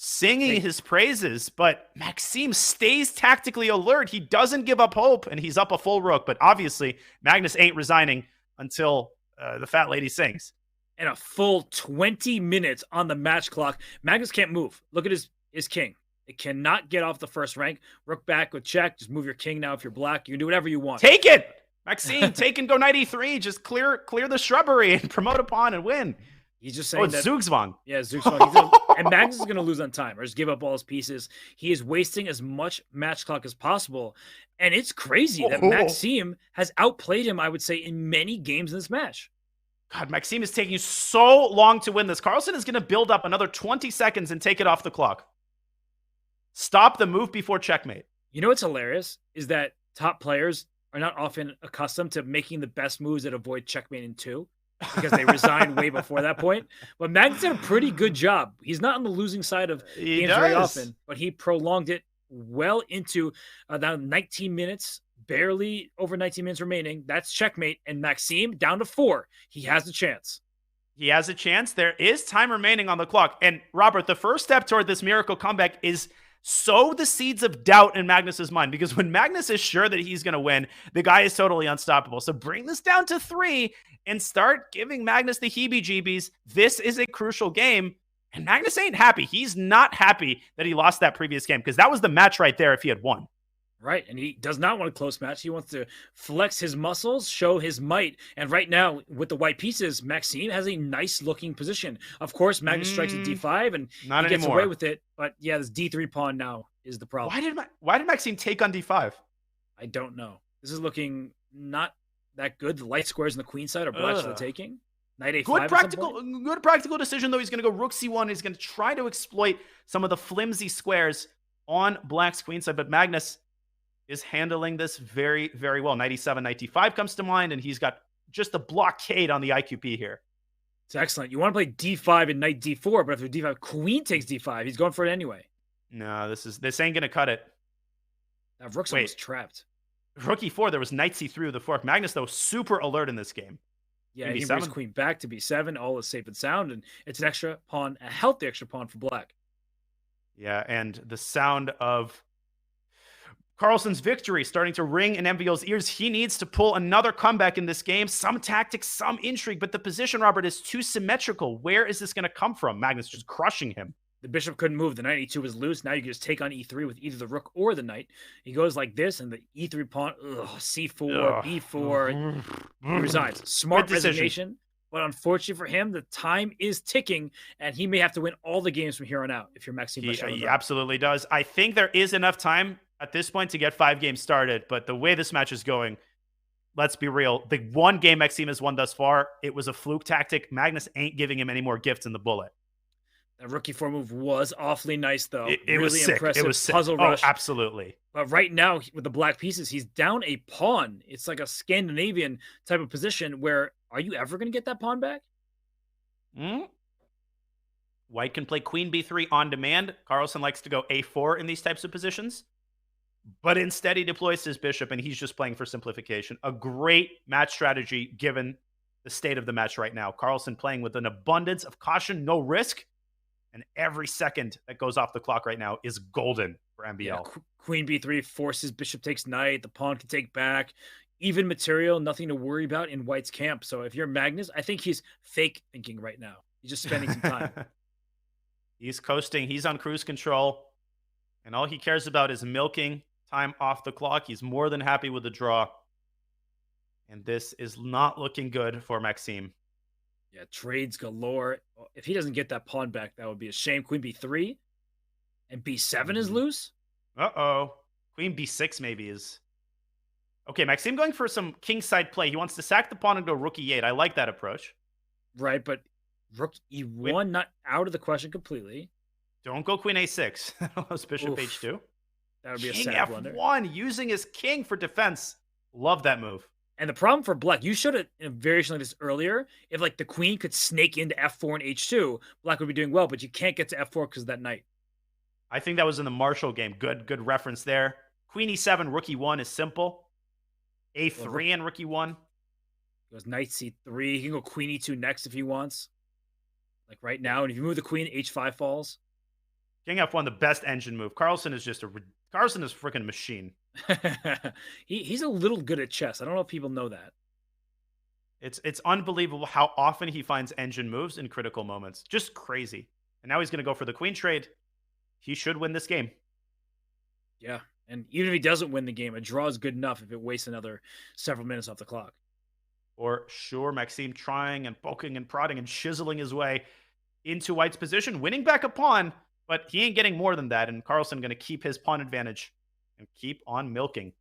Singing his praises, but Maxime stays tactically alert. He doesn't give up hope, and he's up a full rook. But obviously, Magnus ain't resigning until the fat lady sings. And a full 20 minutes on the match clock. Magnus can't move. Look at his king. It cannot get off the first rank. Rook back with check. Just move your king now if you're black. You can do whatever you want. Take it! Maxime, take and go knight e3. Just clear the shrubbery and promote a pawn and win. He's just saying that. Zugzwang. Yeah, Zugzwang. And Magnus is going to lose on time or just give up all his pieces. He is wasting as much match clock as possible. And it's crazy that Maxime has outplayed him, I would say, in many games in this match. God, Maxime is taking so long to win this. Carlsen is going to build up another 20 seconds and take it off the clock. Stop the move before checkmate. You know what's hilarious is that top players are not often accustomed to making the best moves that avoid checkmate in 2 because they resigned way before that point. But Magnus did a pretty good job. He's not on the losing side of games very often, but he prolonged it well into down 19 minutes, barely over 19 minutes remaining. That's checkmate. And Maxime down to 4. He has a chance. He has a chance. There is time remaining on the clock. And Robert, the first step toward this miracle comeback is sow the seeds of doubt in Magnus's mind, because when Magnus is sure that he's going to win, the guy is totally unstoppable. So bring this down to 3 and start giving Magnus the heebie-jeebies. This is a crucial game, and Magnus ain't happy. He's not happy that he lost that previous game, because that was the match right there if he had won. Right, and he does not want a close match. He wants to flex his muscles, show his might. And right now, with the white pieces, Maxime has a nice-looking position. Of course, Magnus strikes at d5, and he gets away with it. But yeah, this d3 pawn now is the problem. Why did Maxime take on d5? I don't know. This is looking not that good. The light squares on the queen side are black for the taking. Knight a5. Good practical decision, though. He's going to go rook c1. He's going to try to exploit some of the flimsy squares on black's queen side. But Magnus is handling this very, very well. Knight e7, knight d5 comes to mind, and he's got just a blockade on the IQP here. It's excellent. You want to play d5 and knight d4, but if the d5 queen takes d5, he's going for it anyway. No, this ain't going to cut it. That rook's almost trapped. Rook e4, there was knight c3 with the fork. Magnus, though, super alert in this game. Yeah, he brings queen back to b7. All is safe and sound, and it's an extra pawn, a healthy extra pawn for black. Yeah, and the sound of Carlsen's victory starting to ring in MVL's ears. He needs to pull another comeback in this game. Some tactics, some intrigue, but the position, Robert, is too symmetrical. Where is this going to come from? Magnus just crushing him. The bishop couldn't move. The knight e2 was loose. Now you can just take on e3 with either the rook or the knight. He goes like this, and the e3 pawn, c4, b4. He resigns. Smart resignation. But unfortunately for him, the time is ticking, and he may have to win all the games from here on out if you're Maxime. He absolutely does. I think there is enough time at this point to get 5 games started, but the way this match is going, let's be real. The one game Maxime has won thus far, it was a fluke tactic. Magnus ain't giving him any more gifts in the bullet. That rook e4 move was awfully nice, though. It really was sick. Impressive. It was sick. Puzzle rush. Absolutely. But right now, with the black pieces, he's down a pawn. It's like a Scandinavian type of position where, are you ever going to get that pawn back? White can play queen b3 on demand. Carlsen likes to go a4 in these types of positions. But instead, he deploys his bishop, and he's just playing for simplification. A great match strategy given the state of the match right now. Carlsen playing with an abundance of caution, no risk. And every second that goes off the clock right now is golden for MVL. Yeah, queen b3 forces bishop takes knight. The pawn can take back. Even material, nothing to worry about in White's camp. So if you're Magnus, I think he's fake thinking right now. He's just spending some time. He's coasting. He's on cruise control. And all he cares about is milking time off the clock. He's more than happy with the draw. And this is not looking good for Maxime. Yeah, trades galore. If he doesn't get that pawn back, that would be a shame. Queen b3 and b7 is loose. Uh-oh. Queen b6 maybe is. Okay, Maxime going for some kingside play. He wants to sack the pawn and go rook e8. I like that approach. Right, but rook e1 not out of the question completely. Don't go queen a6. Allows bishop h2. That would be king a sad blunder. f1, using his king for defense. Love that move. And the problem for black, you showed it in a variation like this earlier. If like the queen could snake into f4 and h2, black would be doing well, but you can't get to f4 because of that knight. I think that was in the Marshall game. Good reference there. Queen e7, rook e1 is simple. a3 and rook e1. Goes knight c3. He can go queen e2 next if he wants. Like right now. And if you move the queen, h5 falls. King f1, the best engine move. Carlsen is freaking a machine. He's a little good at chess. I don't know if people know that. It's unbelievable how often he finds engine moves in critical moments. Just crazy. And now he's going to go for the queen trade. He should win this game. Yeah. And even if he doesn't win the game, a draw is good enough if it wastes another several minutes off the clock. For sure, Maxime trying and poking and prodding and chiseling his way into White's position, winning back a pawn, but he ain't getting more than that. And Carlsen going to keep his pawn advantage and keep on milking.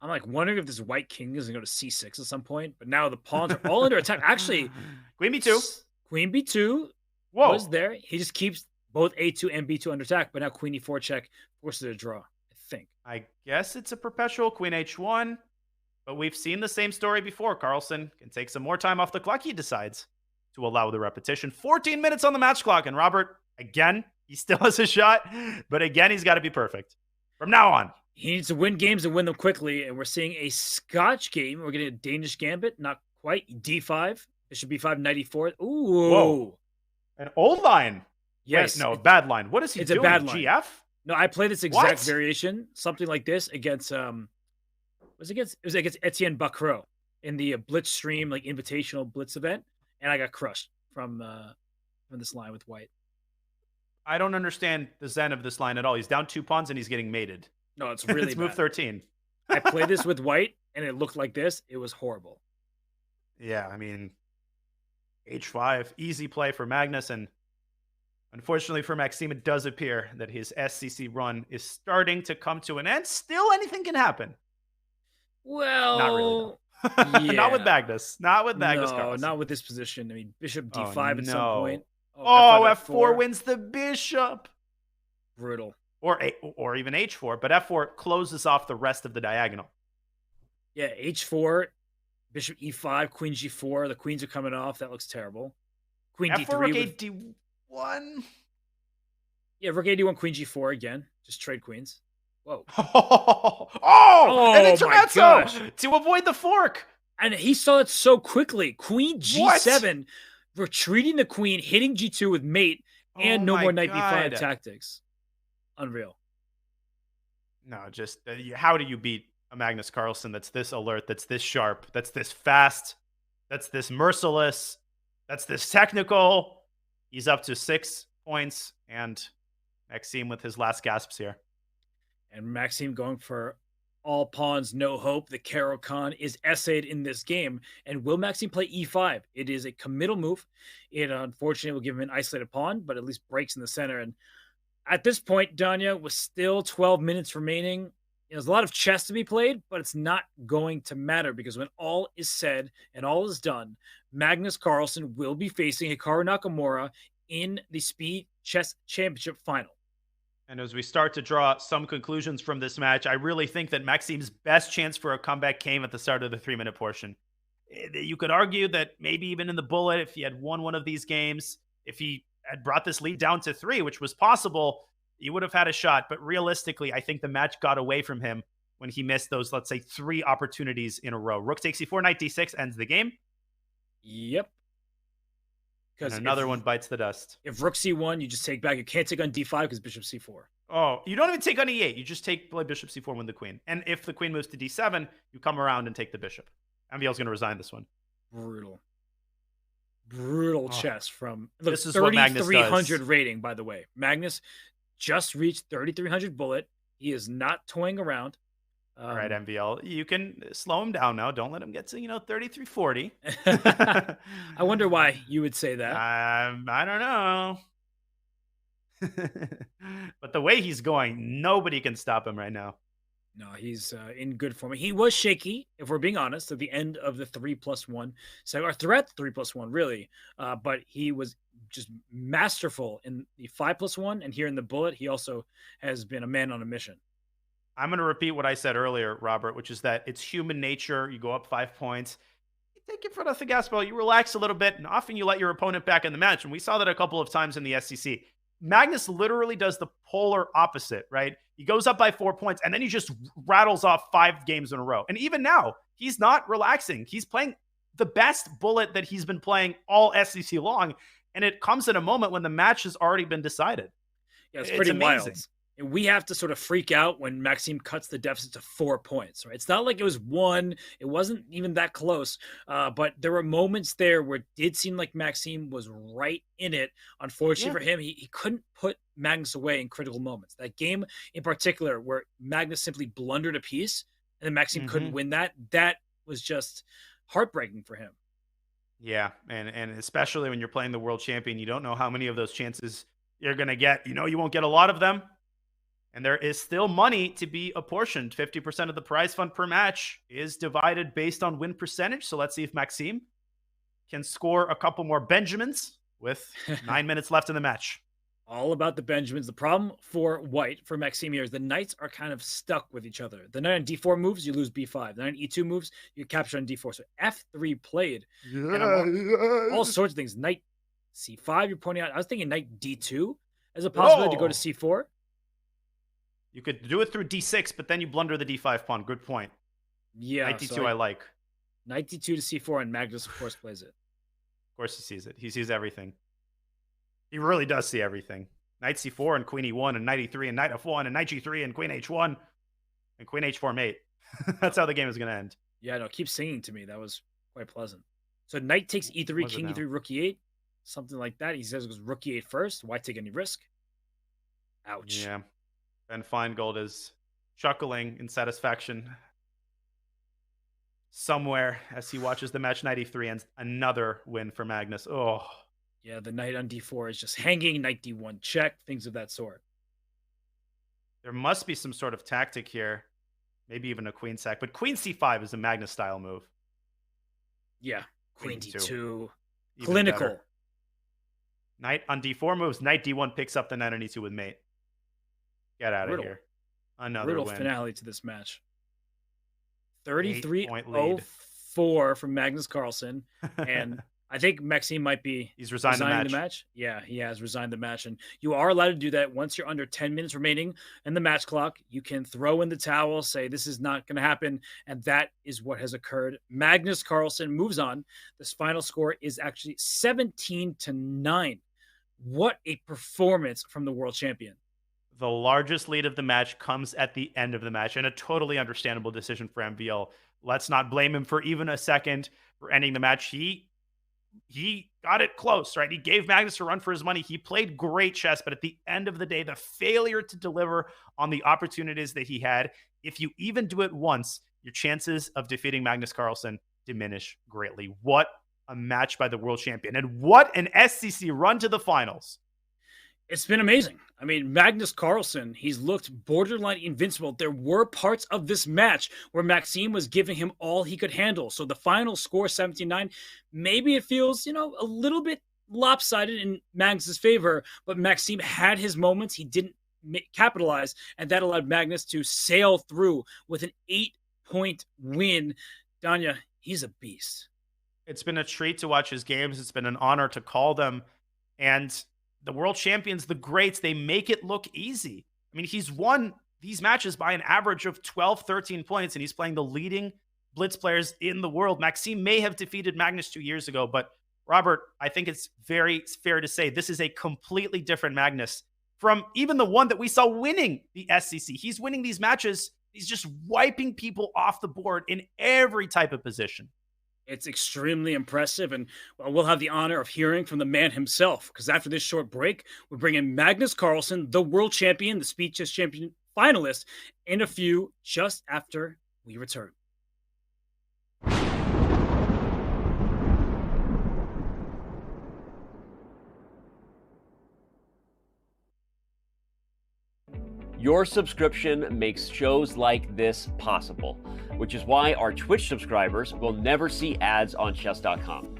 I'm like wondering if this White King is going to go to C6 at some point, but now the pawns are all under attack. Actually, Queen B2. Queen B2 was there. He just keeps both A2 and B2 under attack, but now Queen E4 check forces a draw, I think. I guess it's a perpetual Queen H1, but we've seen the same story before. Carlsen can take some more time off the clock. He decides to allow the repetition. 14 minutes on the match clock, and Robert, again, he still has a shot, but again, he's got to be perfect from now on. He needs to win games and win them quickly, and we're seeing a Scotch game. We're getting a Danish gambit, not quite. D5, Bishop B5, Knight E4. Ooh. Whoa. An old line. Yes. Wait, no, bad line. What is he doing? It's a bad line. GF? No, I played this exact variation, something like this against it was against Etienne Bacro in the Blitz stream, like invitational Blitz event, and I got crushed from this line with White. I don't understand the zen of this line at all. He's down 2 pawns and he's getting mated. No, it's really it's move 13. I played this with White and it looked like this. It was horrible. Yeah, I mean, H5, easy play for Magnus, and unfortunately for Maxime, it does appear that his SCC run is starting to come to an end. Still, anything can happen. Well, not really, yeah. Not with Magnus. Not with Magnus. No, not with this position. I mean, Bishop D5 at some point. F4 wins the bishop. Brutal. Or even H4, but F4 closes off the rest of the diagonal. Yeah, H4, Bishop E5, Queen G4. The queens are coming off. That looks terrible. Queen F4, D3. Rook A D1. Yeah, Rook A D1, Queen G4 again. Just trade queens. Whoa. And intermezzo to avoid the fork. And he saw it so quickly. Queen G7, retreating the queen, hitting G2 with mate, and no more Knight B5 tactics. Unreal. No, just how do you beat a Magnus Carlsen that's this alert, that's this sharp, that's this fast, that's this merciless, that's this technical? He's up to 6 points, and Maxime with his last gasps here. And Maxime going for all pawns, no hope. The Caro Khan is essayed in this game. And will Maxime play E5? It is a committal move. It unfortunately will give him an isolated pawn, but at least breaks in the center. And at this point, Danya, with still 12 minutes remaining, there's a lot of chess to be played, but it's not going to matter because when all is said and all is done, Magnus Carlsen will be facing Hikaru Nakamura in the Speed Chess Championship final. And as we start to draw some conclusions from this match, I really think that Maxime's best chance for a comeback came at the start of the 3-minute portion. You could argue that maybe even in the bullet, if he had won one of these games, if he had brought this lead down to 3, which was possible, he would have had a shot. But realistically, I think the match got away from him when he missed those, let's say, 3 opportunities in a row. Rook takes E4, Knight D6 ends the game. Yep. And another one bites the dust. If Rook C1, you just take back. You can't take on D5 because Bishop C4. Oh, you don't even take on E8. You just play Bishop C4 and win the queen. And if the queen moves to D7, you come around and take the bishop. MVL is going to resign this one. Brutal chess from this is what Magnus 3,300 does. Rating, by the way. Magnus just reached 3,300 bullet. He is not toying around. All right, MVL, you can slow him down now. Don't let him get to 3,340. I wonder why you would say that. I don't know. But the way he's going, nobody can stop him right now. No, he's in good form. He was shaky, if we're being honest, at the end of the 3+1. So, or threat 3+1, really. But he was just masterful in the 5+1. And here in the bullet, he also has been a man on a mission. I'm going to repeat what I said earlier, Robert, which is that it's human nature. You go up 5 points. You take your foot off the gas pedal. You relax a little bit, and often you let your opponent back in the match. And we saw that a couple of times in the SCC. Magnus literally does the polar opposite, right? He goes up by 4 points, and then he just rattles off 5 games in a row. And even now, he's not relaxing. He's playing the best bullet that he's been playing all SCC long, and it comes at a moment when the match has already been decided. Yeah, it's pretty amazing. wild. And we have to sort of freak out when Maxime cuts the deficit to 4 points, right? It's not like it was 1. It wasn't even that close. But there were moments there where it did seem like Maxime was right in it. Unfortunately for him, he couldn't put Magnus away in critical moments. That game in particular where Magnus simply blundered a piece and then Maxime couldn't win that was just heartbreaking for him. Yeah, and especially when you're playing the world champion, you don't know how many of those chances you're going to get. You know you won't get a lot of them. And there is still money to be apportioned. 50% of the prize fund per match is divided based on win percentage. So let's see if Maxime can score a couple more Benjamins with 9 minutes left in the match. All about the Benjamins. The problem for white, for Maxime here, is the knights are kind of stuck with each other. The knight on d4 moves, you lose b5. The knight on e2 moves, you capture on d4. So f3 played. And all sorts of things. Knight c5, you're pointing out. I was thinking knight d2 as a possibility to go to c4. You could do it through d6, but then you blunder the d5 pawn. Good point. Yeah. Knight d2 I like. Knight d2 to c4, and Magnus, of course, plays it. Of course he sees it. He sees everything. He really does see everything. Knight c4 and queen e1 and knight e3 and knight f1 and knight g3 and queen h1 and queen h4 mate. That's how the game is going to end. Yeah, no, keep singing to me. That was quite pleasant. So knight takes e3, king e3, rook e8, something like that. He says it goes rook e8 first. Why take any risk? Ouch. Yeah. Ben Feingold is chuckling in satisfaction somewhere as he watches the match. Knight e3 and another win for Magnus. Oh. Yeah, the knight on d4 is just hanging. Knight d1 check, things of that sort. There must be some sort of tactic here. Maybe even a queen sack. But queen c5 is a Magnus style move. Yeah, queen d2. Even Clinical. better. Knight on d4 moves. Knight d1 picks up the knight on e2 with mate. Get out of here. Another win. Finale to this match. 33-04 from Magnus Carlsen. And I think Maxime might be He's resigned the match. Yeah, he has resigned the match. And you are allowed to do that once you're under 10 minutes remaining in the match clock. You can throw in the towel, say this is not going to happen. And that is what has occurred. Magnus Carlsen moves on. This final score is actually 17-9. What a performance from the world champion. The largest lead of the match comes at the end of the match, and a totally understandable decision for MVL. Let's not blame him for even a second for ending the match. He got it close, right? He gave Magnus a run for his money. He played great chess, but at the end of the day, the failure to deliver on the opportunities that he had, if you even do it once, your chances of defeating Magnus Carlsen diminish greatly. What a match by the world champion, and what an SCC run to the finals. It's been amazing. I mean, Magnus Carlsen, he's looked borderline invincible. There were parts of this match where Maxime was giving him all he could handle. So the final score, 17-9, maybe it feels, a little bit lopsided in Magnus's favor, but Maxime had his moments. He didn't capitalize, and that allowed Magnus to sail through with an 8-point win. Danya, he's a beast. It's been a treat to watch his games. It's been an honor to call them. And the world champions, the greats, they make it look easy. I mean, he's won these matches by an average of 12, 13 points, and he's playing the leading Blitz players in the world. Maxime may have defeated Magnus 2 years ago, but Robert, I think it's very fair to say this is a completely different Magnus from even the one that we saw winning the SCC. He's winning these matches. He's just wiping people off the board in every type of position. It's extremely impressive, and we'll have the honor of hearing from the man himself, because after this short break, we're bringing Magnus Carlsen, the world champion, the Speed Chess Champion finalist, in a few just after we return. Your subscription makes shows like this possible, which is why our Twitch subscribers will never see ads on chess.com.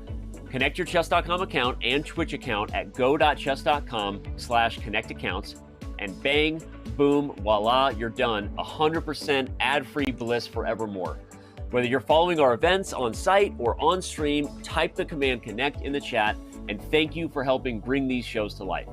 Connect your chess.com account and Twitch account at go.chess.com/connectaccounts, and bang, boom, voila, you're done. 100% ad-free bliss forevermore. Whether you're following our events on site or on stream, type the command connect in the chat, and thank you for helping bring these shows to life.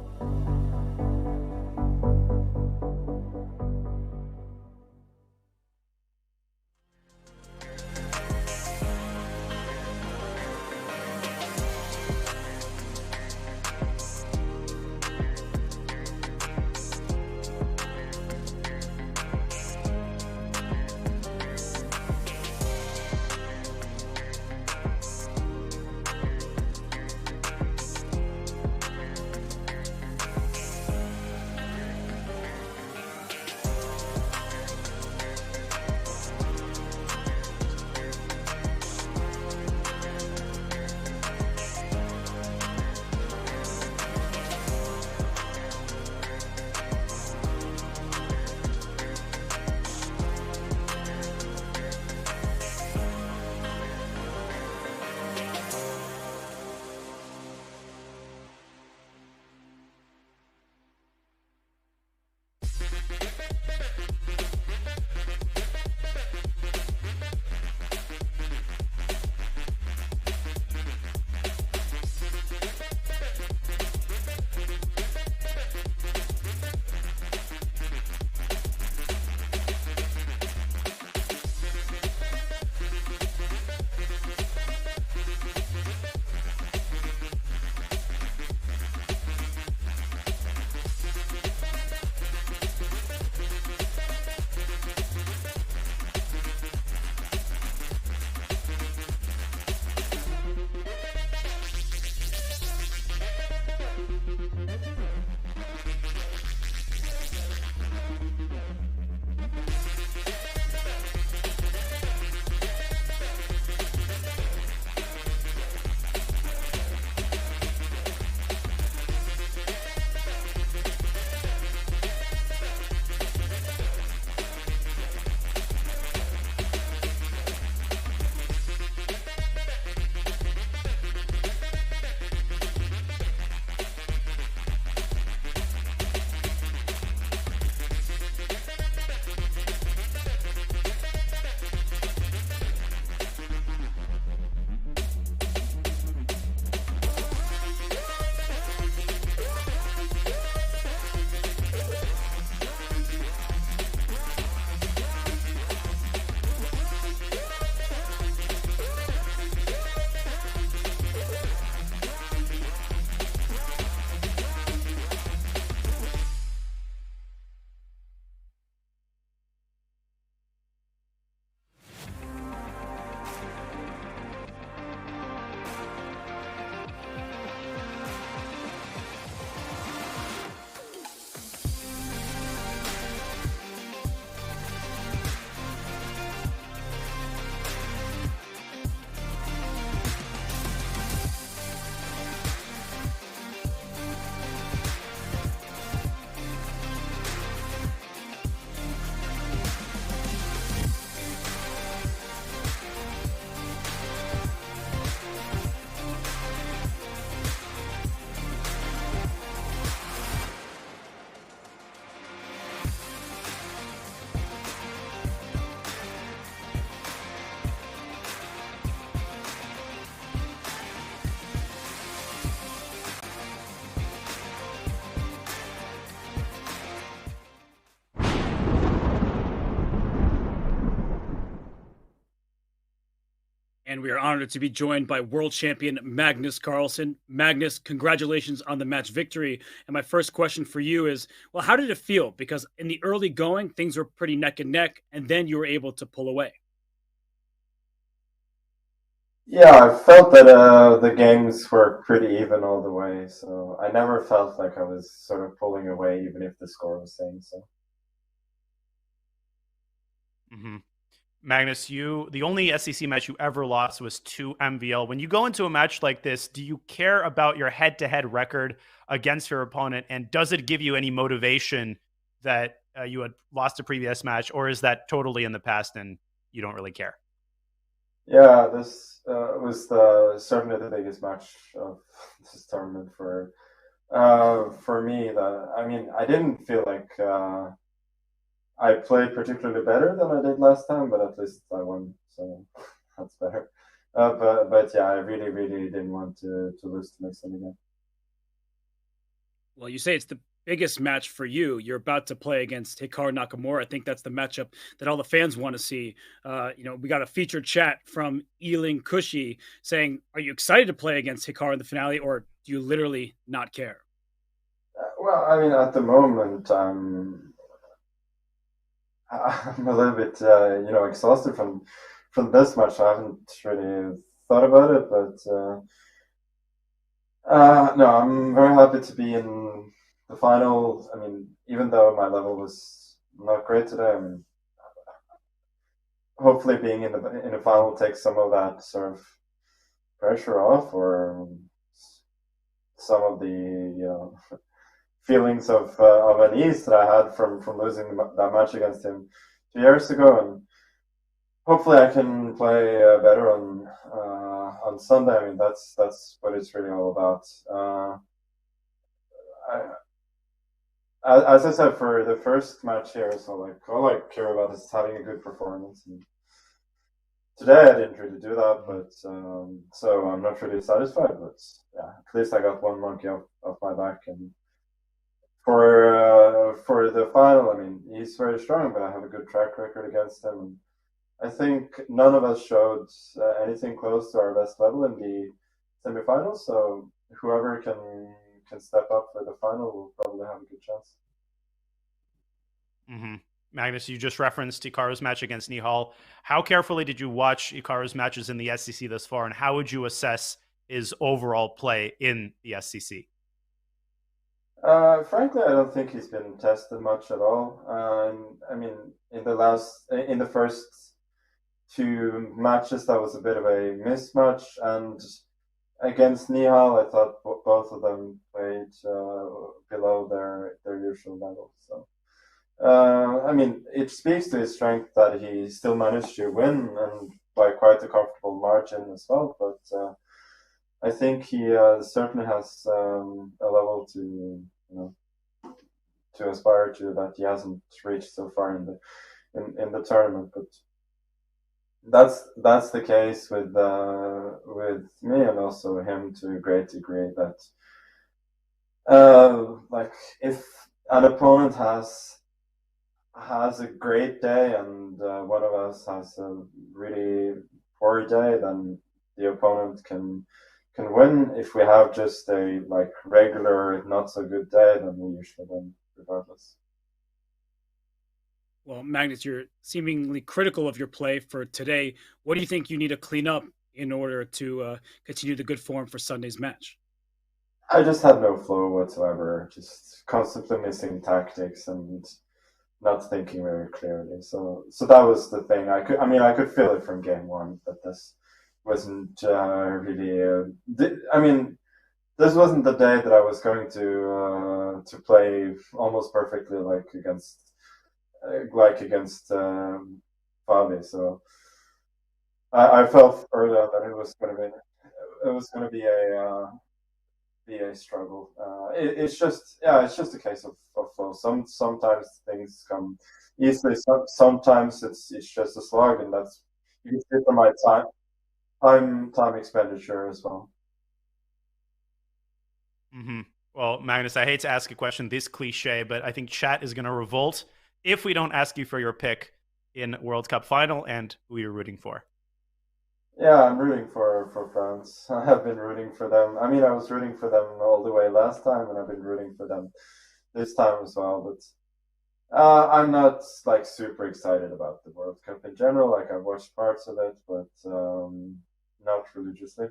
And we are honored to be joined by World Champion Magnus Carlsen. Magnus, congratulations on the match victory. And my first question for you is, well, how did it feel? Because in the early going, things were pretty neck and neck, and then you were able to pull away. Yeah, I felt that the games were pretty even all the way, so I never felt like I was sort of pulling away, even if the score was saying so. Mm-hmm. Magnus, the only SCC match you ever lost was to MVL. When you go into a match like this, do you care about your head-to-head record against your opponent, and does it give you any motivation that you had lost a previous match, or is that totally in the past and you don't really care? Yeah, this was certainly the biggest match of this tournament for me. I didn't feel like I played particularly better than I did last time, but at least I won, so that's better. But yeah, I really, really didn't want to lose to Nixon again. Well, you say it's the biggest match for you. You're about to play against Hikaru Nakamura. I think that's the matchup that all the fans want to see. We got a featured chat from Ealing Cushy saying, are you excited to play against Hikaru in the finale, or do you literally not care? Well, I mean, at the moment, I'm a little bit, exhausted from this match. I haven't really thought about it, but no, I'm very happy to be in the final. I mean, even though my level was not great today, I mean, hopefully being in the final takes some of that sort of pressure off, or some of the feelings of unease that I had from losing that match against him 2 years ago, and hopefully I can play better on Sunday. I mean, that's what it's really all about. As I said, for the first match here, so all I care about is having a good performance. And today I didn't really do that, but so I'm not really satisfied. But yeah, at least I got one monkey off my back. And for the final, I mean, he's very strong, but I have a good track record against him. And I think none of us showed anything close to our best level in the semifinals. So whoever can step up for the final will probably have a good chance. Mm-hmm. Magnus, you just referenced Hikaru's match against Nihal. How carefully did you watch Hikaru's matches in the SCC thus far, and how would you assess his overall play in the SCC? Frankly, I don't think he's been tested much at all. I mean, in the first two matches, that was a bit of a mismatch, and against Nihal, I thought both of them played below their usual level. So, I mean, it speaks to his strength that he still managed to win, and by quite a comfortable margin as well. But I think he certainly has a level to aspire to that he hasn't reached so far in the tournament. But that's the case with me, and also him to a great degree. That if an opponent has a great day and one of us has a really poor day, then the opponent can win. If we have just a regular not so good day, then we usually win regardless. Well, Magnus, you're seemingly critical of your play for today. What do you think you need to clean up in order to continue the good form for Sunday's match? I just had no flow whatsoever, just constantly missing tactics and not thinking very clearly. So that was the thing. I could feel it from game one, but this wasn't really. This wasn't the day that I was going to play almost perfectly against Fabi. So I felt early on that it was going to be a struggle. It's just a case of flow. Sometimes things come easily. Sometimes it's just a slog, and that's you can see from my time expenditure as well. Mm-hmm. Well, Magnus, I hate to ask a question this cliche, but I think chat is going to revolt if we don't ask you for your pick in World Cup final and who you're rooting for. Yeah, I'm rooting for France. I have been rooting for them. I mean, I was rooting for them all the way last time, and I've been rooting for them this time as well. But I'm not like super excited about the World Cup in general. Like I've watched parts of it, but not religiously.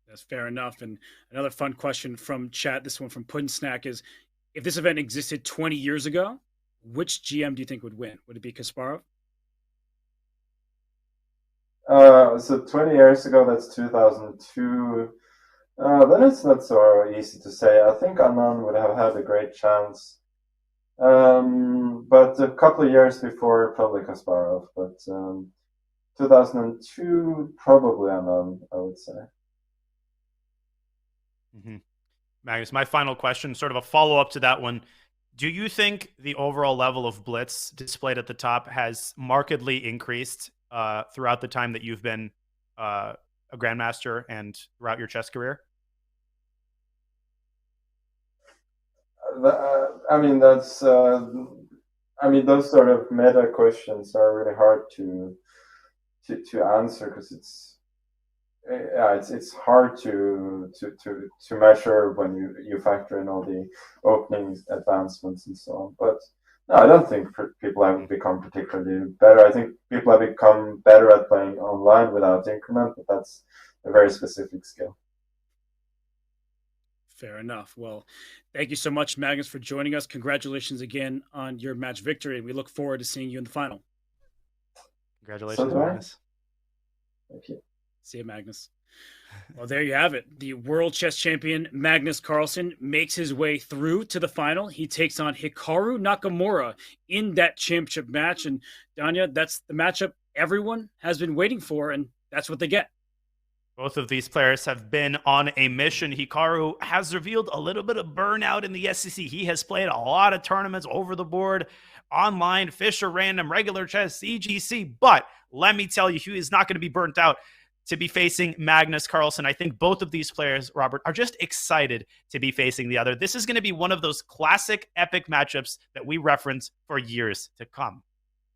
That's fair enough. And another fun question from chat, this one from Puddin' Snack, is if this event existed 20 years ago, which GM do you think would win? Would it be Kasparov? So 20 years ago, that's 2002. Then it's not so easy to say. I think Anand would have had a great chance. But a couple of years before, probably Kasparov. But 2002, probably Anand, I would say. Magnus, my final question, sort of a follow-up to that one. Do you think the overall level of Blitz displayed at the top has markedly increased throughout the time that you've been a Grandmaster and throughout your chess career? I mean, that's. I mean, those sort of meta questions are really hard to answer because it's hard to measure when you factor in all the opening advancements and so on. But no, I don't think people have become particularly better. I think people have become better at playing online without increment, but that's a very specific skill. Fair enough. Well, thank you so much, Magnus, for joining us. Congratulations again on your match victory. We look forward to seeing you in the final. Congratulations, Magnus. Thank you. See you, Magnus. Well, there you have it. The world chess champion Magnus Carlsen makes his way through to the final. He takes on Hikaru Nakamura in that championship match. And Danya, that's the matchup everyone has been waiting for, and that's what they get. Both of these players have been on a mission. Hikaru has revealed a little bit of burnout in the SCC. He has played a lot of tournaments over the board, online, Fisher Random, regular chess, EGC. But let me tell you, he is not going to be burnt out to be facing Magnus Carlsen. I think both of these players, Robert, are just excited to be facing the other. This is going to be one of those classic epic matchups that we reference for years to come.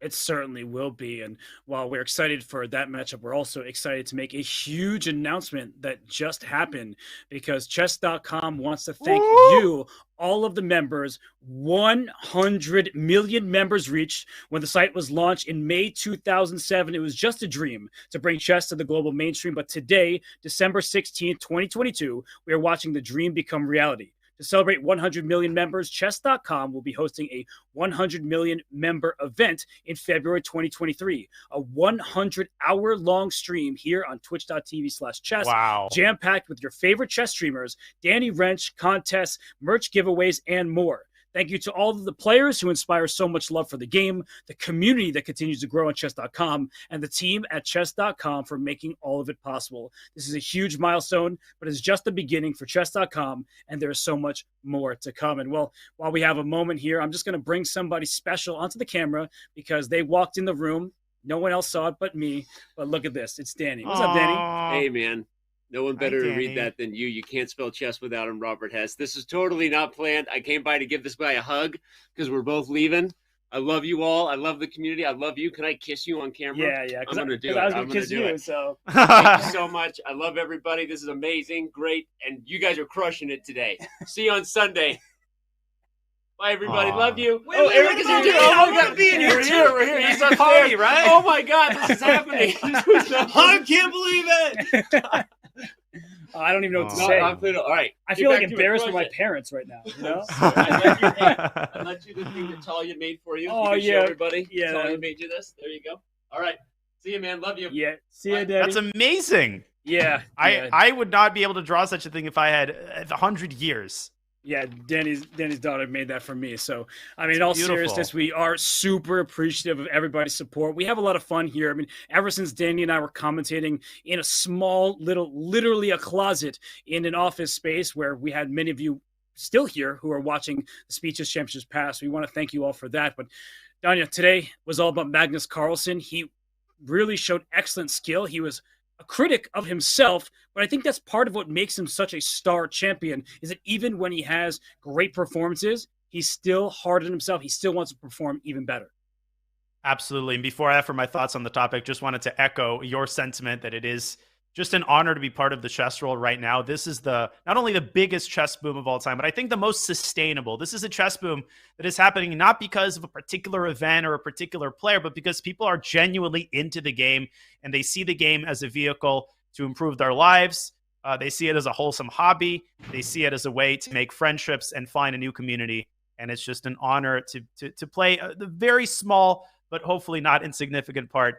It certainly will be. And while we're excited for that matchup, we're also excited to make a huge announcement that just happened because chess.com wants to thank you, all of the members. 100 million members reached when the site was launched in May 2007. It was just a dream to bring chess to the global mainstream. But today, December 16th, 2022, we are watching the dream become reality. To celebrate 100 million members, chess.com will be hosting a 100 million member event in February 2023, a 100-hour-long stream here on twitch.tv/chess. Wow. Jam-packed with your favorite chess streamers, Danny Wrench, contests, merch giveaways, and more. Thank you to all of the players who inspire so much love for the game, the community that continues to grow on chess.com, and the team at chess.com for making all of it possible. This is a huge milestone, but it's just the beginning for chess.com, and there is so much more to come. And well, while we have a moment here, I'm just going to bring somebody special onto the camera because they walked in the room. No one else saw it but me, but look at this. It's Danny. What's up, Danny? Hey, man. No one better to read that than you. You can't spell chess without him, Robert Hess. This is totally not planned. I came by to give this guy a hug because we're both leaving. I love you all. I love the community. I love you. Can I kiss you on camera? Yeah. I'm going to do it. I was going to kiss you, so. Thank you so much. I love everybody. This is amazing. Great. And you guys are crushing it today. See you on Sunday. Bye, everybody. Love you. Eric is here too. Oh, my God. We're here. He's on party, right? Oh, my God. This is happening. I can't believe it. I don't even know what to say. All right. I feel like embarrassed for my parents right now. You know? I let you the thing that Talia made for you. Oh, you yeah. show everybody. Yeah. Talia made you this. There you go. All right. See you, man. Love you. Yeah. See you, Daddy. That's amazing. Yeah. I would not be able to draw such a thing if I had 100 years. Yeah, Danny's daughter made that for me. So, I mean, in all seriousness, we are super appreciative of everybody's support. We have a lot of fun here. I mean, ever since Danny and I were commentating in a small little, literally a closet in an office space where we had many of you still here who are watching the Speeches Championships pass. We want to thank you all for that. But, Danya, today was all about Magnus Carlsen. He really showed excellent skill. He was a critic of himself, but I think that's part of what makes him such a star champion, is that even when he has great performances, he's still hard on himself. He still wants to perform even better. Absolutely. And before I offer my thoughts on the topic, just wanted to echo your sentiment that it is just an honor to be part of the chess world right now. This is not only the biggest chess boom of all time, but I think the most sustainable. This is a chess boom that is happening not because of a particular event or a particular player, but because people are genuinely into the game and they see the game as a vehicle to improve their lives. They see it as a wholesome hobby. They see it as a way to make friendships and find a new community. And it's just an honor to play the very small, but hopefully not insignificant part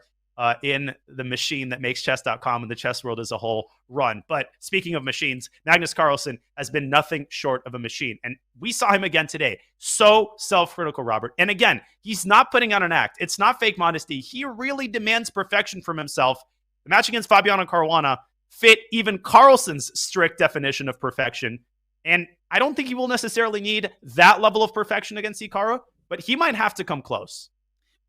in the machine that makes chess.com and the chess world as a whole run. But speaking of machines, Magnus Carlsen has been nothing short of a machine. And we saw him again today. So self-critical, Robert. And again, he's not putting on an act. It's not fake modesty. He really demands perfection from himself. The match against Fabiano Caruana fit even Carlsen's strict definition of perfection. And I don't think he will necessarily need that level of perfection against Hikaru, but he might have to come close.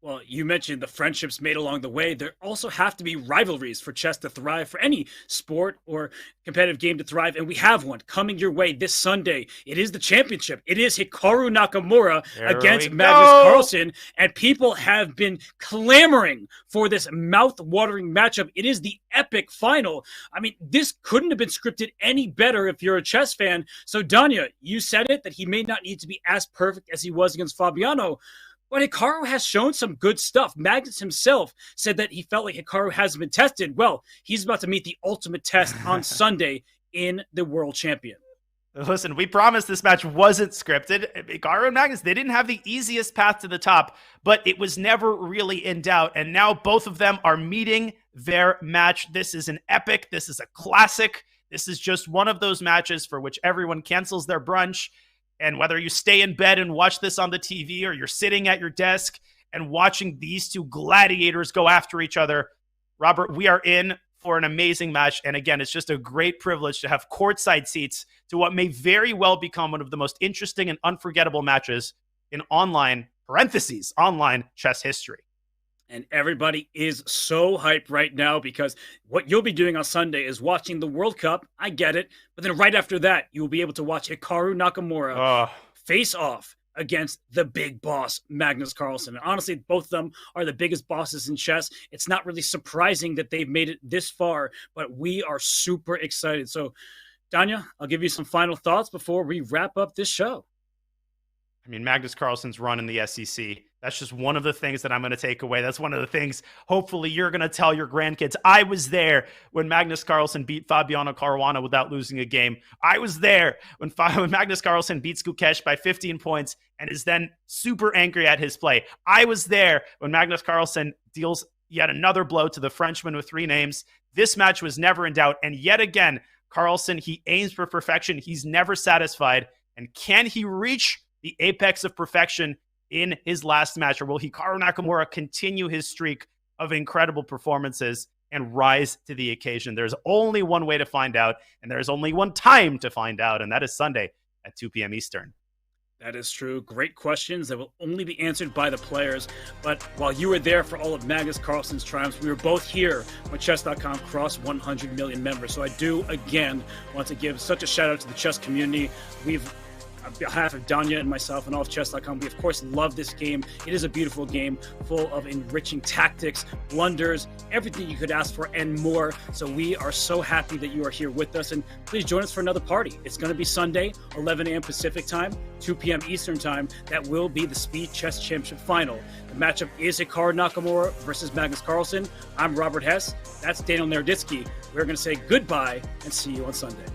Well, you mentioned the friendships made along the way. There also have to be rivalries for chess to thrive, for any sport or competitive game to thrive. And we have one coming your way this Sunday. It is the championship. It is Hikaru Nakamura against Magnus Carlsen. And people have been clamoring for this mouth-watering matchup. It is the epic final. I mean, this couldn't have been scripted any better if you're a chess fan. So, Danya, you said it, that he may not need to be as perfect as he was against Fabiano. But Hikaru has shown some good stuff. Magnus himself said that he felt like Hikaru hasn't been tested. Well, he's about to meet the ultimate test on Sunday in the World Champion. Listen, we promised this match wasn't scripted. Hikaru and Magnus, they didn't have the easiest path to the top, but it was never really in doubt. And now both of them are meeting their match. This is an epic. This is a classic. This is just one of those matches for which everyone cancels their brunch. And whether you stay in bed and watch this on the TV or you're sitting at your desk and watching these two gladiators go after each other, Robert, we are in for an amazing match. And again, it's just a great privilege to have courtside seats to what may very well become one of the most interesting and unforgettable matches in online chess history. And everybody is so hyped right now because what you'll be doing on Sunday is watching the World Cup. I get it. But then right after that, you'll be able to watch Hikaru Nakamura face off against the big boss, Magnus Carlsen. And honestly, both of them are the biggest bosses in chess. It's not really surprising that they've made it this far, but we are super excited. So, Danya, I'll give you some final thoughts before we wrap up this show. I mean, Magnus Carlsen's run in the SCC, that's just one of the things that I'm going to take away. That's one of the things, hopefully, you're going to tell your grandkids. I was there when Magnus Carlsen beat Fabiano Caruana without losing a game. I was there when Magnus Carlsen beats Gukesh by 15 points and is then super angry at his play. I was there when Magnus Carlsen deals yet another blow to the Frenchman with 3 names. This match was never in doubt. And yet again, Carlsen, he aims for perfection. He's never satisfied. And can he reach the apex of perfection in his last match, or will Hikaru Nakamura continue his streak of incredible performances and rise to the occasion? There's only one way to find out, and there's only one time to find out, and that is Sunday at 2 p.m. Eastern. That is true. Great questions that will only be answered by the players. But while you were there for all of Magnus Carlsen's triumphs, we were both here when Chess.com crossed 100 million members. So I do, again, want to give such a shout out to the chess community. On behalf of Danya and myself and all of Chess.com, we of course love this game. It is a beautiful game full of enriching tactics, blunders, everything you could ask for and more. So we are so happy that you are here with us, and please join us for another party. It's going to be Sunday, 11 a.m. Pacific time, 2 p.m. Eastern time. That will be the Speed Chess Championship final. The matchup is Hikaru Nakamura versus Magnus Carlsen. I'm Robert Hess. That's Daniel Naroditsky. We're going to say goodbye and see you on Sunday.